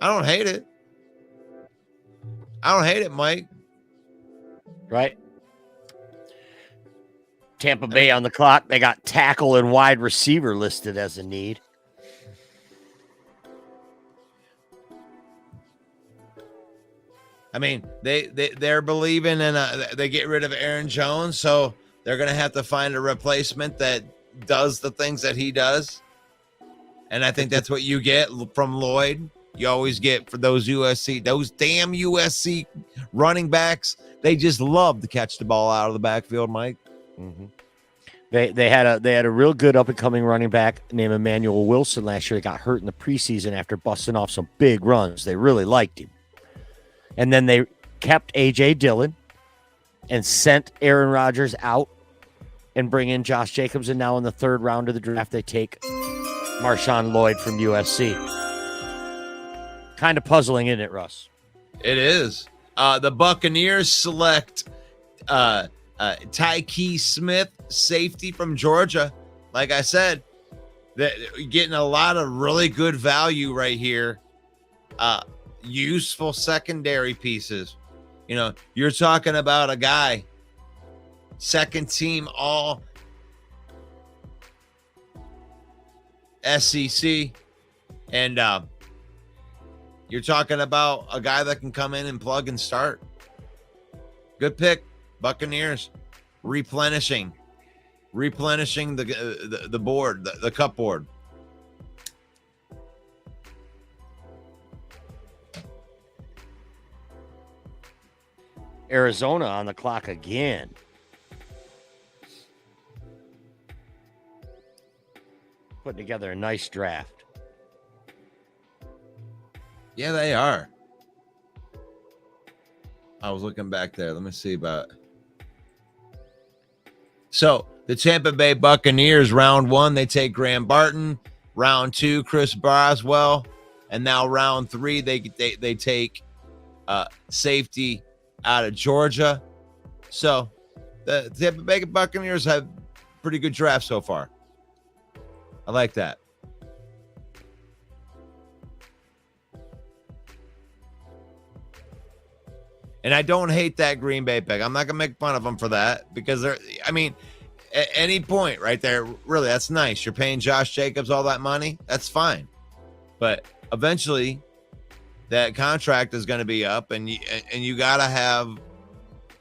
don't hate it. I don't hate it, Mike. Right. Tampa Bay on the clock. They got tackle and wide receiver listed as a need. I mean, they're believing in they get rid of Aaron Jones, so they're going to have to find a replacement that does the things that he does. And I think that's what you get from Lloyd. You always get for those damn USC running backs. They just love to catch the ball out of the backfield, Mike. Mm-hmm. They had a real good up and coming running back named Emmanuel Wilson last year. He got hurt in the preseason after busting off some big runs. They really liked him. And then they kept A.J. Dillon and sent Aaron Rodgers out and bring in Josh Jacobs. And now in the third round of the draft, they take Marshawn Lloyd from USC. Kind of puzzling, isn't it, Russ? It is. The Buccaneers select Tyke Smith, safety from Georgia. Like I said, getting a lot of really good value right here. Useful secondary pieces. You know, you're talking about a guy, second team all SEC, and you're talking about a guy that can come in and plug and start. Good pick, Buccaneers, replenishing the board, the cup board. Arizona on the clock again. Putting together a nice draft. Yeah, they are. I was looking back there. Let me see about. So the Tampa Bay Buccaneers, round 1, they take Graham Barton. Round 2, Chris Boswell, and now round 3, they take safety out of Georgia. So the Tampa Bay Buccaneers have pretty good draft so far. I like that. And I don't hate that Green Bay pick. I'm not gonna make fun of them for that because they're. I mean, at any point right there, really, that's nice. You're paying Josh Jacobs all that money. That's fine, but eventually, that contract is going to be up, and you got to have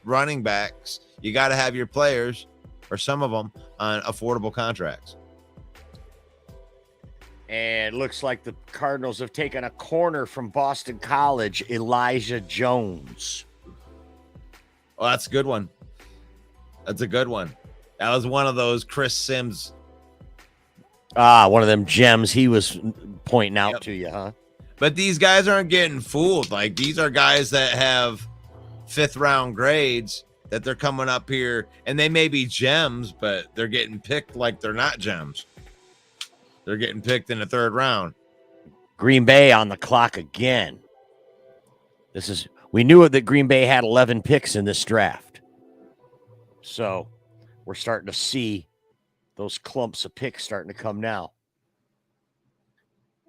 running backs. You got to have your players, or some of them, on affordable contracts. And it looks like the Cardinals have taken a corner from Boston College, Elijah Jones. Oh, that's a good one. That's a good one. That was one of those Chris Sims. One of them gems he was pointing out to you, huh? But these guys aren't getting fooled. Like, these are guys that have 5th round grades that they're coming up here, and they may be gems, but they're getting picked like they're not gems. They're getting picked in the 3rd round. Green Bay on the clock again. We knew that Green Bay had 11 picks in this draft. So we're starting to see those clumps of picks starting to come now.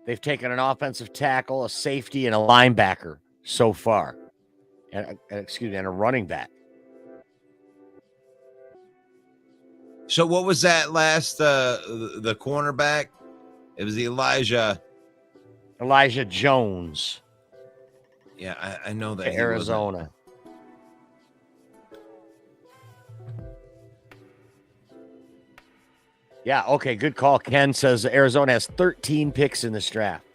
They've taken an offensive tackle, a safety, and a linebacker so far. And a running back. So what was that last, the cornerback? It was Elijah Jones. Yeah, I know that. Arizona. Yeah, okay, good call. Ken says Arizona has 13 picks in this draft.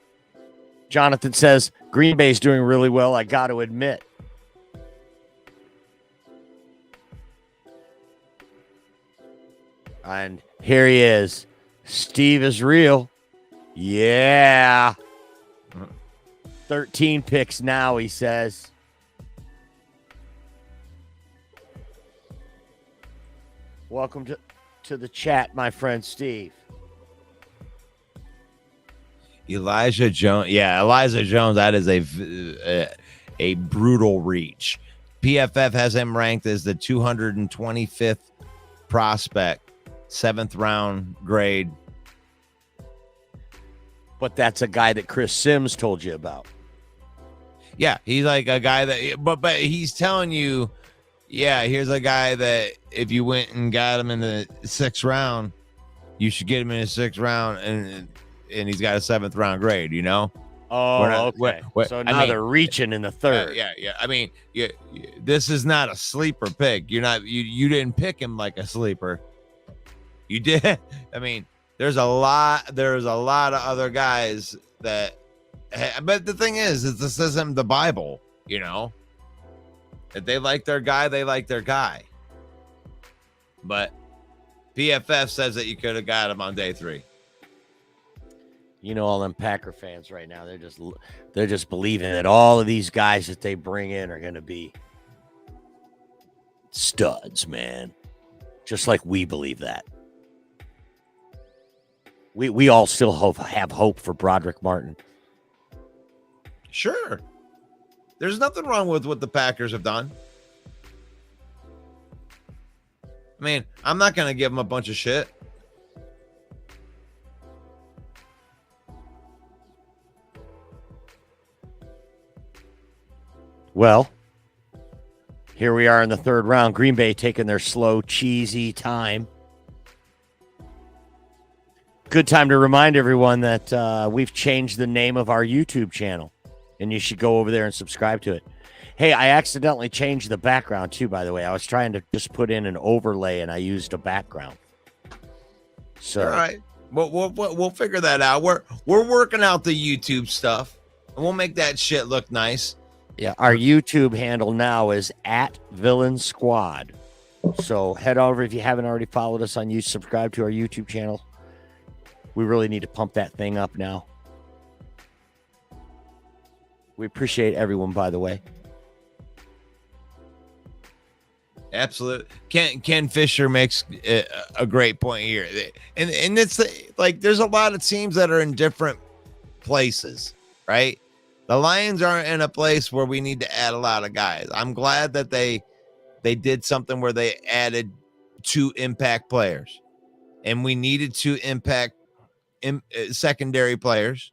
Jonathan says Green Bay's doing really well, I got to admit. And here he is. Steve is real. Yeah. 13 picks now, he says. Welcome to the chat, my friend Steve. Elijah Jones. Yeah, Elijah Jones, that is a brutal reach. PFF has him ranked as the 225th prospect, 7th round grade. But that's a guy that Chris Sims told you about. Yeah, he's like a guy that, but he's telling you, yeah, here's a guy that if you went and got him in the 6th round, you should get him in the 6th round, and he's got a 7th round grade, you know? Oh, okay. So now they're reaching in the 3rd. Yeah. I mean, this is not a sleeper pick. You didn't pick him like a sleeper. You did. I mean, there's a lot of other guys that, but the thing is this isn't the Bible, you know? If they like their guy, they like their guy. But PFF says that you could have got him on day 3. You know, all them Packer fans right now, they're just believing that all of these guys that they bring in are going to be studs, man. Just like we believe that. We all still have hope for Broderick Martin. Sure. There's nothing wrong with what the Packers have done. I mean, I'm not going to give them a bunch of shit. Well, here we are in the third round. Green Bay taking their slow, cheesy time. Good time to remind everyone that we've changed the name of our YouTube channel, and you should go over there and subscribe to it. Hey, I accidentally changed the background too, by the way. I was trying to just put in an overlay, and I used a background. So, all right, we'll figure that out. We're working out the YouTube stuff, and we'll make that shit look nice. yeah, our YouTube handle now is @Villain Squad. So head over if you haven't already followed us on YouTube. Subscribe to our YouTube channel. We really need to pump that thing up now. We appreciate everyone, by the way. Absolutely. Ken Fisher makes a great point here. And it's like there's a lot of teams that are in different places, right? The Lions aren't in a place where we need to add a lot of guys. I'm glad that they did something where they added 2 impact players. And we needed 2 impact secondary players.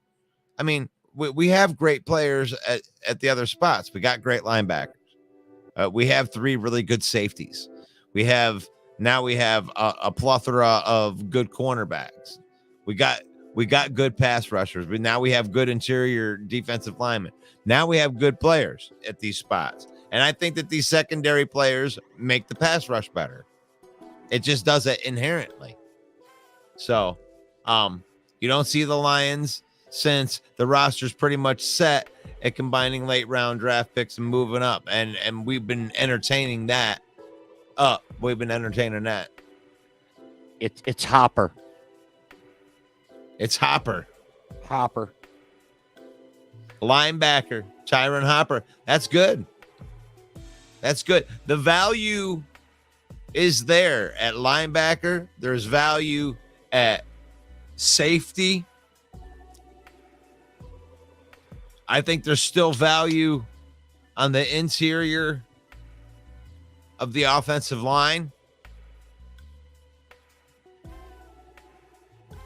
I mean, we have great players at the other spots. We got great linebackers. We have 3 really good safeties. We have a plethora of good cornerbacks. We got good pass rushers, but now we have good interior defensive linemen. Now we have good players at these spots. And I think that these secondary players make the pass rush better. It just does it inherently. So, you don't see the Lions, since the roster's pretty much set at combining late round draft picks and moving up. And we've been entertaining that. We've been entertaining that. It's Hopper. It's Hopper. Hopper. Linebacker, Tyron Hopper. That's good. That's good. The value is there at linebacker. There's value at safety. I think there's still value on the interior of the offensive line.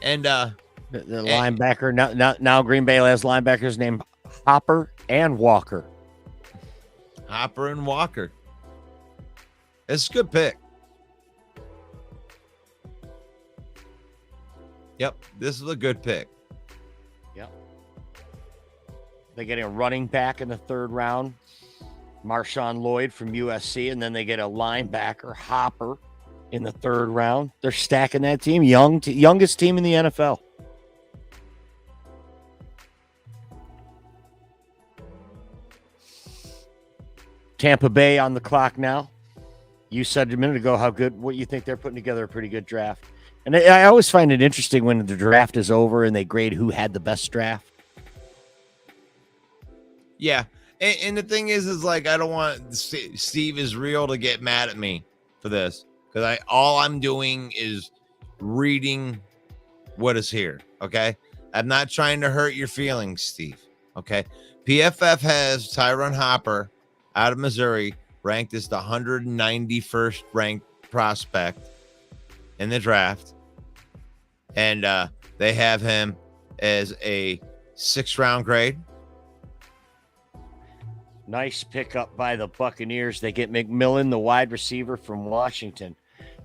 And the linebacker now Green Bay has linebackers named Hopper and Walker. Hopper and Walker. It's a good pick. Yep, this is a good pick. Yep. They get a running back in the 3rd round, Marshawn Lloyd from USC, and then they get a linebacker, Hopper, in the 3rd round. They're stacking that team, youngest team in the NFL. Tampa Bay on the clock now. You said a minute ago what you think they're putting together a pretty good draft. And I always find it interesting when the draft is over and they grade who had the best draft. Yeah. And the thing is like, I don't want Steve is real to get mad at me for this, because all I'm doing is reading what is here. Okay. I'm not trying to hurt your feelings, Steve. Okay. PFF has Tyron Hopper out of Missouri ranked as the 191st ranked prospect in the draft. And they have him as a 6th round grade. Nice pickup by the Buccaneers. They get McMillan, the wide receiver from Washington.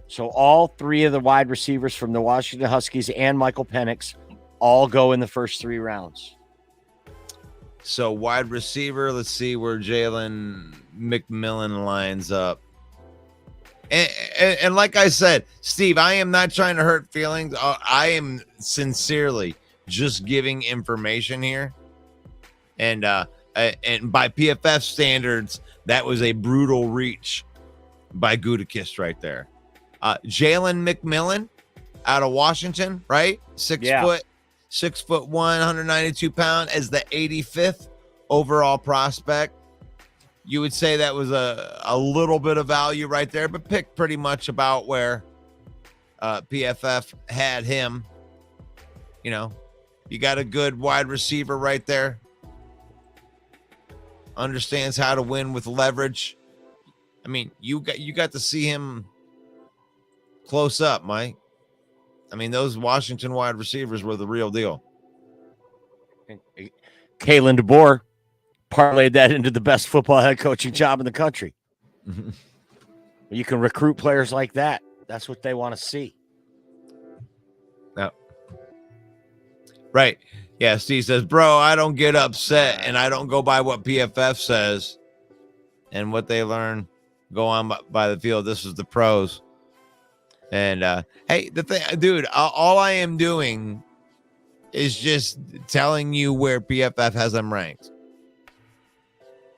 So all 3 of the wide receivers from the Washington Huskies and Michael Penix all go in the first 3 rounds. So wide receiver, let's see where Jalen McMillan lines up. And like I said, Steve, I am not trying to hurt feelings. I am sincerely just giving information here. And by PFF standards, that was a brutal reach by Gutekunst right there. Jalen McMillan out of Washington, right? 6 Yeah. foot, 6'1", 192 pound, as the 85th overall prospect. You would say that was a little bit of value right there, but picked pretty much about where PFF had him. You know, you got a good wide receiver right there. Understands how to win with leverage. I mean, you got to see him close up, Mike. I mean, those Washington wide receivers were the real deal. Kalen DeBoer parlayed that into the best football head coaching job in the country. You can recruit players like that. That's what they want to see. Yeah. Right. Yeah, Steve says, bro, I don't get upset and I don't go by what PFF says and what they learn go on by the field. This is the pros. And hey, the thing, dude, all I am doing is just telling you where PFF has them ranked.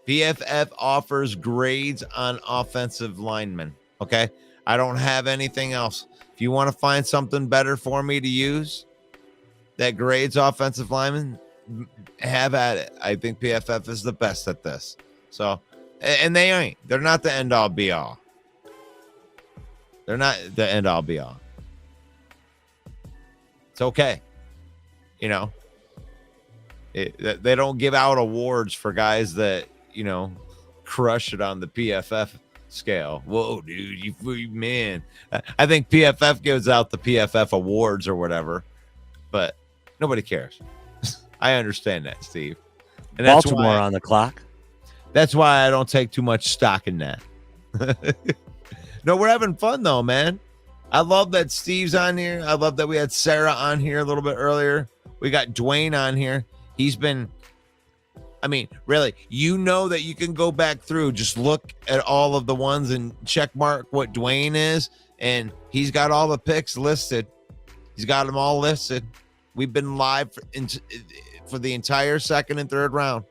PFF offers grades on offensive linemen. Okay. I don't have anything else. If you want to find something better for me to use that grades offensive linemen, have at it. I think PFF is the best at this. So, and they ain't. They're not the end all be all. They're not the end all be all. It's okay. You know, they don't give out awards for guys that, you know, crush it on the PFF scale. Whoa, dude, you man. I think PFF gives out the PFF awards or whatever, but nobody cares. I understand that, Steve. And that's Baltimore on the clock. That's why I don't take too much stock in that. No, we're having fun though, man. I love that Steve's on here. I love that we had Sarah on here a little bit earlier. We got Dwayne on here. He's been, I mean, really, you know that you can go back through, just look at all of the ones and check mark what Dwayne is. And he's got all the picks listed. He's got them all listed. We've been live for the entire second and third round.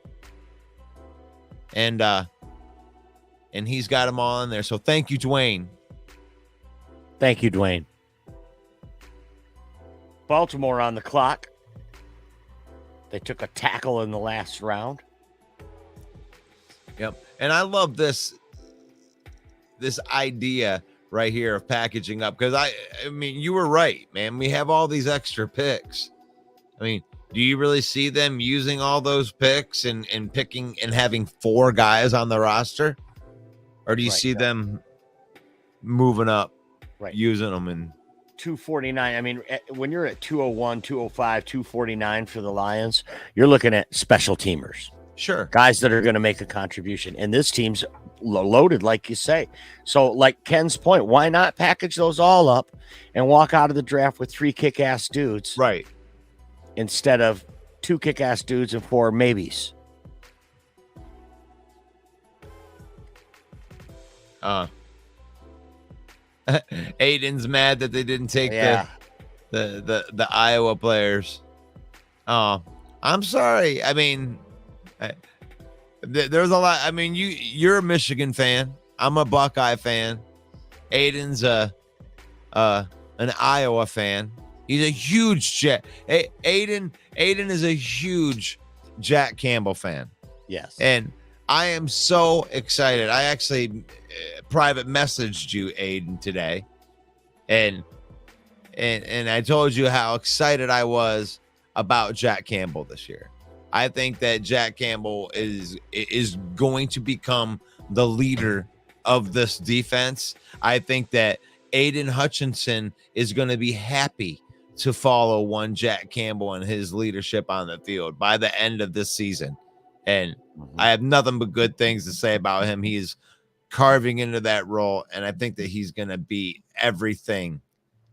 And he's got them all in there. So thank you, Dwayne. Thank you, Dwayne. Baltimore on the clock. They took a tackle in the last round. Yep. And I love this idea right here of packaging up, because I mean, you were right, man. We have all these extra picks. I mean, do you really see them using all those picks and picking and having 4 guys on the roster? Or do you see them moving up, using them in 249? I mean, when you're at 201, 205, 249 for the Lions, you're looking at special teamers. Sure. Guys that are going to make a contribution. And this team's loaded, like you say. So, like Ken's point, why not package those all up and walk out of the draft with 3 kick-ass dudes? Right. Instead of 2 kick-ass dudes and 4 maybes. Aiden's mad that they didn't take the Iowa players. Oh, I'm sorry. I mean, there's a lot. I mean, you're a Michigan fan. I'm a Buckeye fan. Aiden's an Iowa fan. He's a huge Aiden is a huge Jack Campbell fan. Yes. And I am so excited. I actually private messaged you, Aiden, today. And I told you how excited I was about Jack Campbell this year. I think that Jack Campbell is going to become the leader of this defense. I think that Aiden Hutchinson is going to be happy to follow one Jack Campbell and his leadership on the field by the end of this season. And I have nothing but good things to say about him. He is carving into that role, and I think that he's going to be everything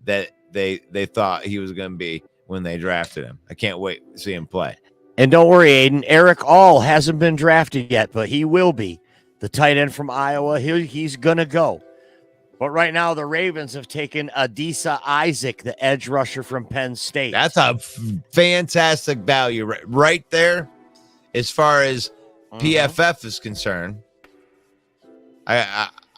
that they thought he was going to be when they drafted him. I can't wait to see him play. And don't worry, Aiden. Eric All hasn't been drafted yet, but he will be. The tight end from Iowa, he's going to go. But right now, the Ravens have taken Adisa Isaac, the edge rusher from Penn State. That's a fantastic value right there as far as PFF is concerned.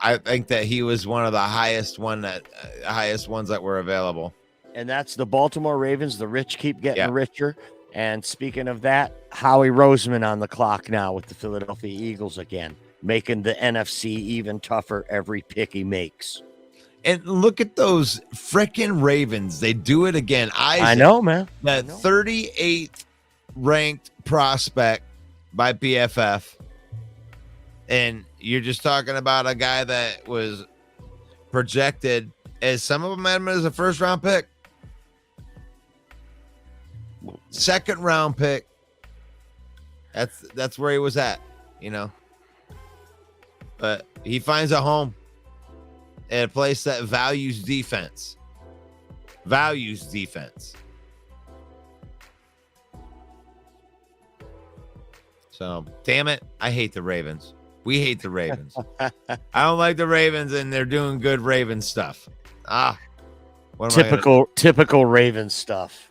I think that he was one of the highest ones that were available. And that's the Baltimore Ravens. The rich keep getting Yeah. richer. And speaking of that, Howie Roseman on the clock now with the Philadelphia Eagles again, making the NFC even tougher every pick he makes. And look at those freaking Ravens. They do it again. I know, man. That 38th ranked prospect by PFF. And you're just talking about a guy that was projected as some of them had him as a first round pick, second round pick. That's where he was at, you know. But he finds a home at a place that values defense. So, damn it, I hate the Ravens. We hate the Ravens. I don't like the Ravens, and they're doing good Ravens stuff. Typical Ravens stuff.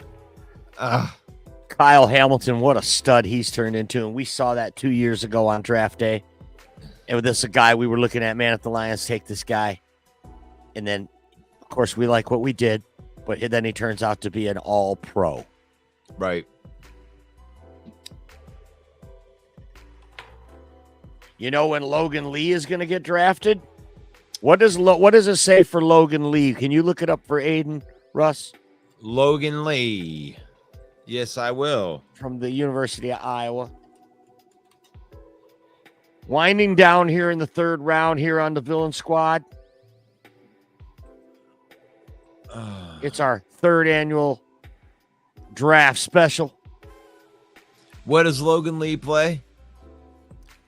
Kyle Hamilton, what a stud he's turned into, and we saw that 2 years ago on draft day. And this is a guy we were looking at, man, if the Lions take this guy. And then, of course, we like what we did, but then he turns out to be an all-pro. Right. You know when Logan Lee is going to get drafted? What does it say for Logan Lee? Can you look it up for Aiden, Russ? Logan Lee. Yes, I will. From the University of Iowa. Winding down here in the third round here on the Villain Squad. It's our third annual draft special. What does Logan Lee play?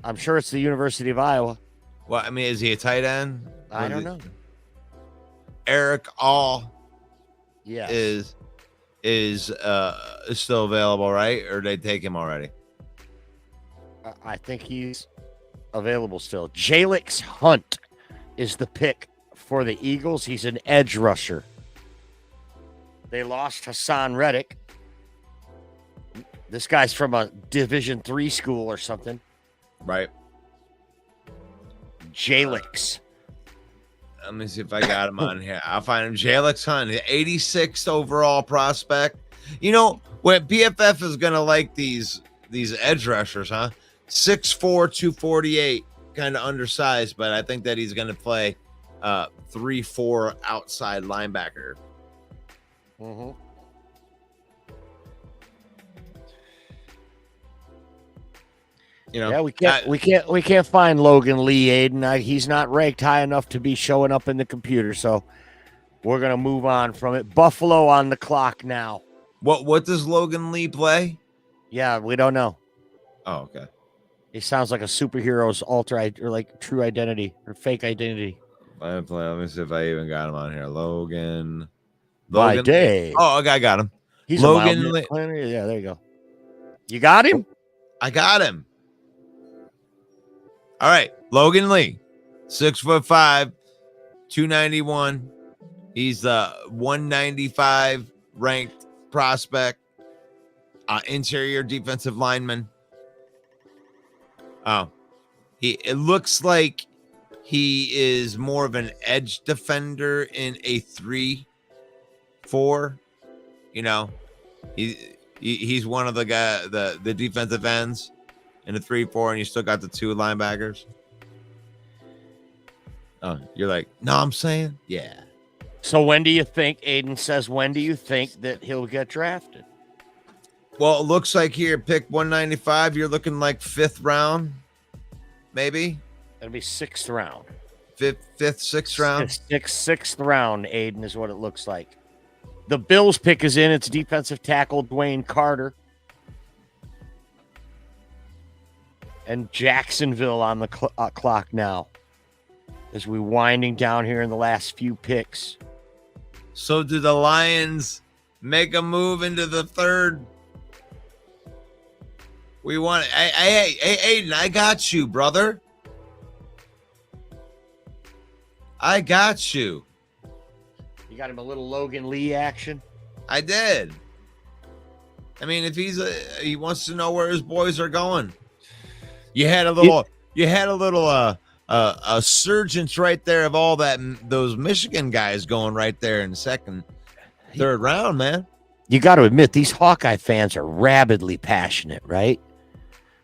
I'm sure it's the University of Iowa. Well, I mean, is he a tight end? I don't know. Eric All yes. is still available, right? Or did they take him already? I think he's available still. Jalix Hunt is the pick for the Eagles. He's an edge rusher. They lost Hassan Reddick. This guy's from a Division III school or something. Right. Jalix. Let me see if I got him on here. I'll find him. Jalix Hunt, the 86th overall prospect. You know, what BFF is going to like these edge rushers, huh? 6'4", 248, kind of undersized, but I think that he's going to play 3-4 outside linebacker. Mm-hmm. You know, yeah, we can't find Logan Lee, Aiden. He's not ranked high enough to be showing up in the computer, so we're gonna move on from it. Buffalo on the clock now. What does Logan Lee play? Yeah, we don't know. Oh, okay. He sounds like a superhero's or like true identity or fake identity. Let me see if I even got him on here. Logan By day. Oh, okay, I got him. He's Logan Lee. Yeah, there you go. You got him? I got him. All right, Logan Lee, 6'5", 291. He's the 195 ranked prospect, interior defensive lineman. Oh, it looks like he is more of an edge defender in a 3-4. You know, he's one of the the defensive ends in a 3-4, and you still got the two linebackers. Oh, you're like, no, I'm saying, yeah. So when do you think, Aiden says, when do you think that he'll get drafted? Well, it looks like here, pick 195, you're looking like 5th round, maybe? That'll be 6th round. 5th, 6th round? 6th round, Aiden, is what it looks like. The Bills pick is in. It's defensive tackle Dwayne Carter. And Jacksonville on the clock now as we winding down here in the last few picks. So do the Lions make a move into the third? We want hey, Aiden, I got you, brother. I got you. You got him a little Logan Lee action? I did. I mean, if he wants to know where his boys are going. You had a little a surgence right there of all those Michigan guys going right there in the second, third round, man. You got to admit, these Hawkeye fans are rabidly passionate, right?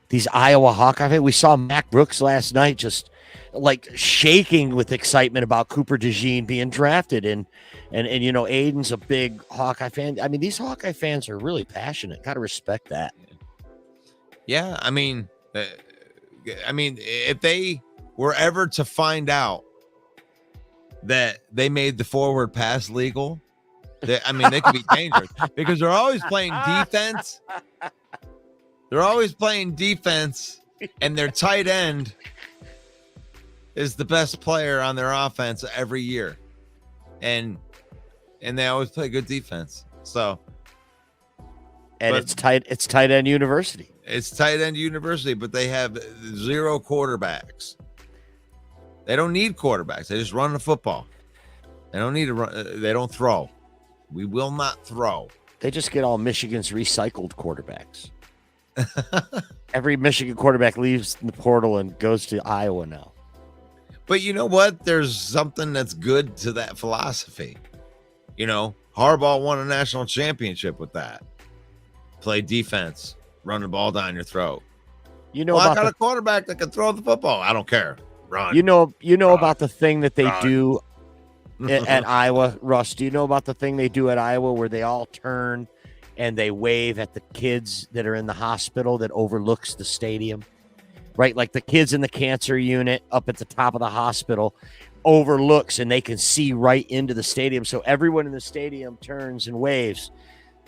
These Iowa Hawkeye fans. We saw Mac Brooks last night just like shaking with excitement about Cooper DeJean being drafted. And you know, Aiden's a big Hawkeye fan. I mean, these Hawkeye fans are really passionate. Got to respect that. Yeah, I mean, if they were ever to find out that they made the forward pass legal, they could be dangerous because they're always playing defense. They're always playing defense, and their tight end is the best player on their offense every year, and they always play good defense. So, it's tight end university. It's tight end university, but they have 0 quarterbacks. They don't need quarterbacks. They just run the football. They don't need to run. They don't throw. We will not throw. They just get all Michigan's recycled quarterbacks. Every Michigan quarterback leaves the portal and goes to Iowa now. But you know what? There's something that's good to that philosophy. You know, Harbaugh won a national championship with that. Play defense, run the ball down your throat. You know, I got a quarterback that can throw the football. I don't care. Run. You know run, about the thing that they run. do at Iowa, Russ. Do you know about the thing they do at Iowa where they all turn and they wave at the kids that are in the hospital that overlooks the stadium? Right? Like the kids in the cancer unit up at the top of the hospital overlooks and they can see right into the stadium. So everyone in the stadium turns and waves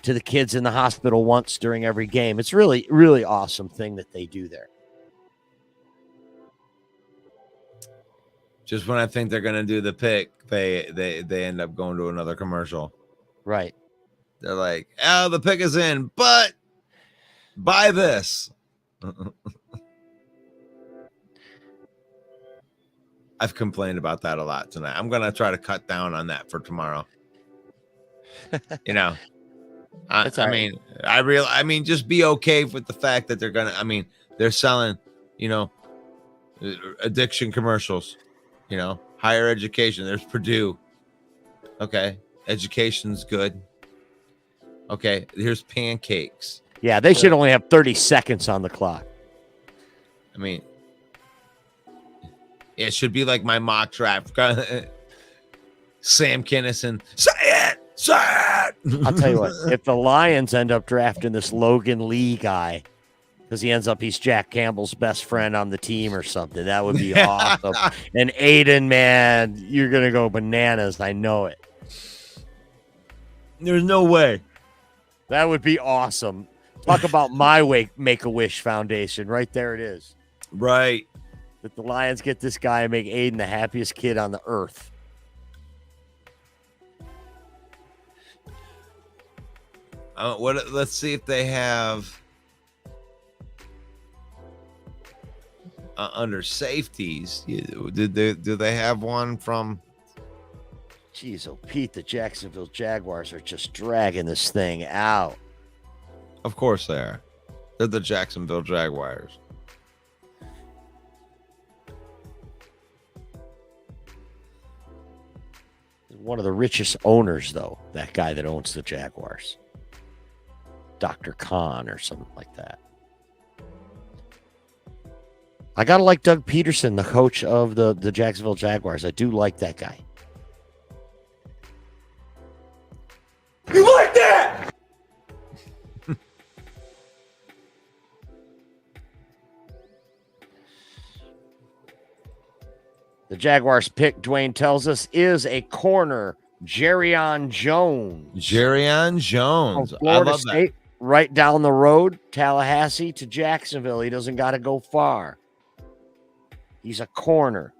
to the kids in the hospital once during every game. It's really, really awesome thing that they do there. Just when I think they're gonna do the pick, they end up going to another commercial. Right. They're like, oh, the pick is in, but buy this. I've complained about that a lot tonight. I'm gonna try to cut down on that for tomorrow. You know, just be okay with the fact that they're selling, you know, addiction commercials, you know, higher education. There's Purdue. Okay. Education's good. Okay. Here's pancakes. Yeah. They should only have 30 seconds on the clock. I mean, it should be like my mock draft. Sam Kinison. Say it. I'll tell you what, if the Lions end up drafting this Logan Lee guy, because he's Jack Campbell's best friend on the team or something, that would be awesome. And Aiden, man, you're going to go bananas. I know it. There's no way. That would be awesome. Talk about my Make-A-Wish Foundation. Right there it is. Right. That the Lions get this guy and make Aiden the happiest kid on the earth. Let's see if they have under safeties. Do they have one from? Jeez, oh Pete, the Jacksonville Jaguars are just dragging this thing out. Of course they are. They're the Jacksonville Jaguars. One of the richest owners, though, that guy that owns the Jaguars. Dr. Khan or something like that. I got to like Doug Peterson, the coach of the Jacksonville Jaguars. I do like that guy. You like that? The Jaguars pick, Dwayne tells us, is a corner, Jerrion Jones. Jerrion Jones. From Florida I love State, right down the road, Tallahassee to Jacksonville. He doesn't got to go far. He's a corner.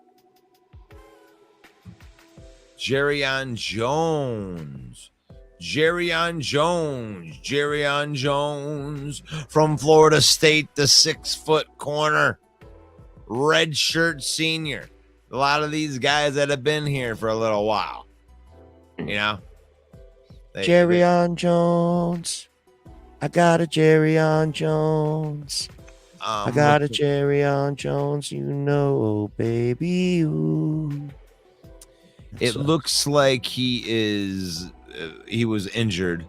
Jerrion Jones. Jerrion Jones. Jerrion Jones from Florida State, the 6-foot corner. Red shirt senior. A lot of these guys that have been here for a little while. You know? Jerrion Jones. I got a Jerrion Jones. I got a cherry on Jones, baby. Ooh. It looks like he was injured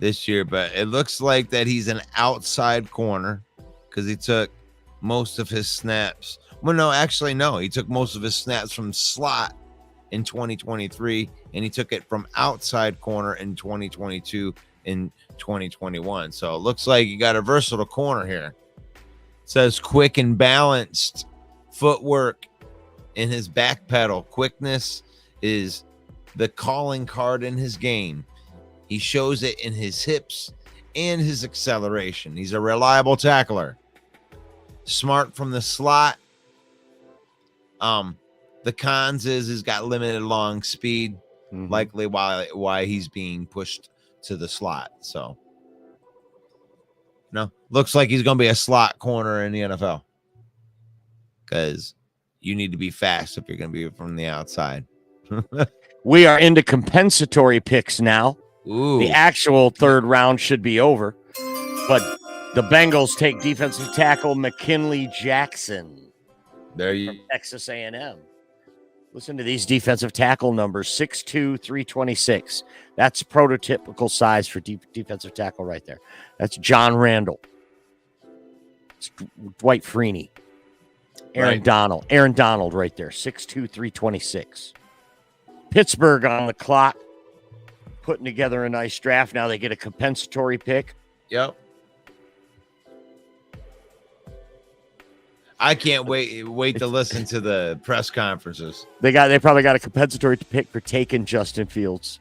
this year, but it looks like that he's an outside corner because he took most of his snaps. Well, no, actually, no. He took most of his snaps from slot in 2023, and he took it from outside corner in 2022 and 2021. So it looks like you got a versatile corner here. It says quick and balanced footwork in his back pedal. Quickness is the calling card in his game. He shows it in his hips and his acceleration. He's a reliable tackler. Smart from the slot. The cons is he's got limited long speed, likely why he's being pushed to the slot. So, looks like he's going to be a slot corner in the NFL because you need to be fast if you're going to be from the outside. We are into compensatory picks now. Ooh. The actual third round should be over, but the Bengals take defensive tackle McKinley Jackson. There you from Texas A&M. Listen to these defensive tackle numbers: 6'2", 326. That's prototypical size for defensive tackle right there. That's John Randall. It's Dwight Freeney. Aaron Donald right there, 6'2", 326. Pittsburgh on the clock, putting together a nice draft. Now they get a compensatory pick. Yep. I can't wait to listen to the press conferences. They probably got a compensatory pick for taking Justin Fields.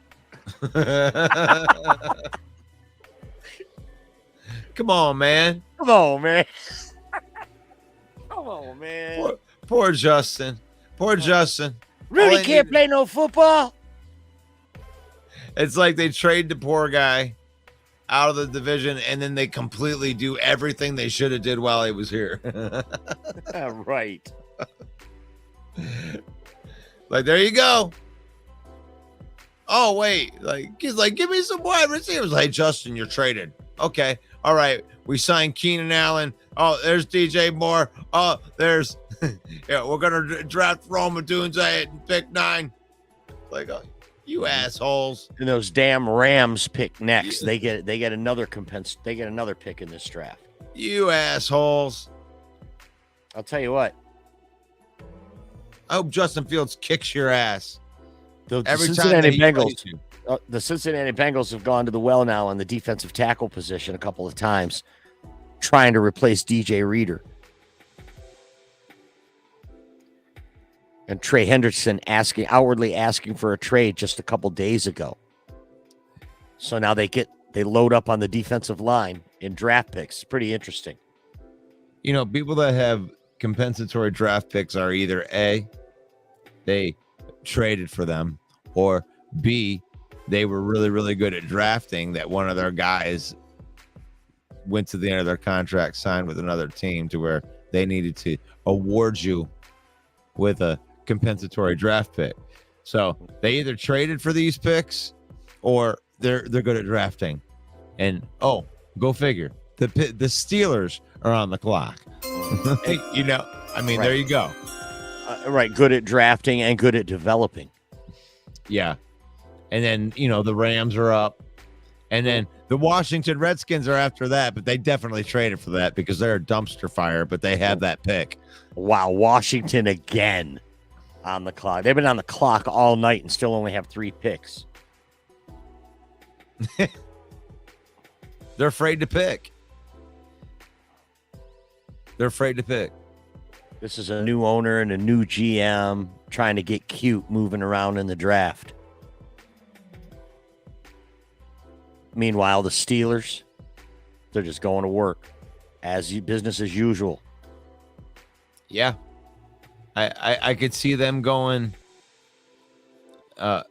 Come on, man. Come on, man. Come on, man. Poor Justin. Poor Justin. Really can't play no football? It's like they trade the poor guy out of the division, and then they completely do everything they should have did while he was here. Right. Like, there you go. Oh, wait. He's like, give me some wide receivers. Like, Justin, you're traded. Okay. All right. We signed Keenan Allen. Oh, there's DJ Moore. Oh, there's we're gonna draft Roma Dunze at pick 9. Like, you assholes. And those damn Rams pick next. They get another They get another pick in this draft. You assholes. I'll tell you what. I hope Justin Fields kicks your ass. The Cincinnati Bengals have gone to the well now on the defensive tackle position a couple of times, trying to replace DJ Reader. And Trey Henderson outwardly asking for a trade just a couple days ago. So now they load up on the defensive line in draft picks. It's pretty interesting. People that have compensatory draft picks are either A, they traded for them, or B, they were really, really good at drafting that one of their guys went to the end of their contract, signed with another team to where they needed to award you with a compensatory draft pick. So they either traded for these picks or they're good at drafting. And go figure. The Steelers are on the clock. Right. There you go. Right, good at drafting and good at developing. Yeah. And then, the Rams are up. And then the Washington Redskins are after that, but they definitely traded for that because they're a dumpster fire, but they have that pick. Wow, Washington again on the clock. They've been on the clock all night and still only have 3 picks. They're afraid to pick. This is a new owner and a new GM trying to get cute moving around in the draft. Meanwhile, the Steelers, they're just going to work business as usual. Yeah. I could see them going. I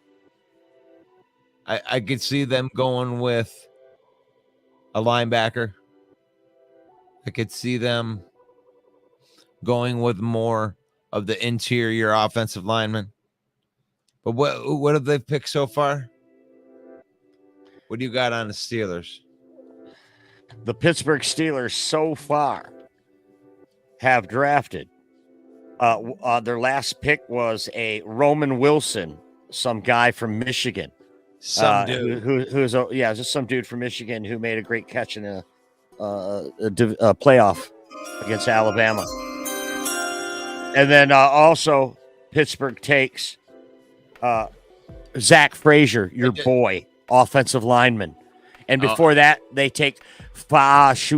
could see them going with a linebacker. I could see them going with more of the interior offensive linemen. But what have they picked so far? What do you got on the Steelers? The Pittsburgh Steelers so far have drafted. Their last pick was a Roman Wilson, some guy from Michigan. Some dude. Who's just some dude from Michigan who made a great catch in a playoff against Alabama. And then also Pittsburgh takes Zach Frazier, your boy, offensive lineman. And before that, they take Fa'atanu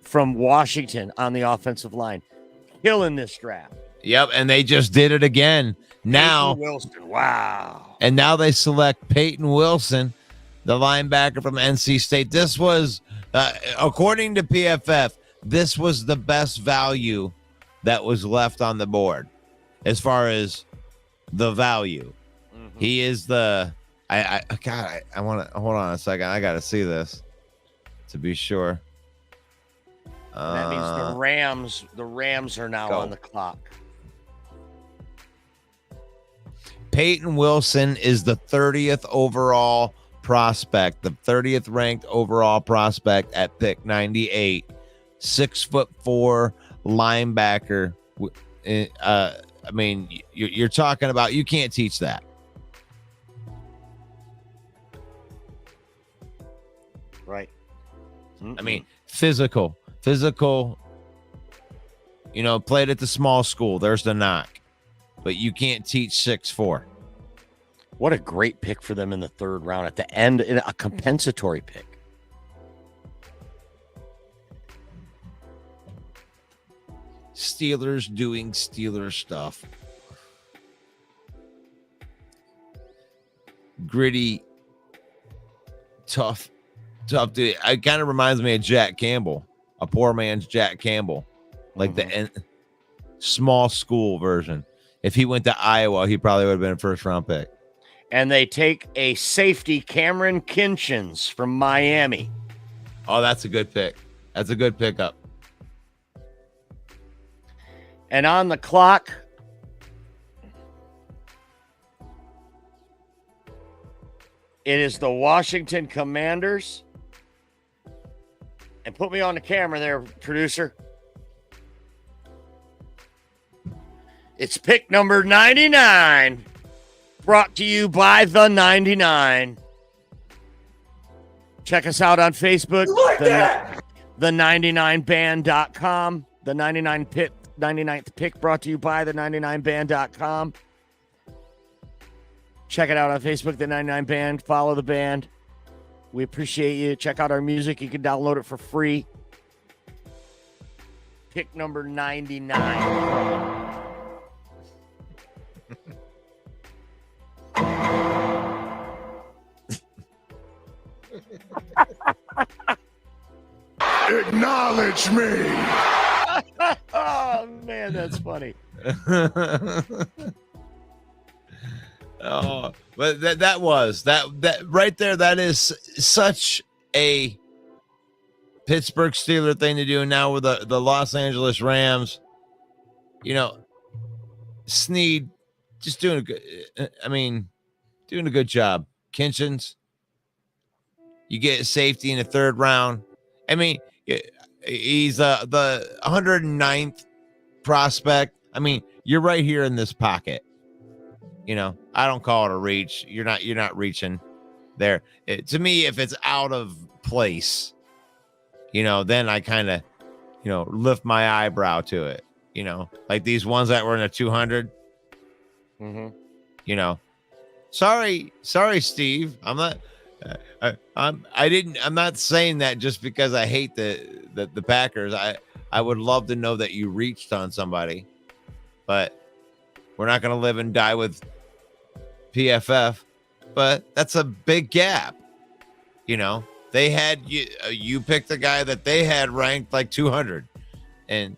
from Washington on the offensive line. Killing this draft. Yep, and they just did it again. Now, Peyton Wilson, wow. And now they select Peyton Wilson, the linebacker from NC State. This was, according to PFF, this was the best value that was left on the board as far as the value. Mm-hmm. He is the. I want to hold on a second. I got to see this to be sure. That means the Rams are now on the clock. Peyton Wilson is the 30th overall prospect, the 30th ranked overall prospect at pick 98, 6'4" linebacker. I mean, you're talking about, you can't teach that. Right. I mean, physical, played at the small school. There's the knock. But you can't teach 6'4". What a great pick for them in the third round at the end, in a compensatory pick. Steelers doing Steelers stuff. Gritty, tough dude. It kind of reminds me of Jack Campbell, a poor man's Jack Campbell, like the small school version. If he went to Iowa, he probably would have been a first-round pick. And they take a safety, Cameron Kinchins from Miami. Oh, that's a good pick. That's a good pickup. And on the clock, it is the Washington Commanders. And put me on the camera there, producer. It's pick number 99, brought to you by the 99. Check us out on Facebook, the 99band.com, the 99th pick brought to you by the 99band.com. Check it out on Facebook, the 99 Band. Follow the band. We appreciate you. Check out our music. You can download it for free. Pick number 99. Acknowledge me. Oh man, that's funny. Oh, but that was right there. That is such a Pittsburgh Steeler thing to do. Now with the Los Angeles Rams, Snead just doing a good. Doing a good job. Kinchins, you get safety in the third round. I mean, he's the 109th prospect. I mean, you're right here in this pocket. I don't call it a reach. You're not reaching there. To me, if it's out of place, then I kind of, lift my eyebrow to it. Like these ones that were in the 200. Mm-hmm. Sorry, Steve. I'm not. I'm not saying that just because I hate the Packers. I would love to know that you reached on somebody, but we're not going to live and die with PFF. But that's a big gap. They had you picked the guy that they had ranked like 200, and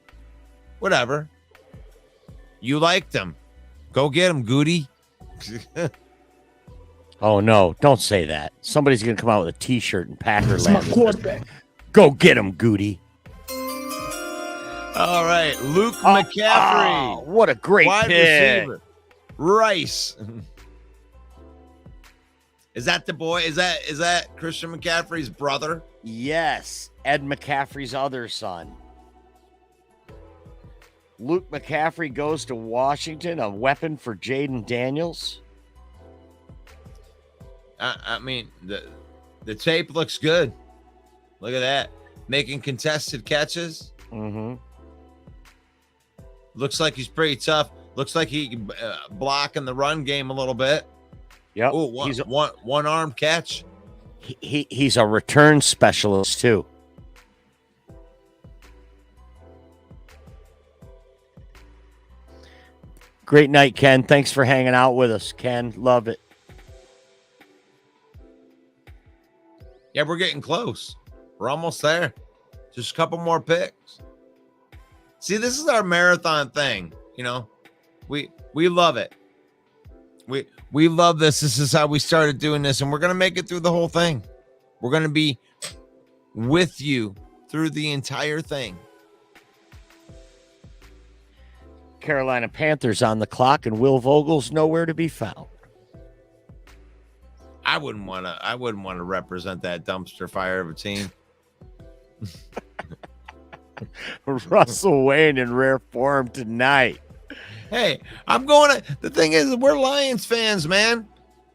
whatever. You liked him. Go get him, Goody. Oh, no, don't say that. Somebody's going to come out with a T-shirt and Packer It's my quarterback. Go get him, Goody. All right, Luke McCaffrey. Oh, what a great wide pick. receiver. Rice. Is that the boy? Is that Christian McCaffrey's brother? Yes, Ed McCaffrey's other son. Luke McCaffrey goes to Washington, a weapon for Jaden Daniels. I mean, the tape looks good. Look at that. Making contested catches. Mm-hmm. Looks like he's pretty tough. Looks like he can block in the run game a little bit. Yep. Oh, He's one arm catch. He's a return specialist too. Great night, Ken. Thanks for hanging out with us, Ken. Love it. Yeah, we're getting close. We're almost there. Just a couple more picks. See, this is our marathon thing. You know, we love it. We love this. This is how we started doing this, and we're gonna make it through the whole thing. We're gonna be with you through the entire thing. Carolina Panthers on the clock, and Will Vogel's nowhere to be found. I wouldn't want to represent that dumpster fire of a team. Russell Wayne in rare form tonight. Hey, the thing is, we're Lions fans, man.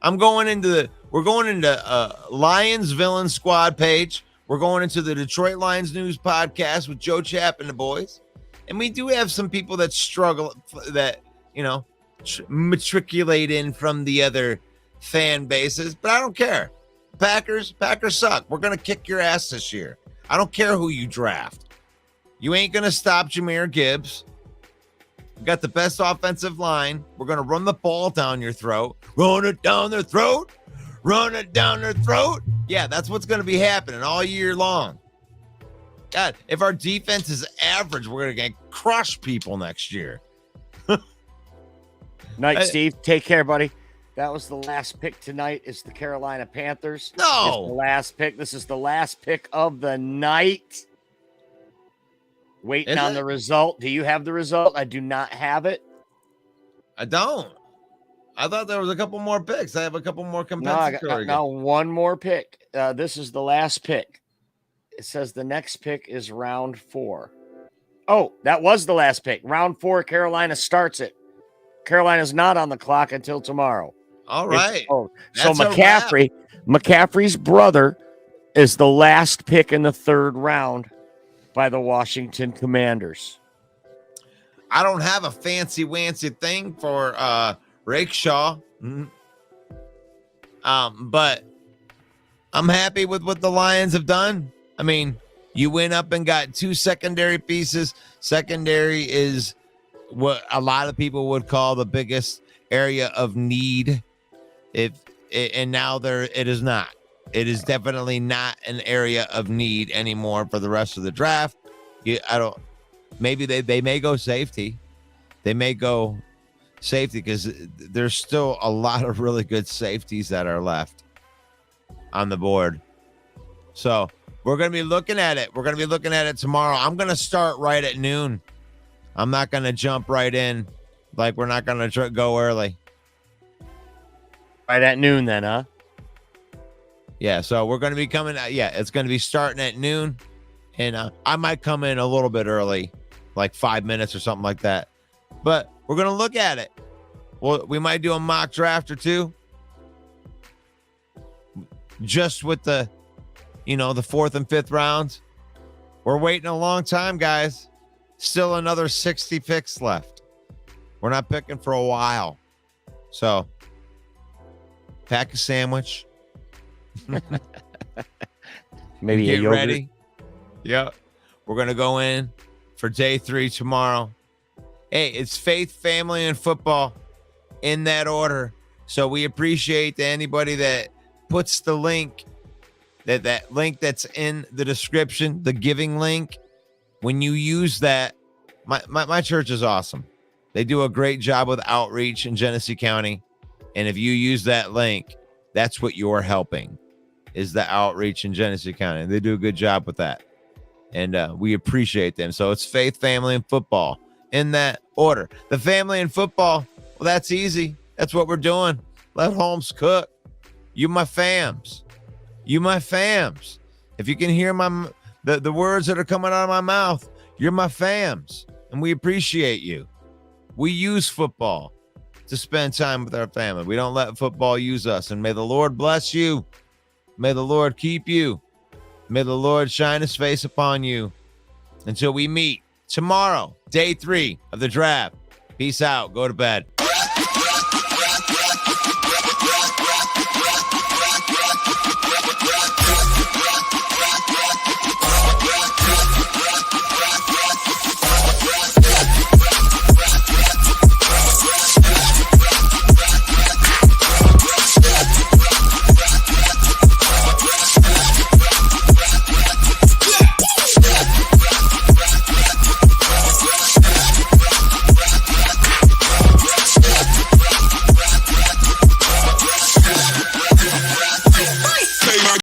We're going into Lions Villain Squad page. We're going into the Detroit Lions News podcast with Joe Chapp and the boys. And we do have some people that struggle, that, you know, matriculate in from the other fan bases, but I don't care. Packers suck. We're going to kick your ass this year. I don't care who you draft. You ain't going to stop Jahmyr Gibbs. We got the best offensive line. We're going to run the ball down your throat. Run it down their throat. Run it down their throat. Yeah, that's what's going to be happening all year long. God, if our defense is average, we're going to crush people next year. Night, Steve. Take care, buddy. That was the last pick tonight. Is the Carolina Panthers. No. It's the last pick. This is the last pick of the night. Waiting on the result. Do you have the result? I do not have it. I don't. I thought there was a couple more picks. I have a couple more No, compensatory. I got one more pick. This is the last pick. It says the next pick is round 4. Oh, that was the last pick. Round 4, Carolina starts it. Carolina's not on the clock until tomorrow. All right. So That's a McCaffrey's brother is the last pick in the 3rd round by the Washington Commanders. I don't have a fancy thing for Rakeshaw. But I'm happy with what the Lions have done. I mean, you went up and got 2 secondary pieces. Secondary is what a lot of people would call the biggest area of need. And now it is not. It is definitely not an area of need anymore for the rest of the draft. Maybe they may go safety. They may go safety because there's still a lot of really good safeties that are left on the board. So we're going to be looking at it. We're going to be looking at it tomorrow. I'm going to start right at noon. I'm not going to jump right in. Like, we're not going to go early. Right at noon then, huh? Yeah, so we're going to be coming. It's going to be starting at noon. And I might come in a little bit early, like 5 minutes or something like that. But we're going to look at it. Well, we might do a mock draft or two. Just with the 4th and 5th rounds. We're waiting a long time, guys. Still another 60 picks left. We're not picking for a while. So, pack a sandwich. Maybe get a yogurt. ready. Yep. We're going to go in for day 3 tomorrow. Hey, it's faith, family, and football in that order. So we appreciate anybody that puts the link, that link that's in the description, the giving link. When you use that, my church is awesome. They do a great job with outreach in Genesee County. And if you use that link, that's what you're helping, is the outreach in Genesee County. They do a good job with that. And we appreciate them. So it's faith, family, and football in that order. The family and football, well, that's easy. That's what we're doing. Let Holmes cook. You my fams. You my fams. If you can hear the words that are coming out of my mouth, you're my fams. and we appreciate you. We use football to spend time with our family. We don't let football use us. And may the Lord bless you. May the Lord keep you. May the Lord shine his face upon you until we meet tomorrow, day 3 of the draft. Peace out. Go to bed.